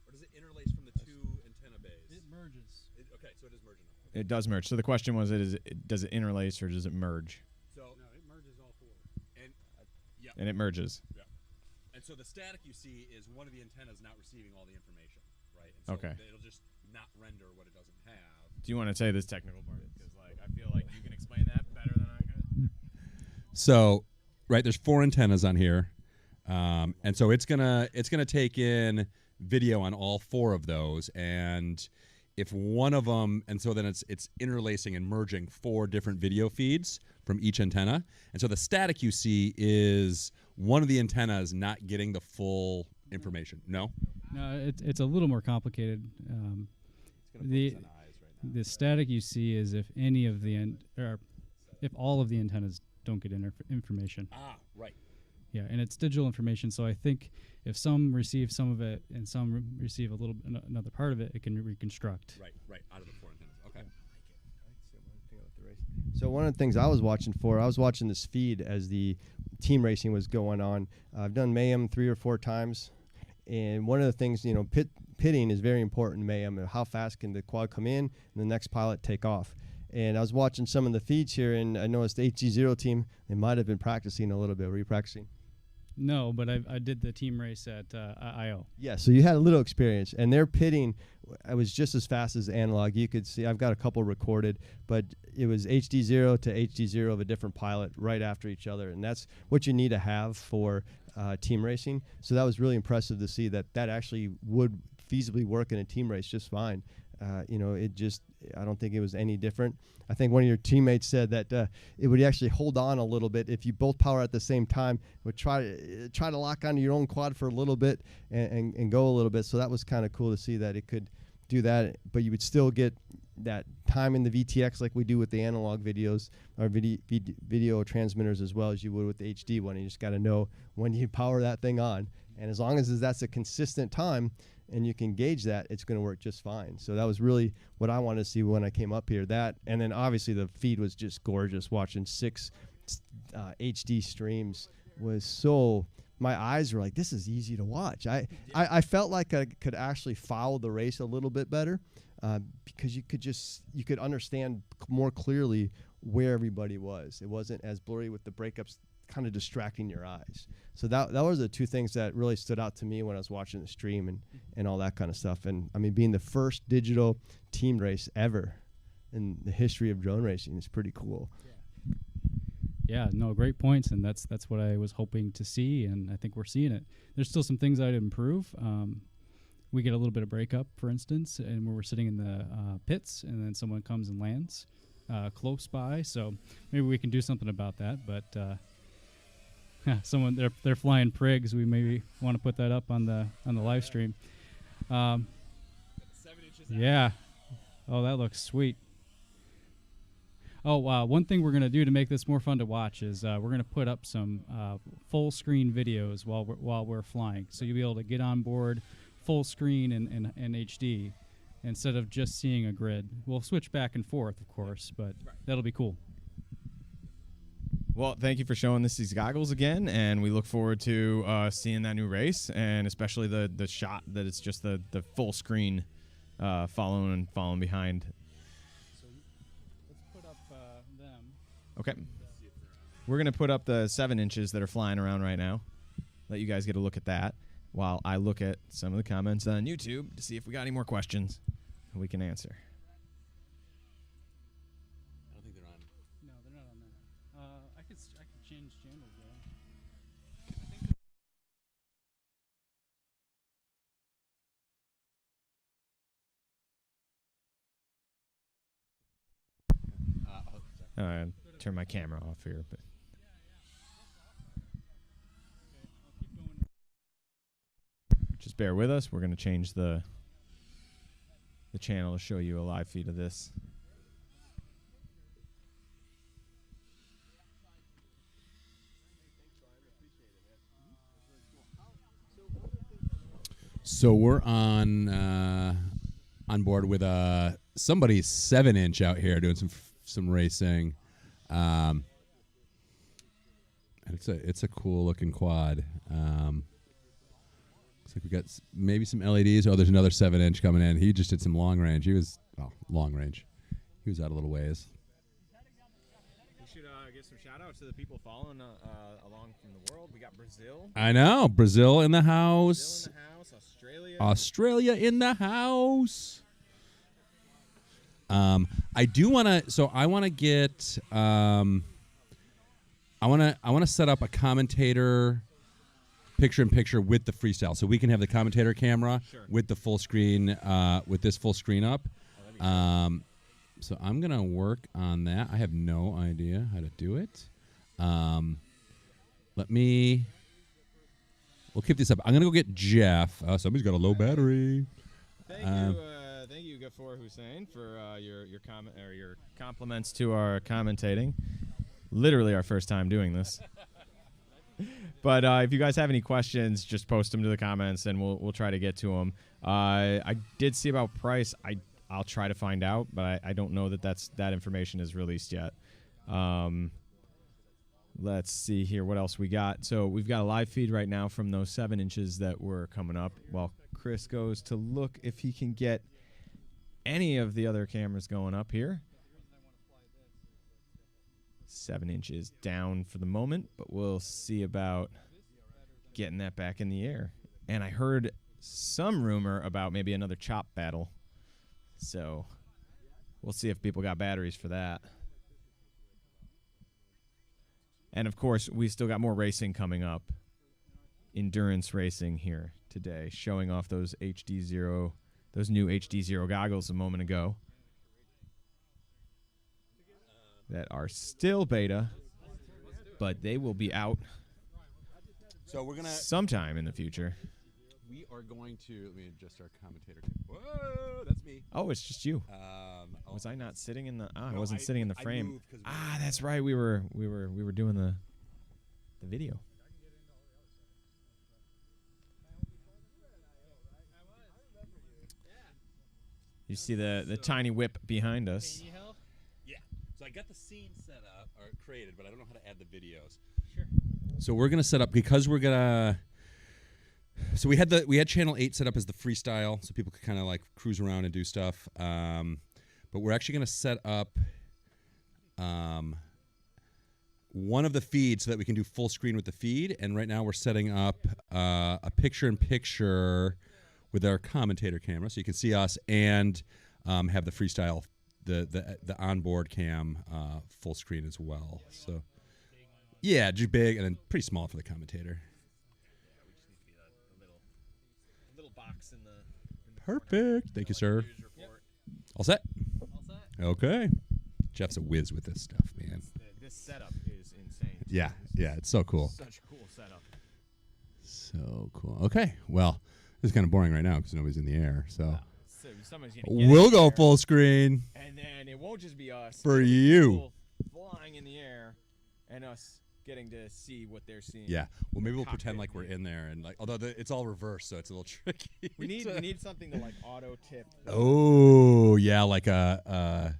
S6: Or does it interlace from the two antenna bays?
S3: It merges.
S6: Okay, so it is merging.
S1: It does merge. So the question was, does it interlace or does it merge?
S6: So
S5: No, it merges all four.
S6: and yeah,
S1: And it merges.
S6: yeah. And so the static you see is one of the antennas not receiving all the information, right? And so
S1: Okay.
S6: it'll just not render what it doesn't have.
S1: Do you want to say this technical part? Because like I feel like you can explain that better than I could.
S4: So, right, there's 4 antennas on here, and so it's gonna take in video on all 4 of those, and if one of them, and so then it's interlacing and merging 4 different video feeds from each antenna, and so the static you see is one of the antennas not getting the full information. No.
S3: No, it's a little more complicated. The static you see is if any of the or if all of the antennas don't get information.
S6: Right.
S3: Yeah, and it's digital information, so I think if some receive some of it and some receive a little another part of it, it can reconstruct.
S6: Right. Out of the 4 antennas. Okay.
S8: So one of the things I was watching this feed as the team racing was going on. I've done Mayhem 3 or 4 times, and one of the things, you know, pitting is very important in Mayhem. How fast can the quad come in and the next pilot take off? And I was watching some of the feeds here, and I noticed the HDZero team, they might have been practicing a little bit. Were you practicing?
S3: No, but I did the team race at IO.
S8: Yeah, so you had a little experience, and their pitting, I was just as fast as analog. You could see I've got a couple recorded, but it was HDZero to HDZero of a different pilot right after each other, and that's what you need to have for team racing. So that was really impressive to see that actually would feasibly work in a team race just fine. I don't think it was any different. I think one of your teammates said that it would actually hold on a little bit if you both power at the same time. Would try to lock onto your own quad for a little bit and go a little bit. So that was kind of cool to see that it could do that, but you would still get that time in the VTX like we do with the analog videos or video transmitters as well as you would with the HD one. You just got to know when you power that thing on, and as long as that's a consistent time and you can gauge that, it's going to work just fine. So that was really what I wanted to see when I came up here. That, and then obviously the feed was just gorgeous. Watching 6 HD streams was so, my eyes were like, this is easy to watch. I felt like I could actually follow the race a little bit better because you could understand more clearly where everybody was. It wasn't as blurry with the breakups kind of distracting your eyes. So that was the two things that really stood out to me when I was watching the stream and all that kind of stuff. And I mean, being the first digital team race ever in the history of drone racing is pretty cool.
S3: Yeah, no, great points, and that's what I was hoping to see, and I think we're seeing it. There's still some things I'd improve. We get a little bit of breakup, for instance, and where we're sitting in the pits, and then someone comes and lands close by. So maybe we can do something about that. But someone they're flying prigs. We maybe want to put that up on the live stream.
S2: 7 inches out.
S3: Yeah. Oh, that looks sweet. Oh, one thing we're going to do to make this more fun to watch is we're going to put up some full screen videos while we're flying. So you'll be able to get on board full screen and HD instead of just seeing a grid. We'll switch back and forth, of course, but that'll be cool.
S1: Well, thank you for showing us these goggles again, and we look forward to seeing that new race, and especially the shot that it's just the full screen following behind.
S3: So let's put up them.
S1: Okay. We're going to put up the 7 inches that are flying around right now. Let you guys get a look at that while I look at some of the comments on YouTube to see if we got any more questions we can answer.
S4: I don't think they're on.
S3: No, they're not on that. I could change channels though.
S1: Turn my camera off here, but just bear with us. We're going to change the channel to show you a live feed of this.
S4: So we're on board with somebody's 7-inch out here doing some racing. And it's a cool looking quad. Looks like we got maybe some LEDs. Oh, there's another 7-inch coming in. He just did some long range. He was long range. He was out a little ways.
S1: We should give some shout outs to the people following along from the world. We got Brazil.
S4: I know. Brazil in the house.
S1: Brazil in the house. Australia.
S4: Australia in the house. I do want to. So I want to get. I want to set up a commentator picture-in-picture with the freestyle, so we can have the commentator camera with the full screen, with this full screen up. So I'm gonna work on that. I have no idea how to do it. We'll keep this up. I'm gonna go get Jeff. Somebody's got a low battery.
S1: Thank you, Ghaffar Hussein, for your comment or your compliments to our commentating. Literally our first time doing this. But if you guys have any questions, just post them to the comments, and we'll try to get to them. I did see about price. I'll try to find out, but I don't know that information is released yet. Let's see here what else we got. So we've got a live feed right now from those 7 inches that were coming up while Chris goes to look if he can get any of the other cameras going up here. 7 inches down for the moment, but we'll see about getting that back in the air. And I heard some rumor about maybe another chop battle. So we'll see if people got batteries for that. And, of course, we still got more racing coming up. Endurance racing here today, showing off those HDZero, those new HDZero goggles a moment ago that are still beta, but they will be out
S4: So we're gonna
S1: sometime in the future.
S4: We are going to let me adjust our commentator. Whoa, that's me.
S1: Oh, it's just you. Was I not sitting in the? I wasn't sitting in the frame. That's right. We were doing the video. You see the tiny whip behind us.
S4: Yeah. So I got the scene set up or created, but I don't know how to add the videos.
S2: Sure.
S4: So we're gonna set up because we're gonna. So we had channel 8 set up as the freestyle, so people could kind of like cruise around and do stuff. But we're actually gonna set up one of the feeds so that we can do full screen with the feed. And right now we're setting up a picture-in-picture with our commentator camera, so you can see us and have the freestyle, the onboard cam full screen as well. So yeah, just big and then pretty small for the commentator.
S1: Box in the
S4: Perfect. Thank you, sir.
S2: Yep.
S4: All set?
S2: All set.
S4: Okay. Jeff's a whiz with this stuff, man.
S1: This setup is insane.
S4: Yeah, it's so cool.
S1: Such a cool setup.
S4: So cool. Okay, well, this is kind of boring right now because nobody's in the air, so
S1: someone's gonna get
S4: we'll
S1: in the
S4: go
S1: air,
S4: full screen
S1: and then it won't just be us.
S4: for
S1: it'll be
S4: you.
S1: people flying in the air, and us getting to see what they're seeing.
S4: Yeah. Well, maybe we'll
S1: Cockpit
S4: pretend like we're
S1: view.
S4: in there, and like, although it's all reversed, so it's a little tricky.
S1: We need something to like auto tip.
S4: Oh yeah, like a.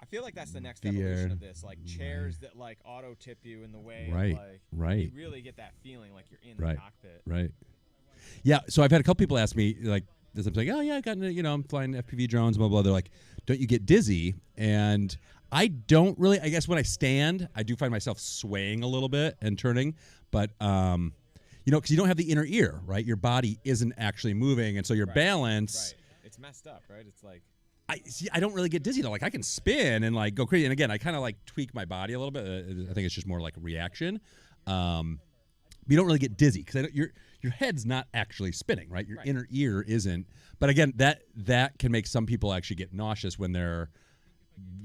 S1: I feel like that's the next
S4: The
S1: evolution
S4: air.
S1: of this, like chairs that like auto tip you in the way.
S4: Right,
S1: Of, like,
S4: right.
S1: You really get that feeling like you're in
S4: Right.
S1: the cockpit.
S4: Right. Yeah. So I've had a couple people ask me like, as I'm saying, oh yeah, I got I'm flying FPV drones, blah blah. They're like, don't you get dizzy? And I don't really. I guess when I stand, I do find myself swaying a little bit and turning, but because you don't have the inner ear, right? Your body isn't actually moving, and so your balance.
S1: Right. It's messed up, right? It's like.
S4: I don't really get dizzy though. Like I can spin and like go crazy, and again, I kind of like tweak my body a little bit. I think it's just more like a reaction. But you don't really get dizzy because your head's not actually spinning, right? Your inner ear isn't. But again, that can make some people actually get nauseous when their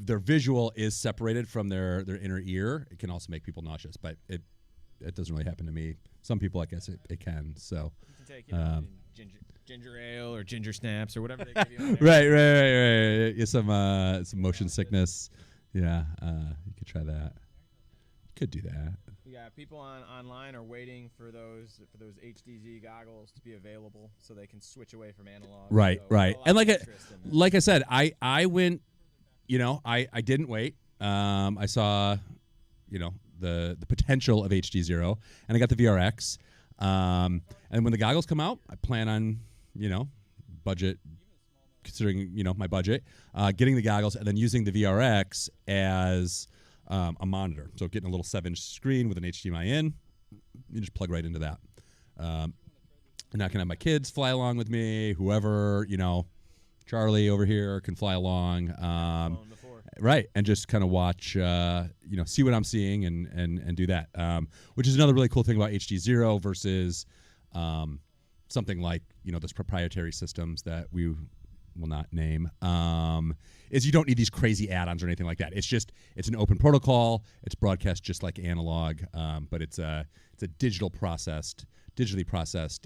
S4: visual is separated from their inner ear. It can also make people nauseous, but it doesn't really happen to me. Some people, I guess, it can. So
S1: You can take ginger ale or ginger snaps or whatever they give you.
S4: right. Yeah, some motion sickness. Yeah, you could try that. Could do that.
S1: Yeah, people online are waiting for those HDZ goggles to be available so they can switch away from analog.
S4: Right.
S1: So
S4: And
S1: like
S4: I said, I went. I didn't wait. I saw, the potential of HDZero, and I got the VRX. And when the goggles come out, I plan on, budget, considering my budget, getting the goggles and then using the VRX as a monitor. So getting a little 7-inch screen with an HDMI in, you just plug right into that. And I can have my kids fly along with me, whoever, Charlie over here can fly along. Right, and just kind of watch, see what I'm seeing and do that, which is another really cool thing about HDZero versus something like, those proprietary systems that we will not name, is you don't need these crazy add-ons or anything like that. It's an open protocol. It's broadcast just like analog, but it's a digitally processed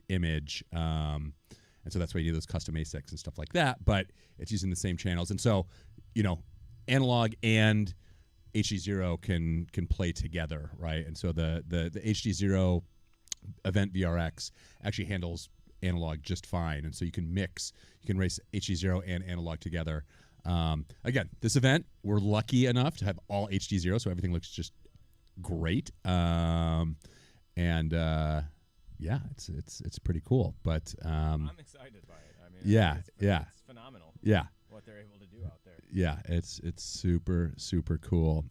S4: image, and so that's why you do those custom ASICs and stuff like that. But it's using the same channels, and so analog and HDZero can play together, right? And so the HDZero Event VRX actually handles analog just fine, and so you can race HDZero and analog together. Again, this event, we're lucky enough to have all HDZero, so everything looks just great. Yeah, it's pretty cool. But
S1: I'm excited by it. I mean,
S4: it's
S1: phenomenal.
S4: Yeah,
S1: what they're able to do out there.
S4: Yeah, it's super cool.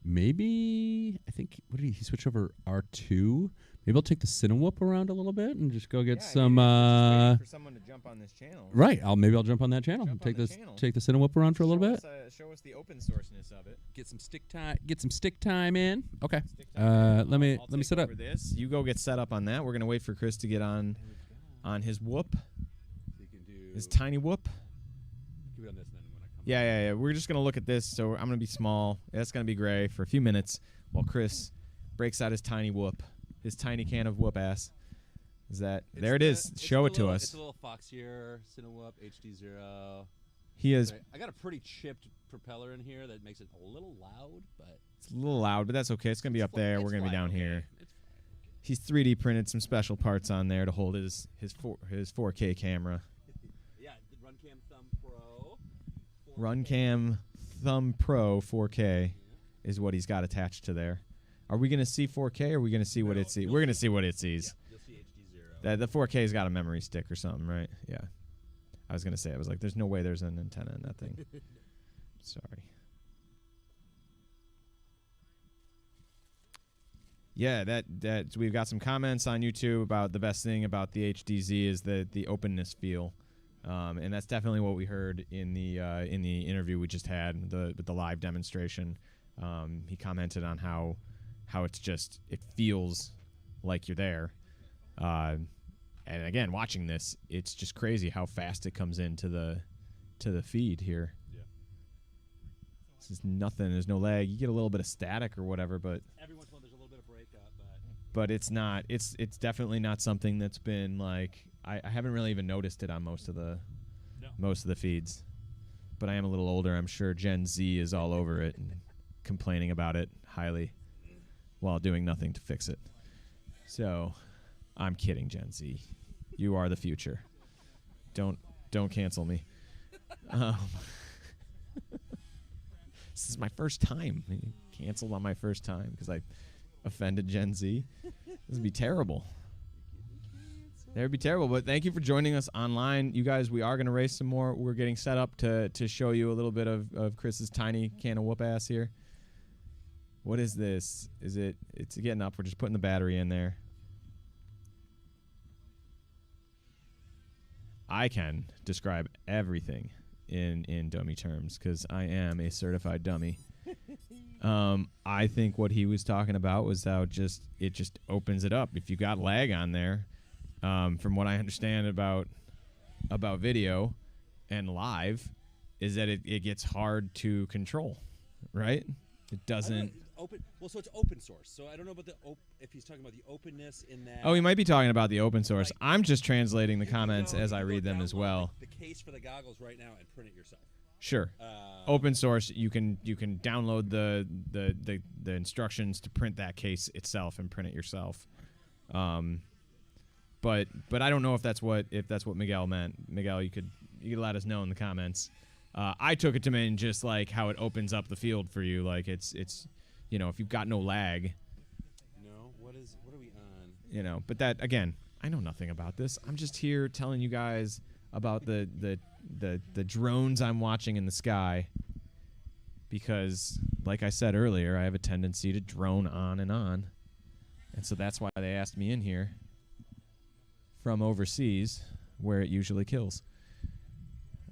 S4: maybe I think what did he switch over R2? Maybe I'll take the Cinewhoop around a little bit and just go get some.
S1: For someone to jump on this channel.
S4: Right, maybe I'll jump on that channel.
S1: Jump
S4: take
S1: on the
S4: this,
S1: channel.
S4: take the Cinewhoop around for a little bit.
S1: Show us the open sourceness of it.
S4: Get some stick time. Get some stick time in. Okay.
S1: Stick time.
S4: Let me
S1: I'll
S4: set up.
S1: over this. You go get set up on that. We're gonna wait for Chris to get on his whoop,
S4: So you can do.
S1: his tiny whoop.
S4: Keep it on this, and then when I come.
S1: Yeah. We're just gonna look at this. So I'm gonna be small. That's gonna be gray for a few minutes while Chris breaks out his tiny whoop, his tiny can of whoop ass. Is that there? It is. Show it to us.
S4: It's a little Foxier Cinewhoop HDZero.
S1: He is.
S4: I got a pretty chipped propeller in here that makes it a little loud, but
S1: It's a little loud, but that's okay. It's gonna be up there. We're gonna be down here.
S4: It's fine.
S1: He's 3D printed some special parts on there to hold his 4K camera.
S4: Yeah, the Runcam Thumb Pro.
S1: Runcam Thumb Pro 4K is what he's got attached to there. Are we gonna see 4K or are we gonna see what it sees? We're gonna see what it sees.
S4: You'll see HDZero.
S1: The 4K's got a memory stick or something, right? Yeah. I was gonna say, I was like, there's no way there's an antenna in that thing. Sorry. Yeah, that we've got some comments on YouTube about the best thing about the HDZ is the openness feel, and that's definitely what we heard in the interview we just had with the live demonstration. He commented on how it feels like you're there, and again watching this, it's just crazy how fast it comes into the feed here.
S4: Yeah.
S1: This is nothing. There's no lag. You get a little bit of static or whatever, but
S4: Every once in a while there's a little bit of breakup,
S1: but it's not. It's definitely not something that's been like I haven't really even noticed it on most of the feeds. But I am a little older. I'm sure Gen Z is all over it and complaining about it highly while doing nothing to fix it. So, I'm kidding, Gen Z. You are the future. Don't cancel me. This is my first time. Canceled on my first time because I offended Gen Z. This would be terrible. That would be terrible. But thank you for joining us online. You guys, we are going to race some more. We're getting set up to show you a little bit of Chris's tiny can of whoop ass here. What is this? It's getting up. We're just putting the battery in there. I can describe everything in dummy terms because I am a certified dummy. I think what he was talking about was how it just opens it up. If you got lag on there, from what I understand about video and live, is that it gets hard to control, right? It doesn't.
S4: So it's open source. So I don't know about if he's talking about the openness in that.
S1: Oh, he might be talking about the open source.
S4: Like,
S1: I'm just translating the
S4: you can
S1: comments
S4: go-
S1: as
S4: you
S1: I
S4: can go
S1: read them as
S4: download,
S1: well.
S4: like, the case for the goggles right now and print it yourself.
S1: Sure. Open source, you can download the instructions to print that case itself and print it yourself. But I don't know if that's what Miguel meant. Miguel, you could let us know in the comments. I took it to mean just like how it opens up the field for you. Like it's if you've got no lag.
S4: No, what are we on?
S1: But that again, I know nothing about this. I'm just here telling you guys about the drones I'm watching in the sky. Because, like I said earlier, I have a tendency to drone on and on. And so that's why they asked me in here from overseas, where it usually kills.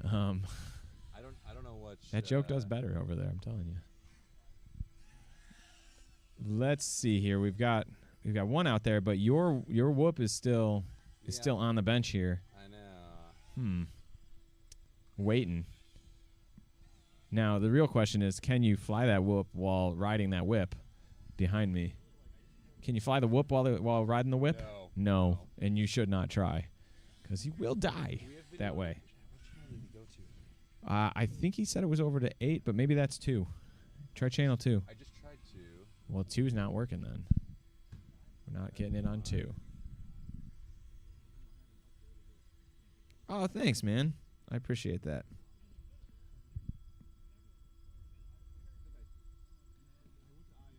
S4: I don't know what
S1: That joke does better over there, I'm telling you. Let's see here. We've got one out there, but your whoop is still on the bench here.
S4: I know.
S1: Waiting. Now the real question is, can you fly that whoop while riding that whip behind me? Can you fly the whoop while riding the whip? No, and you should not try, because you will die that way.
S4: What channel did he go to?
S1: I think he said it was over to 8, but maybe that's 2. Try channel 2.
S4: I just tried to.
S1: Well, 2's not working then. We're not getting it on 2. Oh, thanks, man. I appreciate that.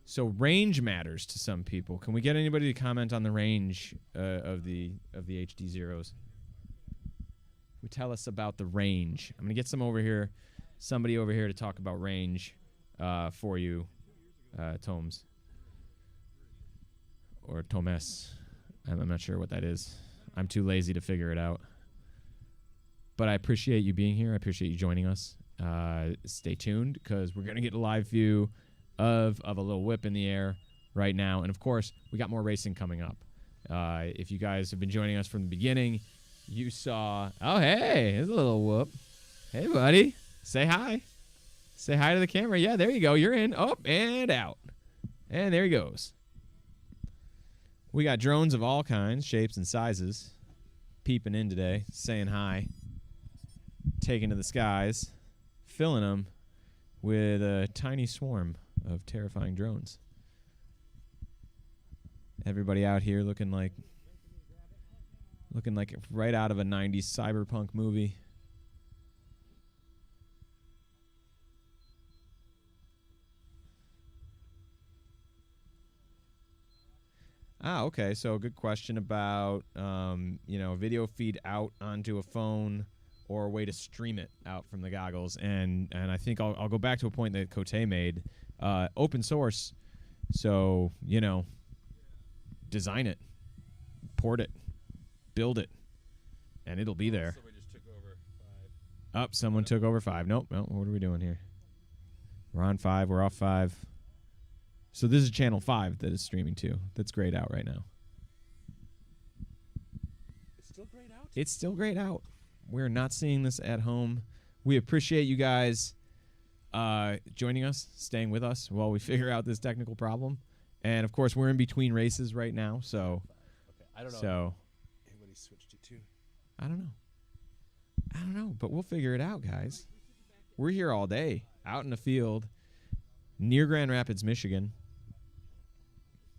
S1: So range matters to some people. Can we get anybody to comment on the range of the HDZeros? We tell us about the range. I'm gonna get somebody over here to talk about range for you. Tomes. Or Tomes. I'm not sure what that is. I'm too lazy to figure it out. But I appreciate you being here. I appreciate you joining us. Stay tuned because we're going to get a live view of a little whip in the air right now. And, of course, we got more racing coming up. If you guys have been joining us from the beginning, you saw... Oh, hey, there's a little whoop. Hey, buddy. Say hi. Say hi to the camera. Yeah, there you go. You're in. Up and out. And there he goes. We got drones of all kinds, shapes, and sizes peeping in today, saying hi, taking to the skies, filling them with a tiny swarm of terrifying drones. Everybody out here looking like right out of a 90s cyberpunk movie. Okay. So good question about, video feed out onto a phone or a way to stream it out from the goggles. And I think I'll go back to a point that Cote made. Open source. So, design it, port it, build it, and it'll be there.
S4: Somebody just took over 5.
S1: Someone took over 5. Nope. What are we doing here? We're on 5. We're off 5. So this is channel 5 that is streaming to. That's grayed out right now.
S6: It's still grayed out?
S1: It's still grayed out. We're not seeing this at home. We appreciate you guys joining us, staying with us while we figure out this technical problem. And, of course, we're in between races right now, so...
S6: Okay, I don't know.
S1: So...
S6: What he switched it to?
S1: I don't know, but we'll figure it out, guys. We're here all day, out in the field, near Grand Rapids, Michigan.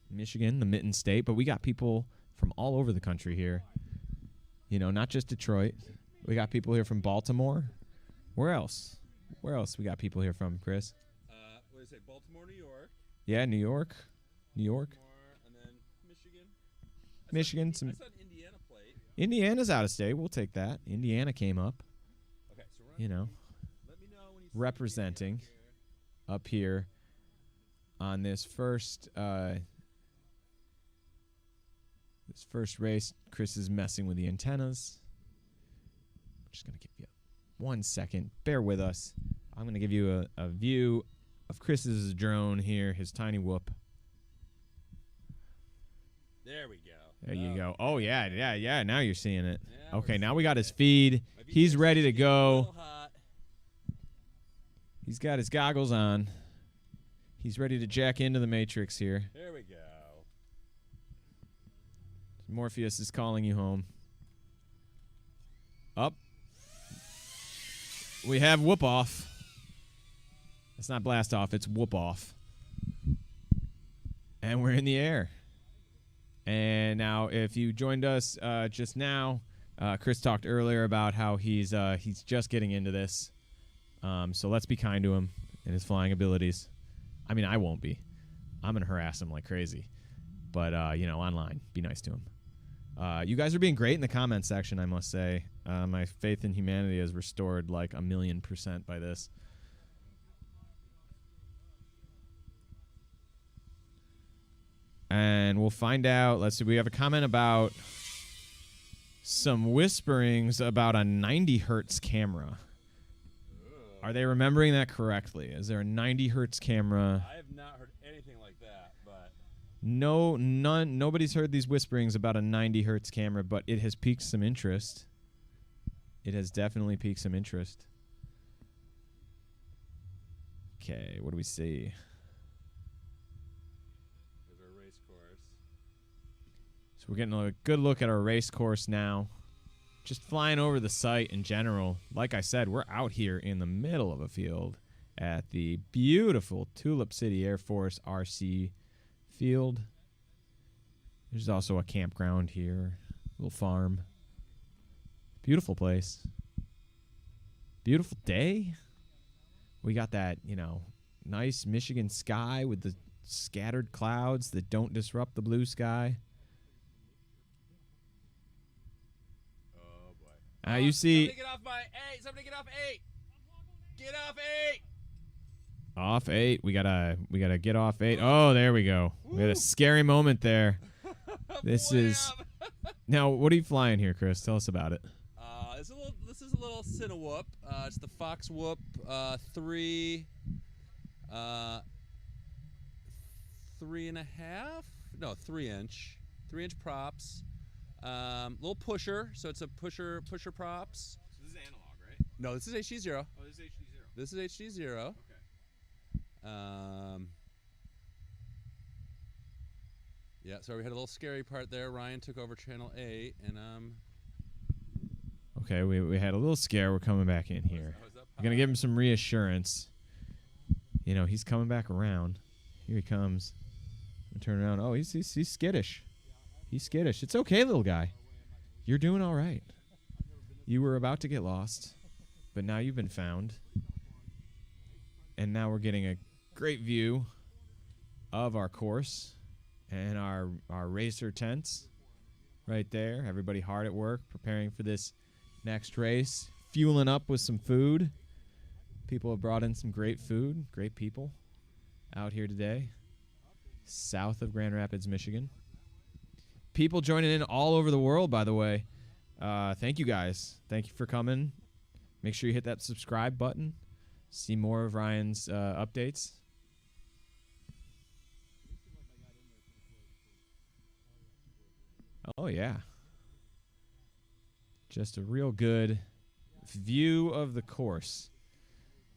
S1: Michigan, the Mitten State, but we got people from all over the country here. Not just Detroit. We got people here from Baltimore. Where else? Where else we got people here from, Chris?
S4: What is it? Baltimore, New York.
S1: Yeah, New York.
S4: Baltimore, and then Michigan.
S1: Michigan.
S4: I saw an Indiana plate.
S1: Indiana's out of state. We'll take that. Indiana came up.
S4: Okay, so let me know when you see
S1: representing up here on this first race. Chris is messing with the antennas. I'm just going to give you 1 second. Bear with us. I'm going to give you a view of Chris's drone here, his tiny whoop.
S4: There we go.
S1: There you go. Oh, yeah. Now you're seeing it.
S4: Now
S1: Okay,
S4: we're
S1: now
S4: seeing
S1: we got
S4: it.
S1: his feed.
S4: My
S1: He's
S4: VPN's
S1: ready to
S4: getting a
S1: go.
S4: little hot.
S1: He's got his goggles on. He's ready to jack into the Matrix here.
S4: There we go.
S1: Morpheus is calling you home. Up. We have whoop off. It's not blast off, it's whoop off. And we're in the air. And now, if you joined us just now, Chris talked earlier about how he's just getting into this. So let's be kind to him and his flying abilities. I mean, I won't be. I'm going to harass him like crazy. But, online, be nice to him. You guys are being great in the comments section, I must say. My faith in humanity is restored like 1,000,000% by this. And we'll find out. Let's see. We have a comment about some whisperings about a 90 hertz camera. Are they remembering that correctly? Is there a 90 hertz camera?
S4: I have not heard anything like that, but
S1: Nobody's heard these whisperings about a 90 hertz camera, but it has piqued some interest. It has definitely piqued some interest. Okay, what do we see?
S4: there's our race course.
S1: So we're getting a good look at our race course now. Just flying over the site in general. Like I said, we're out here in the middle of a field at the beautiful Tulip City Air Force RC field. There's also a campground here, a little farm. Beautiful place. Beautiful day. We got that, nice Michigan sky with the scattered clouds that don't disrupt the blue sky.
S4: Oh boy.
S1: You see...
S4: Somebody get off my 8! Somebody get off 8! Get off 8!
S1: Off 8. We gotta get off 8. Oh, there we go. We had a scary moment there. This is now. What are you flying here, Chris? Tell us about it.
S4: This is a little Cinewhoop. It's the Fox Whoop 3. 3.5? No, 3-inch. 3-inch props. Little pusher. So it's a pusher props.
S1: So this is analog, right?
S4: No, this is HDZero.
S1: Oh, this is HDZero.
S4: This is HDZero.
S1: Okay.
S4: Yeah, so we had a little scary part there. Ryan took over channel 8, and
S1: Okay, we had a little scare. We're coming back in here. We're gonna give him some reassurance. You know, he's coming back around. Here he comes. Turn around. Oh, he's skittish. He's skittish. It's okay, little guy. You're doing all right. You were about to get lost, but now you've been found. And now we're getting a great view of our course and our racer tents right there. Everybody hard at work preparing for this next race, fueling up with some food. People have brought in some great food, great people out here today, south of Grand Rapids, Michigan. People joining in all over the world, by the way. Thank you guys. Thank you for coming. Make sure you hit that subscribe button. See more of Ryan's updates. Oh, yeah. Just a real good view of the course.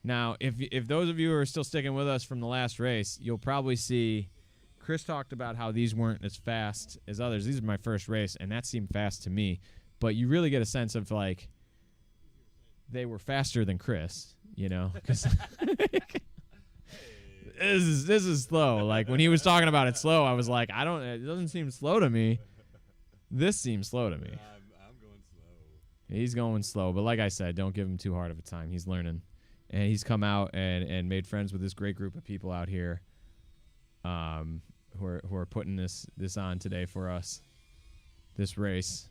S1: Now, if those of you who are still sticking with us from the last race, you'll probably see Chris talked about how these weren't as fast as others. These are my first race, and that seemed fast to me. But you really get a sense of, like, they were faster than Chris, you know? 'Cause this is slow. Like, when he was talking about it slow, I was like, it doesn't seem slow to me. This seems slow to me.
S4: I'm going slow.
S1: He's going slow, but like I said, don't give him too hard of a time. He's learning. And he's come out and made friends with this great group of people out here who are putting this on today for us, this race.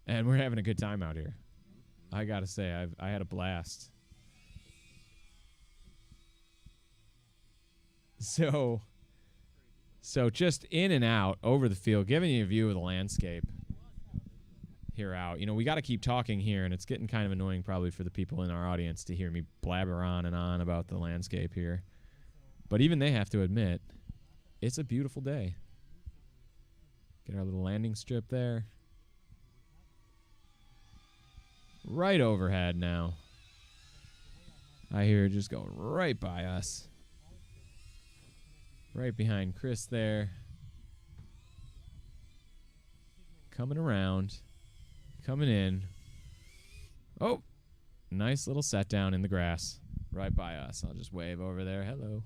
S1: And we're having a good time out here. I got to say, I had a blast. So just in and out over the field, giving you a view of the landscape here out. You know, we got to keep talking here, and it's getting kind of annoying probably for the people in our audience to hear me blabber on and on about the landscape here. But even they have to admit, it's a beautiful day. Get our little landing strip there. Right overhead now. I hear it just going right by us. Right behind Chris there. Coming around. Coming in. Oh, nice little set down in the grass right by us. I'll just wave over there. Hello.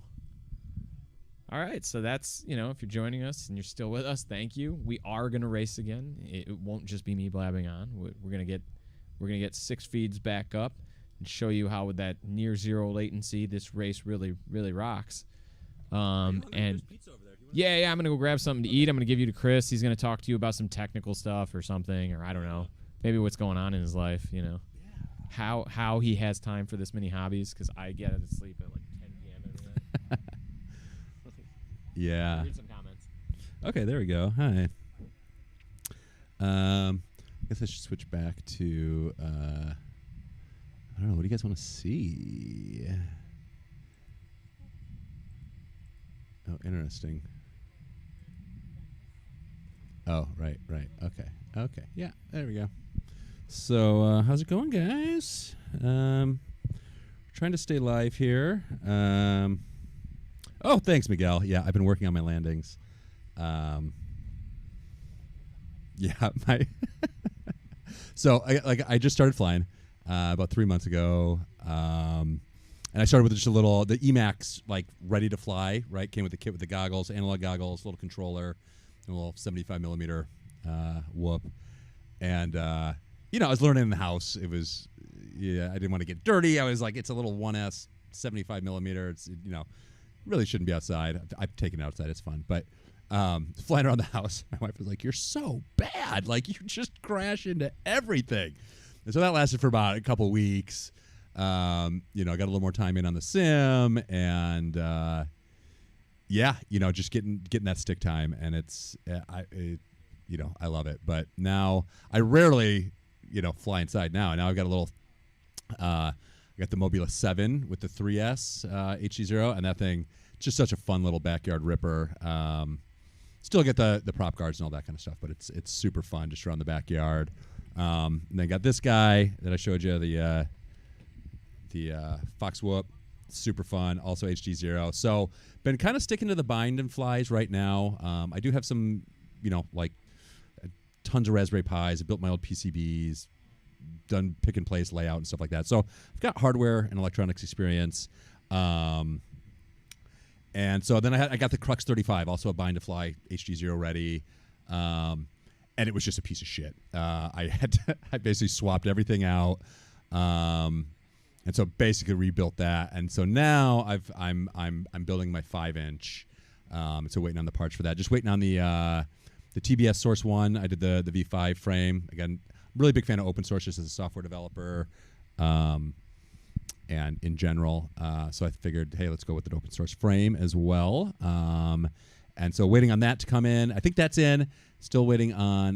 S1: All right, so that's, you know, if you're joining us and you're still with us, thank you. We are going to race again. It won't just be me blabbing on. We're going to get 6 feeds back up and show you how with that near zero latency this race really rocks. And yeah, I'm going to go grab something to eat. I'm going to give you to Chris. He's going to talk to you about some technical stuff or something, or I don't know. Maybe what's going on in his life, you know. Yeah. How he has time for this many hobbies, because I get to sleep at like 10 p.m. every night.
S4: Yeah.
S1: Read some comments.
S4: Okay, there we go. Hi. I guess I should switch back to, I don't know, what do you guys want to see? Oh, interesting. Oh, right. Okay. Yeah, there we go. So, how's it going, guys? Trying to stay live here. Oh, thanks, Miguel. Yeah, I've been working on my landings. Yeah, my. So, I just started flying about 3 months ago. And I started with just the Emax, like, ready to fly, right? Came with the kit with the goggles, analog goggles, little controller, and a little 75 millimeter whoop. And, you know, I was learning in the house. It was, I didn't want to get dirty. I was like, it's a little 1S 75 millimeter. It's, you know, really shouldn't be outside. I've taken it outside. It's fun. But flying around the house, my wife was like, you're so bad. Like, you just crash into everything. And so that lasted for about a couple weeks. You know, I got a little more time in on the sim, and yeah, you know, just getting that stick time, and you know, I love it. But now I rarely, you know, fly inside now. Now I've got a little. I got the Mobula 7 with the 3S HDZero, and that thing just such a fun little backyard ripper. Still get the prop guards and all that kind of stuff, but it's super fun just around the backyard. And then got this guy that I showed you, the Fox Whoop, super fun. Also HDZero. So been kind of sticking to the bind and flies right now. I do have some, you know, like tons of Raspberry Pis. I built my old PCBs, done pick and place layout and stuff like that. So I've got hardware and electronics experience. And so then I got the Crux 35, also a bind to fly HDZero ready. And it was just a piece of shit. I basically swapped everything out. And so basically rebuilt that. And so now I'm building my 5-inch. So waiting on the parts for that. Just waiting on the TBS Source 1. I did the V5 frame. Again, really big fan of open source just as a software developer. And in general, so I figured, hey, let's go with an open source frame as well. And so waiting on that to come in. I think that's in. Still waiting on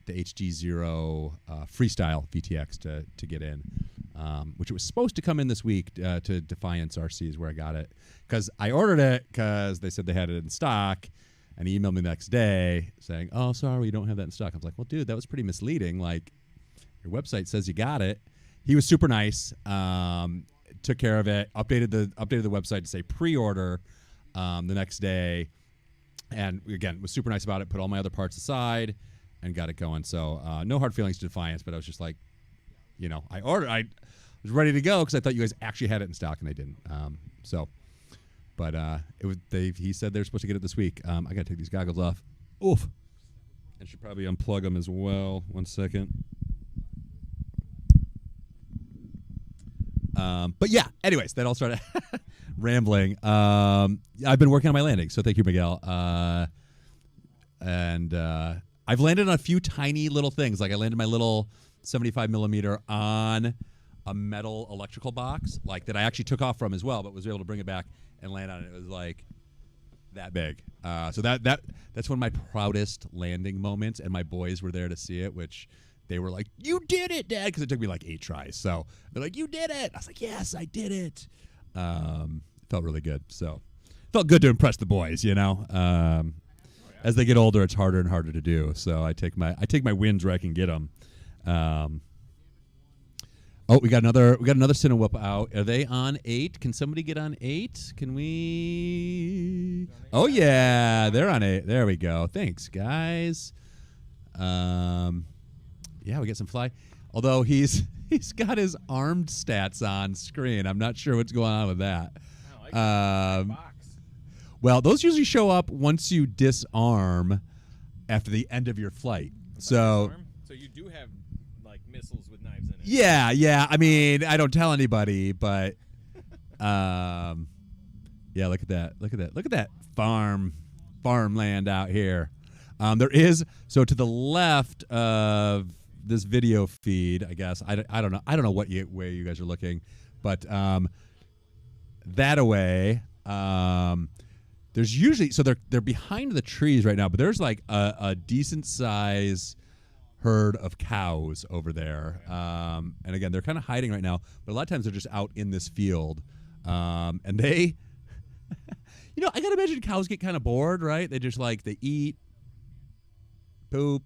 S4: the HDZero Freestyle VTX to get in, which it was supposed to come in this week to Defiance RC is where I got it. Because I ordered it because they said they had it in stock. And he emailed me the next day saying, oh, sorry, we don't have that in stock. I was like, well, dude, that was pretty misleading. Like, your website says you got it. He was super nice. Took care of it. Updated the website to say pre-order the next day, and again was super nice about it. Put all my other parts aside and got it going. So no hard feelings to Defiance, but I was just like, you know, I was ready to go because I thought you guys actually had it in stock and they didn't. But it was he said they're supposed to get it this week. I gotta take these goggles off. Oof. I should probably unplug them as well. 1 second. But yeah, anyways, that all started rambling. I've been working on my landing, so thank you, Miguel. And I've landed on a few tiny little things. Like I landed my little 75 millimeter on a metal electrical box, like that I actually took off from as well, but was able to bring it back and land on it. It was like that big. So that's one of my proudest landing moments, and my boys were there to see it, which they were like, you did it, Dad, because it took me like 8 tries. So they're like, you did it. I was like, yes, I did it. Felt really good. So felt good to impress the boys, you know. As they get older, it's harder and harder to do. So I take my wins where I can get them. Oh, we got another Cinewhoop out. Are they on 8? Can somebody get on 8? Can we? Oh yeah, they're on 8. There we go. Thanks, guys. Yeah, we get some fly. Although he's got his armed stats on screen. I'm not sure what's going on with that.
S1: I like box.
S4: Well, those usually show up once you disarm after the end of your flight. So
S1: you do have like missiles with knives in it.
S4: Yeah. I mean, I don't tell anybody, but yeah, look at that. Look at that farmland out here. There is, so to the left of this video feed, I guess. I don't know. I don't know where you guys are looking, but that away. There's usually, so they're behind the trees right now, but there's like a decent size herd of cows over there. And again, they're kind of hiding right now, but a lot of times they're just out in this field. And they, you know, I gotta imagine cows get kind of bored, right? They just like, they eat, poop,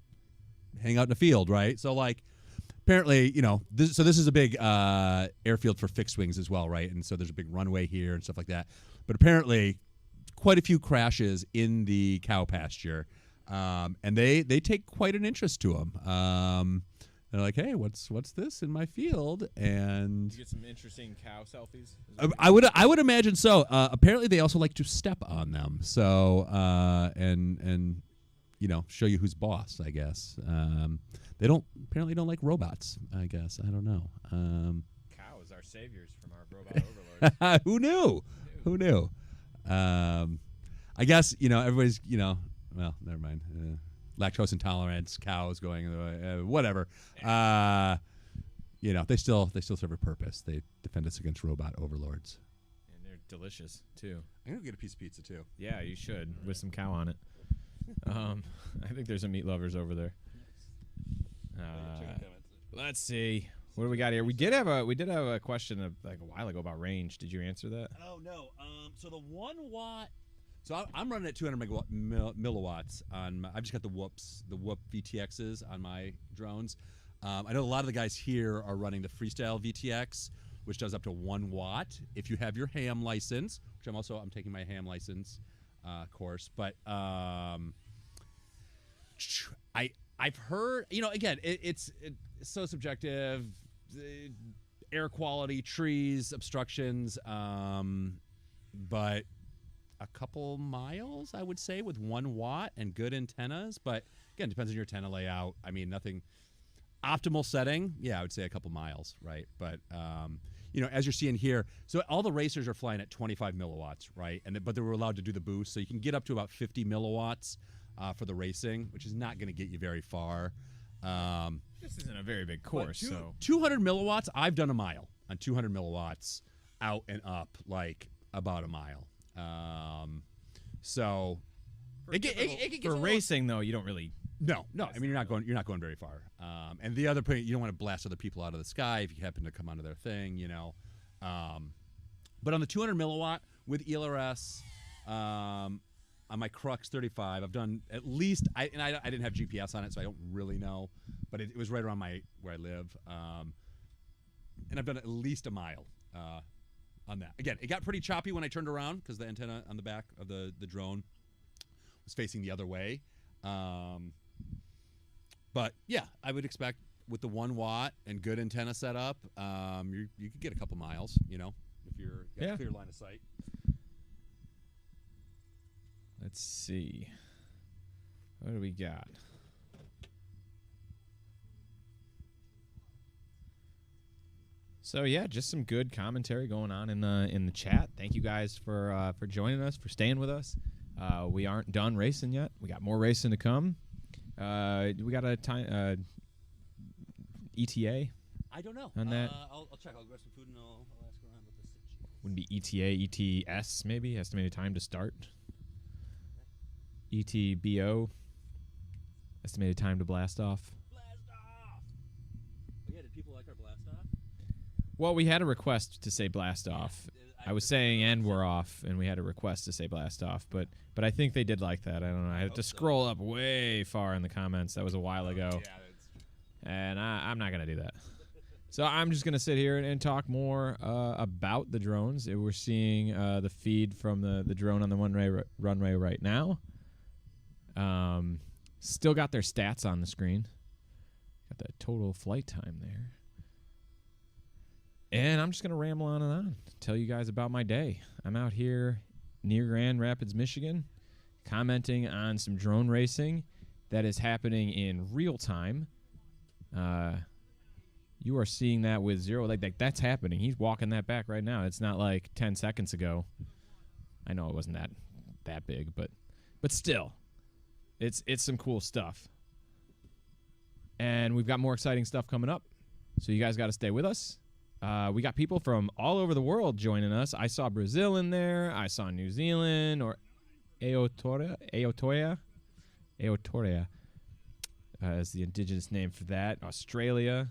S4: hang out in the field, right? So like, apparently, you know, this is a big airfield for fixed wings as well, right? And so there's a big runway here and stuff like that. But apparently, quite a few crashes in the cow pasture, and they take quite an interest to them. They're like, hey, what's this in my field? And
S1: you get some interesting cow selfies.
S4: I would imagine so. Apparently, they also like to step on them. So and you know, show you who's boss, I guess. They apparently don't like robots, I guess. I don't know.
S1: Cows are saviors from our robot overlord.
S4: Who knew? I guess, you know, everybody's, you know, well, never mind. Lactose intolerance, cows going, whatever. you know, they still serve a purpose. They defend us against robot overlords.
S1: And they're delicious too.
S4: I'm gonna get a piece of pizza too.
S1: Yeah, you should with some cow on it. I think there's some meat lovers over there. Let's see. What do we got here? We did have a question like a while ago about range. Did you answer that?
S4: Oh no. So the 1 watt. So I'm running at 200 milliwatts on. I've just got the Whoop VTXs on my drones. I know a lot of the guys here are running the Freestyle VTX, which does up to 1 watt if you have your ham license. Which I'm taking my ham license course. But I've heard, you know, again, it's so subjective. Air quality, trees, obstructions, but a couple miles, I would say, with 1 watt and good antennas. But again, depends on your antenna layout. I mean, nothing optimal setting. Yeah, I would say a couple miles, right? But you know, as you're seeing here, so all the racers are flying at 25 milliwatts, right? But they were allowed to do the boost, so you can get up to about 50 milliwatts for the racing, which is not going to get you very far.
S1: This isn't a very big course, so
S4: 200 milliwatts. I've done a mile on 200 milliwatts, out and up, like about a mile. So
S1: for racing though, you don't really.
S4: No. I mean, you're not going very far. And the other point, you don't want to blast other people out of the sky if you happen to come onto their thing, you know. But on the 200 milliwatt with ELRS, on my Crux 35, I've done at least. I didn't have GPS on it, so I don't really know, but it was right around where I live, and I've done at least a mile on that. Again, it got pretty choppy when I turned around because the antenna on the back of the drone was facing the other way. But yeah, I would expect with the 1 watt and good antenna setup, you could get a couple miles, you know, if you're got a clear line of sight.
S1: Let's see. What do we got? So yeah, just some good commentary going on in the chat. Thank you guys for joining us, for staying with us. We aren't done racing yet. We got more racing to come. We got a time ETA.
S4: I don't know.
S1: On that,
S4: I'll check. I'll grab some food and I'll ask around what this is.
S1: Wouldn't be ETA, ETS maybe estimated time to start. ETBO, estimated time to blast off.
S4: Blast off! Yeah, did people like our blast off?
S1: Well, we had a request to say blast off. I was saying and we're off, and we had a request to say blast off, but I think they did like that. I don't know. I had to scroll up way far in the comments. That was a while ago. And I'm not going to do that. So I'm just going to sit here and talk more about the drones. We're seeing the feed from the drone on the runway right now. Still got their stats on the screen. Got that total flight time there. And I'm just going to ramble on and on, tell you guys about my day. I'm out here near Grand Rapids, Michigan, commenting on some drone racing that is happening in real time. You are seeing that with Zero. Like that's happening. He's walking that back right now. It's not like 10 seconds ago. I know it wasn't that big, but still. It's some cool stuff. And we've got more exciting stuff coming up. So you guys got to stay with us. We got people from all over the world joining us. I saw Brazil in there. I saw New Zealand, or Aotoya is the indigenous name for that. Australia.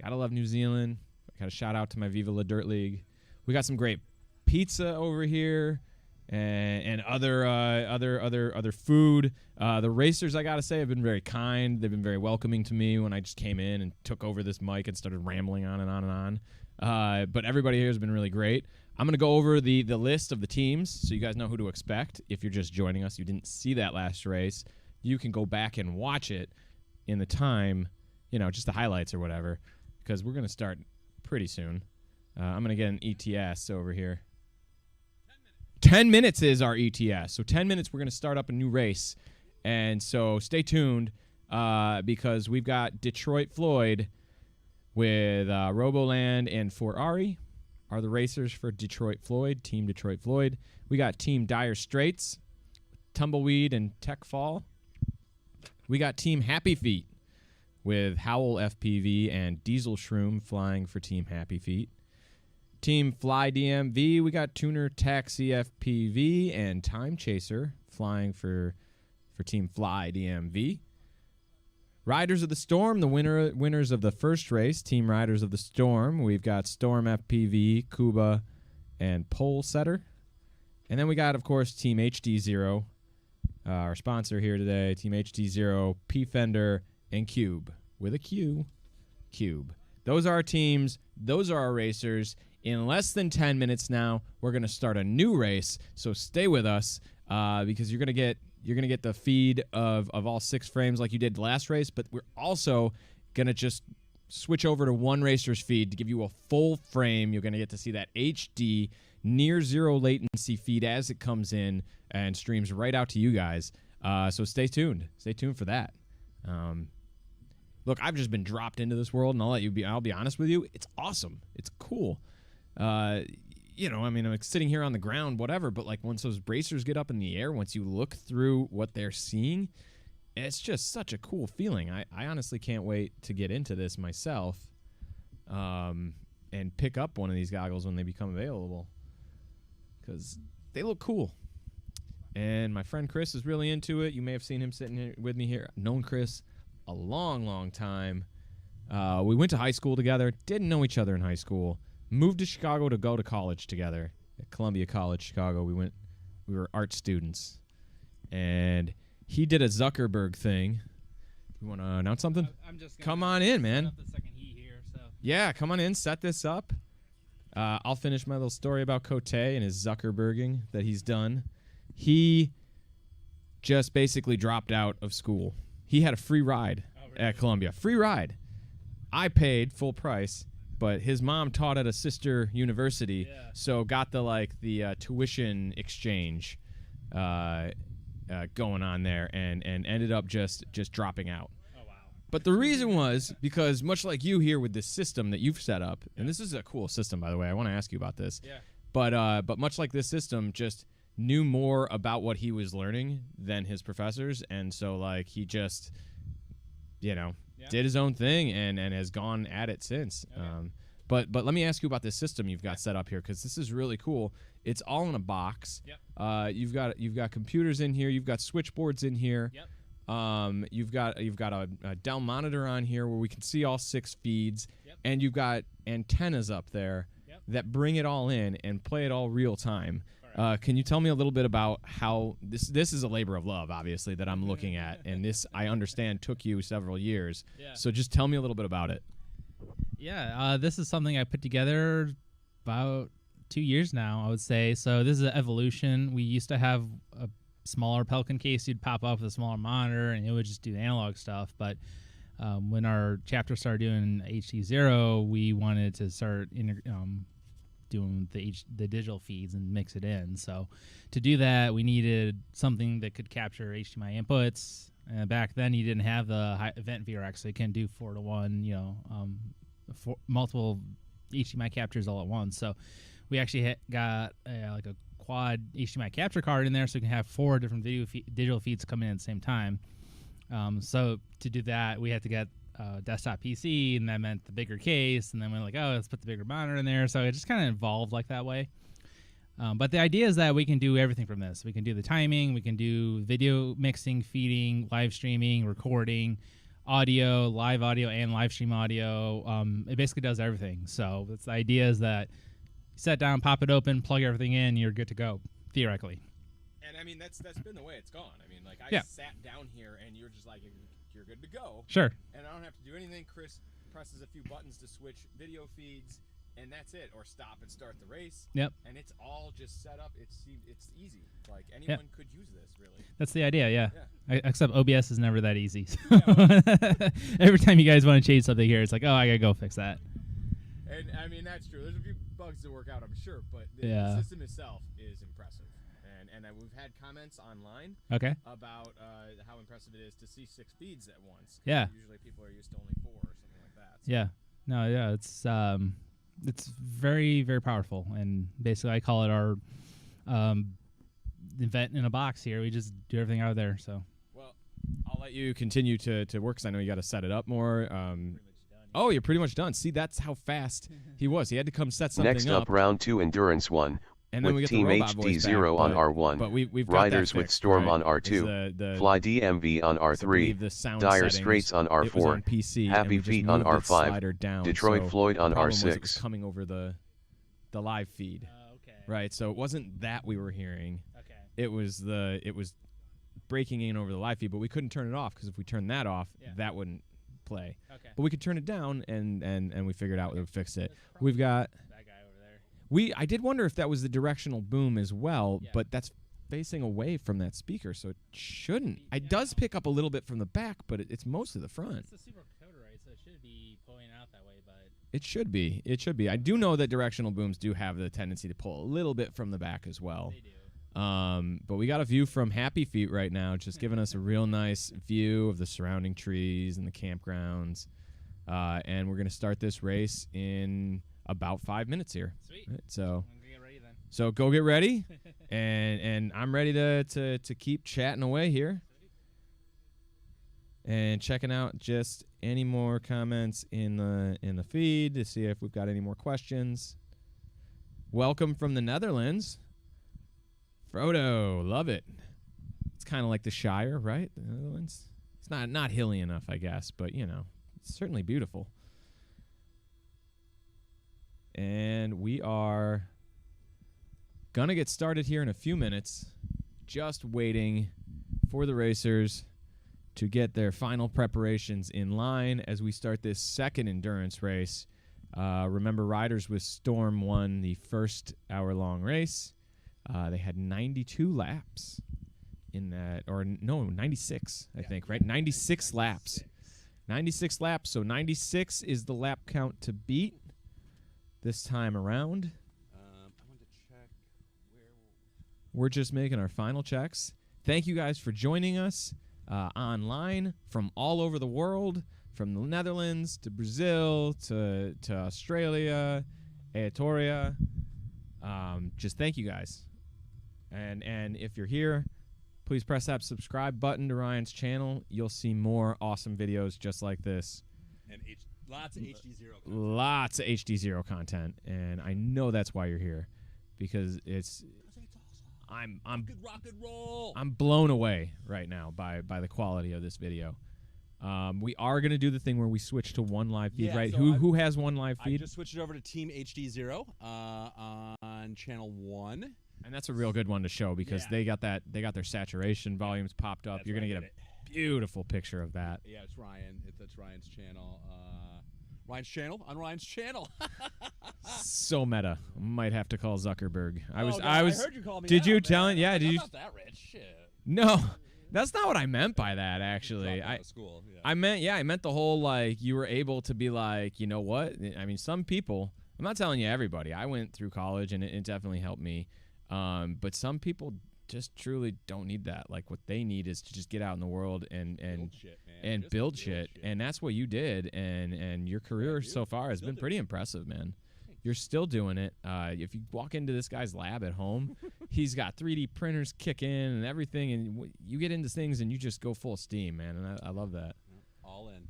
S1: Gotta love New Zealand. Got a shout out to my Viva La Dirt League. We got some great pizza over here. And other food. The racers, I gotta say, have been very kind. They've been very welcoming to me when I just came in and took over this mic and started rambling on and on and on. But everybody here has been really great. I'm gonna go over the list of the teams so you guys know who to expect. If you're just joining us, you didn't see that last race, you can go back and watch it in the time, just the highlights or whatever, because we're gonna start pretty soon. I'm gonna get an ETS over here. 10 minutes is our ETS. So 10 minutes, we're going to start up a new race. And so stay tuned because we've got Detroit Floyd with Roboland and Ferrari are the racers for Detroit Floyd, Team Detroit Floyd. We got Team Dire Straits, Tumbleweed and Tech Fall. We got Team Happy Feet with Howl FPV and Diesel Shroom flying for Team Happy Feet. Team Fly DMV, we got Tuner Taxi FPV and Time Chaser flying for Team Fly DMV. Riders of the Storm, the winners of the first race, Team Riders of the Storm. We've got Storm FPV, Kuba, and Pole Setter. And then we got, of course, Team HDZero, our sponsor here today, Team HDZero, P-Fender, and Cube, with a Q, Cube. Those are our teams. Those are our racers. In less than 10 minutes now, we're going to start a new race, so stay with us because you're going to get the feed of all 6 frames like you did last race, but we're also going to just switch over to one racer's feed to give you a full frame. You're going to get to see that HD near zero latency feed as it comes in and streams right out to you guys. So stay tuned. Stay tuned for that. Look, I've just been dropped into this world, and I'll be honest with you. It's awesome. It's cool. I'm sitting here on the ground, whatever, but like once those bracers get up in the air, once you look through what they're seeing, it's just such a cool feeling. I honestly can't wait to get into this myself and pick up one of these goggles when they become available because they look cool. And my friend Chris is really into it. You may have seen him sitting here with me here. I've known Chris a long, long time. We went to high school together, didn't know each other in high school. Moved to Chicago to go to college together at Columbia College, Chicago. We were art students, and he did a Zuckerberg thing. You want to announce something?
S2: I'm just gonna
S1: come on in, man.
S2: set up the second heat here, so.
S1: Yeah, come on in. Set this up. I'll finish my little story about Cote and his Zuckerberging that he's done. He just basically dropped out of school. He had a free ride at Columbia. Free ride. I paid full price. But his mom taught at a sister university, so got the tuition exchange going on there, and ended up just dropping out.
S2: Oh wow!
S1: But the reason was because much like you here with this system that you've set up, and this is a cool system, by the way. I want to ask you about this.
S2: Yeah.
S1: But much like this system, just knew more about what he was learning than his professors, and so he just, did his own thing and has gone at it since.
S2: Okay.
S1: But let me ask you about this system you've got set up here because this is really cool. It's all in a box.
S2: Yep.
S1: You've got computers in here. You've got switchboards in here.
S2: Yep.
S1: You've got a Dell monitor on here where we can see all 6 feeds.
S2: Yep.
S1: And you've got antennas up there that bring it all in and play it all real time. Can you tell me a little bit about how this is a labor of love, obviously, that I'm looking at, and this, I understand, took you several years.
S2: Yeah.
S1: So just tell me a little bit about it.
S2: Yeah, this is something I put together about 2 years now, I would say. So this is an evolution. We used to have a smaller Pelican case. You'd pop up with a smaller monitor, and it would just do analog stuff. But when our chapter started doing HDZero, we wanted to start doing the digital feeds and mix it in. So to do that, we needed something that could capture HDMI inputs. Back then, you didn't have the high event VRX, so you couldn't do 4-to-1, multiple HDMI captures all at once. So we actually got a quad HDMI capture card in there, so we can have 4 different digital feeds coming in at the same time. So to do that, we had to get a desktop PC, and that meant the bigger case, and then we're like, oh, let's put the bigger monitor in there. So it just kind of evolved like that way. But the idea is that we can do everything from this. We can do the timing, we can do video mixing, feeding, live streaming, recording, audio, live audio, and live stream audio. It basically does everything. So the idea is that you sit down, pop it open, plug everything in, you're good to go, theoretically.
S1: And I mean, that's been the way it's gone. I mean, I sat down here, and you're just you're good to go.
S2: Sure.
S1: And I don't have to do anything. Chris presses a few buttons to switch video feeds, and that's it. Or stop and start the race.
S2: Yep.
S1: And it's all just set up. It's easy. Like anyone could use this, really.
S2: That's the idea, yeah.
S1: Yeah.
S2: Except OBS is never that easy. So every time you guys want to change something here, it's like, oh, I gotta go fix that.
S1: And I mean, that's true. There's a few bugs to work out, I'm sure, but the system itself is impressive. And we've had comments online about how impressive it is to see 6 feeds at once.
S2: Yeah.
S1: Usually people are used to only 4 or something like that. So.
S2: Yeah. No, yeah, it's very, very powerful. And basically I call it our event in a box here. We just do everything out of there. So.
S1: Well, I'll let you continue to work because I know you got to set it up more. Oh, you're pretty much done. See, that's how fast he was. He had to come set something
S7: Next up, round 2 endurance 1.
S1: and then we
S7: With
S1: get
S7: Team
S1: the robot voice
S7: HDZero
S1: back,
S7: on R1,
S1: but we've got
S7: Riders
S1: that
S7: with
S1: fixed,
S7: Storm
S1: right?
S7: on
S1: Is
S7: R2,
S1: the
S7: Fly DMV on
S1: I believe
S7: R3,
S1: the sound
S7: Dire
S1: settings,
S7: Straits on
S1: it was
S7: R4,
S1: on PC, and
S7: Happy
S1: we just
S7: Feet on
S1: moved its
S7: R5,
S1: slider down,
S7: Detroit
S1: so
S7: Floyd on
S1: the problem was it was
S7: R6.
S1: coming over the live feed,
S2: Okay.
S1: right? So it wasn't that we were hearing.
S2: Okay.
S1: It was breaking in over the live feed, but we couldn't turn it off because if we turned that off,
S2: Yeah.
S1: that wouldn't play.
S2: Okay.
S1: But we could turn it down, and we figured out we fixed it. We've got
S2: That guy over there.
S1: I did wonder if that was the directional boom as well,
S2: Yeah.
S1: but that's facing away from that speaker, so it shouldn't. It does pick up a little bit from the back, but it's mostly the front.
S2: It's a super coder, right? So it should be pulling out that way, but
S1: It should be. It should be. I do know that directional booms do have the tendency to pull a little bit from the back as well.
S2: they do.
S1: But we got a view from Happy Feet right now, just giving us a real nice view of the surrounding trees and the campgrounds. And we're going to start this race in about 5 minutes here.
S2: Sweet.
S1: Right, so
S2: I'm gonna get ready then.
S1: so go get ready, and I'm ready to keep chatting away here. And checking out just any more comments in the feed to see if we've got any more questions. Welcome from the Netherlands. Frodo, love it. It's kind of like the Shire, right? The Netherlands. It's not hilly enough, I guess, but it's certainly beautiful. And we are gonna get started here in a few minutes. Just waiting for the racers to get their final preparations in line as we start this second endurance race. Remember, Riders with Storm won the first hour-long race. They had 92 laps in that, or no, 96, I think, right? 96 laps. 96 laps, so 96 is the lap count to beat this time around.
S4: I wanted to check where.
S1: We're just making our final checks. Thank you guys for joining us online from all over the world, from the Netherlands to Brazil to Australia, Aetoria. Just thank you guys. And if you're here, please press that subscribe button to Ryan's channel. You'll see more awesome videos just like this.
S4: And lots of HDZero.
S1: Lots of HDZero content, and I know that's why you're here, because it's I'm
S4: Good rock and roll.
S1: I'm blown away right now by the quality of this video. We are gonna do the thing where we switch to one live feed,
S4: Yeah,
S1: right?
S4: so
S1: Who has one live
S4: I
S1: feed?
S4: just switched it over to Team HDZero on channel 1.
S1: And that's a real good one to show because
S4: Yeah.
S1: they got their saturation volumes popped up.
S4: That's
S1: You're gonna
S4: right,
S1: get a beautiful picture of that.
S4: Yeah, it's Ryan. That's Ryan's channel. Ryan's channel on Ryan's channel.
S1: So meta. Might have to call Zuckerberg. I was.
S4: I heard you call me.
S1: Did
S4: out,
S1: you
S4: man.
S1: tell him? Yeah.
S4: I'm
S1: Did you?
S4: not that rich. Shit.
S1: No, that's not what I meant by that. Actually,
S4: Dropped out of school. Yeah.
S1: I meant the whole like you were able to be like, you know what? I mean, some people. I'm not telling you everybody. I went through college and it definitely helped me. But some people just truly don't need that. Like what they need is to just get out in the world and
S4: build shit, man.
S1: and
S4: Just
S1: build shit. And that's what you did. And your career so far has been pretty impressive, man. You're still doing it. If you walk into this guy's lab at home, he's got 3D printers kicking and everything, and you get into things and you just go full steam, man. And I love that.
S4: All in,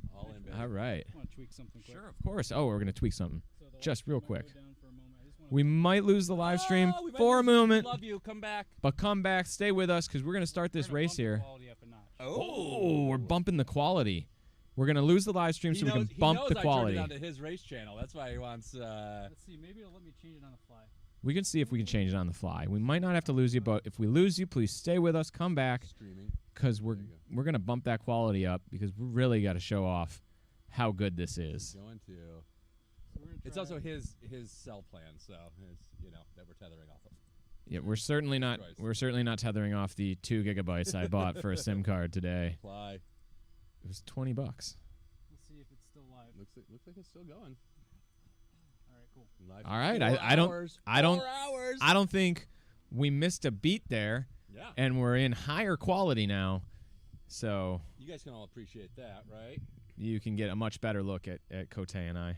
S4: baby.
S1: All right.
S3: I want to tweak something quick.
S1: Sure, of course. Oh, we're gonna tweak something.
S3: So the
S1: Just
S3: live
S1: real
S3: stream might
S1: quick.
S3: go down for a moment. I just wanna
S1: We might lose the live stream
S4: Oh, we might
S1: for a
S4: lose you.
S1: moment,
S4: Love you. Come back.
S1: but come back, stay with us, because we're gonna start this
S3: We're gonna
S1: race
S3: bump the
S1: here.
S3: quality up a notch.
S1: Oh, we're bumping the quality. We're gonna lose the live stream so we can bump the quality.
S4: He knows I turned it on to his race channel. That's why he wants.
S3: Let's see. Maybe it'll let me change it on the fly.
S1: We can see if we can change it on the fly. We might not have to lose you, but if we lose you, please stay with us. Come back,
S4: streaming.
S1: because
S4: There you
S1: we're gonna bump that quality up because we really got to show off how good this is.
S4: Going to.
S3: So we're gonna
S4: It's
S3: try
S4: also his cell plan, so it's that we're tethering off of.
S1: Yeah, we're certainly not tethering off the 2 gigabytes I bought for a SIM card today.
S4: Apply.
S1: It was $20.
S3: Let's see if it's still live.
S4: Looks like it's still going.
S3: All right, cool.
S4: Live
S1: All right,
S4: for
S1: I don't-
S4: 4 hours.
S1: I don't-
S4: 4 hours.
S1: I don't think we missed a beat there,
S4: Yeah.
S1: and we're in higher quality now, so
S4: You guys can all appreciate that, right?
S1: you can get a much better look at Cote and I.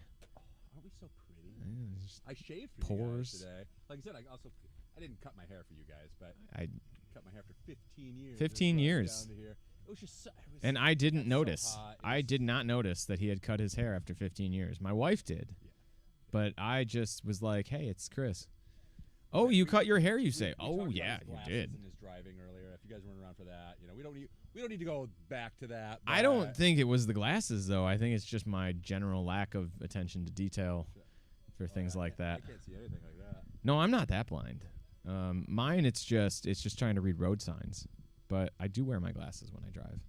S4: Aren't we so pretty?
S1: Just
S4: I shaved for
S1: Pores.
S4: you guys today. Like I said, I didn't cut my hair for you guys, but
S1: I
S4: cut my hair after 15 years.
S1: 15
S4: It was
S1: years.
S4: down to here. It was just
S1: And I didn't
S4: that's
S1: notice.
S4: So hot.
S1: I did not notice that he had cut his hair after 15 years. My wife did.
S4: Yeah.
S1: But I just was like, hey, it's Chris. Oh, you cut your hair, you say?
S4: We
S1: Oh,
S4: talked about
S1: yeah,
S4: his
S1: you
S4: glasses
S1: did.
S4: And his driving earlier. If you guys weren't around for that, we don't need to go back to that.
S1: I don't think it was the glasses, though. I think it's just my general lack of attention to detail for things like that.
S4: I can't see anything like that.
S1: No, I'm not that blind. Mine, it's just trying to read road signs. But I do wear my glasses when I drive.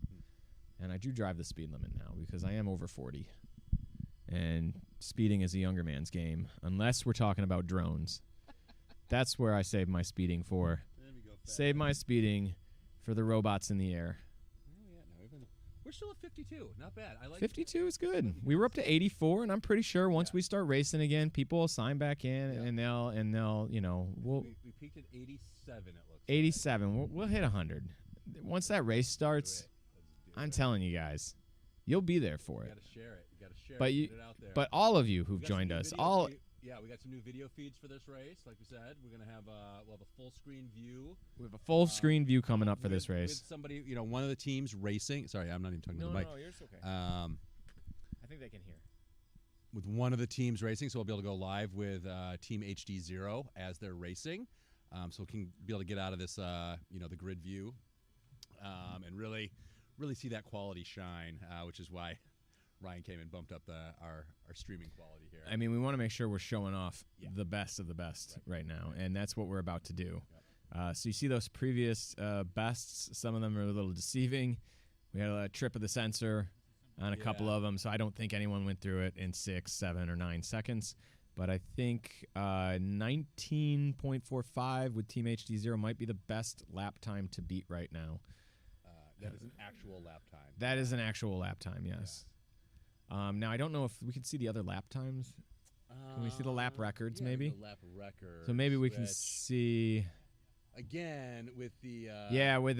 S1: And I do drive the speed limit now because I am over 40. And speeding is a younger man's game, unless we're talking about drones. That's where I save my speeding for. Save my speeding for the robots in the air.
S4: Oh, yeah, no, we're still at 52. Not bad. I like
S1: 52 is good. We were up to 84, and I'm pretty sure once we start racing again, people will sign back in, and they'll we'll
S4: we peaked at 87. It looks
S1: 87. We'll hit 100. Once that race starts, I'm telling you guys, you'll be there for
S4: You
S1: it.
S4: gotta share it. You gotta share
S1: But
S4: it.
S1: you,
S4: Get it out there.
S1: but all of you
S4: We
S1: who've
S4: got some
S1: joined
S4: new
S1: us,
S4: video we got some new video feeds for this race. Like we said, we're gonna have we'll have a full screen view.
S1: we have a full screen view coming up for this
S4: with
S1: race.
S4: somebody, one of the teams racing. Sorry, I'm not even talking to the mic.
S1: yours okay.
S4: I
S1: think they can hear.
S4: with one of the teams racing, so we'll be able to go live with Team HDZero as they're racing, so we can be able to get out of this, the grid view, and really see that quality shine, which is why Ryan came and bumped up our streaming quality here.
S1: I mean, we want to make sure we're showing off
S4: Yeah.
S1: the best of the best right now, and that's what we're about to do. So you see those previous bests. Some of them are a little deceiving. We had a trip of the sensor on a couple of them, so I don't think anyone went through it in 6, 7, or 9 seconds. But I think 19.45 with Team HDZero might be the best lap time to beat right now.
S4: That is an actual lap time.
S1: That is an actual lap time, yes. Now, I don't know if we can see the other lap times. Can we see the lap records, maybe?
S4: The lap records.
S1: So maybe we can
S4: which,
S1: see.
S4: again with the.
S1: With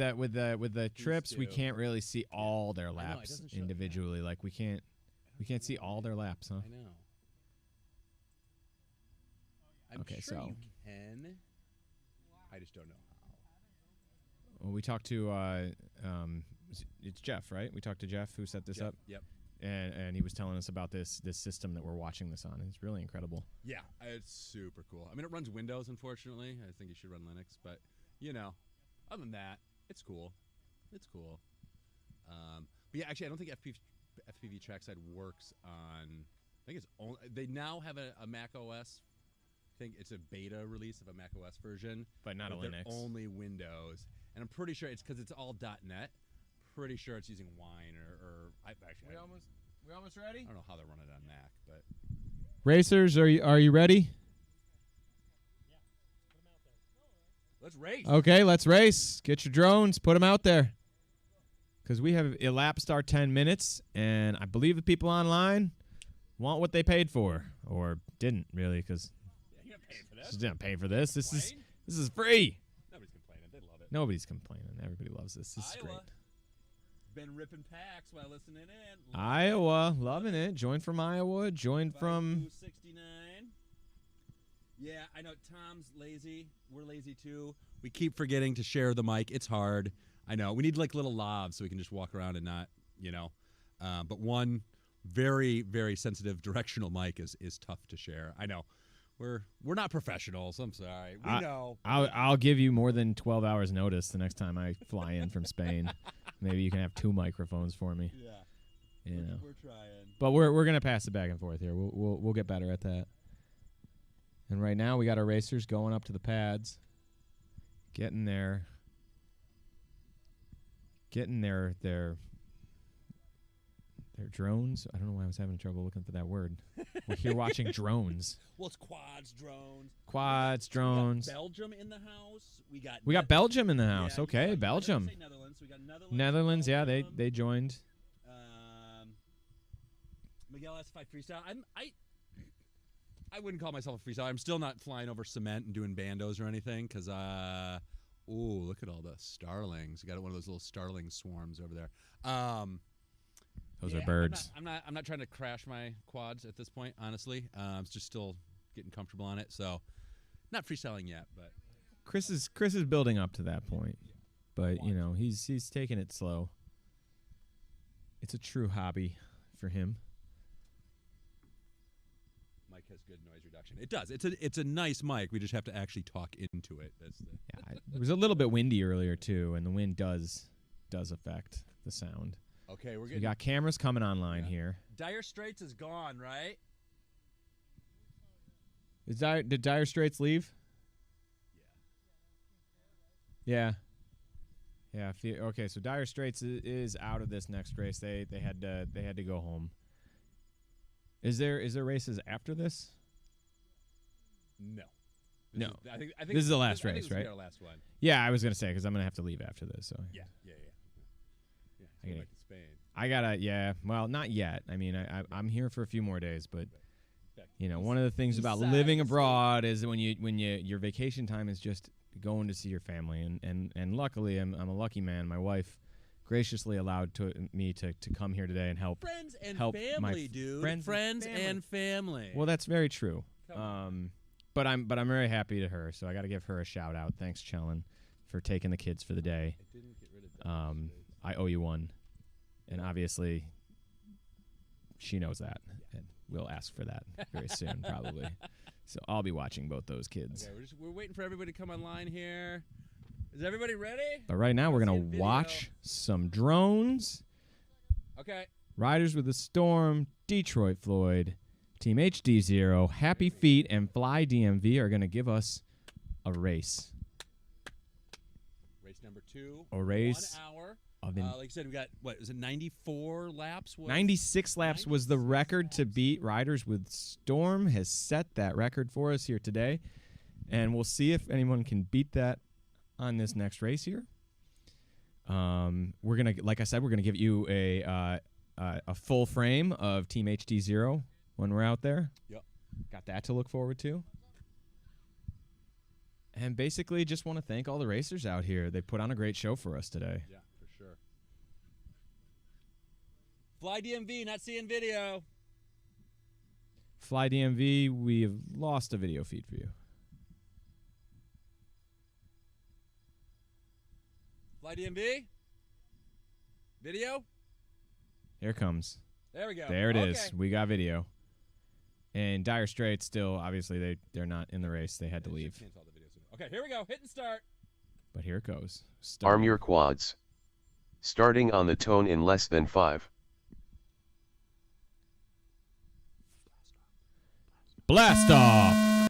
S1: the trips, we
S4: two.
S1: can't really see all their
S4: it
S1: laps
S4: doesn't show-
S1: individually. Like we can't see all their laps, huh?
S4: I know. I'm
S1: Okay,
S4: sure
S1: so-
S4: you can. I just don't know how.
S1: Well, we talked to it's Jeff, right? We talked to Jeff who set this
S4: Yep,
S1: up,
S4: Yep.
S1: and he was telling us about this system that we're watching this on. It's really incredible.
S4: Yeah, it's super cool. I mean, it runs Windows, unfortunately. I think it should run Linux, but other than that, it's cool. It's cool. But yeah, actually, I don't think FPV Trackside works on. I think it's only they now have a Mac OS. I think it's a beta release of a Mac OS version,
S1: But not a
S4: they're
S1: Linux.
S4: Only Windows, and I'm pretty sure it's because it's all .NET. Pretty sure it's using Wine or I actually.
S1: We almost ready?
S4: I don't know how they run it on Mac, but
S1: Racers, are you ready?
S4: let's race.
S1: Okay, let's race. Get your drones, put them out there. Because we have a lap start 10 minutes, and I believe the people online want what they paid for, or didn't really, because
S4: Yeah, you're paying for
S1: just
S4: this.
S1: didn't pay for this. This
S4: Wayne?
S1: is free.
S4: Nobody's complaining. They love it.
S1: Nobody's complaining. Everybody loves this. This is great.
S4: Iowa. Been ripping packs while listening in.
S1: Iowa, loving it. Join from Iowa. Join from.
S4: 69. Yeah, I know Tom's lazy. We're lazy too. We keep forgetting to share the mic. It's hard. I know. We need like little lavs so we can just walk around and not, But one very, very sensitive directional mic is tough to share. I know. We're not professionals. I'm sorry. We know.
S1: I'll give you more than 12 hours notice the next time I fly in from Spain. Maybe you can have 2 microphones for me.
S4: Yeah.
S1: You know.
S4: We're trying.
S1: But we're gonna pass it back and forth here. We'll get better at that. And right now we got our racers going up to the pads, getting their drones. I don't know why I was having trouble looking for that word. We're here watching drones.
S4: Well, it's quads, drones.
S1: Quads,
S4: We
S1: drones.
S4: got Belgium in the house.
S1: We got Belgium in the house.
S4: Yeah,
S1: Okay,
S4: I
S1: Belgium.
S4: didn't say Netherlands. We got Netherlands.
S1: Netherlands, yeah,
S4: Belgium.
S1: they joined.
S4: Miguel S. 5 freestyle. I wouldn't call myself a freestyle. I'm still not flying over cement and doing bandos or anything because look at all the starlings. You got one of those little starling swarms over there.
S1: Those
S4: yeah,
S1: are birds.
S4: I'm not trying to crash my quads at this point, honestly. I'm just still getting comfortable on it, so not freestyling yet, but
S1: Chris is building up to that point, but he's taking it slow. It's a true hobby for him.
S4: Mic has good noise reduction. It does. It's a nice mic. We just have to actually talk into it. That's the
S1: It was a little bit windy earlier too, and the wind does affect the sound.
S4: Okay,
S1: We got cameras coming online here.
S4: Dire Straits is gone, right?
S1: Did Dire Straits leave? Yeah. Yeah. Okay, so Dire Straits is out of this next race. They had to go home. Is there races after this?
S4: No.
S1: No.
S4: I think
S1: This is the last
S4: I think
S1: race,
S4: this will
S1: right?
S4: be our last one.
S1: Yeah, I was gonna say because I'm gonna have to leave after this. So
S4: Yeah.
S1: I gotta-
S4: Back to Spain.
S1: I gotta. Yeah. Well, not yet. I mean, I'm here for a few more days, but you know, one of the things about living abroad is when your vacation time is just going to see your family, and luckily I'm a lucky man. My wife graciously allowed me to come here today and help.
S4: Friends and
S1: help
S4: family, dude.
S1: friends
S4: and family.
S1: Well, that's very true. But I'm very happy to her, so I got to give her a shout out. Thanks, Chellen, for taking the kids for the day.
S4: I didn't get rid of
S1: I owe you one, and obviously she knows that, and we'll ask for that very soon, probably. So I'll be watching both those kids.
S4: Okay, we're waiting for everybody to come online here. Is everybody ready?
S1: But right now we're
S4: Let's
S1: gonna
S4: see a video.
S1: watch some drones.
S4: Okay.
S1: Riders with the Storm, Detroit Floyd, Team HDZero, Happy Feet, and Fly DMV are gonna give us a race.
S4: Race number 2.
S1: A race
S4: 1 hour.
S1: of
S4: Like I said, we got, what, was it 94 laps?
S1: 96 laps was the record to beat. Riders with Storm has set that record for us here today. And we'll see if anyone can beat that on this next race here. We're going to, like I said, we're going to give you a full frame of Team HDZero when we're out there.
S4: Yep.
S1: Got that to look forward to. And basically just want to thank all the racers out here. They put on a great show for us today.
S4: Yeah, for sure. Fly DMV, not seeing video.
S1: Fly DMV, we have lost a video feed for you.
S4: Fly DMV. Video.
S1: Here it comes.
S4: There we go.
S1: There it is.
S4: Okay.
S1: We got video. And Dire Straits still, obviously, they're not in the race. They had to leave.
S4: Cancel all the videos. Okay, here we go. Hit and start.
S1: But here it goes.
S7: Arm your quads. Starting on the tone in less than 5.
S1: Blast off!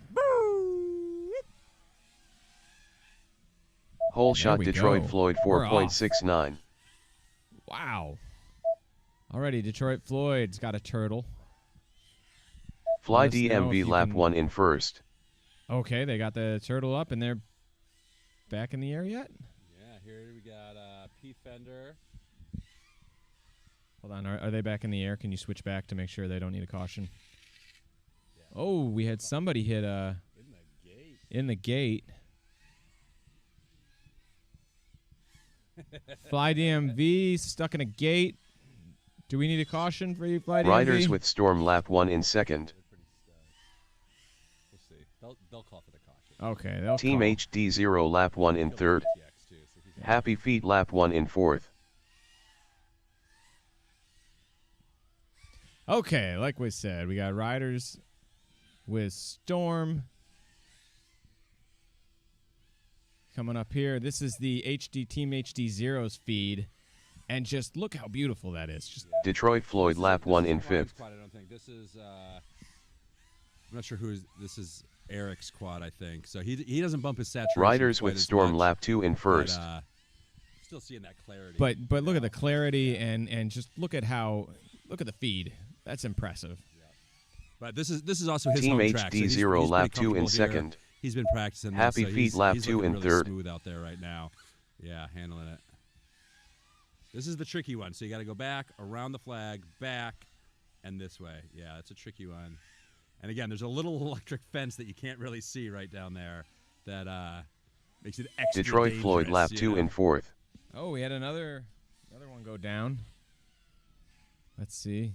S7: Whole
S1: There
S7: shot
S1: we
S7: Detroit
S1: go.
S7: Floyd
S1: We're off.
S7: 4.69.
S1: Wow. Already, Detroit Floyd's got a turtle.
S7: Fly
S1: Let us know if
S7: DMV
S1: you
S7: lap
S1: can-
S7: 1 in first.
S1: Okay, they got the turtle up, and they're back in the air yet?
S4: Yeah, here we got P Fender.
S1: Hold on, are they back in the air? Can you switch back to make sure they don't need a caution? Oh, we had somebody hit
S4: In the gate.
S1: in the gate. Fly DMV stuck in a gate. Do we need a caution for you, Fly DMV?
S7: Riders with Storm lap 1 in second.
S4: They're pretty stuck. We'll see. They'll call for the caution.
S1: Okay, they'll
S7: Team
S1: call.
S7: HDZero lap 1 in third.
S4: TX too, so he's
S7: Happy Feet lap 1 in fourth.
S1: Okay, like we said, we got riders with Storm coming up here. This is the Team HDZero's feed, and just look how beautiful that is. Just
S7: Detroit Floyd lap 1 in
S4: Ryan's
S7: fifth.
S4: quad, I don't think this is. I'm not sure this is Eric's quad. I think so. He doesn't bump his saturation.
S7: Riders
S4: quite
S7: with
S4: as
S7: Storm
S4: much,
S7: lap 2 in first.
S4: But, still seeing that clarity.
S1: but look at the clarity and just look at the feed. That's impressive.
S4: But this is also his
S7: Team
S4: home track. So he's
S7: HDZero
S4: pretty
S7: lap 2 in
S4: comfortable here.
S7: second.
S4: He's been practicing. this,
S7: Happy
S4: so
S7: Feet
S4: he's
S7: lap
S4: he's
S7: 2
S4: looking
S7: in
S4: really
S7: third.
S4: Smooth out there right now. Yeah, handling it. This is the tricky one. So you got to go back around the flag, back, and this way. Yeah, it's a tricky one. And again, there's a little electric fence that you can't really see right down there that makes it extra
S7: Detroit Floyd
S4: dangerous,
S7: lap
S4: you
S7: 2
S4: know?
S7: in fourth.
S1: Oh, we had another one go down. Let's see.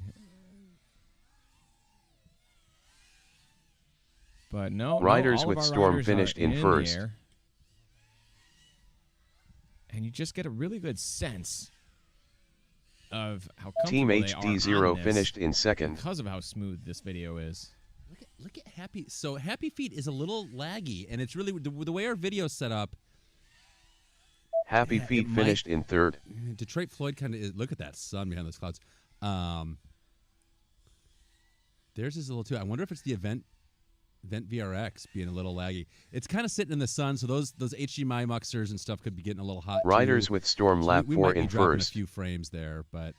S1: But no,
S7: Riders
S1: all
S7: with
S1: of our
S7: Storm
S1: riders
S7: finished
S1: are
S7: in
S1: the
S7: first.
S1: air. And you just get a really good sense of how
S7: Team
S1: comfortable they are
S7: HDZero
S1: on this
S7: finished in second.
S1: because of how smooth this video is.
S4: Look at Happy. So Happy Feet is a little laggy, and it's really the way our video's set up.
S7: Happy
S4: Yeah,
S7: Feet
S4: it
S7: finished in third.
S4: Detroit Floyd kind of look at that sun behind those clouds. Theirs is a little too. I wonder if it's the event VRX being a little laggy. It's kind of sitting in the sun, so those HDMI muxers and stuff could be getting a little hot.
S7: Riders
S4: too.
S7: with Storm
S4: So
S7: lap
S4: we
S7: 4
S4: might be
S7: in
S4: dropping
S7: first.
S4: a few frames there, but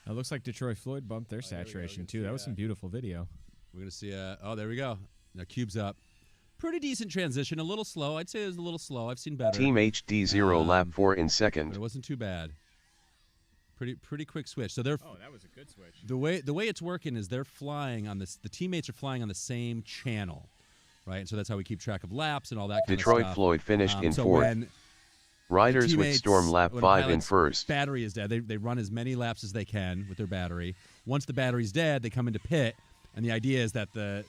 S1: It looks like Detroit Floyd bumped their saturation too. That was some beautiful video.
S4: we're gonna see. Oh, there we go. Now Cube's up. Pretty decent transition. A little slow. I'd say it was a little slow. I've seen better.
S7: Team HDZero lap 4 in
S4: But
S7: second.
S4: it wasn't too bad. Pretty quick switch. So they're
S1: that was a good switch.
S4: the way it's working is they're flying on this. The teammates are flying on the same channel, right? And so that's how we keep track of laps and all that.
S7: Detroit
S4: kind of stuff.
S7: Floyd finished in
S4: so
S7: fourth.
S4: when
S7: Riders with
S4: teammates-
S7: Storm lap
S4: when
S7: 5 in
S4: pilot's
S7: first.
S4: battery is dead, they run as many laps as they can with their battery. Once the battery's dead, they come into pit, and the idea is that their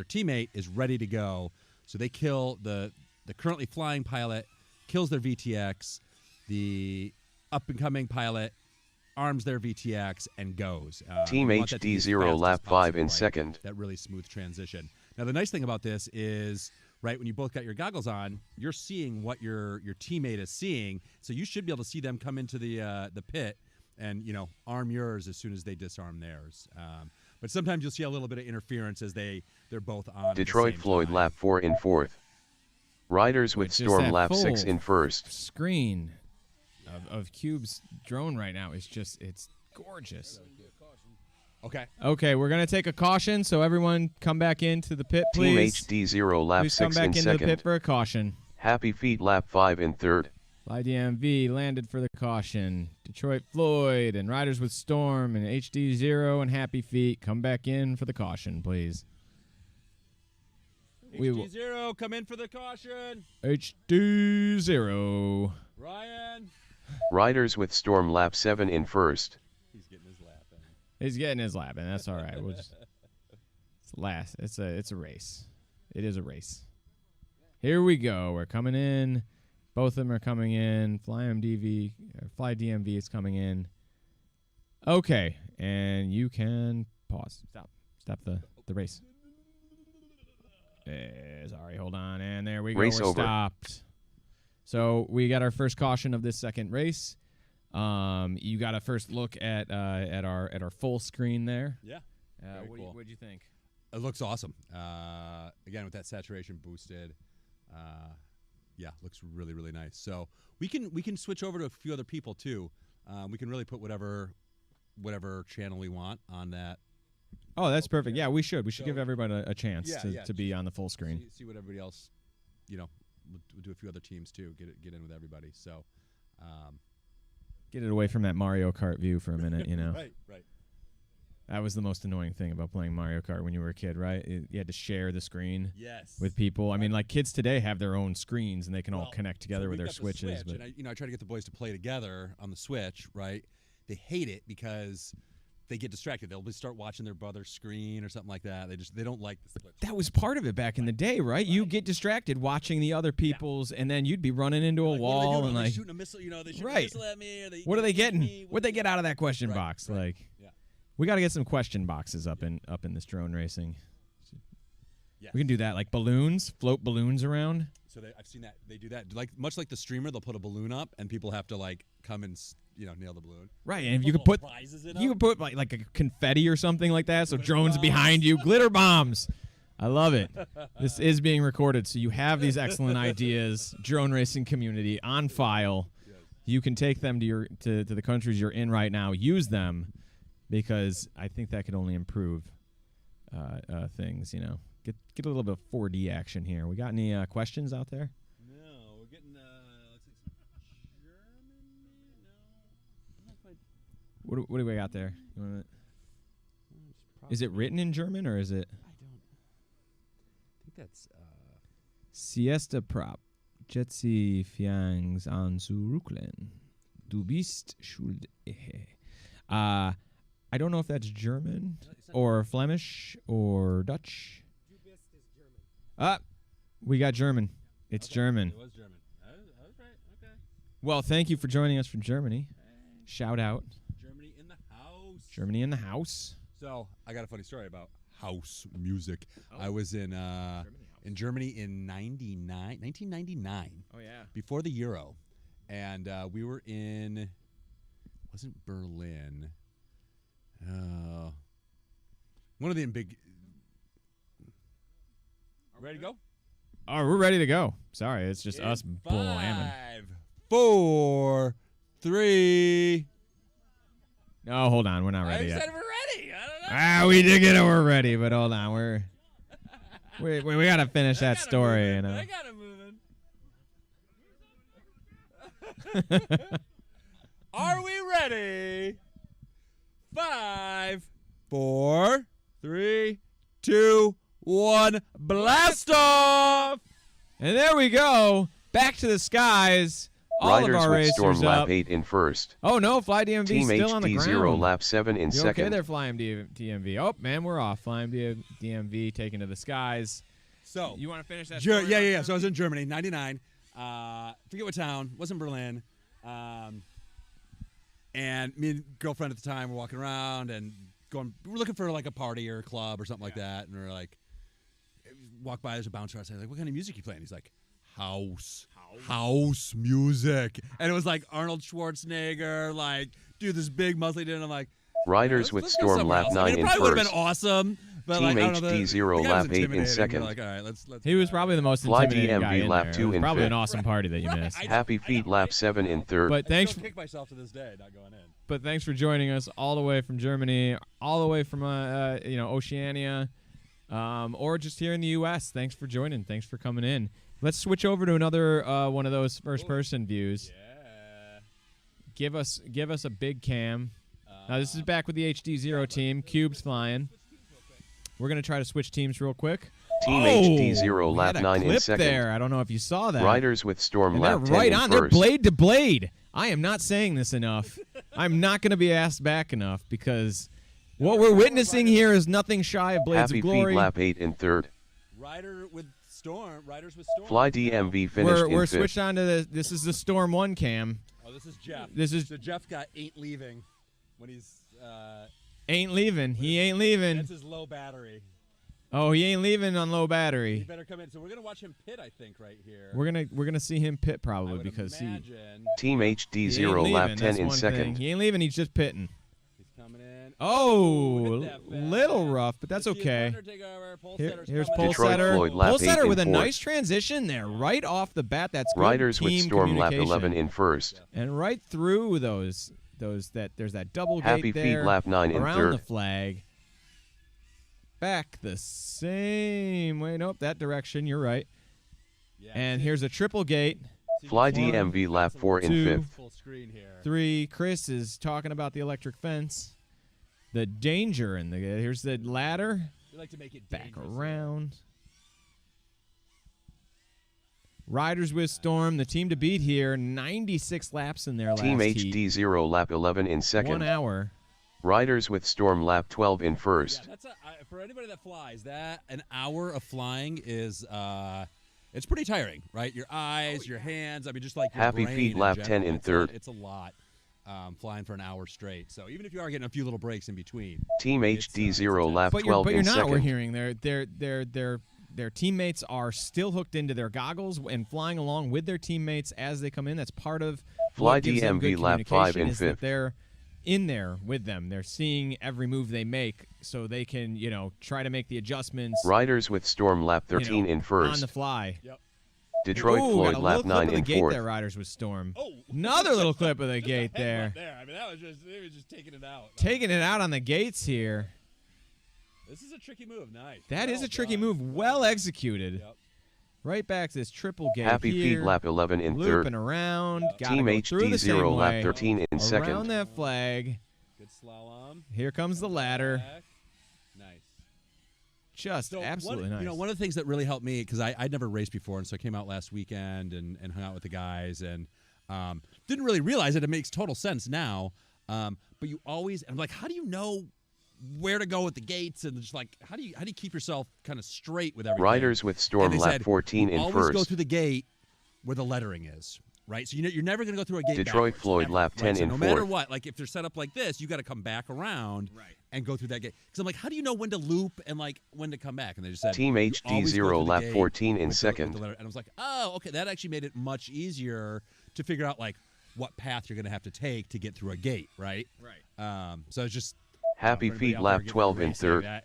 S4: teammate is ready to go. So they kill the currently flying pilot, kills their VTX. The up and coming pilot arms their VTX and goes.
S7: Team
S4: we want that to be as
S7: HDZero
S4: fast as
S7: lap 5
S4: possible,
S7: in
S4: right?
S7: second.
S4: That really smooth transition. Now the nice thing about this is, right, when you both got your goggles on, you're seeing what your teammate is seeing, so you should be able to see them come into the pit and arm yours as soon as they disarm theirs. But sometimes you'll see a little bit of interference as they're both on. at the
S7: Detroit
S4: same
S7: Floyd
S4: time.
S7: lap 4 in fourth. Riders with
S1: It's just
S7: Storm
S1: that
S7: lap 6
S1: full
S7: in first.
S1: Screen of Cube's drone right now is it's gorgeous.
S4: Okay.
S1: Okay, we're gonna take a caution, so everyone come back into the pit,
S7: Team
S1: please.
S7: HDZero lap
S1: Please come
S7: 6
S1: back
S7: in
S1: into the pit
S7: second.
S1: for a caution.
S7: Happy Feet lap 5 in third.
S1: Fly DMV landed for the caution. Detroit Floyd and Riders with Storm and HDZero and Happy Feet come back in for the caution, please. We will
S4: HDZero, come in for the caution.
S1: HDZero.
S4: Ryan.
S7: Riders with Storm lap 7 in first.
S4: He's getting his lap in.
S1: He's getting his lap, and that's all right. We'll just it's a race. It is a race. Here we go. We're coming in. Both of them are coming in. Fly DMV is coming in. Okay, and you can pause. Stop the race. Sorry, hold on, and there we go.
S7: Race
S1: We're
S7: over.
S1: stopped. So we got our first caution of this second race. You got a first look at our full screen there.
S4: Yeah. Very cool.
S1: What'd you think?
S4: It looks awesome. Again, with that saturation boosted, yeah, looks really, really nice. So we can switch over to a few other people too. We can really put whatever channel we want on that.
S1: Oh, that's perfect. Yeah, we should. We should
S4: So-
S1: give everybody a chance
S4: Yeah,
S1: to be on the full screen.
S4: See what everybody else, we'll do a few other teams too. Get in with everybody. So,
S1: Get it away from that Mario Kart view for a minute,
S4: right.
S1: That was the most annoying thing about playing Mario Kart when you were a kid, right? You had to share the screen
S4: Yes.
S1: with people. I mean, like kids today have their own screens and they can all
S4: Well,
S1: connect together
S4: so
S1: with
S4: we've
S1: their
S4: got the
S1: switches.
S4: Switch,
S1: But
S4: and I try to get the boys to play together on the Switch, right? They hate it because they get distracted. They'll just start watching their brother's screen or something like that. They don't like the Switch.
S1: that was part of it back in the day, right? You get distracted watching the other people's, and then you'd be running into a
S4: Like, what are they
S1: wall
S4: doing?
S1: and
S4: Are they
S1: like,
S4: shooting a missile. They shoot a
S1: Right.
S4: missile at me. Or
S1: what are they getting?
S4: me?
S1: What'd they get out of that question
S4: Right,
S1: box?
S4: right.
S1: Like,
S4: Yeah.
S1: we got to get some question boxes up in this drone racing.
S4: Yes.
S1: We can do that, like balloons, float balloons around.
S4: So I've seen that they do that. Like much like the streamer, they'll put a balloon up, and people have to like come and nail the balloon.
S1: Right, and if you
S4: Put
S1: could
S4: little
S1: put
S4: prizes in
S1: you
S4: them.
S1: could put like a confetti or something like that, so
S4: Glitter
S1: drones
S4: bombs.
S1: behind you, glitter bombs. I love it. This is being recorded, so you have these excellent ideas, drone racing community on file. You can take them to the countries you're in right now. Use them because I think that could only improve things. Get a little bit of 4D action here. We got any questions out there?
S4: No, we're getting let's see, some German. No, not quite.
S1: What do we got there? You wanna,
S4: It's
S1: is it written in German or is it
S4: I think that's.
S1: Siesta Prop? Jetsi Fiangs anzuruklen. Du bist schuldig. I don't know if that's German or Flemish or Dutch. We got German. It's German.
S4: It was German.
S1: Well, thank you for joining us from Germany. Shout out.
S4: Germany in the house.
S1: Germany in the house.
S4: So I got a funny story about house music. I was in Germany in 1999.
S1: Oh, yeah.
S4: Before the Euro. And we were in, wasn't Berlin. One of the big. Ready to go?
S1: Oh, we're ready to go. Sorry, it's just us blamming.
S4: 5, 4, 3.
S1: No, hold on. We're not ready
S4: I
S1: yet.
S4: said we're ready. I don't know.
S1: We did get it. We're ready, but hold on. We got to finish that story. You know.
S4: I got it moving. Are we ready? 5, 4, 3, 2, 1. Blast off!
S1: And there we go. Back to the skies. All
S7: Riders
S1: of our
S7: with
S1: racers
S7: Storm
S1: up.
S7: lap 8 in first.
S1: Oh, no. Fly DMV
S7: Team
S1: still on the
S7: HDZero
S1: ground.
S7: lap 7 in
S1: You
S7: second.
S1: okay there, Flying DMV? Oh, man, we're off. Flying DMV taken to the skies.
S4: So
S1: You want to finish that story?
S4: yeah. So I was in Germany, 99. Forget what town. Wasn't Berlin. And me and girlfriend at the time were walking around and going. We were looking for like a party or a club or something like that. And we were like, walk by. There's a bouncer outside. Like, what kind of music you playing? He's like, house music. And it was like Arnold Schwarzenegger, like, dude, this big muscly dude. And I'm like,
S7: Riders with
S4: let's go
S7: Storm
S4: somewhere
S7: lap
S4: else.
S7: 9
S4: I mean, it
S7: in
S4: probably would have
S7: first.
S4: been awesome. But
S7: Team
S4: like, I don't know,
S7: HDZero
S4: the guy
S7: lap
S4: was
S7: 8 in
S4: intimidating.
S7: second.
S4: We're like, all right, let's.
S1: He was probably the most
S7: Fly
S1: intimidating guy
S7: DMV
S1: in
S7: lap
S1: there.
S7: 2
S1: It was
S7: in
S1: probably an
S7: fifth.
S1: awesome party that you missed.
S7: Happy Feet lap 7 in third.
S1: But thanks,
S4: I kick myself to this day not going in.
S1: but thanks for joining us all the way from Germany, all the way from Oceania, or just here in the U.S. Thanks for joining. Thanks for coming in. Let's switch over to another one of those first-person views.
S4: Yeah.
S1: Give us a big cam. Now this is back with the HDZero team. Cube's flying. We're gonna try to switch teams real quick.
S7: Team
S1: Oh,
S7: HDZero
S1: we
S7: lap
S1: had a
S7: 9 in
S1: clip
S7: second.
S1: there. I don't know if you saw that.
S7: Riders with Storm
S1: And they're
S7: lap 10
S1: right
S7: in
S1: on. They're
S7: first.
S1: blade to blade. I am not saying this enough. I'm not going to be asked back enough because what we're witnessing here is nothing shy of Blades
S7: Happy
S1: of Glory.
S7: Feet lap 8 in third.
S4: Riders with Storm.
S7: Fly DMV finished
S1: We're
S7: in fifth.
S1: switched on to this is the Storm 1 cam.
S4: Oh, this is Jeff.
S1: So
S4: Jeff got ain't leaving when he's.
S1: Ain't leaving. He ain't leaving.
S4: That's his low battery.
S1: Oh, he ain't leaving on low
S4: He
S1: battery.
S4: better come in. So we're gonna watch him pit, I think, right here.
S1: We're gonna see him pit
S4: I
S1: probably
S4: would
S1: because
S4: imagine
S7: Team
S1: he ain't
S7: HDZero
S1: leaving.
S7: lap
S1: That's
S7: 10 in
S1: one
S7: second.
S1: thing. He ain't leaving. He's just pitting.
S4: he's coming in.
S1: Oh,
S4: look at that bad
S1: little
S4: man.
S1: rough, but that's
S4: Let's see if
S1: okay.
S4: Runner take over. Pole
S1: Here,
S4: setter's
S1: here's
S4: coming
S1: Pole
S4: in.
S7: Detroit
S1: Setter.
S7: Floyd lap
S1: Pole
S7: 8
S1: Setter
S7: in
S1: with a
S7: fourth.
S1: nice transition there, right off the bat. That's good
S7: Riders with
S1: team
S7: Storm lap
S1: communication.
S7: 11 in first.
S1: And right through those that there's that double
S7: Happy
S1: gate
S7: Feet
S1: there
S7: lap 9 in
S1: around
S7: third.
S1: the flag. Back the same way. Nope, that direction. You're right.
S4: Yeah,
S1: And
S4: see-
S1: here's a triple gate.
S4: see
S7: Fly
S4: the
S7: DMV lap 4 in
S1: two,
S7: fifth.
S4: full screen here.
S1: 3. Chris is talking about the electric fence. The danger in the here's the ladder.
S4: We like to make it
S1: Back
S4: dangerous.
S1: around. Riders with Storm, the team to beat here. 96 laps in their
S7: Team
S1: last heat.
S7: HDZero lap 11 in
S1: 1
S7: second.
S1: hour.
S7: Riders with Storm lap 12 in first.
S4: Yeah, that's for anybody that flies. That an hour of flying is it's pretty tiring, right? Your eyes, your hands. I mean, just like your
S7: Happy
S4: brain
S7: Feet lap 10
S4: general.
S7: in
S4: It's
S7: third.
S4: It's a lot flying for an hour straight. So even if you are getting a few little breaks in between,
S7: Team HDZero lap
S1: But
S7: 12
S1: you're
S7: in
S1: not.
S7: second.
S1: We're hearing their teammates are still hooked into their goggles and flying along with their teammates as they come in. That's part of
S7: Fly
S1: what gives them
S7: DMV
S1: good
S7: lap 5
S1: communication
S7: in
S1: is that
S7: fifth.
S1: they're in there with them. They're seeing every move they make, so they can try to make the adjustments.
S7: Riders with Storm lap 13 in
S1: on
S7: first.
S1: the fly.
S7: Detroit
S1: Ooh,
S7: Floyd
S1: got a
S7: lap
S1: little clip
S7: 9
S1: of the
S7: in
S1: gate
S7: fourth.
S1: there. Riders with Storm.
S4: oh,
S1: Another little clip of the gate
S4: there.
S1: there.
S4: I mean, that was taking it out.
S1: Taking it out on the gates here.
S4: This is a tricky move. Nice.
S1: That is
S4: Well
S1: a tricky
S4: done.
S1: move. Well executed.
S4: Yep.
S1: Right back to this triple gate
S7: Happy
S1: here.
S7: Feet lap 11 in
S1: Looping
S7: third.
S1: around. Gotta
S7: Team
S1: go through the same
S7: HDZero lap
S1: way.
S7: 13 in
S1: Around
S7: second.
S1: that flag.
S4: Good slalom.
S1: Here comes the ladder.
S4: Back. Nice.
S1: Just
S4: So
S1: absolutely
S4: one,
S1: nice.
S4: One of the things that really helped me, because I'd never raced before, and so I came out last weekend and hung out with the guys, and didn't really realize it. It makes total sense now. But you always, I'm like, how do you know where to go with the gates, and just like, how do you keep yourself kind of straight with everything?
S7: Riders with Storm
S4: And they
S7: lap
S4: said,
S7: 14
S4: you
S7: in
S4: always
S7: first.
S4: go through the gate where the lettering is. right? So you're never going to go through a gate
S7: Detroit
S4: backwards,
S7: Floyd
S4: ever,
S7: lap
S4: right?
S7: 10
S4: so
S7: in
S4: no matter
S7: fourth.
S4: what, like if they're set up like this, you got to come back around and go through that gate. Because I'm like, how do you know when to loop and like when to come back? And they just said
S7: Team
S4: you always go
S7: HDZero
S4: through the
S7: lap
S4: gate
S7: 14 in
S4: with the
S7: second.
S4: letter. And I was like, oh, okay, that actually made it much easier to figure out like what path you're going to have to take to get through a gate, right?
S1: Right.
S4: So it's just
S7: Happy
S4: for anybody
S7: Feet
S4: out there
S7: lap
S4: getting
S7: 12 in
S4: racing,
S7: third.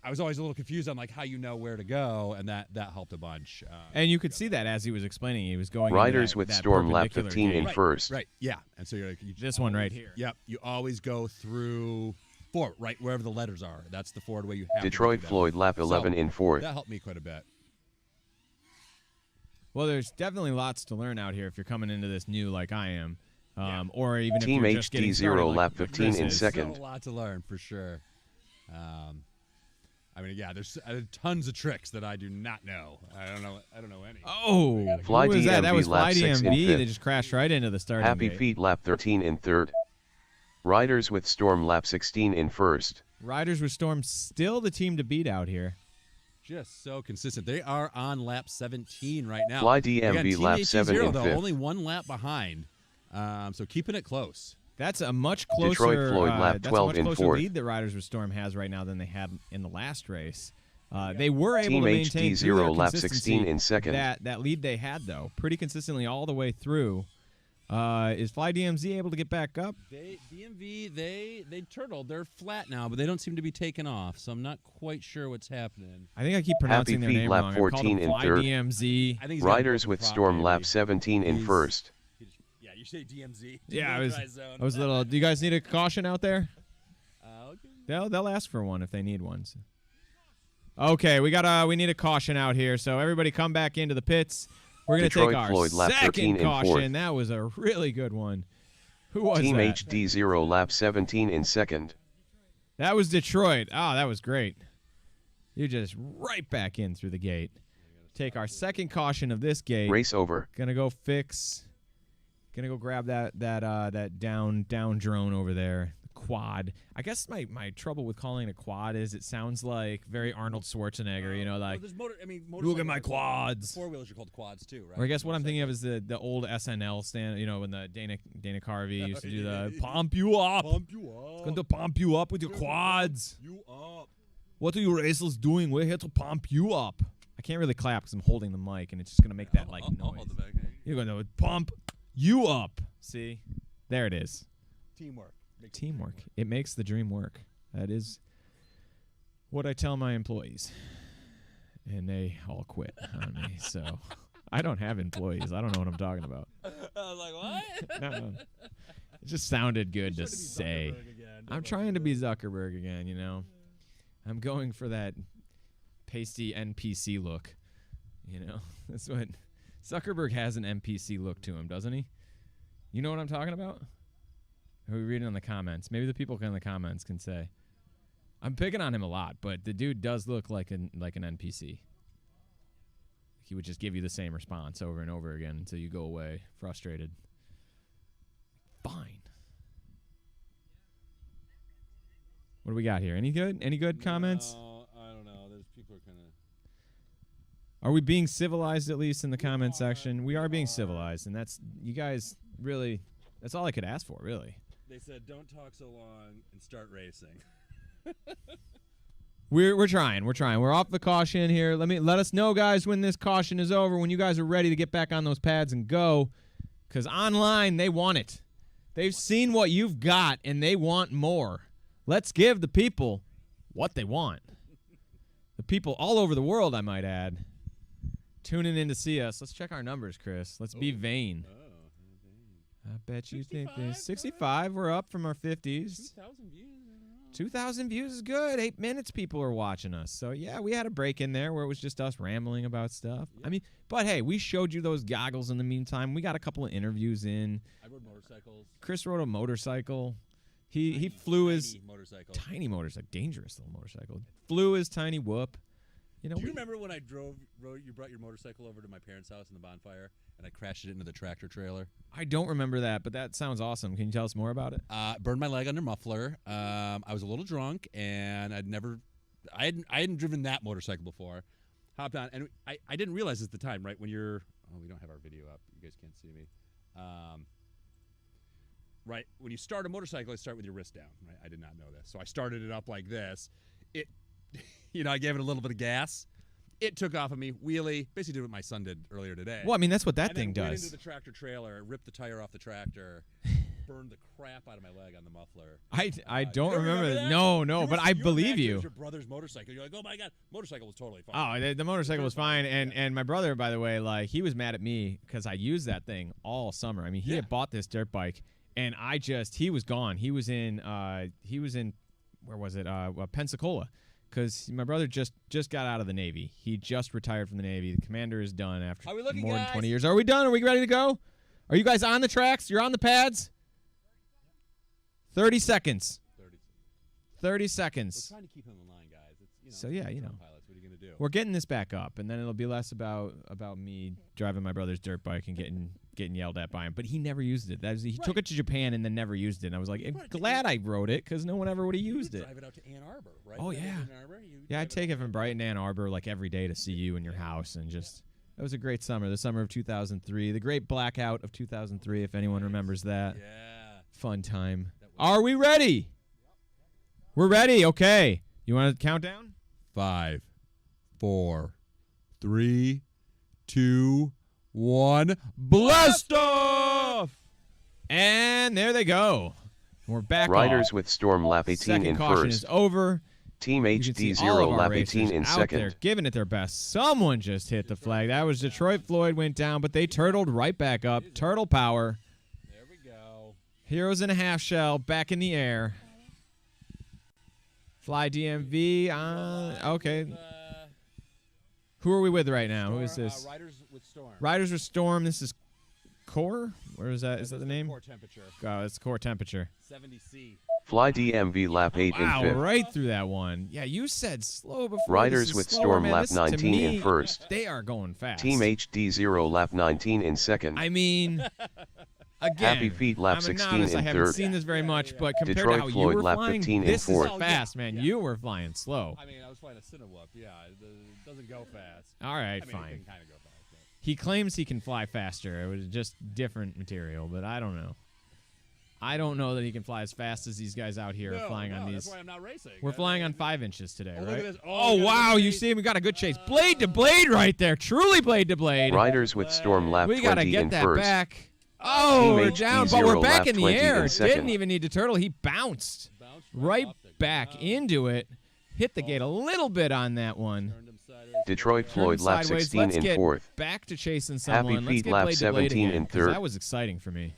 S4: I was always a little confused on like how you know where to go, and that helped a bunch.
S1: And you could see that as he was explaining. He was going into
S7: Riders
S1: that,
S7: with
S1: that
S7: Storm lap
S1: perpendicular
S7: 15 in
S1: gate.
S7: first.
S4: Right, yeah. And so you're like,
S1: This one right here.
S4: Yep, you always go through forward, right wherever the letters are. That's the forward way you have
S7: Detroit
S4: to go
S7: Floyd lap 11 in fourth.
S4: That helped me quite a bit.
S1: Well, there's definitely lots to learn out here if you're coming into this new like I am. Or even
S7: Team
S1: if you're just getting
S7: HDZero
S1: started like
S7: lap 15
S1: Chris
S7: in
S1: is.
S7: second.
S4: Still a lot to learn for sure. I mean, yeah, there's tons of tricks that I do not know. I don't know any.
S1: Oh,
S7: Fly
S1: who was that? That
S7: DMV
S1: was Fly
S7: lap 6 in
S1: DMV. They
S7: fifth.
S1: just crashed right into the starting
S7: Happy
S1: gate.
S7: Feet lap 13 in third. Riders with Storm lap 16 in first.
S1: Riders with Storm still the team to beat out here.
S4: Just so consistent. They are on lap 17 right now.
S7: Fly
S4: Again,
S7: DMV
S4: Team
S7: lap
S4: HDZero,
S7: 7 in
S4: though,
S7: fifth.
S4: only one lap behind. So keeping it close.
S1: That's a much closer,
S7: Detroit Floyd lap
S1: that's
S7: 12
S1: a much
S7: in
S1: closer
S7: fourth.
S1: lead that Riders with Storm has right now than they had in the last race. They were able
S7: Team
S1: to maintain through their
S7: HDZero lap
S1: consistency
S7: 16 in second.
S1: that lead they had, though, pretty consistently all the way through. Is Fly DMZ able to get back up?
S4: DMV, they turtled. They're flat now, but they don't seem to be taking off. So I'm not quite sure what's happening.
S1: I think I keep pronouncing their
S7: Feet
S1: name
S7: lap
S1: wrong. I've called
S7: 14
S1: them
S7: in
S1: Fly
S7: third.
S1: DMZ.
S4: I think he's got
S7: Riders
S4: a
S7: with
S4: prop,
S7: Storm
S4: maybe.
S7: lap 17 in
S4: He's-
S7: first.
S4: Yeah, you say DMZ.
S1: Yeah, I
S4: Demilitarized zone.
S1: was a little. Do you guys need a caution out there?
S4: Okay.
S1: They'll ask for one if they need one. Okay, we need a caution out here. So everybody come back into the pits. We're gonna
S7: Detroit
S1: take our
S7: Floyd lap 13
S1: second
S7: in
S1: caution.
S7: fourth.
S1: That was a really good one. Who was
S7: Team
S1: that?
S7: HDZero lap 17 in second.
S1: That was Detroit. Oh, that was great. You just right back in through the gate. Take our second caution of this gate.
S7: Race over.
S1: Gonna go fix. Gonna go grab that down drone over there. Quad. I guess my trouble with calling it a quad is it sounds like very Arnold Schwarzenegger. You know, like look at my quads.
S4: Four wheels are called quads too, right?
S1: Or I guess what I'm thinking of is the old SNL stand. You know, when the Dana Carvey used to do the pump you up.
S4: Pump you up.
S1: It's going to pump you up with your quads.
S4: You up.
S1: What are you racers doing? We're here to pump you up. I can't really clap because I'm holding the mic, and it's just going to make that like noise. You're going to pump you up. See? There it is.
S4: Teamwork.
S1: Teamwork. It makes the dream work. That is what I tell my employees. And they all quit on me. So I don't have employees. I don't know what I'm talking about.
S4: I was like, what?
S1: No. It just sounded good to say. I'm trying to be Zuckerberg again, you know. I'm going for that pasty NPC look. You know, that's what Zuckerberg has, an NPC look to him, doesn't he? You know what I'm talking about? Are we reading in the comments? Maybe the people in the comments can say. I'm picking on him a lot, but the dude does look like an NPC. He would just give you the same response over and over again until you go away frustrated. Fine. What do we got here? Any good? Any good comments?
S4: No, I don't know. There's people are kind of.
S1: Are we being civilized at least in the comment section? We are being civilized, and that's you guys really. That's all I could ask for, really.
S4: They said, "Don't talk so long and start racing."
S1: We're trying. We're off the caution here. Let us know, guys, when this caution is over, when you guys are ready to get back on those pads and go, because online they want it. They've seen what you've got and they want more. Let's give the people what they want. The people all over the world, I might add, tuning in to see us. Let's check our numbers, Chris. Let's be vain. I bet you think this 65. We're up from our 50s.
S4: 2,000 views.
S1: 2,000 views is good. 8 minutes people are watching us. So, yeah, we had a break in there where it was just us rambling about stuff. I mean, but, hey, we showed you those goggles in the meantime. We got a couple of interviews in.
S4: I rode motorcycles.
S1: Chris rode a motorcycle. He flew his
S4: motorcycle.
S1: tiny motorcycle, dangerous little motorcycle. Flew his tiny whoop. You know,
S4: Do you remember when I you brought your motorcycle over to my parents' house in the bonfire, and I crashed it into the tractor trailer?
S1: I don't remember that, but that sounds awesome. Can you tell us more about it?
S4: Burned my leg under muffler. I was a little drunk, and I hadn't driven that motorcycle before. Hopped on, and I didn't realize at the time, right, when you're Oh, we don't have our video up. You guys can't see me. Right, when you start a motorcycle, you start with your wrist down. Right, I did not know this, so I started it up like this. It, I gave it a little bit of gas. It took off of me, wheelie. Basically, did what my son did earlier today.
S1: Well, I mean, that's what that
S4: and
S1: thing
S4: then went
S1: does.
S4: into the tractor trailer, ripped the tire off the tractor, burned the crap out of my leg on the muffler.
S1: I don't remember
S4: that.
S1: No, but I believe you.
S4: It was your brother's motorcycle. You're like, oh my god, motorcycle was totally fine.
S1: Oh, the motorcycle was fine, and my brother, by the way, like he was mad at me because I used that thing all summer. I mean, he had bought this dirt bike, and he was gone. He was in where was it? Pensacola, because my brother just got out of the Navy. He just retired from the Navy. The commander is done after more than 20 years. Are we done? Are we ready to go? Are you guys on the tracks? You're on the pads? 30 seconds. 30 seconds.
S4: We're trying to keep him in line, guys. It's,
S1: So, yeah,
S4: pilots, what are you going to do?
S1: We're getting this back up, and then it'll be less about me driving my brother's dirt bike and getting yelled at by him. But he never used it. He took it to Japan and then never used it. And I was like, I'm glad I rode it because no one ever would have used it.
S4: Drive it out to Ann Arbor, right?
S1: Oh, yeah. Yeah, I'd take it from Brighton to Ann Arbor like every day to see you in your house. And just, that was a great summer, the summer of 2003. The great blackout of 2003, if anyone remembers that.
S4: Yeah.
S1: Fun time. Are we ready? We're ready. Okay. You want to count down?
S4: 5, 4, 3, 2, 1. Blast off!
S1: And there they go. We're back
S7: Riders
S1: off.
S7: with Storm lap 18
S1: Second
S7: in
S1: caution
S7: first.
S1: is over.
S7: Team
S1: You can see all
S7: HDZero
S1: of our
S7: lap
S1: racers
S7: 18 in
S1: out
S7: second.
S1: there giving it their best. Someone just hit the flag. That was Detroit Floyd went down, but they turtled right back up. Turtle power.
S4: There we go.
S1: Heroes in a half shell back in the air. Fly DMV. Okay. Who are we with right now? Who is this?
S4: Riders with Storm.
S1: Riders with Storm. This is Core? Where is that? Is that the name?
S4: Core temperature.
S1: Oh, it's core temperature.
S4: 70C.
S7: Fly DMV lap 8
S1: Wow,
S7: in fifth.
S1: right through that one. Yeah, you said slow before.
S7: Riders
S1: This is
S7: with
S1: slower,
S7: Storm
S1: man.
S7: lap
S1: This, to
S7: 19 in
S1: me,
S7: first.
S1: They are going fast.
S7: Team HDZero lap 19 in second.
S1: I mean, again,
S7: Happy Feet lap
S1: I'm a
S7: 16
S1: novice. I
S7: in
S1: haven't
S7: third.
S1: seen this very much, but compared
S7: Detroit
S1: to how
S7: Floyd
S1: you were
S7: lap
S1: flying,
S7: 15 in
S1: this is
S7: fourth.
S1: fast, man.
S4: Yeah.
S1: You were flying slow.
S4: I mean, I was flying a Cinewhoop. Yeah, it doesn't go fast.
S1: All right,
S4: I mean,
S1: fine.
S4: it can kind of go fast. But.
S1: He claims he can fly faster. It was just different material, but I don't know. I don't know that he can fly as fast as these guys out here are flying on these.
S4: That's why I'm not racing.
S1: We're flying on 5 inches today,
S4: Oh, look
S1: right?
S4: at this.
S1: Oh,
S4: we got a
S1: wow.
S4: good
S1: You
S4: chase.
S1: see, we got a good chase. Blade to blade right there. Truly blade to blade.
S7: Riders with Storm lap
S1: We got to
S7: 20
S1: get
S7: in
S1: that
S7: first.
S1: back. Oh, we're
S7: Team
S1: down, but we're
S7: HDZero
S1: back
S7: lap
S1: in the
S7: 20
S1: air.
S7: in second.
S1: Didn't even need to turtle. He bounced
S4: Bounced
S1: right
S4: off the
S1: back
S4: ground,
S1: into it. Hit the gate a little bit on that one.
S4: turned him sideways.
S7: Detroit
S1: Turned
S7: Floyd lap
S1: sideways.
S7: 16
S1: Let's
S7: in
S1: get
S7: fourth.
S1: back to chasing
S7: Happy
S1: someone. Let's
S7: Feet
S1: get
S7: lap
S1: blade to blade
S7: 17
S1: again,
S7: in
S1: 'cause
S7: third.
S1: that was exciting for me.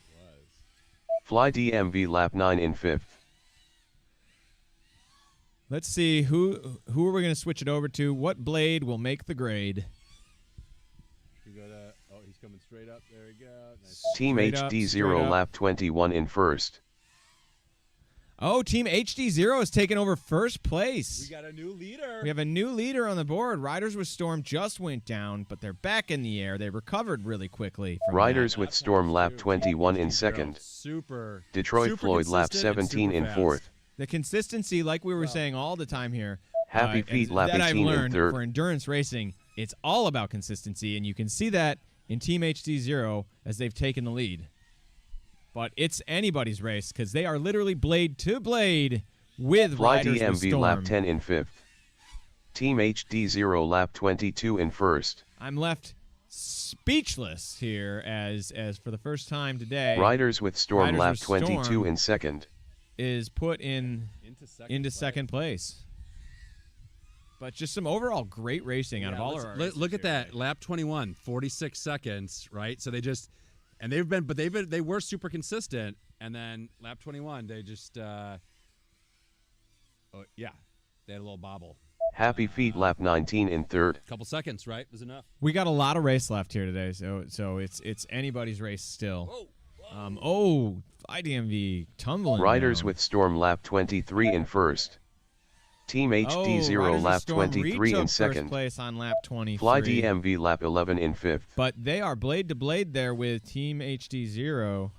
S7: Fly DMV lap 9 in fifth.
S1: Let's see who are we going to switch it over to? What blade will make the grade?
S4: We go to, oh, he's coming straight up. There we go. Nice.
S7: Team
S1: Straight up,
S7: HDZero
S1: straight up.
S7: lap 21 in first.
S1: Oh, Team HDZero has taken over first place.
S4: We got a new leader.
S1: We have a new leader on the board. Riders with Storm just went down, but they're back in the air. They recovered really quickly. From
S7: Riders
S1: that.
S7: with Storm lap 21 in second.
S4: Super.
S7: Detroit
S4: super
S7: Floyd lap
S4: consistent and
S7: 17
S4: super
S7: in
S4: fast.
S7: fourth.
S1: The consistency, like we were saying all the time here.
S7: Happy
S1: and
S7: Feet lap
S1: that I've
S7: 18 in
S1: learned
S7: third.
S1: for endurance racing, it's all about consistency, and you can see that in Team HDZero as they've taken the lead. But it's anybody's race because they are literally blade to blade with
S7: Fly
S1: Riders with
S7: DMV
S1: Storm.
S7: lap 10 in fifth. Team HDZero lap 22 in first.
S1: I'm left speechless here as for the first time today.
S7: Riders with Storm
S1: Riders
S7: lap
S1: with
S7: 22
S1: Storm
S7: in second.
S1: is put into second place. But just some overall great racing out of all of our races
S4: Look at
S1: here
S4: that.
S1: today.
S4: Lap 21, 46 seconds, right? So they just, and they were super consistent. And then lap 21, they just, oh, yeah, they had a little bobble.
S7: Happy Feet lap 19 in third.
S4: A couple seconds, right? Was enough.
S1: We got a lot of race left here today, so it's anybody's race still. IDMV tumbling.
S7: Riders
S1: down.
S7: with Storm lap 23 in first. Team HDZero
S1: Riders with
S7: lap
S1: Storm
S7: 23
S1: retook
S7: in
S1: first
S7: second.
S1: place on lap 23.
S7: Fly DMV lap 11 in fifth.
S1: But they are blade to blade there with Team HDZero.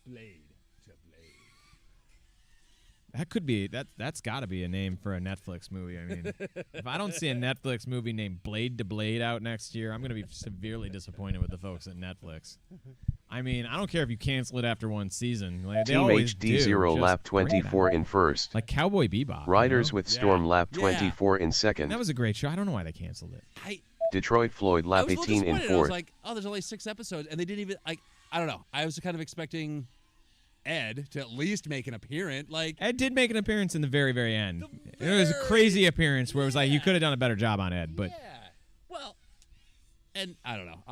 S4: Blade to blade.
S1: That could be that's got to be a name for a Netflix movie. I mean, if I don't see a Netflix movie named Blade to Blade out next year, I'm going to be severely disappointed with the folks at Netflix. I mean, I don't care if you cancel it after one season. Like, they
S7: Team
S1: always
S7: HDZero
S1: do.
S7: lap
S1: Just bring it
S7: 24
S1: out.
S7: in first.
S1: Like Cowboy Bebop.
S7: Riders
S1: you know?
S7: with Storm lap
S4: Yeah.
S7: 24 in second.
S1: That was a great show. I don't know why they canceled it.
S7: Detroit Floyd
S4: I
S7: lap
S4: was a little
S7: 18 in
S4: disappointed. I was
S7: fourth.
S4: like, oh, there's only 6 episodes, and they didn't even like. I don't know. I was kind of expecting Ed to at least make an appearance. Like,
S1: Ed did make an appearance in the very, very end.
S4: The
S1: It was a
S4: very-
S1: crazy appearance where it was like, you
S4: Yeah.
S1: could have done a better job on Ed, but
S4: yeah. Well, and I don't know.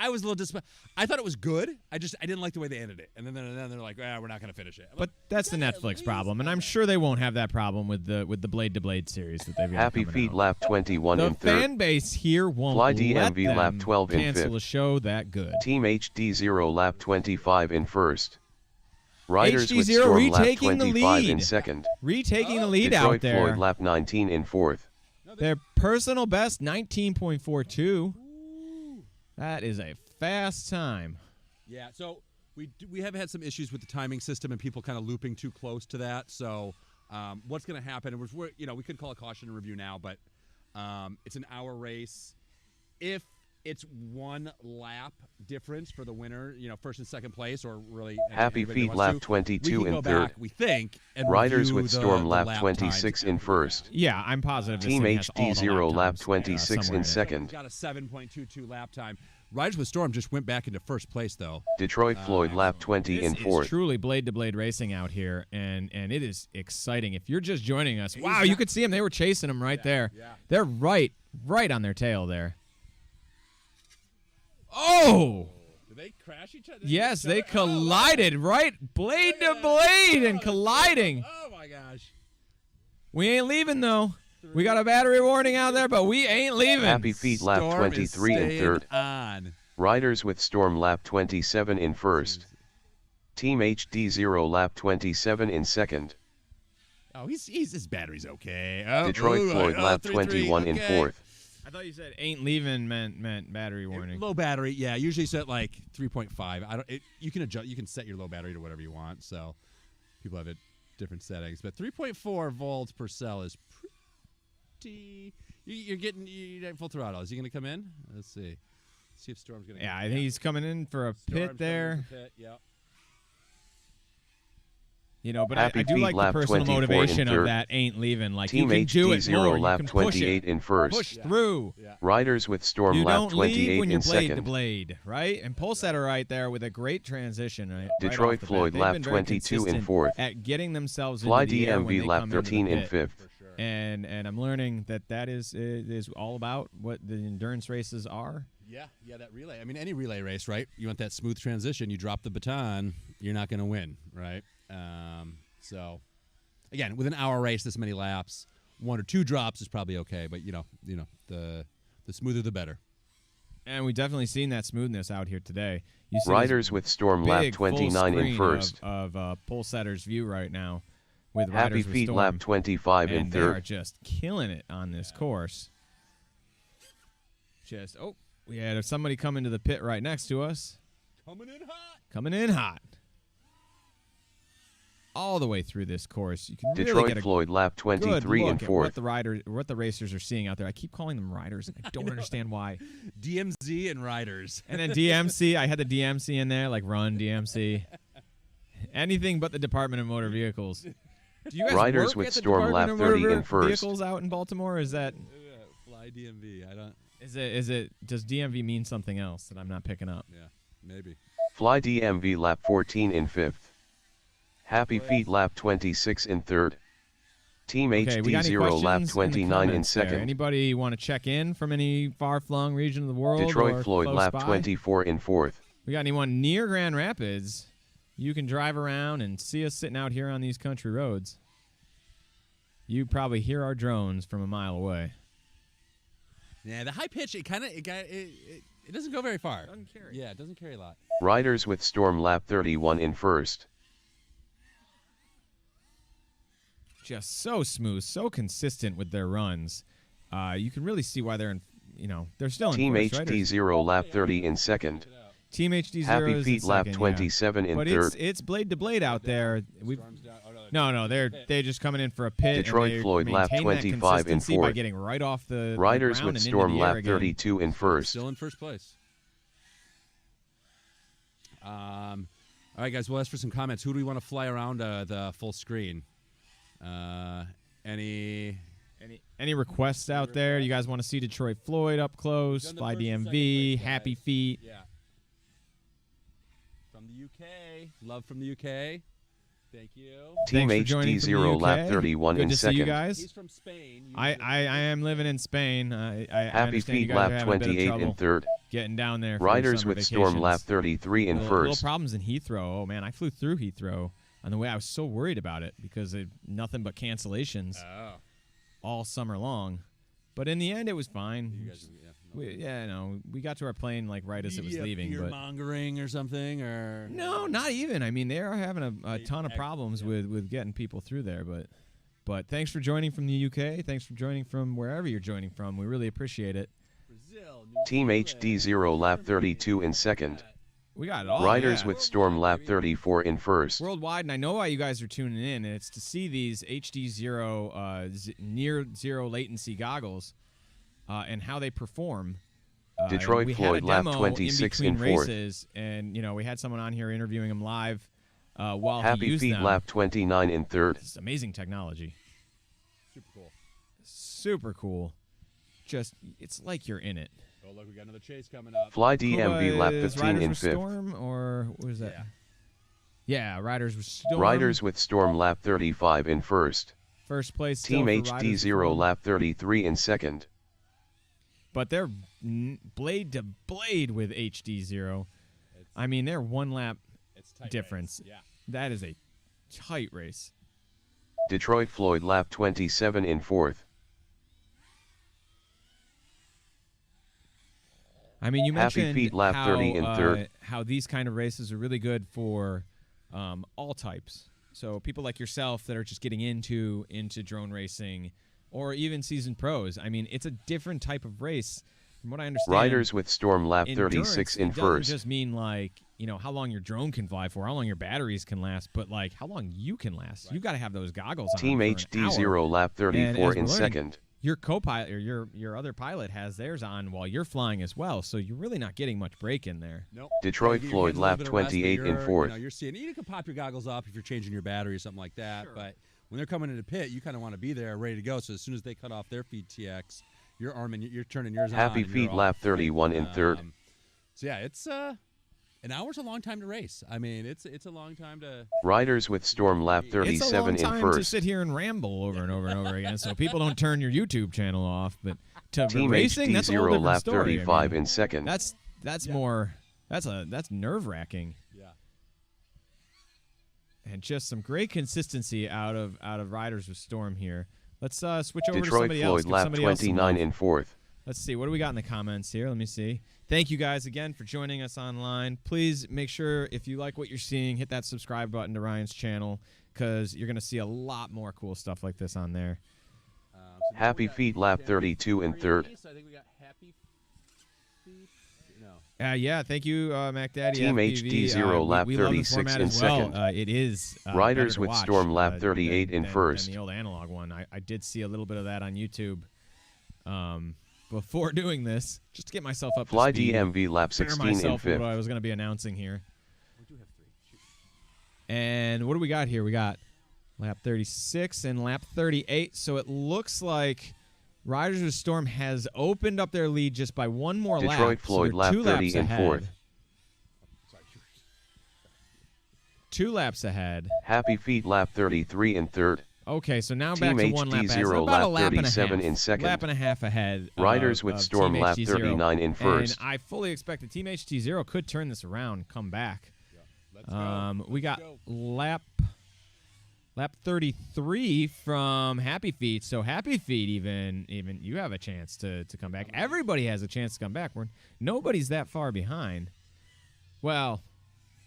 S4: I was a little disappointed. I thought it was good. I didn't like the way they ended it. And then they're like, we're not going to finish it. I'm
S1: but
S4: like,
S1: that's the
S4: "You gotta at
S1: Netflix
S4: least
S1: problem, and
S4: have
S1: I'm
S4: that."
S1: sure they won't have that problem with the Blade to Blade series that they've got
S7: Happy
S1: coming
S7: Feet
S1: out.
S7: lap 21
S1: The
S7: in third.
S1: fan base here won't
S7: Fly
S1: let
S7: DMV
S1: them
S7: lap 12 in
S1: cancel
S7: fifth.
S1: a show that good.
S7: Team HDZero lap 25 in first. Riders with
S1: HDZero
S7: Storm lap
S1: retaking the
S7: 25 in
S1: lead.
S7: second.
S1: Retaking the lead
S7: Detroit
S1: out there.
S7: Floyd lap 19 in fourth.
S1: Their personal best, 19.42. That is a fast time.
S4: Yeah, so we have had some issues with the timing system and people kind of looping too close to that. So what's going to happen? And we could call a caution and review now, but it's an hour race. If it's 1 lap difference for the winner, first and second place, or really
S7: Happy
S4: anybody that
S7: Feet
S4: wants
S7: lap
S4: to,
S7: 22
S4: we can
S7: in
S4: go
S7: third.
S4: back, we think, and
S7: Riders
S4: review
S7: with
S4: the
S7: Storm
S4: the
S7: lap
S4: lap
S7: 26
S4: times.
S7: in first.
S1: Yeah, I'm positive.
S7: Team
S1: this thing has all the
S7: HDZero lap
S1: times,
S7: 26
S1: somewhere
S7: in
S1: it.
S7: second.
S4: Got a 7.22 lap time. Riders with Storm just went back into first place, though.
S7: Detroit Floyd lap 20 in
S1: This is
S7: fourth.
S1: truly blade to blade racing out here, and it is exciting. If you're just joining us,
S4: He's
S1: wow, you
S4: not-
S1: could see them. They were chasing them right there.
S4: yeah.
S1: They're right on their tail there. Oh,
S4: Did they crash each other?
S1: yes, they collided right blade to blade and colliding.
S4: Oh my gosh.
S1: We ain't leaving though. We got a battery warning out there, but we ain't leaving.
S7: Happy Feet lap
S4: Storm is
S7: 23 in
S4: staying
S7: third.
S4: on.
S7: Riders with Storm lap 27 in first. Team HD0 lap 27 in second.
S4: Oh, his battery's okay. Oh,
S7: Detroit Floyd lap
S4: 3-3,
S7: 21 in
S4: okay.
S7: fourth.
S1: I thought you said ain't leaving meant battery warning.
S4: Low battery, yeah. Usually set like 3.5. I don't. You can adjust. You can set your low battery to whatever you want. So people have it different settings, but 3.4 volts per cell is pretty. You're getting full throttle. Is he going to come in? Let's see. See if Storm's going to.
S1: Yeah, I think he's coming in for a pit there.
S4: Yep.
S1: You know, but
S7: Happy
S1: I do
S7: Feet
S1: like the
S7: lap
S1: personal
S7: 24 in
S1: motivation of
S7: third.
S1: that ain't leaving. Like
S7: Team
S1: you can do it more.
S7: HD0
S1: You
S7: lap
S1: can push
S7: 28
S1: it.
S7: in first.
S1: Push through.
S7: Riders with Storm
S1: You
S7: lap
S1: don't leave
S7: 28
S1: when you're
S7: in
S1: blade to
S7: second.
S1: blade, right? And Pulsetter right there with a great transition. Right
S7: Detroit
S1: off the bat.
S7: Floyd
S1: They've
S7: lap
S1: been very
S7: 22 in
S1: consistent
S7: fourth.
S1: at getting themselves
S7: Fly
S1: into the air when
S7: DMV
S1: they
S7: lap
S1: come into the
S7: 13 in
S1: pit.
S7: fifth.
S1: And I'm learning that is all about what the endurance races are.
S4: Yeah, that relay. I mean, any relay race, right? You want that smooth transition. You drop the baton, you're not going to win, right? So, again, with an hour race, this many laps, 1 or 2 drops is probably okay. But the smoother the better.
S1: And we definitely seen that smoothness out here today. You see
S7: Riders
S1: this
S7: with Storm lap
S1: big full
S7: 29 in
S1: screen
S7: first.
S1: of Pulsetter's view right now with
S7: Happy
S1: Riders with
S7: Feet
S1: Storm.
S7: lap 25 in
S1: And they are
S7: third.
S1: just killing it on this course. We had somebody come into the pit right next to us. Coming in hot. All the way through this course. You can really
S7: Detroit
S1: get a
S7: Floyd lap
S1: good
S7: 23 in
S1: look at
S7: fourth.
S1: what the racers are seeing out there. I keep calling them riders, and I don't understand why.
S4: DMZ and riders.
S1: And then DMC, I had the DMC in there, like run DMC. Anything but the Department of Motor Vehicles. Do you guys
S7: Riders
S1: work
S7: with
S1: at the
S7: Storm
S1: Department
S7: lap
S1: of
S7: 30
S1: Motor
S7: in first.
S1: Vehicles out in Baltimore? Is that
S4: Fly DMV. I don't.
S1: is it does DMV mean something else that I'm not picking up?
S4: Yeah, maybe.
S7: Fly DMV lap 14 in fifth. Happy Feet lap 26 in third. Team
S1: Okay, we got any
S7: HD0 lap
S1: questions
S7: 29 in
S1: comments there?
S7: second.
S1: Anybody want to check in from any far-flung region of the world?
S7: Detroit
S1: or
S7: Floyd
S1: close
S7: lap
S1: by?
S7: 24 in fourth.
S1: We got anyone near Grand Rapids? You can drive around and see us sitting out here on these country roads. You probably hear our drones from a mile away.
S4: Yeah, the high pitch. It doesn't go very far.
S1: Doesn't carry.
S4: Yeah, it doesn't carry a lot.
S7: Riders with Storm lap 31 in first.
S1: Just so smooth, so consistent with their runs. You can really see why they're they're still
S7: Team
S1: in first, right?
S7: HD0 lap 30 in second.
S1: Team HDZero
S7: Happy
S1: is
S7: Feet
S1: in
S7: lap
S1: second,
S7: 27 in
S1: but
S7: third.
S1: it's blade to blade out there. We've
S4: Storm's down. Oh no,
S1: No, they're just coming in for a pit.
S7: Detroit
S1: and they
S7: Floyd lap
S1: maintain that
S7: 25 in
S1: consistency by
S7: fourth.
S1: getting right off the
S7: Riders
S1: ground
S7: with
S1: and into
S7: Storm
S1: the air
S7: lap
S1: again.
S7: 32 in first.
S4: Still in first place. All right, guys. We'll ask for some comments. Who do we want to fly around the full screen? Any
S1: requests out there? You guys want to see Detroit Floyd up close?
S4: Done the
S1: Fly
S4: first and second
S1: DMV,
S4: place,
S1: Happy
S4: guys.
S1: Feet.
S4: Yeah. From the UK. Love from the UK. Thank you.
S7: Team
S1: Thanks for joining from the
S7: HDZero
S1: UK.
S7: lap 31
S1: Good
S7: in
S1: to see you
S7: second.
S1: guys.
S4: He's from Spain.
S1: I am living in Spain. I
S7: Happy
S1: understand you
S7: Feet
S1: guys are
S7: lap
S1: having a bit of
S7: 28 in
S1: trouble
S7: third.
S1: getting down there. For your
S7: Riders
S1: summer
S7: with Storm lap
S1: vacations.
S7: 33 in
S1: Little
S7: first.
S1: problems in Heathrow. Oh man, I flew through Heathrow on the way. I was so worried about it because of nothing but cancellations
S4: Oh.
S1: all summer long. But in the end, it was fine.
S4: You guys,
S1: We got to our plane like right as it was leaving.
S4: Fear
S1: But
S4: mongering or something, or
S1: no, not even. I mean, they are having a ton of problems
S4: yeah.
S1: with getting people through there. But thanks for joining from the UK. Thanks for joining from wherever you're joining from. We really appreciate it.
S4: Brazil,
S7: Team HD0 lap 32 in second.
S1: We got it all.
S7: Riders
S1: yeah.
S7: with Storm lap 34 in first.
S1: Worldwide, and I know why you guys are tuning in, and it's to see these HDZero near zero latency goggles and how they perform.
S7: Detroit
S1: we
S7: Floyd
S1: had a
S7: lap
S1: demo
S7: 26
S1: in
S7: in
S1: between
S7: fourth.
S1: races, and we had someone on here interviewing him live while he
S7: Happy
S1: used
S7: Feet
S1: them.
S7: lap 29 in third.
S1: It's amazing technology.
S4: super cool.
S1: Super cool. Just, it's like you're in it.
S4: Oh, look, we got another chase coming up.
S7: Fly DMV lap
S1: Is
S7: 15
S1: Riders
S7: in
S1: with
S7: fifth.
S1: Storm, or what is that? Yeah, Riders with Storm.
S7: Riders with Storm lap 35 in first.
S1: First place.
S7: Team
S1: still for Riders with
S7: HD0
S1: Storm.
S7: lap 33 in second.
S1: But they're blade to blade with HDZero. I mean, they're one lap
S4: It's tight
S1: difference.
S4: race. Yeah.
S1: That is a tight race.
S7: Detroit Floyd lap 27 in fourth.
S1: I mean, you
S7: Happy
S1: mentioned
S7: Feet lap
S1: how,
S7: 30 in third.
S1: How these kind of races are really good for all types. So people like yourself that are just getting into drone racing, or even seasoned pros. I mean, it's a different type of race, from what I understand.
S7: Riders with Storm lap
S1: Endurance,
S7: 36 in
S1: it doesn't
S7: first.
S1: just mean like how long your drone can fly for, how long your batteries can last, but like how long you can last.
S4: Right.
S1: You got to have those goggles on.
S7: Team
S1: for an hour.
S7: HD0 lap
S1: And
S7: 34
S1: as
S7: in
S1: we're learning,
S7: second.
S1: Your co-pilot or your other pilot has theirs on while you're flying as well, so you're really not getting much break in there.
S4: Nope.
S7: Detroit
S4: You get
S7: Floyd
S4: a little
S7: lap
S4: bit of rest, but
S7: 28 in
S4: you're,
S7: fourth.
S4: You're seeing. You can pop your goggles up if you're changing your battery or something like that.
S1: Sure.
S4: But when they're coming into pit, you kind of want to be there, ready to go. So as soon as they cut off their feed TX, you're arming. You're turning yours on.
S7: Happy
S4: and
S7: Feet
S4: you're
S7: lap
S4: off.
S7: 31 in third.
S4: So yeah, it's an hour's a long time to race. I mean, it's a long time to.
S7: Riders with Storm lap
S1: It's a long
S7: 37 in
S1: time to
S7: first.
S1: sit here and ramble over and over and over again, so people don't turn your YouTube channel off. But to
S7: Team
S1: racing, that's a whole
S7: HD0
S1: different
S7: lap
S1: story. I
S7: 35
S1: mean,
S7: in second.
S1: That's more. That's nerve wracking.
S4: Yeah.
S1: And just some great consistency out of Riders with Storm here. Let's switch over to
S7: Detroit
S1: somebody else.
S7: Floyd
S1: Give
S7: lap
S1: somebody else some
S7: 29
S1: love.
S7: in fourth.
S1: Let's see. What do we got in the comments here? Let me see. Thank you guys again for joining us online. Please make sure, if you like what you're seeing, hit that subscribe button to Ryan's channel, because you're going to see a lot more cool stuff like this on there.
S4: So now
S7: Happy
S4: we got
S7: Feet lap 32 in third.
S4: So I think we got Happy Feet. No.
S1: Yeah, thank you, Mac Daddy.
S7: Team
S1: FPV.
S7: HD0 lap
S1: we love the
S7: 36
S1: format
S7: in
S1: as well.
S7: second.
S1: It is
S7: Riders
S1: better to
S7: with
S1: watch,
S7: Storm lap 38 in
S1: than
S7: first.
S1: the old analog one. I did see a little bit of that on YouTube before doing this, just to get myself up
S7: Fly
S1: to speed.
S7: DMV lap
S1: Prepare
S7: 16 in
S1: myself for
S7: fifth.
S1: what I was going to be announcing here.
S4: We do have 3. Shoot.
S1: And what do we got here? We got lap 36 and lap 38. So it looks like Riders with Storm has opened up their lead just by one more lap.
S7: Detroit
S1: So
S7: Floyd
S1: they're
S7: lap
S1: 2
S7: 30
S1: laps
S7: in
S1: ahead.
S7: fourth.
S1: 2 laps ahead.
S7: Happy Feet lap 33 in third.
S1: Okay, so now
S7: Team
S1: back to 1 lap ahead.
S7: HD0
S1: So about
S7: lap
S1: a lap and a
S7: 37
S1: half.
S7: in second.
S1: Lap and a half ahead.
S7: Riders with
S1: of
S7: Storm
S1: Team
S7: lap
S1: HDZero.
S7: 39 in first.
S1: And I fully expect that Team HDZero could turn this around, come back.
S4: Let's go.
S1: We got
S4: go.
S1: lap 33 from Happy Feet. So Happy Feet, even you have a chance to come back. Everybody has a chance to come back. Nobody's that far behind. Well,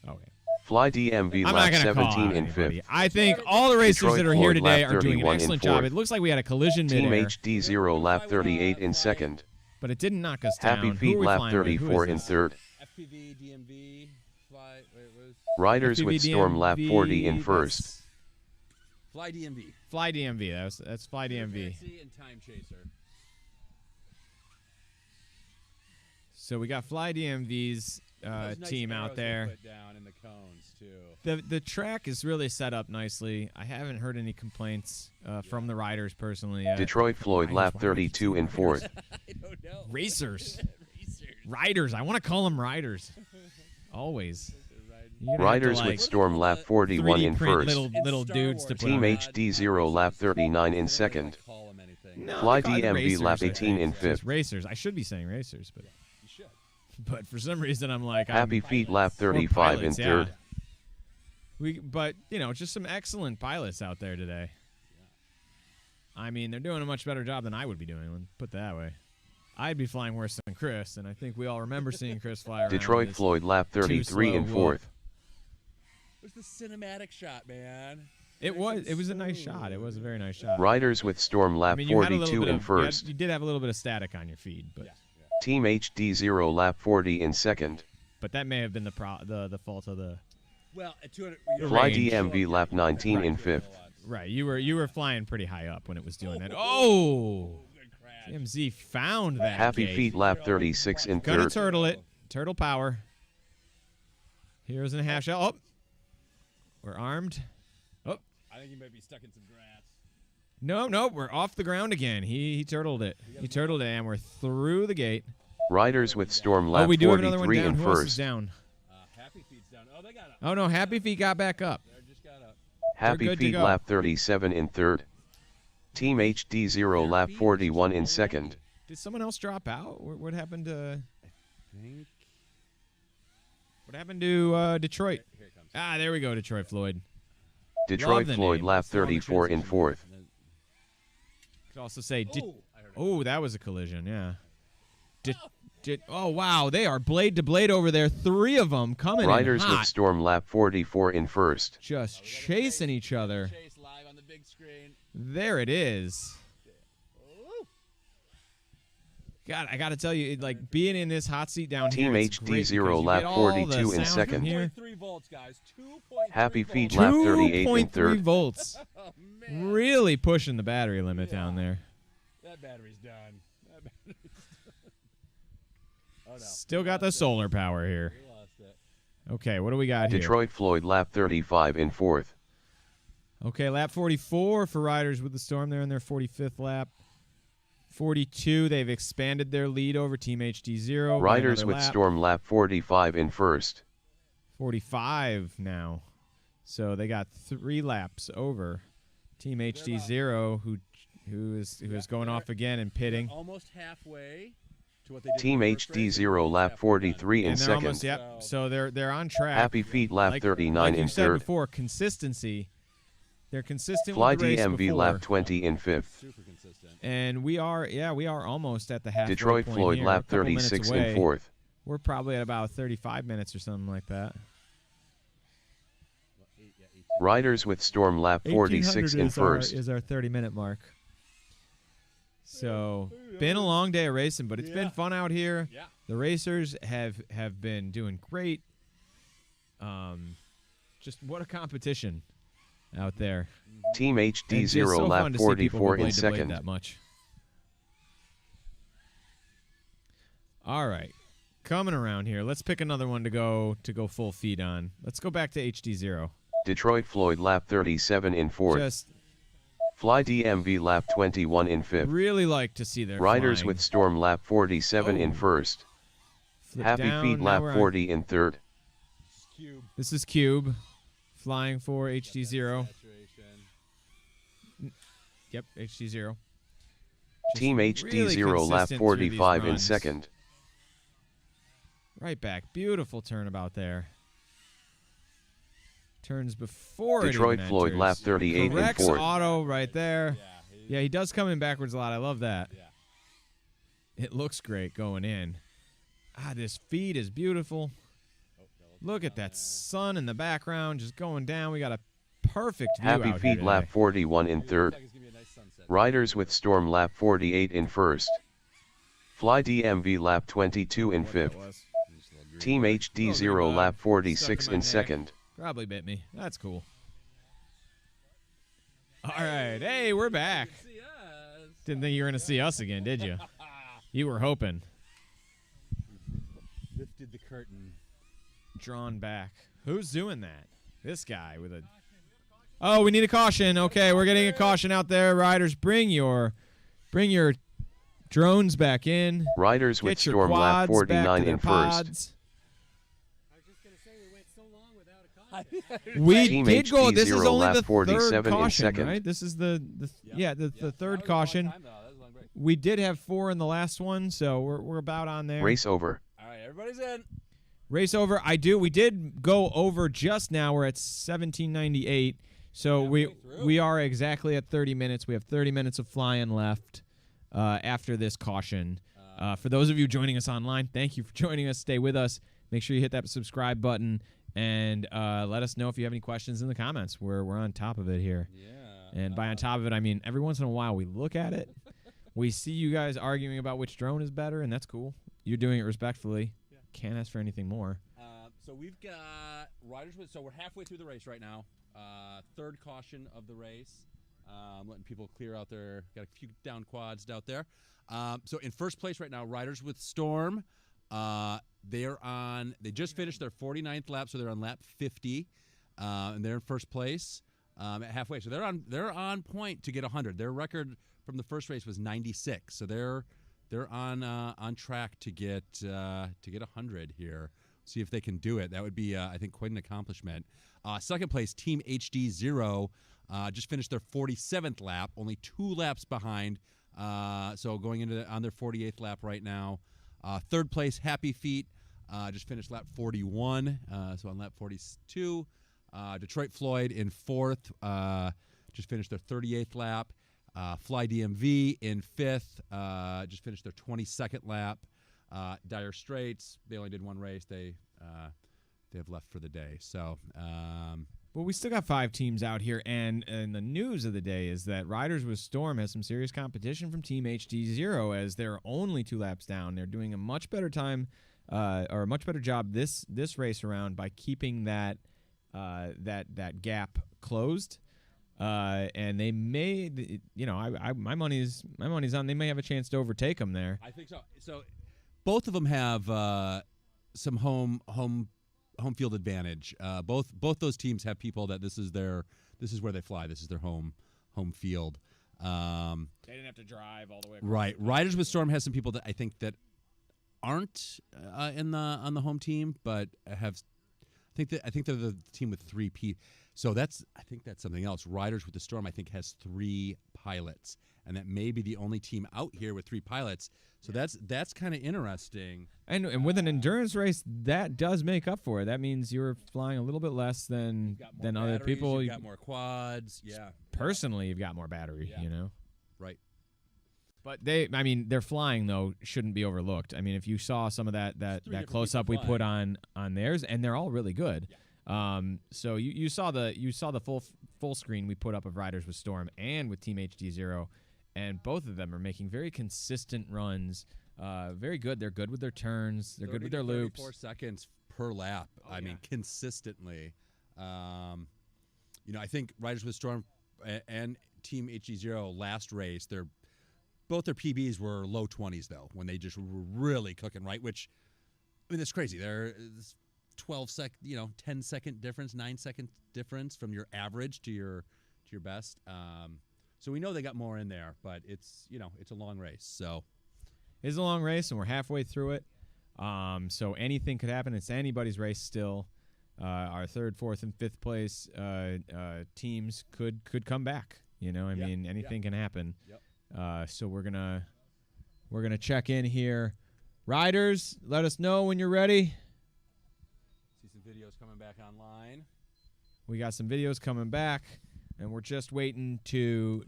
S1: okay.
S7: Fly DMV
S1: I'm not
S7: lap
S1: going to call
S7: 17
S1: out
S7: in
S1: anybody.
S7: fifth.
S1: I think all the racers
S7: Detroit
S1: that are here
S7: Floyd
S1: today
S7: lap
S1: are doing an
S7: 31 in
S1: excellent job.
S7: fourth.
S1: It looks like we had a collision
S7: Team
S1: midair,
S7: HD0 lap 38 in second.
S1: but it didn't knock us down.
S7: Happy
S1: Who
S7: Feet
S1: are we
S7: lap
S1: flying with? Who
S7: 34
S1: is
S7: in
S1: this?
S7: third.
S4: FPV, DMV, Fly. Wait, what was?
S7: Riders with
S1: FPV
S7: Storm lap 40 in
S1: DMV,
S7: first.
S4: Fly DMV.
S1: Fly DMV. That's Fly DMV.
S4: And Time Chaser.
S1: So we got Fly DMV's
S4: Those nice
S1: team out
S4: arrows they
S1: there.
S4: put down in the cones too.
S1: The track is really set up nicely. I haven't heard any complaints from the riders personally yet.
S7: Detroit Floyd
S1: Riders,
S7: lap
S1: why do we
S7: 32 in fourth.
S4: I don't know.
S1: Racers.
S4: Racers.
S1: Riders. I want to call them riders. Always. You're gonna have to,
S7: Riders
S1: like,
S7: with Storm lap 41
S1: 3D
S7: in
S1: print
S7: first.
S1: little
S4: Star
S1: dudes to
S4: Wars,
S1: put
S7: Team
S1: on it.
S7: HDZero lap 39 in second.
S4: Call them anything.
S1: No,
S7: Fly
S1: they call it
S7: DMV
S1: racers,
S7: lap
S1: I
S7: 18 in
S1: think.
S7: fifth.
S1: Just racers. I should be saying racers, but
S4: You should.
S1: but for some reason I'm like
S7: Happy
S1: I'm,
S7: Feet lap
S1: or
S7: 35
S1: pilots,
S7: in
S1: yeah.
S7: third.
S1: But you know, just some excellent pilots out there today. I mean, they're doing a much better job than I would be doing. Let's put it that way. I'd be flying worse than Chris, and I think we all remember seeing Chris fly around.
S7: Detroit
S1: This
S7: Floyd lap 33 in
S1: slow
S7: fourth.
S4: It was the cinematic shot, man.
S1: It was a nice shot. It was a very nice shot.
S7: Riders with Storm
S1: I
S7: lap
S1: mean, you had a little
S7: 42
S1: bit
S7: in
S1: of,
S7: first.
S1: you did have a little bit of static on your feed, but
S7: Team HDZero lap 40 in second.
S1: that may have been the fault of the
S4: Well, at 200.
S7: Fly
S1: range.
S7: DMV lap 19 in fifth.
S1: right. You were flying pretty high up when it was doing that. Oh,
S4: Good crash.
S1: TMZ found that.
S7: Happy
S1: gate.
S7: Feet lap 36 in
S1: Gonna
S7: third.
S1: turtle it. Turtle power. Heroes in a half shell. Oh, we're armed. Oh,
S4: I think he might be stuck in some grass.
S1: no, we're off the ground again. He turtled it. He turtled it, and we're through the gate.
S7: Riders with Storm lap
S1: we do have another one
S7: 43
S1: down.
S7: in
S1: Who else is
S7: first.
S1: down?
S4: Happy Feet's down. Oh, they got up.
S1: Oh no, Happy Feet got back up.
S4: They just got up.
S7: Happy
S1: good to
S7: Feet
S1: go.
S7: lap 37 in third. Team HDZero lap 41 in second.
S1: Did someone else drop out? What happened to?
S4: Think.
S1: What happened to Detroit?
S4: Here it comes.
S1: Ah, there we go, Detroit Floyd.
S7: Detroit
S1: the
S7: Floyd
S1: name.
S7: lap
S1: Still on the
S7: 34 in
S1: transition.
S7: fourth.
S1: Could also say,
S4: I heard it.
S1: oh, that was a collision. Yeah. Oh wow, they are blade to blade over there. 3 of them coming
S7: Riders
S1: in
S7: with
S1: hot,
S7: Storm lap 44 in first.
S1: just chasing each other.
S4: Chase live on the big screen.
S1: There it is. God, I got to tell you, like being in this hot seat down
S7: Team
S1: here. It's great
S7: HDZero
S1: because you
S7: lap
S1: get all
S7: 42
S1: the
S7: in
S1: sound from
S7: second.
S1: here.
S4: 2.3 volts, guys. 2.3
S7: Happy
S4: volts.
S7: Feet lap 38 in
S1: 2.3
S7: third.
S1: volts.
S4: Oh, man.
S1: Really pushing the battery limit down there.
S4: That battery's done. That battery's done. Oh, no.
S1: Still got the solar power here.
S4: We lost it.
S1: Okay, what do we got here?
S7: Detroit Floyd lap 35 in fourth.
S1: Okay, lap 44 for riders with the Storm. They're in their 45th lap. 42, they've expanded their lead over Team HDZero. by
S7: Riders
S1: another
S7: with
S1: lap.
S7: Storm lap 45 in first.
S1: 45 now. So they got 3 laps over Team HDZero, who is going off again and pitting.
S4: Almost halfway to what they did.
S7: Team
S4: in the first race.
S7: HDZero lap 43 in
S1: And they're
S7: second.
S1: almost, yep. So they're on track.
S7: Happy Feet lap
S1: like,
S7: 39
S1: like
S7: in
S1: you said
S7: third.
S1: before, consistency. They're consistent
S7: Fly
S1: with the race
S7: DMV
S1: before.
S7: lap 20 in fifth.
S4: Super consistent.
S1: And we are almost at the halfway
S7: Detroit
S1: point
S7: Floyd
S1: here,
S7: lap
S1: a couple minutes
S7: 36
S1: away.
S7: in fourth.
S1: We're probably at about 35 minutes or something like that.
S7: Riders with Storm lap 46 in first.
S1: Is our 30-minute mark. So, been a long day of racing, but it's been fun out here.
S4: Yeah.
S1: The racers have been doing great. Just what a competition out there.
S7: Team
S1: And just
S7: HDZero
S1: so
S7: lap
S1: fun to see people go
S7: 44 in
S1: blade to blade
S7: second.
S1: that much. All right. Coming around here. Let's pick another one to go full feed on. Let's go back to HDZero.
S7: Detroit Floyd lap 37 in fourth.
S1: Just
S7: Fly DMV lap 21 in fifth.
S1: really like to see their
S7: Riders
S1: flying.
S7: with Storm lap 47 in
S1: Oh.
S7: first.
S1: Flip
S7: Happy
S1: down,
S7: Feet
S1: now
S7: lap
S1: we're on-
S7: 40 in third.
S4: Cube.
S1: This is Cube flying for HDZero.
S4: Saturation.
S1: Yep, HDZero.
S7: Team
S1: really
S7: HDZero lap
S1: consistent through
S7: 45
S1: these
S7: in
S1: runs.
S7: second.
S1: Right back. Beautiful turnabout there. Turns before
S7: Detroit
S1: it even
S7: Floyd
S1: enters.
S7: lap 38 in
S1: Corrects
S7: fourth.
S1: auto right there.
S4: Yeah.
S1: Yeah, he does come in backwards a lot. I love that.
S4: Yeah.
S1: It looks great going in. Ah, this feed is beautiful. Look at that sun in the background just going down. We got a perfect view
S7: Happy
S1: out
S7: Feet
S1: here
S7: lap
S1: today.
S7: 41 in third.
S4: Seconds, give me a nice sunset.
S7: Riders with Storm lap 48 in first. Fly DMV lap 22 in fifth. Team HDZero
S1: bug.
S7: lap
S1: Stuck
S7: 46
S1: in my
S7: in
S1: neck.
S7: second.
S1: Probably bit me. That's cool. All right. Hey, we're back. Didn't think you were going to see us again, did you? You were hoping.
S4: Lifted the curtain.
S1: Drawn back. Who's doing that? This guy with a... Oh, we need a caution. Okay, we're getting a caution out there. Riders, bring your drones back in.
S7: Riders with
S1: Get your
S7: Storm lap
S1: quads back to
S7: 49
S1: their
S7: in
S1: pods.
S7: first.
S5: I was just gonna say we went so long without a caution.
S1: We
S7: Team
S1: did go. This is
S7: HDZero
S1: only
S7: lap
S1: the
S7: 47
S1: third
S7: in
S1: caution,
S7: second.
S1: right? This is the
S4: That
S1: third
S4: was a long
S1: caution.
S4: time, though. That was a long break.
S1: We did have 4 in the last one, so we're about on there.
S7: Race over.
S4: All right, everybody's in.
S1: Race over. We did go over just now. We're at 1798. So we are exactly at 30 minutes. We have 30 minutes of flying left after this caution. For those of you joining us online, thank you for joining us. Stay with us. Make sure you hit that subscribe button and let us know if you have any questions in the comments. We're on top of it here.
S4: Yeah.
S1: And by on top of it, I mean every once in a while we look at it. We see you guys arguing about which drone is better, and that's cool. You're doing it respectfully.
S4: Yeah.
S1: Can't ask for anything more.
S4: So we've got riders with. So we're halfway through the race right now. Third caution of the race. Letting people clear out there. Got a few down quads out there. So in first place right now, riders with Storm. They just finished their 49th lap, so they're on lap 50, and they're in first place at halfway. So they're on point to get 100. Their record from the first race was 96. So they're on track to get 100 here. See if they can do it. That would be, I think, quite an accomplishment. Second place, Team HDZero, just finished their 47th lap, only 2 laps behind. So going on their 48th lap right now. Third place, Happy Feet, just finished lap 41. So on lap 42. Detroit Floyd in 4th, just finished their 38th lap. Fly DMV in 5th, just finished their 22nd lap. Dire Straits, they only did 1 race. They have left for the day. So,
S1: Well, we still got 5 teams out here, and the news of the day is that Riders with Storm has some serious competition from Team HDZero as they're only 2 laps down. They're doing a much better time, or a much better job this race around by keeping that gap closed. And they may, my money's on. They may have a chance to overtake them there.
S4: I think so. So, both of them have some home field advantage. Both those teams have people that this is where they fly. This is their home field.
S1: They didn't have to drive all the way across.
S4: Right. Riders with Storm has some people that I think that aren't on the home team, but have. I think they're the team with 3 P. So I think that's something else. Riders with the Storm, I think, has 3 pilots, and that may be the only team out here with 3 pilots. So that's kind of interesting.
S1: And with an endurance race, that does make up for it. That means you're flying a little bit less than other people.
S4: You've got more quads. Yeah.
S1: Personally, you've got more battery.
S4: Yeah. Right.
S1: But their flying though shouldn't be overlooked. I mean, if you saw some of that close up we put on theirs, and they're all really good. Yeah. So you saw the full screen we put up of Riders with Storm and with Team HDZero, and both of them are making very consistent runs. Very good. They're good with their turns. They're good with their loops.
S4: 34 seconds per lap. I mean, consistently. I think Riders with Storm and Team HDZero last race, both their PBs were low 20s though, when they just were really cooking, right? Which, I mean, that's crazy. There's 10 second difference, 9 second difference from your average to your best. So we know they got more in there, but it's a long race. So
S1: it's a long race, and we're halfway through it. So anything could happen. It's anybody's race still. Our 3rd, 4th, and 5th place teams could come back. Anything can happen.
S4: Yep.
S1: So we're gonna check in here. Riders, let us know when you're ready.
S4: See some videos coming back online.
S1: We got some videos coming back, and we're just waiting to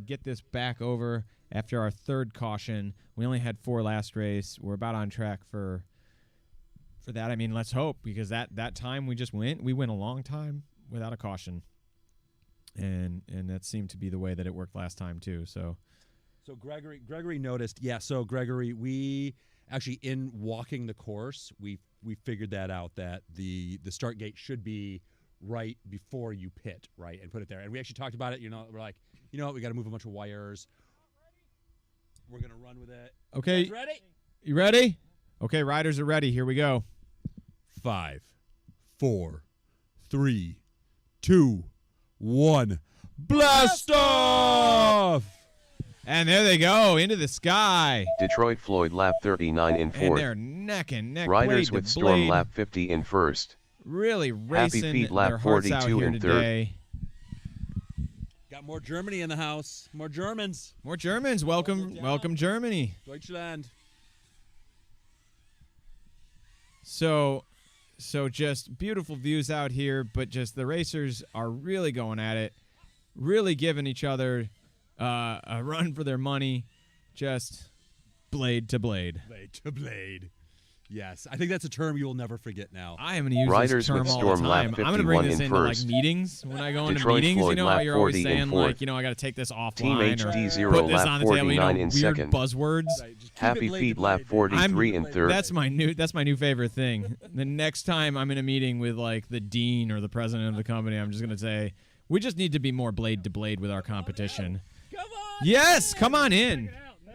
S1: get this back over after our 3rd caution. We only had 4 last race. We're about on track for that. I mean, let's hope, because that time we went a long time without a caution, and that seemed to be the way that it worked last time too. So
S4: Gregory noticed. Yeah. So Gregory, we actually, in walking the course, we figured that out, that the start gate should be right before you pit, right, and put it there. And we actually talked about it. We're like, you know what? We got to move a bunch of wires. We're gonna run with it.
S1: Okay.
S4: You guys ready?
S1: You ready? Okay, riders are ready. Here we go.
S4: 5, 4, 3, 2, 1. Blast off!
S1: And there they go into the sky.
S7: Detroit Floyd lap 39 in
S1: And
S7: fourth.
S1: they're neck and neck.
S7: Riders
S1: blade
S7: with
S1: to
S7: Storm
S1: blade.
S7: lap 50 in first.
S1: Really racing
S7: Feet lap
S1: their hearts out
S7: 42
S1: here
S7: in third.
S1: today.
S4: Got more Germany in the house. More Germans.
S1: More Germans. Welcome Germany.
S4: Deutschland.
S1: So just beautiful views out here, but just the racers are really going at it, really giving each other a run for their money, just blade to blade.
S4: Blade to blade. Yes, I think that's a term you will never forget now.
S1: I am going to use
S7: Riders
S1: this term
S7: with
S1: all
S7: Storm
S1: the
S7: lap
S1: time. I'm going to bring
S7: 51
S1: this
S7: in
S1: into like
S7: first.
S1: meetings when I go into
S7: Detroit
S1: meetings.
S7: Floyd
S1: You know how
S7: lap
S1: you're always
S7: 40 in
S1: saying
S7: fourth.
S1: like, I got to take this offline
S7: Team
S1: or
S7: HDZero
S1: put this
S7: lap
S1: on the table.
S7: 49 in
S1: weird
S7: second.
S1: buzzwords.
S4: Right, just keep
S7: Happy
S4: it blade
S7: Feet
S4: to
S7: lap
S4: blade,
S7: 43 in third.
S1: That's my new favorite thing. The next time I'm in a meeting with like the dean or the president of the company, I'm just going to say, we just need to be more blade to blade with our competition.
S4: Come on!
S1: Yes, come on in.
S5: Check it out. No.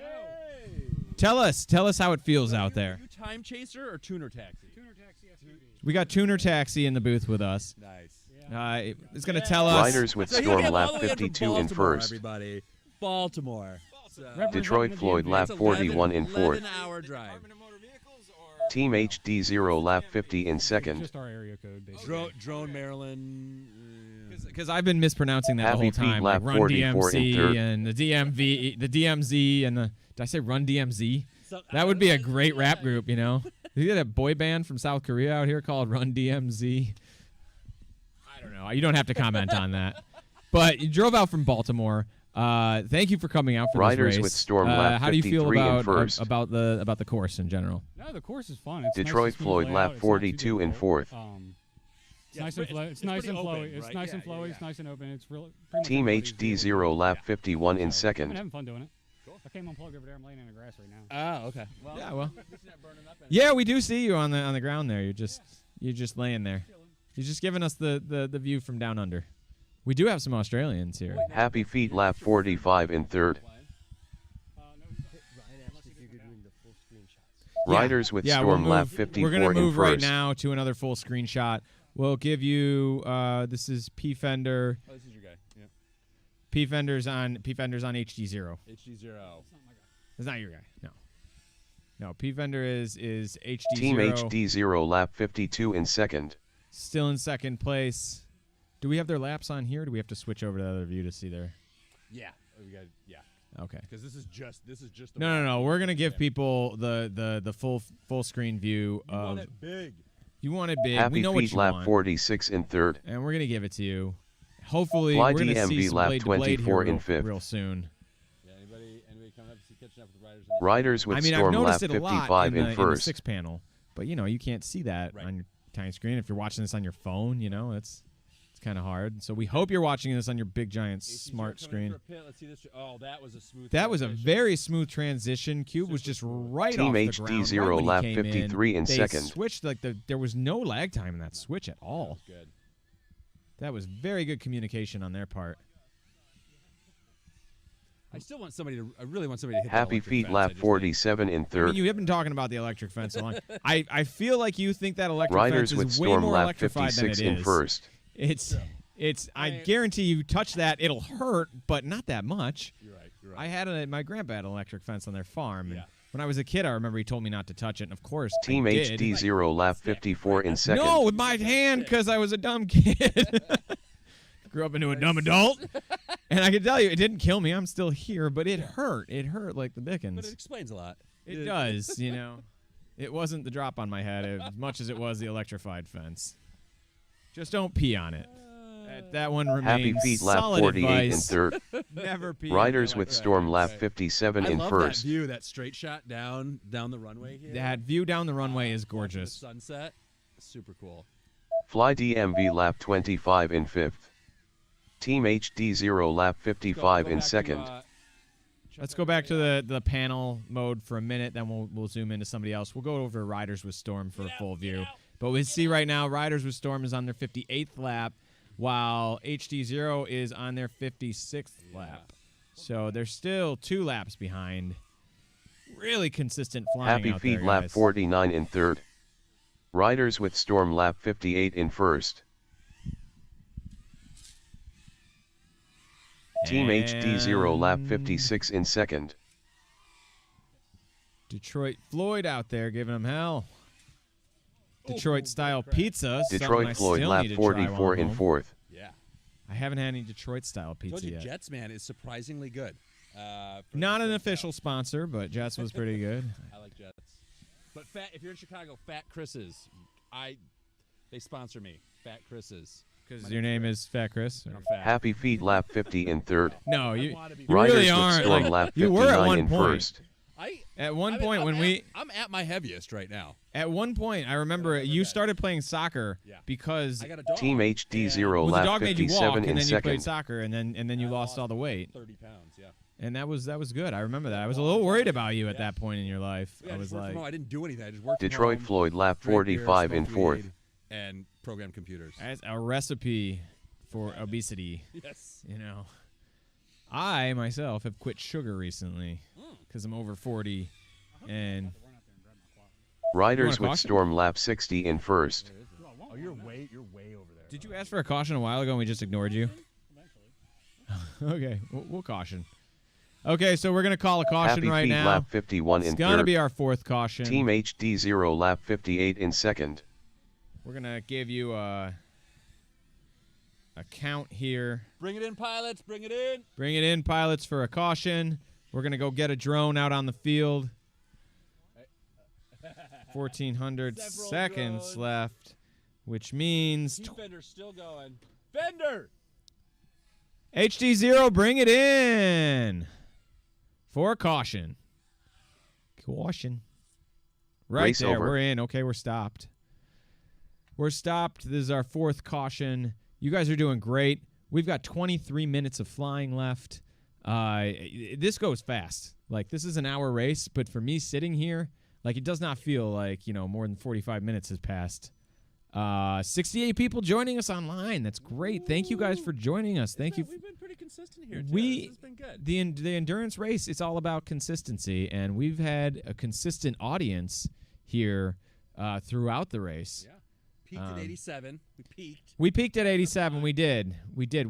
S1: Tell us how it feels out there.
S4: Are you time chaser or tuner taxi?
S5: Tuner taxi SUV.
S1: We got Tuner Taxi in the booth with us.
S4: Nice.
S1: It's going to tell us.
S7: Riders with
S4: So
S7: Storm
S4: you
S7: lap
S4: all the way up to
S7: 52 in
S4: Baltimore,
S7: first.
S4: Everybody, Baltimore.
S7: Detroit Floyd lap 41 in fourth.
S4: 11-hour drive.
S7: Team HDZero lap 50 in second.
S3: Just our area code, basically.
S4: Drone Maryland.
S1: Because I've been mispronouncing that
S7: Happy
S1: the whole time.
S7: Feet
S1: Like
S7: lap
S1: Run
S7: 44 in
S1: DMC
S7: third.
S1: and the DMV, the DMZ, and the. Did I say Run DMZ? That would be a great rap group, you know? You get a boy band from South Korea out here called Run DMZ. I don't know. You don't have to comment on that. But you drove out from Baltimore. Thank you for coming out for
S7: Riders
S1: this race.
S7: with Storm lap
S1: how do you feel
S7: 53 in
S1: about
S7: first.
S1: about the course in general?
S3: No, the course is fun. It's
S7: Detroit
S3: nice and
S7: Floyd
S3: smooth
S7: lap
S3: layout. It's not too
S7: 42 in
S3: difficult.
S7: fourth.
S3: It's nice and
S4: it's
S3: nice
S4: pretty
S3: and flowy.
S4: open,
S3: It's
S4: right?
S3: nice and
S4: Yeah,
S3: flowy.
S4: yeah,
S3: It's nice and open. It's real.
S7: Team HDZero lap 51 in
S3: I've been
S7: second.
S3: having fun doing it. I came unplugged over there. I'm laying in the grass right now.
S4: Ah, okay.
S1: Yeah, well. Yeah, we do see you on the ground there. You're just laying there. You're just giving us the view from down under. We do have some Australians here.
S7: Happy Feet lap 45 in third. Riders with
S1: Yeah,
S7: Storm
S1: we'll
S7: lap
S1: move,
S7: 54
S1: we're gonna
S7: in
S1: move right
S7: first.
S1: now to another full screenshot. We'll give you this is P Fender.
S4: Oh, this is your guy. Yeah.
S1: P Fender's on HDZero.
S4: HDZero.
S1: It's not your guy. No. No, P Fender is HDZero.
S7: Team HDZero lap 52 in second.
S1: Still in second place. Do we have their laps on here? Or do we have to switch over to the other view to see their?
S4: Yeah. We got
S1: Okay.
S4: because this is just the
S1: No. We're gonna give people the full screen view
S4: You want
S1: of.
S4: it big.
S1: You want it big.
S7: Happy
S1: We know what
S7: Feet
S1: you
S7: lap
S1: want,
S7: 46 in third.
S1: and we're gonna give it to you. Hopefully,
S7: Fly
S1: we're gonna see
S7: DMV
S1: some
S7: lap
S1: blade to blade
S7: 24
S1: here
S7: in fifth.
S1: real soon.
S4: Yeah. Anybody coming up catching up with the riders?
S7: Riders with
S1: I mean, I've
S7: Storm lap
S1: noticed it a lot
S7: 55
S1: in
S7: in
S1: the
S7: first.
S1: 6 panel, but you can't see that
S4: Right.
S1: on your tiny screen. If you're watching this on your phone, it's kind of hard. So we hope you're watching this on your big giant smart screen.
S4: Let's see this. Oh, that was a smooth.
S1: That was a
S4: transition.
S1: very smooth transition. Cube was just right
S7: Team
S1: off the
S7: HDZero
S1: ground. Right when he
S7: lap
S1: came
S7: 53 in
S1: they
S7: second.
S1: switched there was no lag time in that switch at all.
S4: Good.
S1: That was very good communication on their part.
S4: I still want somebody to. I really want somebody to hit. that
S7: Happy
S4: electric
S7: Feet
S4: fence. I
S7: lap
S4: just think-
S7: 47 in
S1: I mean,
S7: third.
S1: you have been talking about the electric fence so long. I feel like you think that electric
S7: Riders
S1: fence
S7: with
S1: is way
S7: Storm
S1: more
S7: lap
S1: electrified than
S7: 56
S1: it
S7: in
S1: is.
S7: first.
S1: It's. I guarantee you touch that, it'll hurt, but not that much.
S4: You're right.
S1: I had my grandpa had an electric fence on their farm. And
S4: Yeah.
S1: when I was a kid, I remember he told me not to touch it, and of course,
S7: Team
S1: I did.
S7: HDZero lap 54 in second.
S1: No, with my hand because I was a dumb kid. Grew up into a dumb adult, and I can tell you, it didn't kill me. I'm still here, but it hurt. It hurt like the
S4: But
S1: dickens.
S4: it explains a lot.
S1: It does, It wasn't the drop on my head as much as it was the electrified fence. Just don't pee on it. That one
S7: Happy
S1: remains
S7: Feet lap
S1: solid
S7: 48 in
S1: advice.
S7: third.
S1: Never pee. on the
S7: Riders with
S1: electric
S7: Storm
S1: fence.
S7: lap 57
S4: I
S7: in
S4: love
S7: first.
S4: that view, that straight shot down the runway here.
S1: That view down the runway is
S4: Watching the
S1: gorgeous.
S4: sunset, super cool.
S7: Fly DMV lap 25 in fifth. Team HDZero lap 55 in second.
S1: Let's go back to the panel mode for a minute, then we'll zoom into somebody else. We'll go over Riders with Storm for a full view. But we see right now, Riders with Storm is on their 58th lap, while HDZero is on their 56th lap. So they're still 2 laps behind. Really consistent flying
S7: Happy
S1: out
S7: Feet
S1: there,
S7: lap
S1: guys.
S7: 49 in third. Riders with Storm lap 58 in first. Team HDZero lap 56 in second.
S1: Detroit Floyd out there giving them hell. Detroit style pizza. something I
S7: Detroit Floyd
S1: still
S7: lap
S1: need to try while
S7: 44
S1: I'm
S7: in
S1: home.
S7: fourth.
S4: Yeah.
S1: I haven't had any Detroit style
S4: Told
S1: pizza
S4: you,
S1: yet.
S4: Jets, man, is surprisingly good.
S1: Not an official sponsor, but Jets was pretty good.
S4: I like Jets. But if you're in Chicago, Fat Chris's, they sponsor me. Fat Chris's.
S1: Because your name is Fat Chris?
S4: I'm fat.
S7: Happy Feet lap 50 in third.
S1: No, you
S7: Riders
S1: really
S7: with
S1: aren't.
S7: Storm
S1: Like,
S7: lap
S1: you were at
S7: 59
S1: one
S7: in
S1: point.
S7: first.
S1: At one
S4: I mean,
S1: point
S4: I'm at my heaviest right now.
S1: At one point, I remember you started playing soccer because
S4: I got a dog.
S7: Team HDZero
S1: well, the
S7: lap
S1: dog made you walk,
S7: 57
S1: and
S7: in
S1: then you played
S7: second.
S1: soccer, and then you lost all the weight,
S4: 30 pounds, yeah.
S1: and that was good. I remember that. I was a little worried about you at that point in your life.
S4: Yeah,
S1: I
S4: just
S1: was
S4: worked from
S1: like,
S4: home. I didn't do anything. I just worked from
S7: Detroit
S4: home,
S7: Floyd lap
S4: drank beer,
S7: 45 in
S4: smoked
S7: fourth.
S4: weed, and programmed computers.
S1: that's a recipe for obesity.
S4: Yes.
S1: You know, I myself have quit sugar recently because I'm over 40, and
S7: Riders
S1: You want a
S7: with
S1: caution?
S7: Storm lap 60 in first.
S6: Oh, you're way over there.
S1: did you ask for a caution a while ago and we just ignored you? Okay, we'll caution. Okay, so we're gonna call a caution
S7: Happy
S1: right
S7: Feet
S1: now.
S7: lap 51
S1: It's
S7: in
S1: gonna
S7: third.
S1: be our 4th caution.
S7: Team HDZero lap 58 in second.
S1: We're gonna give you a count here.
S4: Bring it in, pilots. Bring it in.
S1: Bring it in, pilots, for a caution. We're gonna go get a drone out on the field. 1,400
S4: Several
S1: seconds
S4: drones.
S1: left, which means
S4: Keep Fender's still going. Fender!
S1: HDZero, bring it in for a caution. Caution. Right
S7: Race
S1: there,
S7: over.
S1: we're in. Okay, we're stopped. We're stopped. This is our 4th caution. You guys are doing great. We've got 23 minutes of flying left. This goes fast. Like, this is an hour race, but for me sitting here, like, it does not feel like, more than 45 minutes has passed. 68 people joining us online. That's great. Thank you guys for joining us. Thank you.
S4: We've been pretty consistent here, too.
S1: We-
S4: This has been good.
S1: The endurance race, it's all about consistency, and we've had a consistent audience here throughout the race.
S4: Yeah. Peaked at 87. We peaked.
S1: We peaked at 87. We did.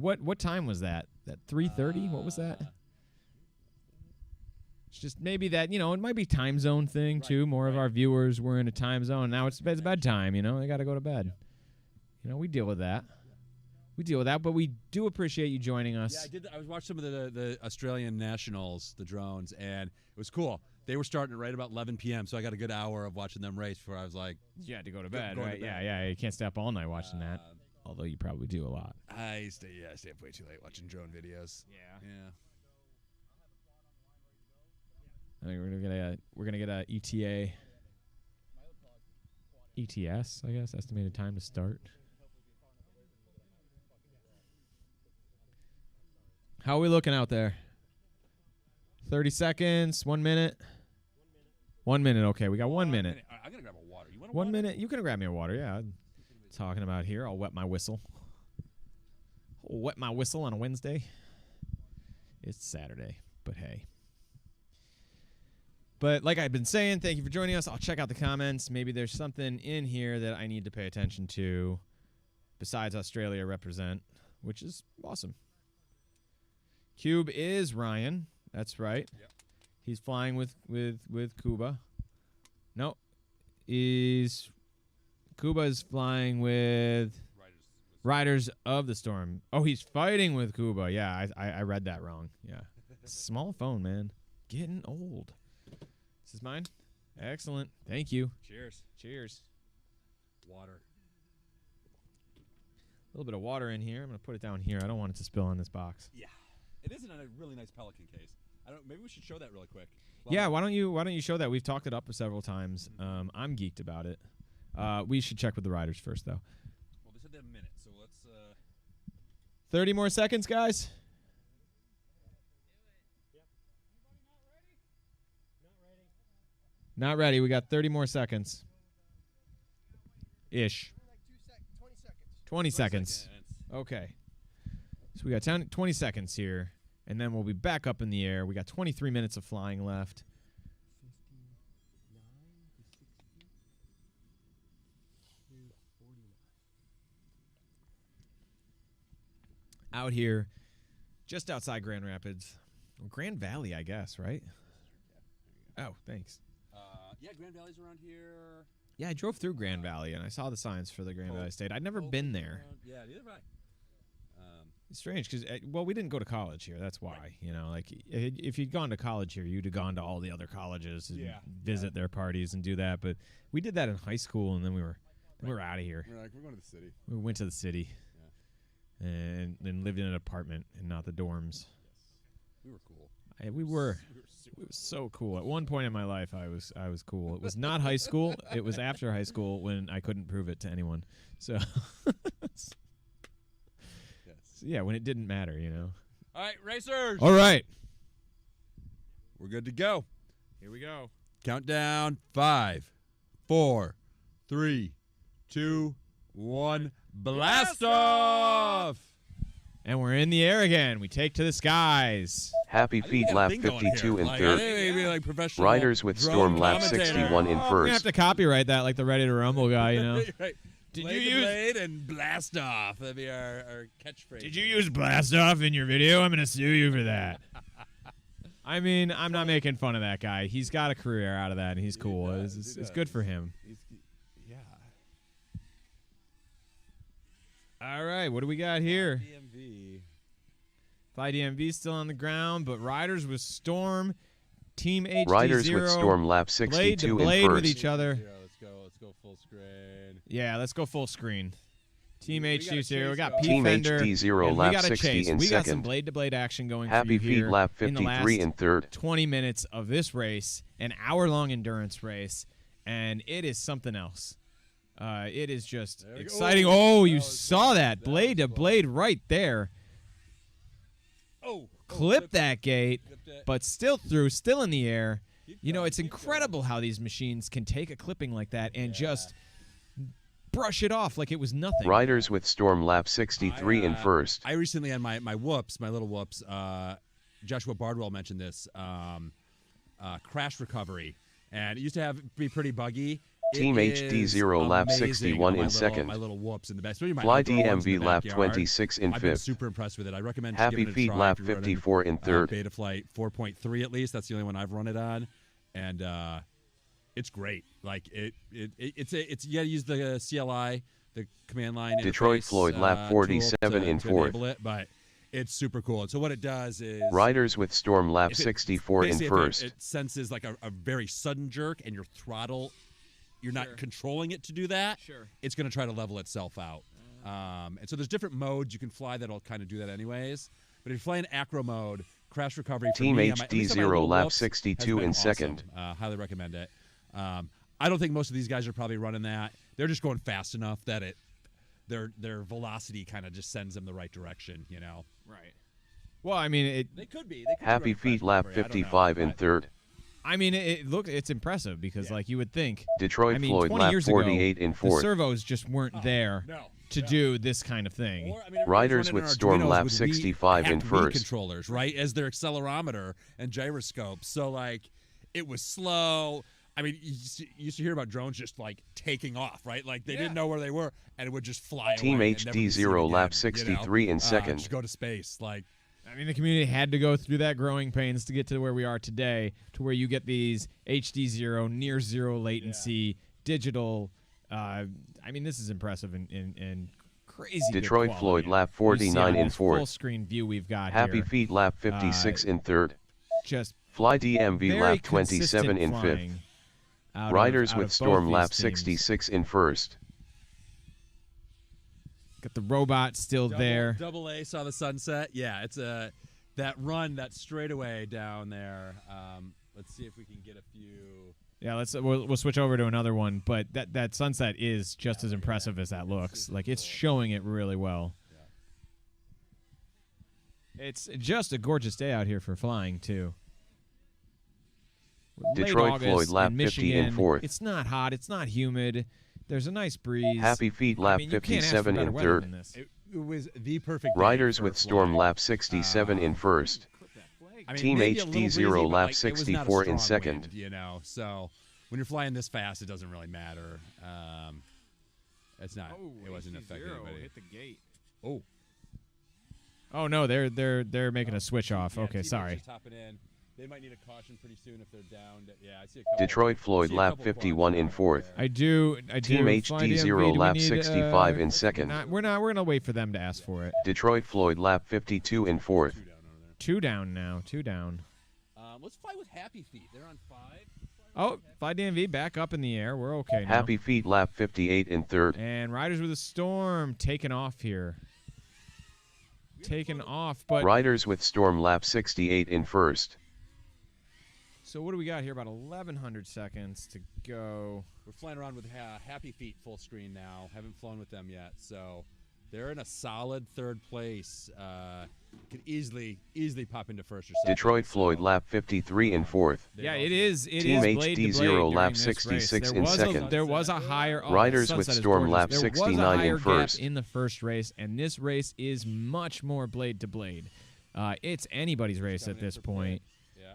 S1: What time was that? That 3:30? What was that? It's just maybe that, it might be time zone thing too. More of our viewers were in a time zone. Now it's bedtime, they got to go to bed. We deal with that. We deal with that, but we do appreciate you joining us.
S4: Yeah, I was watching some of the Australian nationals, the drones, and it was cool. They were starting at right about 11 p.m., so I got a good hour of watching them race before I was like,
S1: You had to go to bed,
S4: Going to
S1: right?
S4: bed.
S1: Yeah. You can't stay up all night watching that. Although you probably do a lot.
S4: I stay up way too late watching drone videos.
S1: Yeah.
S4: Yeah.
S1: I think we're gonna get a ETS, I guess, estimated time to start. How are we looking out there? 30 seconds, 1 minute. 1 minute, okay. We got 1 minute.
S4: I'm gonna grab a water. You want a
S1: 1
S4: water?
S1: minute. You can grab me a water, yeah. I'm talking about here. I'll wet my whistle. I'll wet my whistle on a Wednesday. It's Saturday, but hey. But like I've been saying, thank you for joining us. I'll check out the comments. Maybe there's something in here that I need to pay attention to besides Australia represent, which is awesome. Cube is Ryan. That's right.
S4: Yep.
S1: He's flying with Cuba. No. Cuba is flying with Riders of the Storm. Oh, he's fighting with Cuba. Yeah, I read that wrong. Yeah. Small phone, man. Getting old. This is mine? Excellent. Thank you.
S4: Cheers.
S1: Cheers.
S4: Water.
S1: A little bit of water in here. I'm going to put it down here. I don't want it to spill on this box.
S4: Yeah. It is in a really nice Pelican case. Maybe we should show that really quick.
S1: Yeah, why don't you show that? We've talked it up several times. I'm geeked about it. We should check with the riders first, though.
S4: Well, they said they have a minute, so let's
S1: 30 more seconds, guys. Not ready. We got 30 more seconds. Ish. 20 seconds. Okay. So we got 20 seconds here, and then we'll be back up in the air. We got 23 minutes of flying left. Out here, just outside Grand Rapids. Well, Grand Valley, I guess, right? Oh, thanks.
S6: Yeah, Grand Valley's around here.
S1: Yeah, I drove through Grand Valley, and I saw the signs for the Grand Valley State. I'd never been there.
S6: Yeah, neither have I.
S1: It's strange because, well, we didn't go to college here. That's why, you know, like if you'd gone to college here, you'd have gone to all the other colleges and visit their parties and do that. But we did that in high school, and then we were out of here.
S6: We're like, we're going to the city.
S1: We went to the city, and then lived in an apartment and not the dorms.
S6: We were cool.
S1: We were. It was so cool. At one point in my life, I was cool. It was not high school. It was after high school when I couldn't prove it to anyone. So. Yeah, when it didn't matter, you know.
S6: All right, racers.
S1: All right.
S6: We're good to go.
S1: Here we go.
S6: Countdown. 5, 4, 3, 2, 1. Blast off!
S1: And we're in the air again. We take to the skies.
S7: Happy feet lap 52 in third.
S6: Like professional
S7: Riders with storm lap 61 in
S1: We're going to have
S7: first.
S1: to copyright that like the Ready to Rumble guy, you know.
S6: Right.
S1: Did
S6: Blade
S1: you
S6: to
S1: use
S6: blade and blast off? That'd be our catchphrase.
S1: Did you use blast off in your video? I'm going to sue you for that. I mean, I'm not making fun of that guy. He's got a career out of that, and he's cool. It's good for him.
S6: Yeah.
S1: All right, what do we got here?
S6: DMV.
S1: Fly DMV still on the ground, but Riders with Storm, Team HDZero.
S7: Riders with storm lap
S1: blade to
S7: 62
S1: blade
S7: in
S1: with
S7: first.
S1: each other.
S6: Let's go full screen.
S1: Yeah, let's go full screen. Team
S6: We gotta
S1: HDZero. We got
S6: chase
S1: P
S7: Team
S1: Fender.
S7: HDZero
S1: and we
S7: lap
S1: got a
S7: 60
S1: chase.
S7: in
S1: We got some
S7: second.
S1: blade-to-blade action going
S7: Happy
S1: for you here
S7: feet lap
S1: in the
S7: 53 in
S1: last
S7: third.
S1: 20 minutes of this race, an hour-long endurance race, and it is something else. It is just
S6: There we go.
S1: exciting.
S6: Oh,
S1: Oh, you
S6: that was
S1: saw
S6: close.
S1: that.
S6: That
S1: Blade
S6: was
S1: to blade right there. Clip that gate, but still through, still in the air. You know, it's incredible how these machines can take a clipping like that and just brush it off like it was nothing.
S7: Riders with storm lap 63 in first.
S6: I recently on my whoops, my little whoops, Joshua Bardwell mentioned this, crash recovery. And it used to be pretty buggy.
S7: Team
S6: It
S7: HDZero
S6: is
S7: lap
S6: amazing
S7: 61
S6: on
S7: in second.
S6: My little whoops in the back. Especially my
S7: Fly
S6: outdoor ones in
S7: DMV
S6: the
S7: lap
S6: backyard.
S7: 26 in
S6: I've been
S7: fifth.
S6: super impressed with it. I recommend
S7: Happy
S6: giving it a
S7: feet
S6: try
S7: lap
S6: if you're running,
S7: 54 in third.
S6: Beta Flight 4.3 at least. That's the only one I've run it on, and it's great. Like it's you got to use the CLI, the command line.
S7: Detroit
S6: interface,
S7: Floyd lap
S6: tool
S7: 47 in
S6: to
S7: fourth.
S6: enable it, but it's super cool. And so what it does is
S7: Riders with storm lap
S6: if it-
S7: 64 in
S6: basically if
S7: first.
S6: It senses like a very sudden jerk, and your throttle, you're not controlling it to do that.
S1: Sure.
S6: It's going to try to level itself out. And so there's different modes you can fly that'll kind of do that anyways. But if you fly in acro mode, crash recovery for
S7: Team
S6: me, at least on my
S7: HDZero
S6: little
S7: lap
S6: whoops,
S7: 62
S6: has been
S7: in
S6: awesome.
S7: second.
S6: Highly recommend it. I don't think most of these guys are probably running that. They're just going fast enough that their velocity kind of just sends them the right direction, you know.
S1: Right. Well, I mean,
S6: They could be.
S7: Happy feet lap 55 in third.
S1: it's impressive because, like, you would think.
S7: Detroit
S1: I mean,
S7: Floyd
S1: 20
S7: lap
S1: years
S7: 48
S1: ago,
S7: in
S1: the
S7: fourth.
S1: servos just weren't there to do this kind of thing.
S6: Or, I mean, everybody's
S7: Riders
S6: running
S7: with
S6: on
S7: storm
S6: Arduinos
S7: lap
S6: with
S7: 65 in
S6: Wii
S7: first.
S6: controllers, right, as their accelerometer and gyroscope. So, like, it was slow. I mean, you used to hear about drones just, like, taking off, right? Like, they didn't know where they were, and it would just fly
S7: Team
S6: away. and never be seen
S7: HDZero
S6: again,
S7: lap
S6: you
S7: 63
S6: know?
S7: in second.
S6: Just go to space. Like,
S1: I mean, the community had to go through that growing pains to get to where we are today, to where you get these HD0, near zero latency, digital. I mean, this is impressive and crazy. good
S7: Detroit
S1: quality.
S7: Floyd lap
S1: You see
S7: 49
S1: on
S7: in
S1: this
S7: fourth.
S1: Full screen view we've got
S7: Happy
S1: here.
S7: feet lap 56 in third.
S1: Just
S7: Fly DMV
S1: very
S7: lap 27 in
S1: consistent
S7: fifth.
S1: flying out
S7: Riders
S1: of
S7: with
S1: both
S7: storm
S1: these
S7: lap
S1: teams.
S7: 66 in first.
S1: Got the robot still there.
S6: Double A saw the sunset. Yeah, it's that run, that straightaway down there. Let's see if we can get a few.
S1: Yeah, we'll switch over to another one, but that sunset is just as impressive as that looks. Like, it's showing it really well. It's just a gorgeous day out here for flying too. Late
S7: Detroit
S1: August
S7: Floyd lap
S1: in
S7: 50 in
S1: Michigan.
S7: fourth.
S1: It's not hot. It's not humid. There's a nice breeze.
S7: Happy Feet lap
S1: I mean, you can't ask for
S7: 57
S1: better
S7: in
S1: weather
S7: third.
S1: than this.
S4: It was the perfect day
S7: Riders
S4: for
S7: with
S4: a
S7: Storm
S4: flag.
S7: lap 67 in first.
S4: I mean,
S7: Team
S4: maybe a little breezy,
S7: HDZero
S4: but,
S7: lap
S4: like, it was not a
S7: 64 in
S4: strong
S7: second.
S4: wind, you know, so when you're flying this fast, it doesn't really matter. It's not. It wasn't affecting anybody.
S1: Hit the gate.
S4: Oh,
S1: Oh no, they're making a switch off.
S4: yeah,
S1: Okay,
S4: teammates
S1: sorry.
S4: just hopping in. They might need a caution pretty soon if they're down. Yeah, I see a couple.
S7: Detroit Floyd
S4: see a
S7: lap
S4: couple
S7: 51 in
S4: quads
S7: fourth.
S1: I do.
S7: Team
S1: Fly
S7: HDZero
S1: DMV, do we
S7: lap
S1: need,
S7: 65 in second.
S1: We're gonna wait for them to ask for it.
S7: Detroit Floyd lap 52 in fourth.
S4: Two down over there.
S1: 2 down now. 2 down.
S4: Let's fly with Happy Feet. They're on 5.
S1: Oh, Fly DMV back up in the air. We're okay now.
S7: Happy Feet lap 58 in third.
S1: And Riders with a Storm taking off here. Taking off, but
S7: Riders with Storm lap 68 in first.
S1: so what do we got here? About 1,100 seconds to go.
S4: We're flying around with Happy Feet full screen now. Haven't flown with them yet, so they're in a solid third place. Could easily pop into first or second.
S7: Detroit
S4: so
S7: Floyd lap 53 in fourth.
S1: Yeah, it is. It
S7: Team
S1: is blade to blade
S7: HDZero
S1: during
S7: lap
S1: this
S7: 66
S1: race.
S7: in second.
S1: There was a higher. Oh,
S7: Riders
S1: the
S7: with
S1: sunset is
S7: Storm
S1: gorgeous.
S7: lap
S1: there
S7: 69
S1: was a
S7: in
S1: higher
S7: first.
S1: Gap in the first race, and this race is much more blade to blade. It's anybody's race at this point.
S4: Yeah.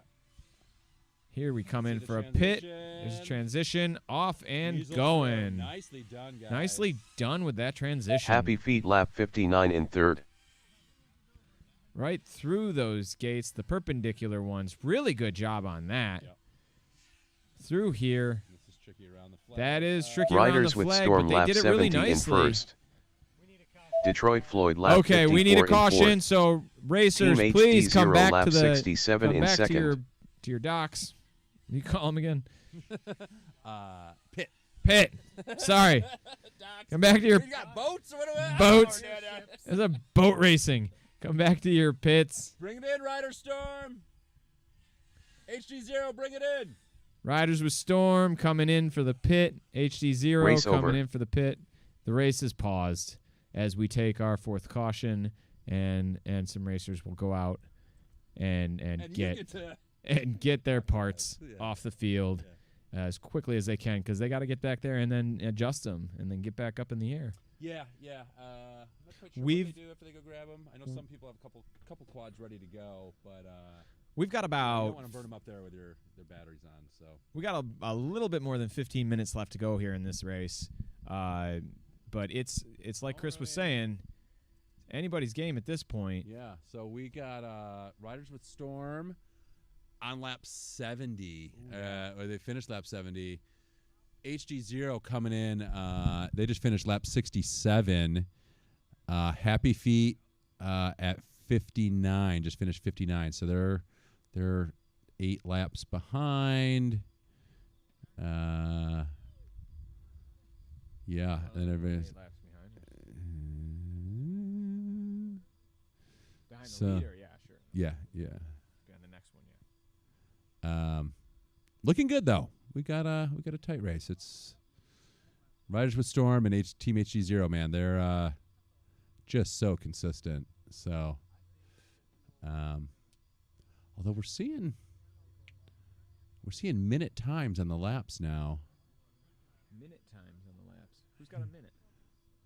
S1: Here we come in
S4: the
S1: for a pit. There's a transition, off and
S4: Diesel
S1: going.
S4: show. Nicely done, guys.
S1: Nicely done with that transition.
S7: Happy Feet lap 59 in third.
S1: Right through those gates, the perpendicular ones. Really good job on that.
S4: Yep.
S1: Through here.
S4: This is tricky around the flag.
S1: That is tricky
S7: Riders
S1: around the
S7: with
S1: flag,
S7: Storm
S1: but
S7: lap
S1: they did it really
S7: 70 in
S1: nicely.
S7: first. Detroit Floyd lap
S1: Okay,
S7: 54
S1: we need a
S7: in
S1: caution,
S7: fourth.
S1: so racers,
S7: Team
S1: please come
S7: HDZero
S1: back
S7: lap
S1: to the
S7: 67
S1: come
S7: in
S1: back
S7: second.
S1: to your docks. You call them again?
S4: Pit.
S1: Pit. Sorry.
S4: Docks.
S1: Come back to your
S4: You got boats or whatever?
S1: boats.
S4: Oh, yeah.
S1: There's a boat racing. Come back to your pits.
S4: Bring it in, Rider Storm. HDZero, bring it in.
S1: Riders with Storm coming in for the pit. HDZero
S7: Race
S1: coming
S7: over.
S1: in for the pit. The race is paused as we take our fourth caution, and some racers will go out and
S4: you get to
S1: get their parts
S4: Yeah.
S1: off the field as quickly as they can, because they got to get back there and then adjust them and then get back up in the air.
S4: Yeah. I'm not quite sure
S1: We've-
S4: what they do after they go grab them. I know some people have a couple quads ready to go, but
S1: We've got
S4: you
S1: about
S4: don't want to burn them up there with their batteries on. So
S1: we got a little bit more than 15 minutes left to go here in this race, but it's like Chris was saying, anybody's game at this point.
S4: yeah, so we got Riders with Storm on lap 70. Or they finished lap 70. HDZero coming in. They just finished lap 67. Happy Feet at 59. Just finished 59. So they're 8 laps behind. Yeah, and everybody's
S1: Behind
S4: So-
S1: the leader, yeah, sure.
S4: yeah.
S1: Behind the next one, yeah.
S4: Looking good though. We got a tight race. It's Riders with Storm and Team HDZero, man. They're just so consistent. So, although we're seeing minute times on the laps now.
S1: Minute times on the laps. Who's got a minute?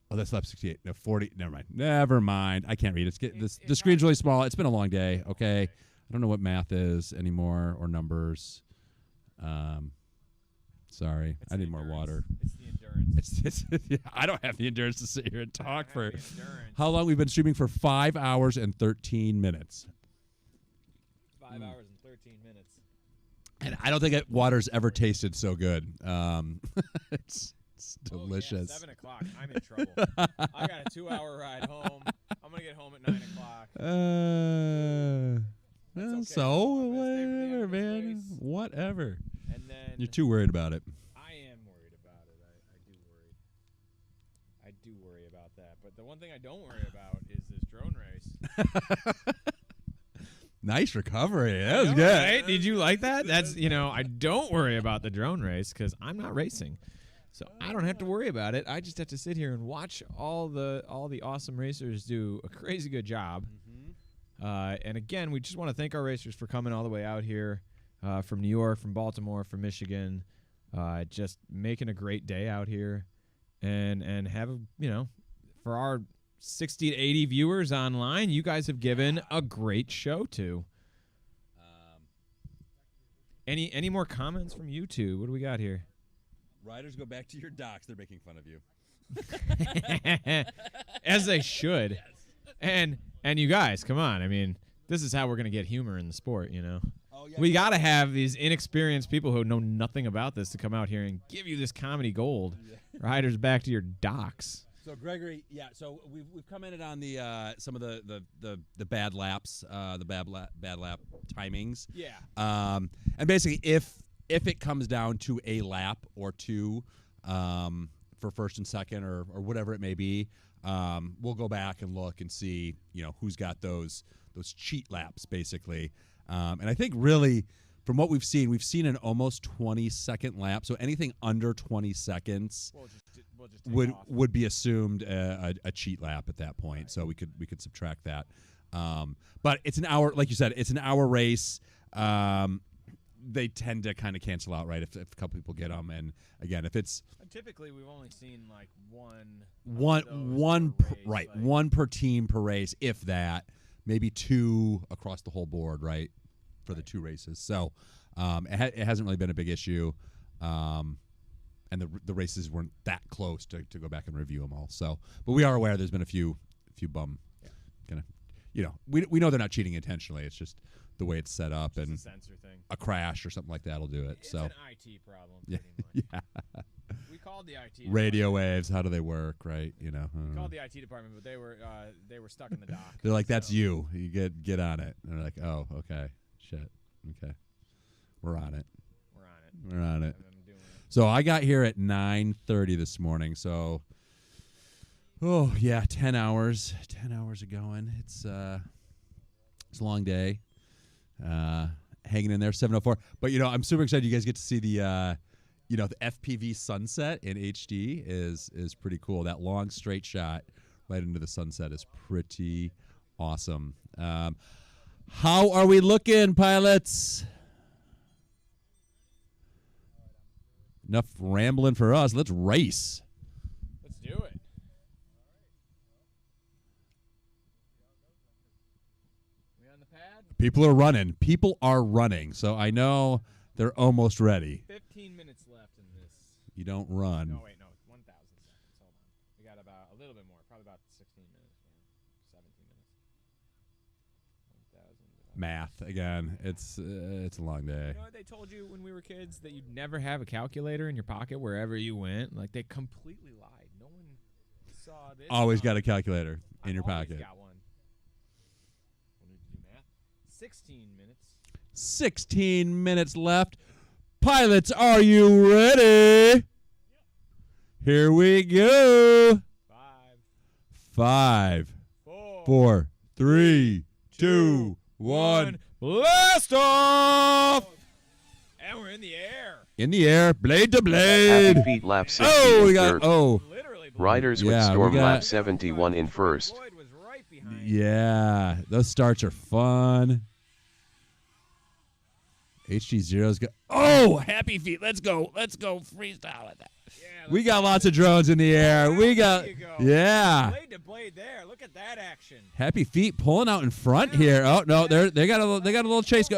S4: Oh, that's lap 68. No, 40. Never mind. I can't read. The screen's really small. It's been a long day. Okay. I don't know what math is anymore or numbers. Sorry.
S1: It's
S4: I
S1: the
S4: need more
S1: endurance.
S4: water.
S1: It's the endurance.
S4: Yeah, I don't have the endurance to sit here and talk for
S1: the endurance.
S4: how long. We've been streaming for 5 hours and 13 minutes.
S1: 5 hours and 13 minutes.
S4: And I don't think water's ever tasted so good. It's delicious.
S1: 7 o'clock. I'm in trouble. I got a 2-hour ride home. I'm going to get home at 9 o'clock. okay,
S4: So,
S1: though. Let's stay for the
S4: whatever,
S1: end of this
S4: man.
S1: race.
S4: Whatever.
S1: And then
S4: You're too worried about it.
S1: I am worried about it. I do worry about that. But the one thing I don't worry about is this drone race.
S4: Nice recovery. That was
S1: I know,
S4: good.
S1: right? Did you like that? That's, I don't worry about the drone race because I'm not racing. So I don't have to worry about it. I just have to sit here and watch all the awesome racers do a crazy good job. And again, we just want to thank our racers for coming all the way out here from New York, from Baltimore, from Michigan, just making a great day out here. and have for our 60 to 80 viewers online, you guys have given a great show to. Any more comments from you two? What do we got here?
S4: Riders, go back to your docks. They're making fun of you.
S1: As they should. Yes. And you guys, come on. I mean, this is how we're going to get humor in the sport, Oh, yeah, we got to have these inexperienced people who know nothing about this to come out here and give you this comedy gold. Yeah. Riders, back to your docks.
S4: So Gregory, so we've commented on the some of the bad laps, the bad lap timings.
S1: Yeah.
S4: And basically, if it comes down to a lap or two, for first and second or whatever it may be, we'll go back and look and see who's got those cheat laps basically. And I think really from what we've seen an almost 20-second lap. So anything under 20 seconds. Would be assumed a cheat lap at that point, right. So we could subtract that. But it's an hour, like you said, it's an hour race. They tend to kind of cancel out, right? If a couple people get them, and again, if it's
S1: typically we've only seen like
S4: one per team per race, if that, maybe two across the whole board, right, for the two races. So it hasn't really been a big issue. And the races weren't that close to go back and review them all. So, but we are aware there's been a few bum, kind of, we know they're not cheating intentionally. It's just the way it's set up, and
S1: a sensor thing,
S4: a crash or something like that will do it.
S1: It's
S4: so
S1: an IT problem. Pretty much.
S4: Yeah.
S1: We called the IT.
S4: Radio waves. How do they work? Right.
S1: We called the IT department, but they were stuck in the dock.
S4: They're like, "That's you. You get on it." And they're like, "Oh, okay, shit, okay, we're on it. We're on it." So I got here at 9:30 this morning. So, 10 hours. 10 hours of going. It's a long day. Hanging in there, 7:04. But I'm super excited. You guys get to see the the FPV sunset in HD is pretty cool. That long straight shot right into the sunset is pretty awesome. How are we looking, pilots? Enough rambling for us. Let's race.
S1: Let's do it. We on the pad?
S4: People are running. So I know they're almost ready.
S1: 15 minutes left in this.
S4: You don't run.
S1: No, wait, no. 1,000 seconds. Hold on. We got about a little bit more. Probably about 16 minutes. 17 minutes. 1,000.
S4: Math again. It's a long day.
S1: You know what they told you when we were kids, that you'd never have a calculator in your pocket wherever you went? Like, they completely lied. No one saw this.
S4: Always got a calculator in your pocket.
S1: Got one. We'll need to do math. 16 minutes.
S4: 16 minutes left. Pilots, are you ready? Yep. Here we go. 5, 4, 3, 2, 1. Blast off!
S1: And we're in the air.
S4: In the air, blade to blade.
S7: Happy feet lap 60
S4: we
S7: in
S4: got
S7: third. Riders with Storm lap 71 in first.
S1: Was right behind.
S4: Yeah, those starts are fun. HDZero's got. Oh, Happy Feet. Let's go freestyle at that. Yeah, we got lots of drones in the air. We got. Yeah.
S1: Blade to blade there. Look at that action.
S4: Happy Feet pulling out in front here. Oh no, they got a little chase.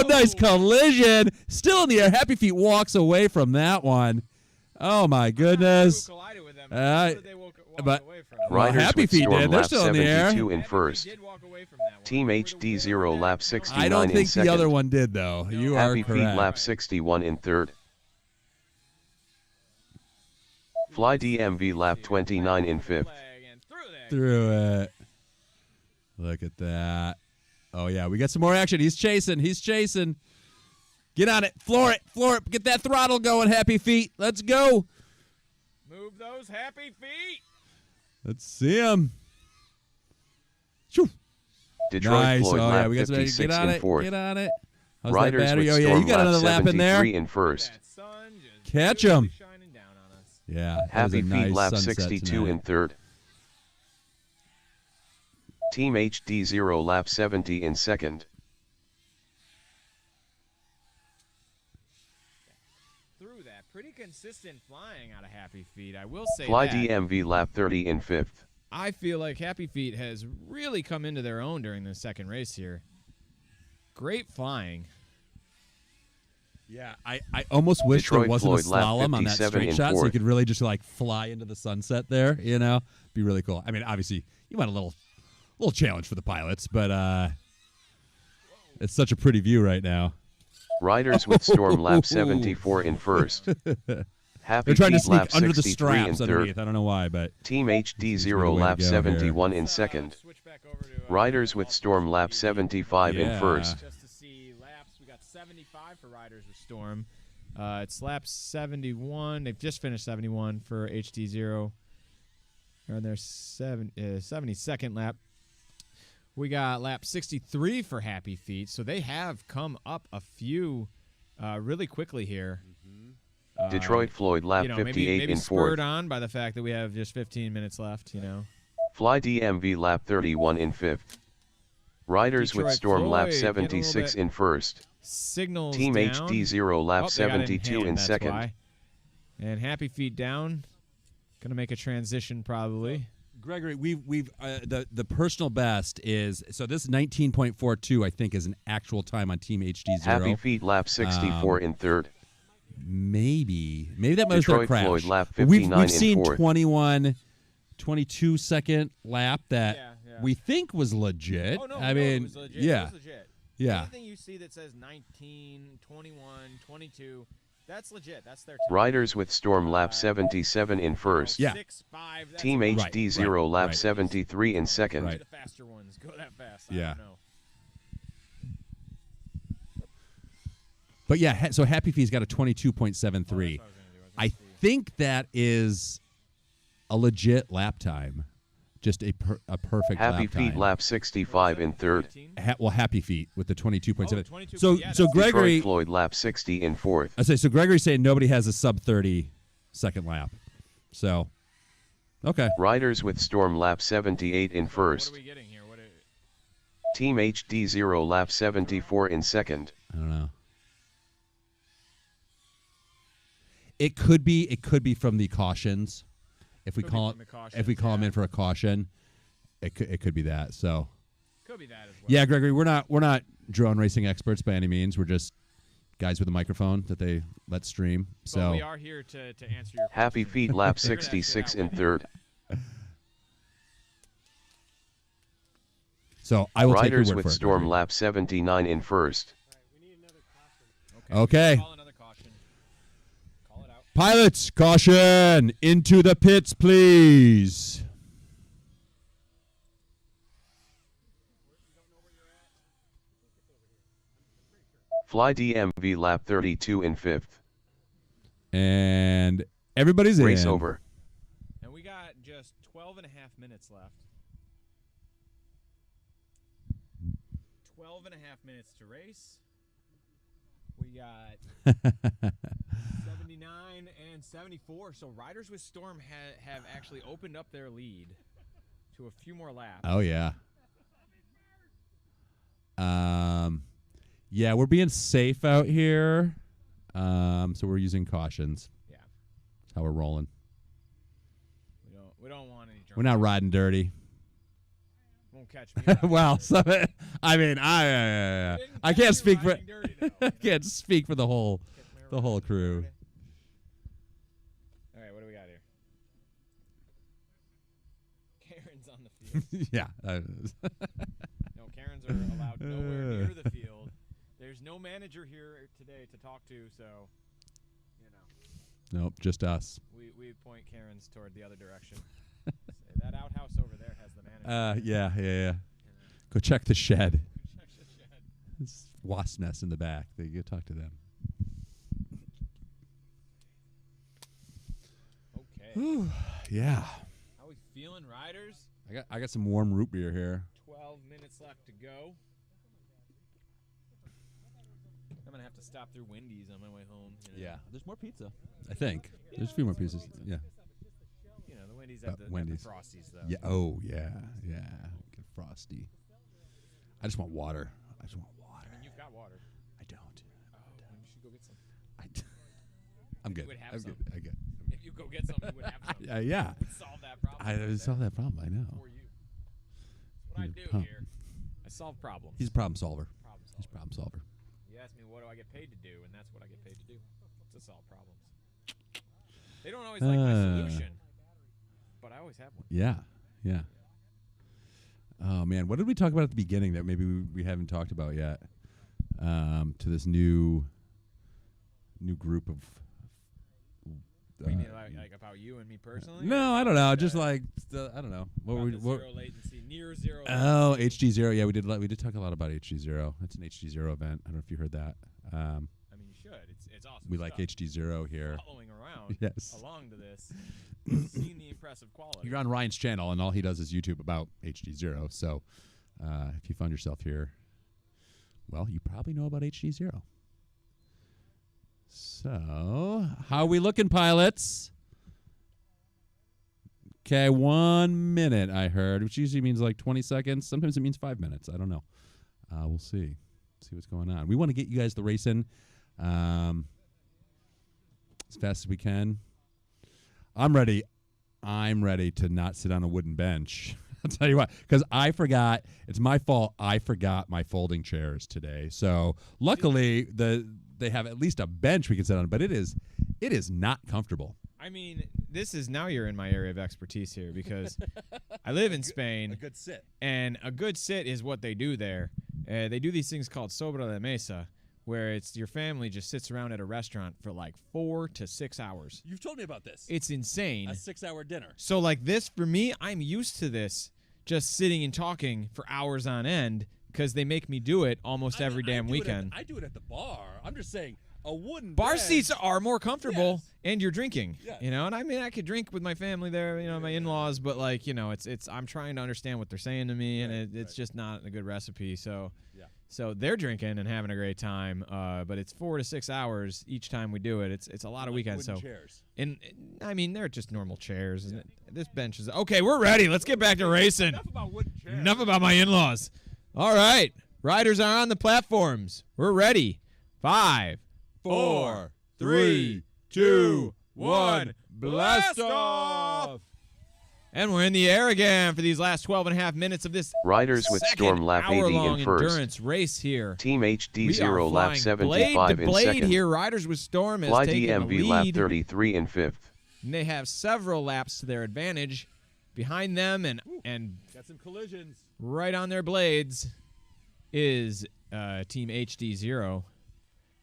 S4: Nice collision. Still in the air. Happy Feet walks away from that one. Oh my goodness.
S7: Riders
S4: Happy
S7: with
S4: Feet
S7: Storm
S4: did. They're
S7: lap
S4: still in the air.
S7: 72 in first. Team HDZero lap 69
S4: I don't
S7: in
S4: think
S7: second.
S4: the other one did though. You
S7: Happy
S4: are correct.
S7: Feet lap 61 in third. Fly DMV lap 29 in fifth.
S4: Through it. Look at that. Oh yeah, we got some more action. He's chasing. Get on it. Floor it. Get that throttle going, Happy Feet. Let's go.
S1: Move those Happy Feet.
S4: Let's see him.
S7: Detroit
S4: nice.
S7: Floyd lap
S4: we got
S7: 56
S4: get on
S7: in
S4: it.
S7: fourth.
S4: Get on it. How's
S7: Riders
S4: that battery?
S7: with
S4: Oh yeah,
S7: Storm
S4: you got another lap in there.
S7: in first.
S4: Catch him. Yeah.
S7: Happy
S4: nice
S7: Feet lap
S4: sunset
S7: 62
S4: tonight.
S7: in third. Team HDZero lap 70 in second.
S1: through that. Pretty consistent flying out of Happy Feet. I will say
S7: Fly
S1: that.
S7: DMV lap 30 in 5th.
S1: I feel like Happy Feet has really come into their own during the second race here. Great flying.
S4: Yeah, I almost wish
S7: Detroit
S4: there wasn't
S7: Floyd,
S4: a
S7: lap
S4: slalom on that
S7: 57
S4: straight
S7: in
S4: shot, so you
S7: 4th.
S4: could really just like fly into the sunset there. You know, be really cool. I mean, obviously, you want a little challenge for the pilots, but it's such a pretty view right now.
S7: Riders with Storm lap 74 in 1st. Happy
S4: They're trying to
S7: Feet
S4: sneak
S7: lap
S4: under the
S7: 63 in
S4: straps underneath.
S7: 3rd.
S4: I don't know why, but
S7: Team
S4: the way
S7: HDZero
S4: to
S7: lap
S4: go here.
S7: 71 in 2nd.
S1: Switch back over to,
S7: Riders with Storm lap 75 in
S4: Yeah.
S7: 1st.
S1: Just to see laps, we got 75 for Riders with Storm. It's lap 71. They've just finished 71 for HDZero. They're on their 72nd lap. We got lap 63 for Happy Feet. So they have come up a few really quickly here.
S7: Detroit Floyd lap
S1: you know,
S7: 58
S1: maybe
S7: in
S1: spurred
S7: 4th.
S1: on by the fact that we have just 15 minutes left, you know.
S7: Fly DMV lap 31 in 5th. Riders with
S1: Detroit
S7: Storm lap
S1: Floyd getting a little
S7: 76
S1: bit
S7: in 1st.
S1: Signals
S7: Team
S1: down.
S7: HDZero lap
S1: Oh, they got it
S7: 72
S1: hand,
S7: in
S1: that's
S7: 2nd.
S1: why. And Happy Feet down. Gonna make a transition probably.
S4: Gregory, we've the personal best is so this 19.42 I think is an actual time on Team HDZero.
S7: Happy Feet lap 64 in 3rd.
S4: Maybe that was their
S7: Detroit
S4: crash.
S7: Floyd lap
S4: But
S7: 59
S4: we've
S7: in
S4: seen
S7: 4th.
S4: 22 second lap that
S1: Yeah.
S4: we think was legit.
S1: Oh no,
S4: I
S1: no,
S4: mean,
S1: it was legit.
S4: yeah,
S1: It was legit.
S4: yeah.
S1: Anything you see that says 19, 21, 22, that's legit. That's their time.
S7: Riders with Storm lap 77 in 1st.
S4: Yeah.
S1: 6-5, that's
S7: Team
S1: about
S4: Right,
S7: HDZero
S4: right,
S7: lap
S4: right.
S7: 73 in 2nd.
S4: Right.
S1: The faster ones go that fast.
S4: Yeah.
S1: I don't know.
S4: But yeah, so Happy Feet's got a 22.73.
S1: Oh, that's what I was gonna do. I was
S4: I
S1: gonna see.
S4: think that is a legit lap time, just a perfect
S7: Happy
S4: lap
S7: Feet
S4: time.
S7: lap 65 in 3rd.
S1: 18?
S4: Happy Feet with the 22.7.
S1: Oh, 22,
S4: so
S1: yeah,
S4: so
S1: that's-
S4: Gregory,
S7: Detroit Floyd lap 60 in 4th.
S4: I say so Gregory's saying nobody has a sub 30 second lap. So okay.
S7: Riders with Storm lap 78 in
S1: What
S7: 1st.
S1: are we getting here? What?
S7: Team HDZero lap 74 in 2nd.
S4: I don't know. It could be from the cautions. If we
S1: Could be
S4: call
S1: from the
S4: if we
S1: cautions,
S4: call them
S1: yeah.
S4: in for a caution, it could be that. So
S1: Could be that as well.
S4: yeah, Gregory, we're not drone racing experts by any means. We're just guys with a microphone that they let stream.
S1: But
S4: So
S1: we are here to answer your
S7: Happy
S1: question.
S7: Feet lap
S1: Figured I'd say
S7: 66
S1: that
S7: in
S1: way.
S7: 3rd.
S4: so I will take your
S7: Riders
S4: word
S7: with
S4: for it.
S7: Storm
S4: Gregory.
S7: lap 79 in 1st.
S4: Okay.
S1: Call another caution. Call it out.
S4: Pilots, caution! Into the pits, please.
S7: Fly DMV lap 32 in 5th.
S4: And everybody's
S7: Race
S4: in.
S7: over.
S1: And we got just 12 and a half minutes left. 12 and a half minutes to race. We got 79 and 74. So Riders with Storm have actually opened up their lead to a few more laps.
S4: Oh yeah. Yeah, we're being safe out here. So we're using cautions.
S1: Yeah.
S4: That's how we're rolling.
S1: We don't want any drunk.
S4: We're not riding dirty.
S1: Won't catch me. out
S4: Well,
S1: here.
S4: some, I mean, I
S1: Didn't
S4: can't
S1: catch
S4: speak
S1: you
S4: for
S1: riding dirty, though, you know?
S4: can't speak for the whole
S1: Catch me riding
S4: crew.
S1: dirty. All right, what do we got here? Karen's on the field.
S4: Yeah.
S1: No, Karens are allowed nowhere near the field. There's no manager here today to talk to, so you know
S4: Nope, just us.
S1: we point Karens toward the other direction. Say, that outhouse over there has the manager.
S4: Yeah. Go check the shed.
S1: Check the shed.
S4: This wasp nest in the back. They go talk to them.
S1: Okay.
S4: Yeah.
S1: How we feeling, riders?
S4: I got some warm root beer here.
S1: 12 minutes left to go. I'm gonna have to stop through Wendy's on my way home. You know?
S4: There's more pizza. I think there's a few more pieces. Yeah.
S1: You know, the Wendy's
S4: But
S1: have the
S4: Wendy's.
S1: Frosties though.
S4: Yeah. Oh yeah. Get frosty. I just want water.
S1: I mean, you've got water.
S4: I don't.
S1: Oh, you should go get some.
S4: I'm good.
S1: would have
S4: I'm
S1: some.
S4: good. I'm good.
S1: If you go get some, you would have some.
S4: Yeah.
S1: It would solve that problem.
S4: I
S1: right
S4: solved
S1: there
S4: that problem. I know.
S1: for you. That's what I do
S4: Pump.
S1: here. I solve problems.
S4: He's a problem solver.
S1: Problem
S4: He's a
S1: solver.
S4: problem solver.
S1: You ask me what do I get paid to do, and that's what I get paid to do. To solve problems. They don't always like my solution, but I always have one.
S4: Yeah. Yeah. Oh man, what did we talk about at the beginning that maybe we haven't talked about yet? To this new group of.
S1: You mean like about you and me personally?
S4: No, I don't know. Just like I don't know. What
S1: About
S4: were
S1: the
S4: what?
S1: zero latency, near zero.
S4: Oh,
S1: latency.
S4: HDZero. Yeah, we did talk a lot about HDZero. It's an HDZero event. I don't know if you heard that.
S1: I mean, you should. It's awesome.
S4: We like
S1: stuff.
S4: HDZero here.
S1: Following around.
S4: Yes.
S1: Along to this, you've seen the impressive quality.
S4: You're on Ryan's channel, and all he does is YouTube about HDZero. So, if you found yourself here, well, you probably know about HDZero. So, how are we looking, pilots? Okay, 1 minute, I heard, which usually means like 20 seconds. Sometimes it means 5 minutes. I don't know. We'll see. See what's going on. We want to get you guys the racing as fast as we can. I'm ready to not sit on a wooden bench. I'll tell you what, because I forgot. It's my fault. I forgot my folding chairs today. So luckily, they have at least a bench we can sit on, but it is not comfortable.
S1: I mean, this is now you're in my area of expertise here because I live in Spain.
S4: A good sit.
S1: And a good sit is what they do there. They do these things called sobre la mesa, where it's your family just sits around at a restaurant for like 4 to 6 hours.
S4: You've told me about this.
S1: It's insane.
S4: A 6-hour dinner.
S1: So like this, for me, I'm used to this, just sitting and talking for hours on end because they make me do it almost every damn weekend.
S4: I do it at the bar. I'm just saying a wooden
S1: Bar
S4: bench.
S1: seats are more comfortable,
S4: Yes.
S1: and you're drinking.
S4: Yes.
S1: You know, and I mean, I could drink with my family there, you know, my in-laws, but like, you know, it's. I'm trying to understand what they're saying to me, and it's just not a good recipe. So, so they're drinking and having a great time, but it's 4 to 6 hours each time we do it. It's a lot of weekends.
S4: Wooden
S1: So,
S4: chairs.
S1: and I mean, they're just normal chairs. Isn't it? This bench is okay. We're ready. Let's get back to racing.
S4: Enough about wooden chairs.
S1: Enough about my in-laws. All right, riders are on the platforms. We're ready. 5, 4, 3, 2, 1, blast off! And we're in the air again for these last 12 and a half minutes of this
S7: Riders with Storm lap 80
S1: hour-long
S7: in first.
S1: endurance race here.
S7: Team
S1: We are
S7: HDZero lap
S1: flying
S7: 75
S1: blade to
S7: in
S1: blade
S7: second.
S1: here. Riders with Storm has
S7: Fly
S1: taken the
S7: DMV lap
S1: lead.
S7: 33 in fifth.
S1: And they have several laps to their advantage. Behind them and
S4: Got some collisions.
S1: right on their blades is Team HDZero.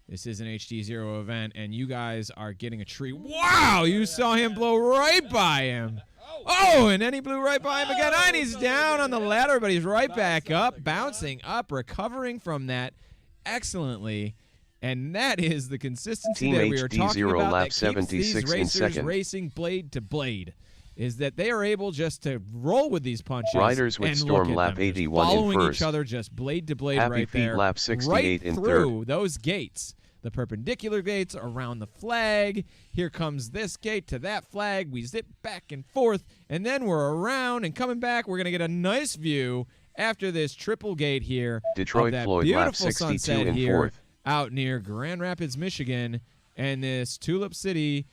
S1: This is an HDZero event, and you guys are getting a treat. Wow, you saw him blow right by him. Oh, and then he blew right by him again. And he's down on the ladder, but he's right back up, bouncing up, recovering from that excellently. And that is the consistency
S7: Team
S1: that we were talking
S7: HDZero
S1: about
S7: lap
S1: that keeps
S7: 76
S1: these
S7: in
S1: racers
S7: second.
S1: racing blade to blade. Is that they are able just to roll with these punches.
S7: Riders with
S1: and
S7: Storm
S1: look at
S7: lap
S1: them, just
S7: 81 in
S1: following
S7: first.
S1: each other just blade to blade
S7: Happy
S1: right
S7: Feet
S1: there,
S7: lap 68
S1: right
S7: in
S1: through those gates. The perpendicular gates around the flag. Here comes this gate to that flag. We zip back and forth, and then we're around and coming back. We're gonna get a nice view after this triple gate here.
S7: Detroit
S1: of that
S7: Floyd lap
S1: beautiful
S7: 62
S1: sunset
S7: in
S1: here
S7: fourth.
S1: out near Grand Rapids, Michigan, and this Tulip City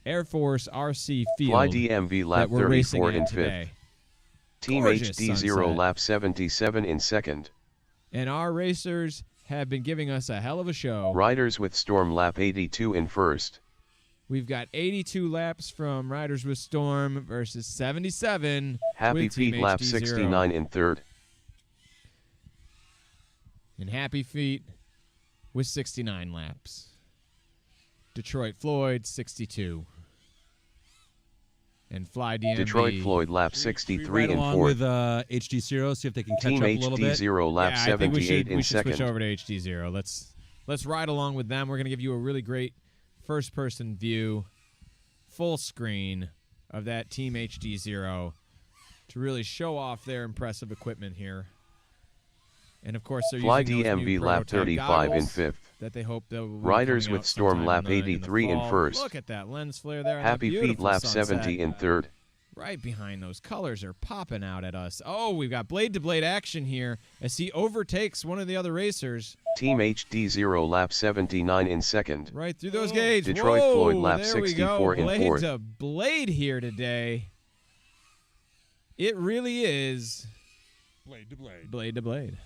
S1: Air Force RC field
S7: Fly DMV lap
S1: that we're racing
S7: 34
S1: at
S7: in
S1: today.
S7: fifth. Team
S1: Gorgeous
S7: HDZero
S1: sunset.
S7: lap 77 in second.
S1: And our racers have been giving us a hell of a show.
S7: Riders with Storm lap 82 in first.
S1: We've got 82 laps from Riders with Storm versus 77
S7: Happy
S1: with Team
S7: Feet lap
S1: HDZero.
S7: 69 in third.
S1: And Happy Feet with 69 laps. Detroit Floyd 62. And Fly DMV.
S7: Detroit Floyd lap
S4: Should we
S7: 63
S4: ride
S7: in
S4: along
S7: fourth.
S4: with HDZero, see if they can catch
S7: Team
S4: up a little bit.
S7: HDZero lap
S1: I think we
S7: 78
S1: should,
S7: in
S1: we should
S7: second.
S1: switch over to HDZero. Let's ride along with them. We're going to give you a really great first-person view, full screen of that Team HDZero to really show off their impressive equipment here. And of course, they're
S7: Fly
S1: using those new
S7: DMV lap
S1: prototype
S7: 35 in
S1: goggles
S7: fifth.
S1: that they hope they'll be
S7: Riders
S1: coming
S7: with
S1: out
S7: Storm
S1: sometime
S7: lap
S1: in the
S7: 83 in
S1: fall.
S7: first.
S1: Look at that lens flare there. and that
S7: Happy Feet
S1: beautiful
S7: lap
S1: sunset.
S7: 70 in third.
S1: right behind those colors are popping out at us. Oh, we've got blade-to-blade action here as he overtakes one of the other racers.
S7: Team HDZero lap 79 in second.
S1: Right through those gates.
S7: Detroit
S1: Whoa,
S7: Floyd lap
S1: there we
S7: 64
S1: go.
S7: in
S1: Blade
S7: fourth.
S1: to blade here today. It really is
S6: Blade to blade.
S1: blade to blade.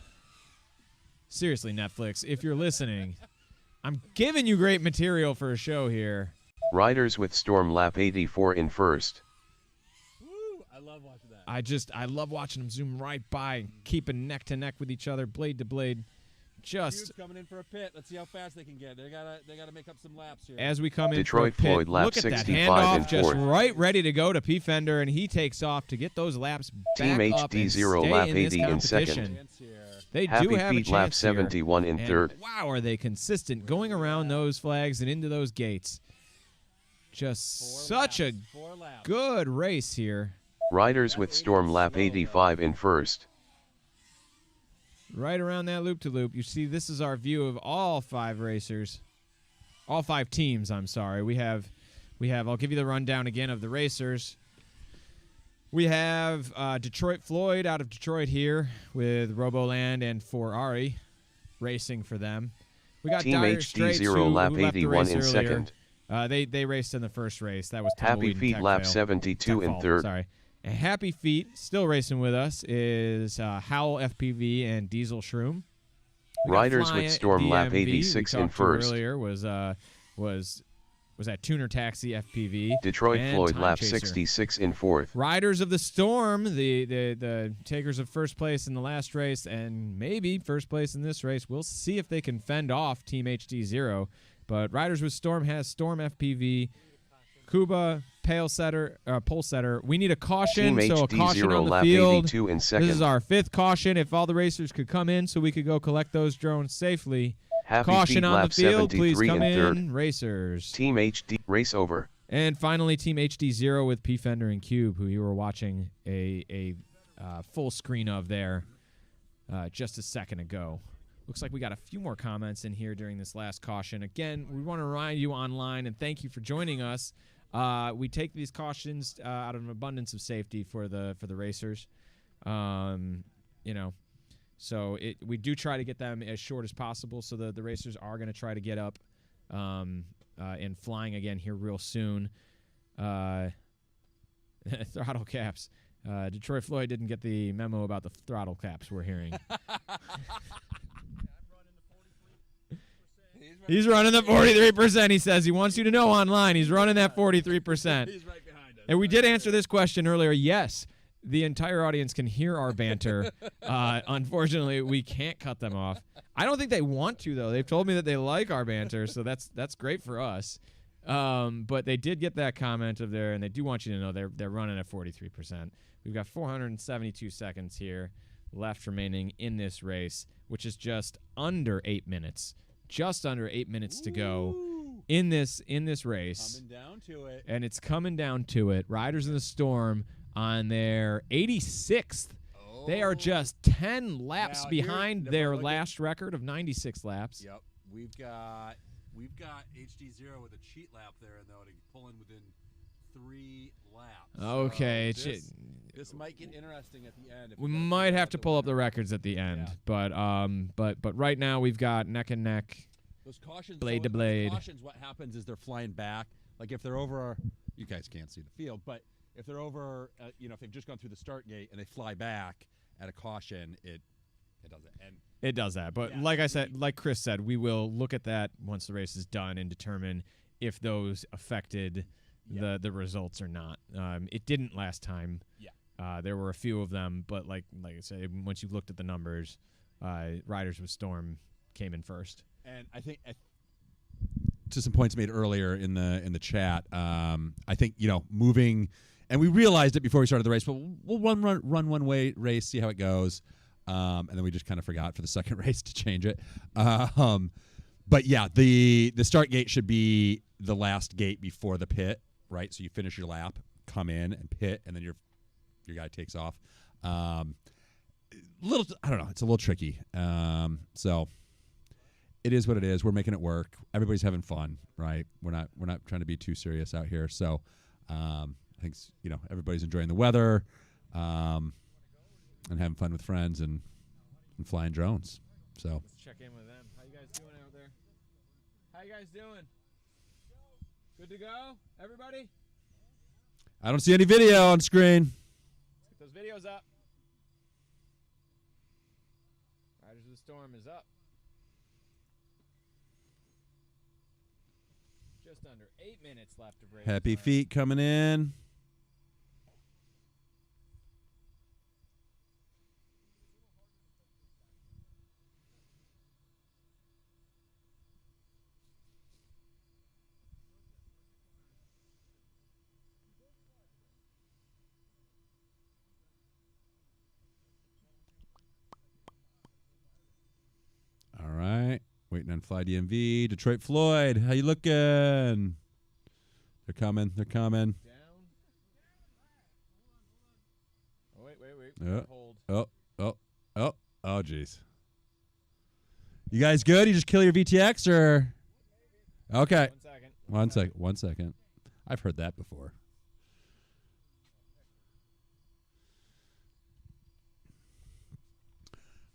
S1: Seriously, Netflix, if you're listening, I'm giving you great material for a show here.
S7: Riders with Storm lap 84 in first.
S6: Woo! I love watching that.
S1: I love watching them zoom right by and keeping neck to neck with each other, blade to blade.
S6: Cube's
S1: Just
S6: coming in for a pit. Let's see how fast they can get. They gotta make up some laps here.
S1: as we come in
S7: Detroit
S1: for a pit,
S7: Floyd lap
S1: look at that
S7: 65
S1: handoff,
S7: and
S1: just
S7: fourth.
S1: right ready to go to P Fender, and he takes off to get those laps
S7: Team
S1: back up and
S7: HDZero
S1: stay
S7: lap
S1: in this
S7: 80 in second.
S1: competition.
S6: Chance here.
S1: They
S7: Happy
S1: do have
S7: Feet
S1: a
S7: lap
S1: chance here.
S7: 71 in
S1: And
S7: third.
S1: wow, are they consistent going around those flags and into those gates? Just such a
S6: 4 laps.
S1: good race here.
S7: Riders with Storm lap 85 in first.
S1: Right around that loop-to-loop. You see, this is our view of all 5 racers. All 5 teams, I'm sorry. We have, I'll give you the rundown again of the racers. We have Detroit Floyd out of Detroit here with Roboland and Ferrari racing for them. We got
S7: Team
S1: Dire Straits,
S7: HDZero
S1: who
S7: lap
S1: left the
S7: 81
S1: race
S7: in
S1: earlier.
S7: second.
S1: They raced in the first race. That was
S7: Happy
S1: Tumbleweed and
S7: Feet
S1: Tech
S7: lap
S1: Fail.
S7: 72 in
S1: Techfall,
S7: third.
S1: Sorry. And Happy Feet, still racing with us, is Howl FPV and Diesel Shroom. We got
S7: Riders
S1: Fly
S7: with Storm lap
S1: DMV,
S7: 86
S1: we
S7: in
S1: talked to
S7: first.
S1: earlier was that Tuner Taxi FPV.
S7: Detroit
S1: and
S7: Floyd
S1: Time
S7: lap
S1: Chaser.
S7: 66 in fourth.
S1: Riders of the Storm, the takers of first place in the last race and maybe first place in this race. We'll see if they can fend off Team HDZero. But Riders with Storm has Storm FPV, Kuba, pole setter. We need a caution,
S7: Team
S1: so a caution
S7: HDZero
S1: on the
S7: lap
S1: field.
S7: 82 in
S1: This is
S7: second.
S1: our 5th caution. If all the racers could come in so we could go collect those drones safely.
S7: Happy
S1: Caution
S7: Feet
S1: on
S7: lap
S1: the field, please
S7: 73
S1: come
S7: in third.
S1: in, racers.
S7: Team HD race over.
S1: And finally, Team HDZero with P Fender and Cube, who you were watching a full screen of there just a second ago. Looks like we got a few more comments in here during this last caution. Again, we want to remind you online and thank you for joining us. We take these cautions out of an abundance of safety for the racers. So we do try to get them as short as possible, so the racers are going to try to get up and flying again here real soon. Throttle caps. Detroit Floyd didn't get the memo about the throttle caps we're hearing. He's running the 43%. He says he wants you to know online he's running that 43%.
S6: He's right behind us.
S1: And we did answer this question earlier. Yes, the entire audience can hear our banter. Unfortunately, we can't cut them off. I don't think they want to, though. They've told me that they like our banter, so that's great for us. But they did get that comment of there, and they do want you to know they're running at 43%. We've got 472 seconds here left remaining in this race, which is just under 8 minutes. Just under 8 minutes to go in this race.
S6: Coming down to it.
S1: And it's coming down to it. Riders in the Storm on their 86th. They are just 10 laps
S6: Now,
S1: behind
S6: here-
S1: their
S6: look at-
S1: last record of 96 laps.
S6: Yep. We've got HDZero with a cheat lap there, though, to pull in within 3 laps.
S1: Okay,
S6: So this might get interesting at the end. if
S1: We
S6: gotta
S1: might
S6: figure
S1: have
S6: out
S1: to
S6: the
S1: pull up the
S6: winner.
S1: records at the end,
S6: Yeah.
S1: but right now we've got neck and neck.
S6: Those cautions,
S1: Blade to
S6: so with those
S1: blade.
S6: Cautions, what happens is they're flying back. Like if they're over, you guys can't see the field, but if they're over, if they've just gone through the start gate and they fly back at a caution, it does it. And
S1: It does that, but
S6: Yeah,
S1: like I said, like Chris said, we will look at that once the race is done and determine if those affected the results or not. It didn't last time.
S6: Yeah.
S1: There were a few of them, but like I said, once you looked at the numbers, Riders with Storm came in first.
S6: And I think to some points made earlier in the chat, I think moving, and we realized it before we started the race, but we'll run one way race, see how it goes, and then we just kind of forgot for the second race to change it. But yeah, the start gate should be the last gate before the pit, right? So you finish your lap, come in and pit, and then your guy takes off. I don't know, it's a little tricky. So it is what it is. We're making it work. Everybody's having fun, right? We're not trying to be too serious out here. So I
S4: think everybody's enjoying the weather, and having fun with friends and flying drones. So
S1: let's check in with them. How you guys doing out there? How you guys doing? Good to go, everybody?
S4: I don't see any video on screen.
S1: Let's get those videos up. Riders of the Storm is up. Just under 8 minutes left of race
S4: Happy
S1: time.
S4: feet coming in. All right. Waiting on Fly DMV. Detroit Floyd, how you looking? They're coming. They're coming.
S1: Down. Oh, wait.
S4: Hold. Oh, jeez. You guys good? You just kill your VTX or? Okay.
S1: 1 second.
S4: 1 second. I've heard that before.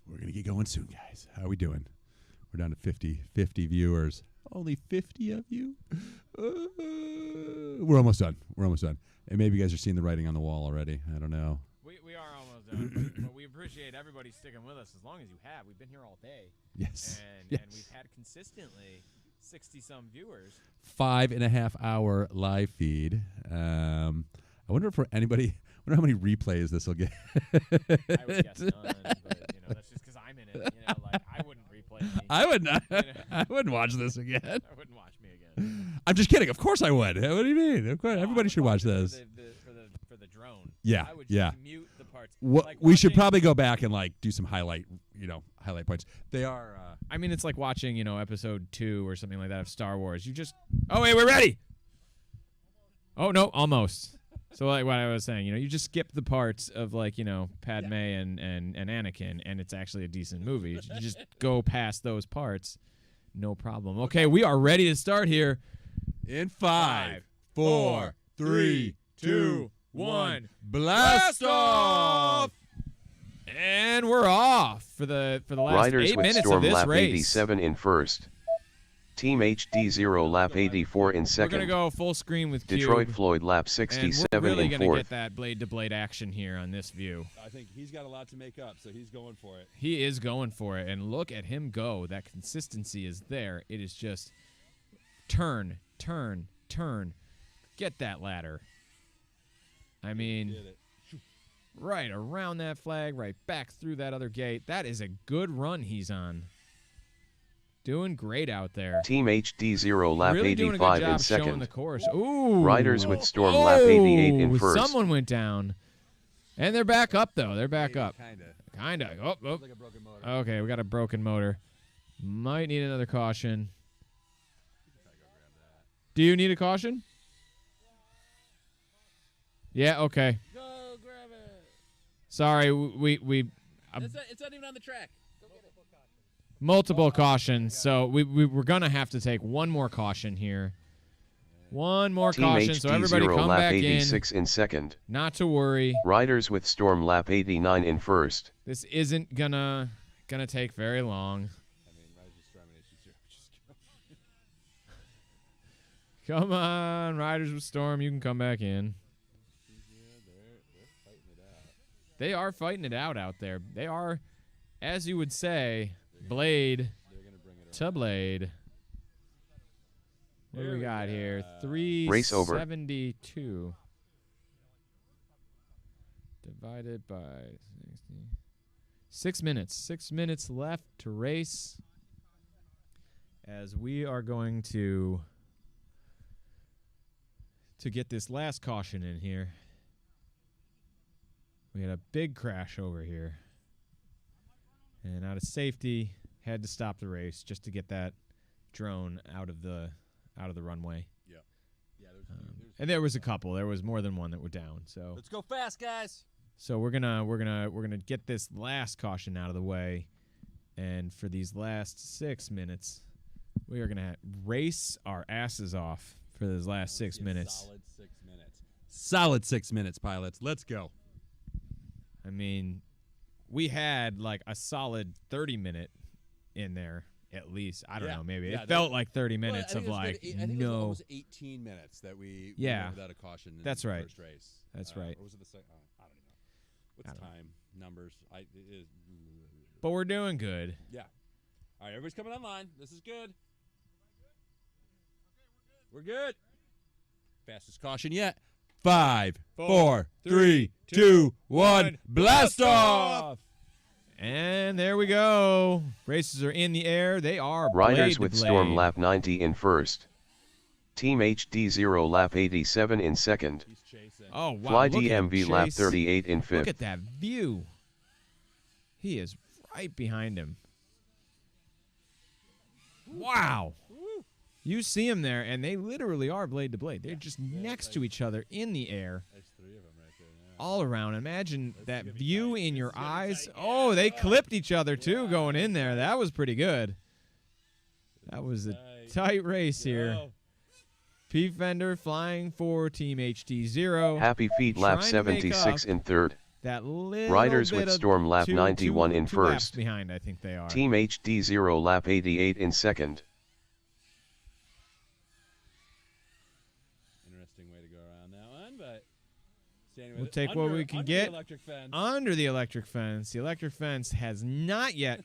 S4: We're going to get going soon, guys. How are we doing? We're down to 50 viewers. Only 50 of you? We're almost done. And maybe you guys are seeing the writing on the wall already. I don't know.
S1: We are almost done, but we appreciate everybody sticking with us as long as you have. We've been here all day.
S4: Yes.
S1: And we've had consistently 60-some viewers.
S4: 5.5 hour live feed. I wonder if for anybody, I wonder how many replays this will get.
S1: I would guess none, but that's just because I'm in it. Like I wouldn't replay me.
S4: I would not. I wouldn't watch this again.
S1: I wouldn't watch me again.
S4: I'm just kidding. Of course I would. What do you mean? Of course, everybody should watch this.
S1: For the drone.
S4: Yeah,
S1: I would
S4: yeah.
S1: just mute the parts.
S4: We should probably go back and do some highlight points. They are.
S1: I mean, it's like watching, episode 2 or something like that of Star Wars. You just. Oh wait, we're ready. Oh no, almost. So like what I was saying, you just skip the parts of Padme and Anakin, and it's actually a decent movie. You just go past those parts, no problem. Okay, we are ready to start here.
S4: In 5, 4, 3, 2, 1, blast off!
S1: And we're off for the last
S7: Riders
S1: 8
S7: with
S1: minutes
S7: Storm
S1: of this
S7: lap
S1: race.
S7: 87 in first. Team HDZero lap 84 in
S1: We're
S7: second.
S1: gonna go full screen with
S7: Detroit
S1: Cube,
S7: Floyd lap
S1: and
S7: 67
S1: we're really
S7: in
S1: gonna
S7: fourth.
S1: get that blade to blade action here on this view.
S4: I think he's got a lot to make up, so he's going for it.
S1: He is going for it, and look at him go. That consistency is there. It is just turn, turn, turn. Get that ladder. I mean, right around that flag, right back through that other gate. That is a good run he's on. Doing great out there.
S7: Team HDZero lap
S1: really doing a
S7: 85
S1: good job
S7: in
S1: showing
S7: second.
S1: the course. Ooh.
S7: Riders with Storm lap 88 in first.
S1: Someone went down. And they're back up, though. They're back up.
S4: Kinda.
S1: Oh.
S4: Like a broken motor.
S1: Okay, we got a broken motor. Might need another caution. Do you need a caution? Yeah, okay.
S9: Go grab it.
S1: Sorry, we
S9: It's not even on the track. Go get it.
S1: multiple cautions, so we're going to have to take one more caution here. One more
S7: Team
S1: caution, so everybody
S7: HDZero
S1: come
S7: lap
S1: back
S7: 86 in second.
S1: Not to worry.
S7: Riders with Storm lap 89 in first.
S1: This isn't gonna take very long.
S4: I mean, Riders with Storm and HDZero.
S1: Come on, Riders with Storm, you can come back in.
S4: They're fighting it out.
S1: They are fighting it out there. They are, as you would say, blade
S4: They're gonna bring it
S1: to blade. What do we got here?
S7: Race over.
S1: 372 divided by 60. 6 minutes. 6 minutes left to race. As we are going to get this last caution in here. We had a big crash over here. And out of safety, had to stop the race just to get that drone out of the runway.
S4: Yeah,
S1: And there was a couple. There was more than one that were down. So
S9: Let's go fast, guys.
S1: so we're gonna get this last caution out of the way, and for these last 6 minutes, we are gonna race our asses off for those last 6 minutes.
S4: Solid 6 minutes. Solid 6 minutes, pilots. Let's go.
S1: I mean, we had like a solid 30-minute in there at least. I don't know. Maybe
S4: Yeah,
S1: it felt like 30 minutes
S4: well,
S1: of like
S4: I think it was
S1: no.
S4: almost 18 minutes that we went without a caution. In
S1: That's
S4: the
S1: right.
S4: First race.
S1: That's right.
S4: Or was it the second? I don't even know. What's
S1: I don't
S4: time numbers?
S1: But we're doing good.
S4: Yeah. All right, everybody's coming online. This is good. We're good. Fastest caution yet. 5, 4, 3, 2, 1, blast off!
S1: And there we go. Races are in the air. They are
S7: Riders
S1: blade
S7: with
S1: to
S7: Storm
S1: blade.
S7: lap 90 in first. Team HDZero lap 87 in second.
S4: He's chasing.
S1: Oh, wow.
S7: Fly
S1: look at
S7: DMV lap
S1: Chase.
S7: 38 in
S1: Look
S7: fifth.
S1: at that view. He is right behind him. Wow. You see him there, and they literally are blade to blade. They're just next to each other in the air.
S4: There's 3 of them right there.
S1: All around. Imagine that view in your eyes. Oh, they clipped each other, too, going in there. That was pretty good. That was a tight race here. P. Fender flying for Team HDZero.
S7: Happy Feet lap
S1: Trying to make
S7: 76
S1: up
S7: in third.
S1: That little
S7: Riders
S1: bit
S7: with
S1: of
S7: Storm lap
S1: two-
S7: 91 in
S1: two laps
S7: first.
S1: behind, I think they are.
S7: Team HDZero lap 88 in second.
S4: Interesting way to go around that one, but standing
S1: We'll
S4: with it
S1: take what
S4: under-
S1: we can
S4: under
S1: get
S4: the electric fence.
S1: under the electric fence. The electric fence has not yet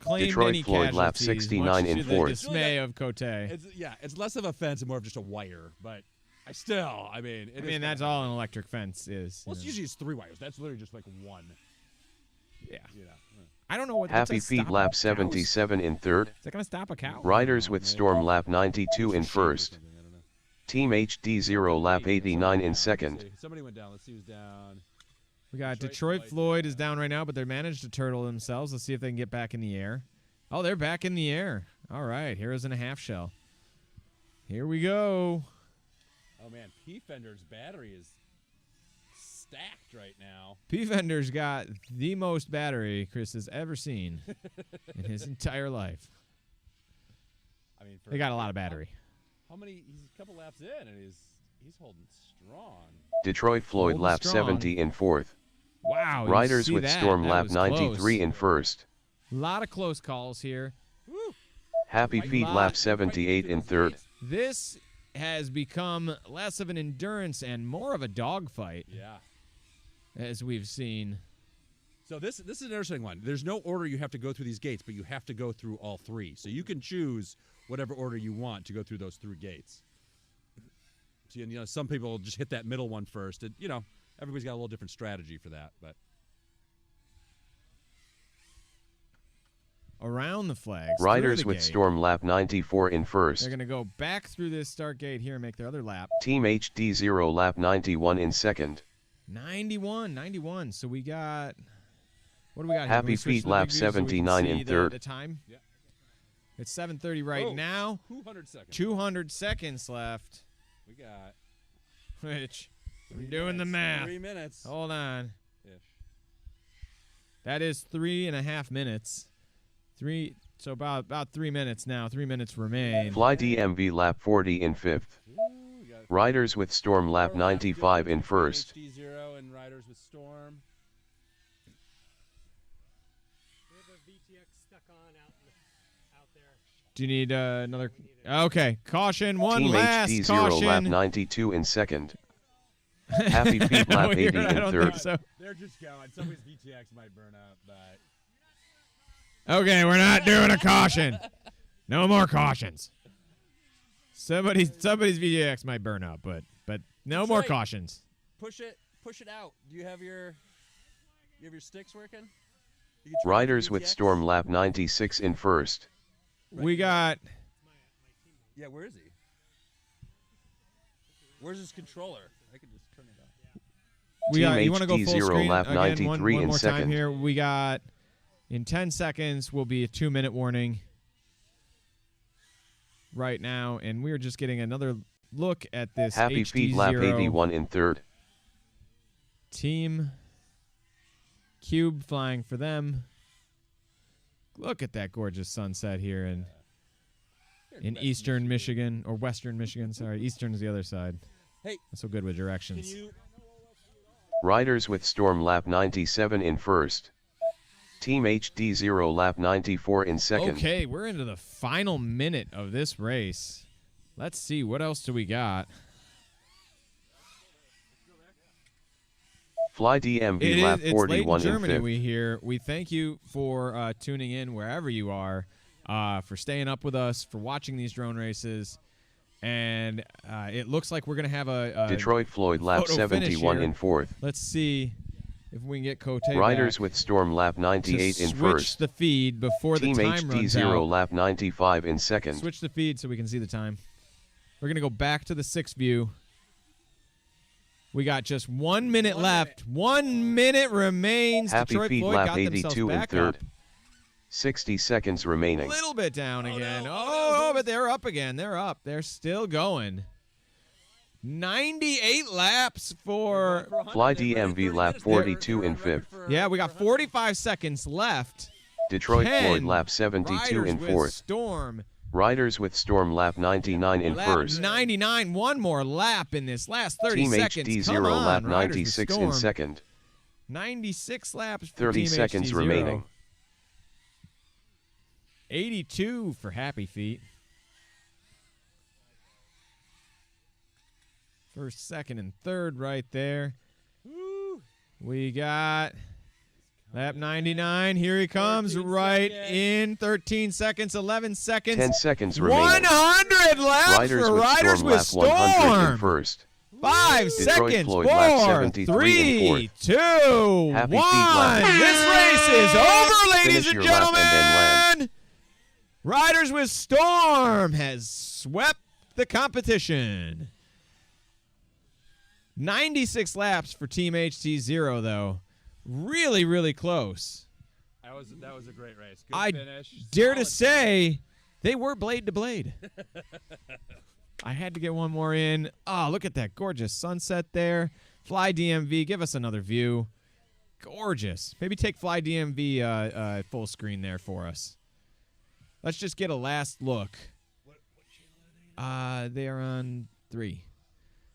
S1: claimed
S7: Detroit
S1: any
S7: Floyd lap
S1: casualties,
S7: 69
S1: much
S7: in
S1: to the
S7: fourth.
S1: dismay of Cote.
S4: It's less of a fence and more of just a wire, but I mean,
S1: That's all an electric fence is.
S4: Well,
S1: you
S4: it's
S1: know.
S4: usually it's 3 wires. That's literally just like one.
S1: Yeah.
S4: You know.
S1: I don't know what.
S7: Happy
S1: what's that
S7: Feet
S1: stop
S7: lap
S1: cows?
S7: 77 in third.
S1: Is that gonna stop a cow?
S7: Riders with Storm lap 92 in first. Team HDZero lap 89 in second.
S4: Somebody went down. Let's see who's down.
S1: We got Detroit Floyd is down right now, but they managed to turtle themselves. Let's see if they can get back in the air. Oh, they're back in the air. All right, heroes in a half shell. Here we go.
S4: Oh man, P Fender's battery is stacked right now.
S1: P Fender's got the most battery Chris has ever seen in his entire life.
S4: I mean,
S1: They got a lot of battery.
S4: How many? He's a couple laps in, and he's holding strong.
S7: Detroit Floyd
S1: Holding
S7: lap
S1: strong.
S7: 70 in fourth.
S1: Wow. you
S7: Riders
S1: see
S7: with
S1: that.
S7: Storm
S1: That
S7: lap
S1: was
S7: 93
S1: close.
S7: in first.
S1: A lot of close calls here.
S7: Happy Feet lap 78 in third.
S1: This has become less of an endurance and more of a dogfight,
S4: Yeah.
S1: as we've seen.
S4: So this is an interesting one. There's no order you have to go through these gates, but you have to go through all 3. So you can choose whatever order you want to go through those 3 gates. So, you know, some people just hit that middle one first. And, you know, everybody's got a little different strategy for that. But
S1: Around the flags.
S7: Riders
S1: through the
S7: with
S1: gate.
S7: Storm lap 94 in
S1: They're
S7: first.
S1: going to go back through this start gate here and make their other lap.
S7: Team HDZero lap 91 in second.
S1: 91. So we got. What do we got here?
S7: Happy
S1: Can we switch
S7: Feet
S1: to the
S7: lap
S1: big view so we can
S7: 79
S1: see
S7: in third.
S1: The time?
S4: Yeah.
S1: It's 7:30 right now.
S4: 200 seconds.
S1: 200 seconds left.
S4: We got
S1: Which, I'm doing the
S4: minutes,
S1: math.
S4: 3 minutes.
S1: Hold on.
S4: Ish.
S1: That is 3.5 minutes. So about 3 minutes now. 3 minutes remain.
S7: Fly DMV lap 40 in fifth.
S4: Ooh, we got
S7: Riders with Storm lap 95 in first.
S4: HDZero and Riders with Storm.
S5: We have a VTX stuck on out there.
S1: Do you need another? Okay, caution. One
S7: Team
S1: last
S7: HDZero
S1: caution.
S7: lap 92 in second. Happy Feet lap
S1: Here,
S7: 80
S1: I
S7: in
S1: don't
S7: third.
S1: think so.
S4: They're just going. Somebody's VTX might burn up, but
S1: Okay, we're not doing a caution. No more cautions. Somebody's VJX might burn up, but no
S4: That's
S1: more
S4: right.
S1: cautions.
S4: push it out. Do you have your sticks working? You can try
S7: Riders with
S4: VTX?
S7: Storm lap 96 in first.
S1: We got
S4: Yeah, where is he? Where's his controller? I can just turn it off.
S7: Team
S1: you want to go full
S7: HDZero
S1: screen
S7: lap
S1: again
S7: 93
S1: one
S7: in
S1: more time
S7: second.
S1: here. We got in 10 seconds will be a 2-minute warning right now, and we're just getting another look at this
S7: Happy Feet
S1: HDZero
S7: lap 81 in third.
S1: Team Cube flying for them. Look at that gorgeous sunset here in eastern Michigan, or western Michigan. Sorry, eastern is the other side.
S4: Hey,
S1: Not so good with directions.
S4: can you?
S7: Riders with Storm lap 97 in first. Team HDZero lap 94 in second.
S1: Okay, we're into the final minute of this race. Let's see, what else do we got?
S7: Fly DMV lap
S1: It's
S7: 41
S1: late in Germany,
S7: fifth.
S1: we hear. We thank you for tuning in wherever you are, for staying up with us, for watching these drone races. And it looks like we're going to have a
S7: Detroit Floyd lap
S1: photo finish
S7: 71
S1: here.
S7: in fourth.
S1: Let's see if we can get Cote
S7: Riders
S1: back
S7: with Storm lap
S1: to
S7: 98 in
S1: switch
S7: first.
S1: the feed before
S7: Team
S1: the time runs
S7: HDZero
S1: out.
S7: lap 95 in second.
S1: Switch the feed so we can see the time. We're going to go back to the 6 view. We got just 1 minute left. 1 minute remains.
S7: Happy
S1: Detroit
S7: Feet
S1: Floyd
S7: lap
S1: got
S7: 82
S1: themselves
S7: in
S1: back
S7: third.
S1: up.
S7: 60 seconds
S1: A
S7: remaining.
S1: little bit down again.
S4: no,
S1: Oh, but they're up again. They're up. They're still going. 98 laps for...
S7: Fly DMV lap 42 in fifth.
S1: Yeah, we got 45 seconds left.
S7: Detroit
S1: 10
S7: Floyd lap 72
S1: Riders
S7: in
S1: with
S7: fourth.
S1: Storm.
S7: Riders with Storm lap 99 in
S1: Lap
S7: first.
S1: 99. One more lap in this last 30
S7: Team
S1: seconds. Come
S7: HDZero
S1: on,
S7: lap
S1: Riders with
S7: 96
S1: Storm.
S7: in second.
S1: 96 laps for
S7: 30
S1: Team
S7: seconds
S1: HDZero.
S7: remaining.
S1: 82 for Happy Feet. First, second, and third right there. We got lap 99. Here he comes
S4: 13
S1: right
S4: seconds.
S1: in 13 seconds, 11 seconds.
S7: 10 seconds remaining.
S1: 100 laps
S7: Riders
S1: for
S7: with
S1: Riders
S7: Storm
S1: with
S7: lap 100 in
S1: Storm.
S7: first.
S1: 5
S7: Detroit
S1: seconds.
S7: Floyd lap
S1: 4,
S7: 73 in
S1: 3, 2, 1.
S7: Happy Feet lap.
S1: This race is over, ladies
S7: Finish
S1: and
S7: your lap
S1: gentlemen.
S7: and then land.
S1: Riders with Storm has swept the competition. 96 laps for Team HDZero, though. Really, really close.
S5: That was a great race. Good
S1: I
S5: finish.
S1: dare to
S5: Solid
S1: say they were blade to blade. I had to get one more in. Oh, look at that gorgeous sunset there. Fly DMV, give us another view. Gorgeous. Maybe take Fly DMV full screen there for us. Let's just get a last look. They are on 3.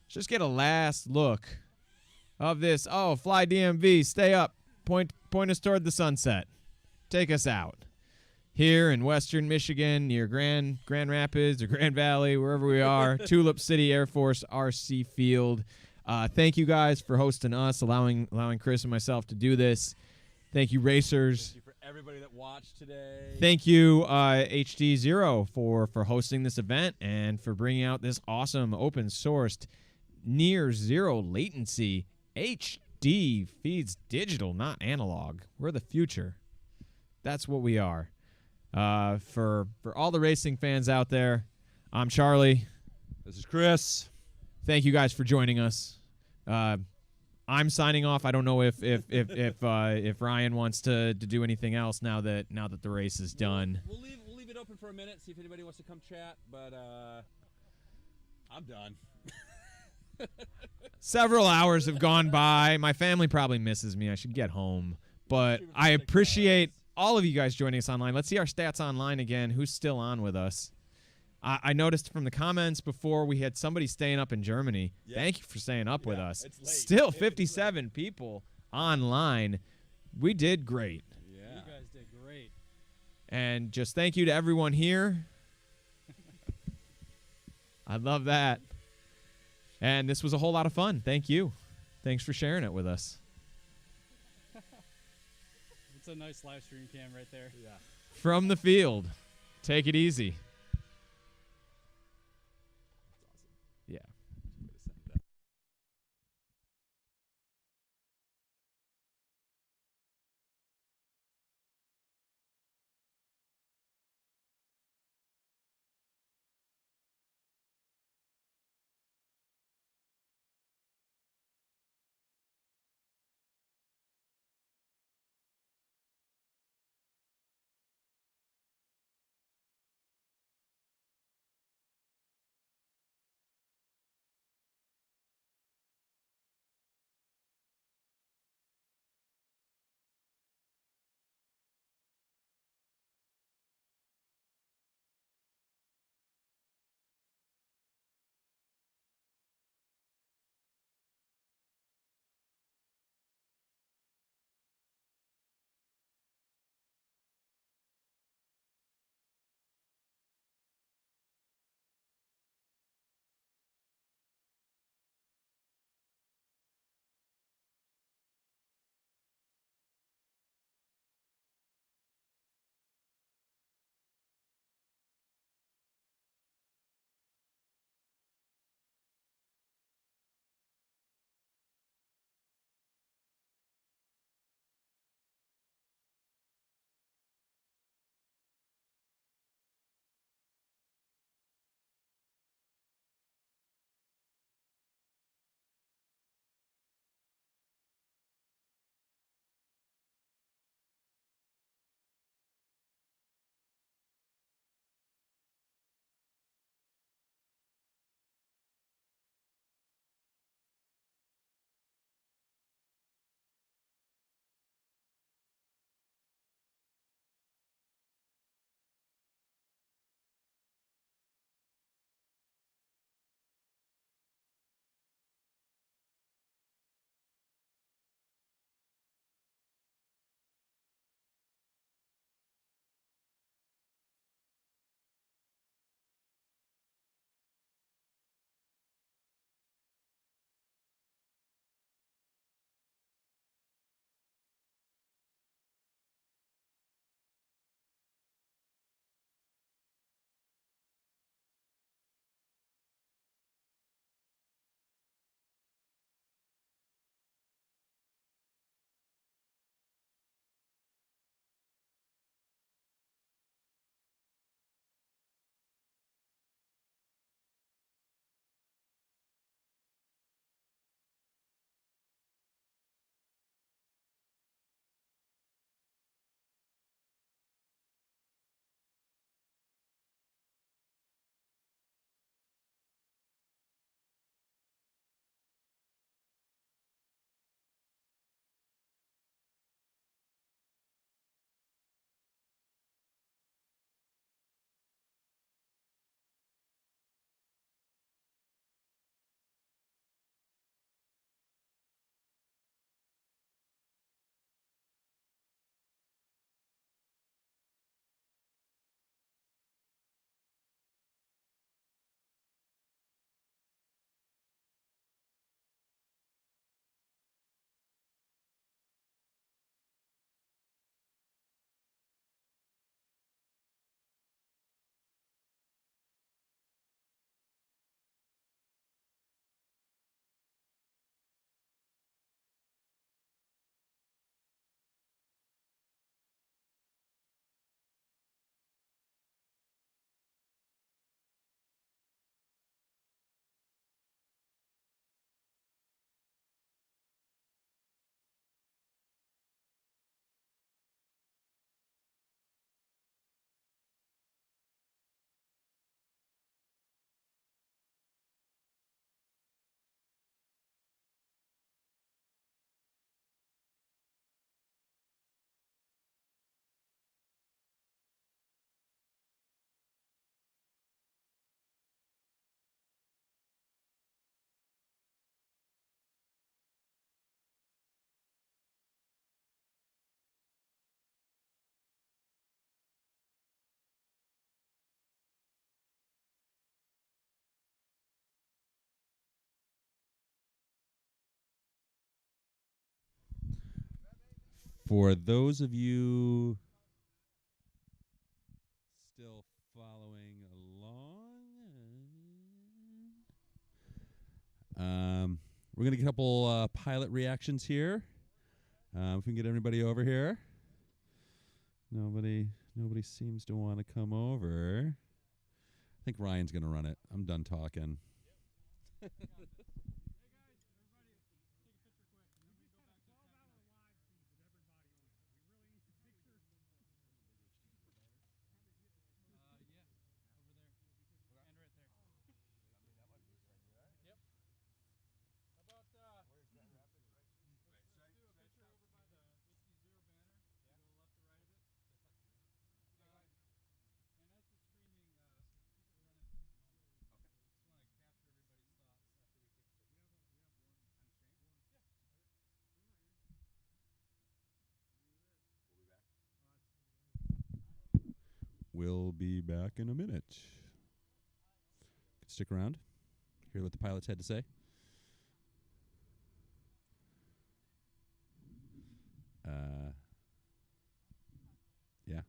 S1: Let's just get a last look of this. Oh, Fly DMV, stay up. Point us toward the sunset. Take us out. Here in western Michigan, near Grand Rapids or Grand Valley, wherever we are, Tulip City Air Force RC Field. Thank you guys for hosting us, allowing Chris and myself to do this. Thank you, racers.
S4: Thank you for everybody that watched today.
S1: Thank you, HDZero, for hosting this event and for bringing out this awesome open-sourced near zero latency HD feeds digital, not analog. We're the future. That's what we are. For all the racing fans out there, I'm Charlie.
S4: This is Chris.
S1: Thank you guys for joining us. I'm signing off. I don't know if Ryan wants to do anything else now that the race is done.
S4: We'll leave it open for a minute, see if anybody wants to come chat, but I'm done.
S1: Several hours have gone by. My family probably misses me. I should get home. But I appreciate all of you guys joining us online. Let's see our stats online again. Who's still on with us? I noticed from the comments before we had somebody staying up in Germany.
S4: Yeah.
S1: Thank you for staying up with us.
S4: it's late.
S1: Still
S4: It is
S1: 57 people online. We did great.
S3: You guys did great.
S1: And just thank you to everyone here. I love that. And this was a whole lot of fun. Thank you. Thanks for sharing it with us.
S3: It's a nice live stream cam right there.
S4: Yeah.
S1: From the field. Take it easy.
S4: For those of you still following along, we're going to get a couple pilot reactions here. If we can get everybody over here. Nobody seems to want to come over. I think Ryan's going to run it. I'm done talking. We'll be back in a minute. Stick around. Hear what the pilots had to say. Yeah.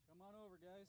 S3: Come on over, guys.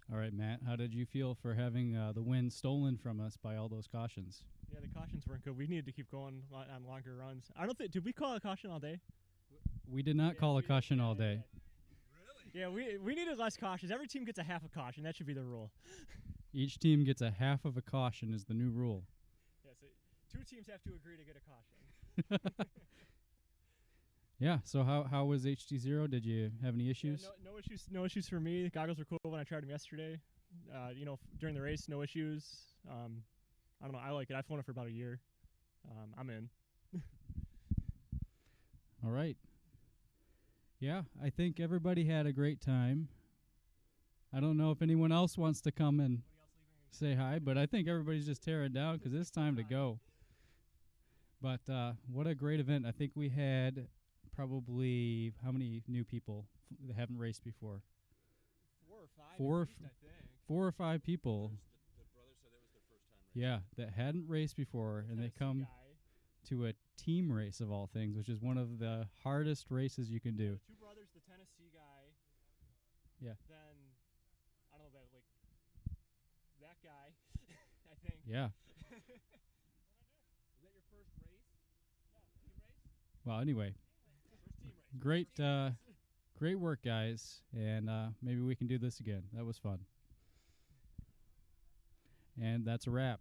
S3: All right, Matt, how did you feel for having the win stolen from us by all those cautions?
S5: Yeah, the cautions weren't good. We needed to keep going on longer runs. I don't think. Did we call a caution all day?
S3: We did not call a caution all day.
S5: Yeah, we needed less cautions. Every team gets a half a caution. That should be the rule.
S3: Each team gets a half of a caution is the new rule.
S5: Yeah, so 2 teams have to agree to get a caution.
S3: Yeah, so how was HDZero? Did you have any issues?
S5: Yeah, no issues for me. The goggles were cool when I tried them yesterday. During the race, no issues. I don't know. I like it. I've flown it for about a year. I'm in.
S3: All right. Yeah, I think everybody had a great time. I don't know if anyone else wants to come and say hi, but I think everybody's just tearing down because it's time to go. But what a great event. I think we had probably how many new people that haven't raced before?
S5: 4 or 5.
S3: Four,
S5: at least, I think.
S3: 4 or 5 people.
S4: The brother said that was their first time racing.
S3: Yeah, that hadn't raced before, and they
S5: Tennessee
S3: come
S5: guy.
S3: to a team race of all things, which is one of the hardest races you can do.
S5: 2 brothers, the Tennessee guy.
S3: Yeah.
S5: Then I don't know that that guy. I think.
S3: Yeah.
S9: Was that your first race? No, team race?
S3: Well, anyway,
S5: First team race.
S3: great, great work, guys, and maybe we can do this again. That was fun. And that's a wrap.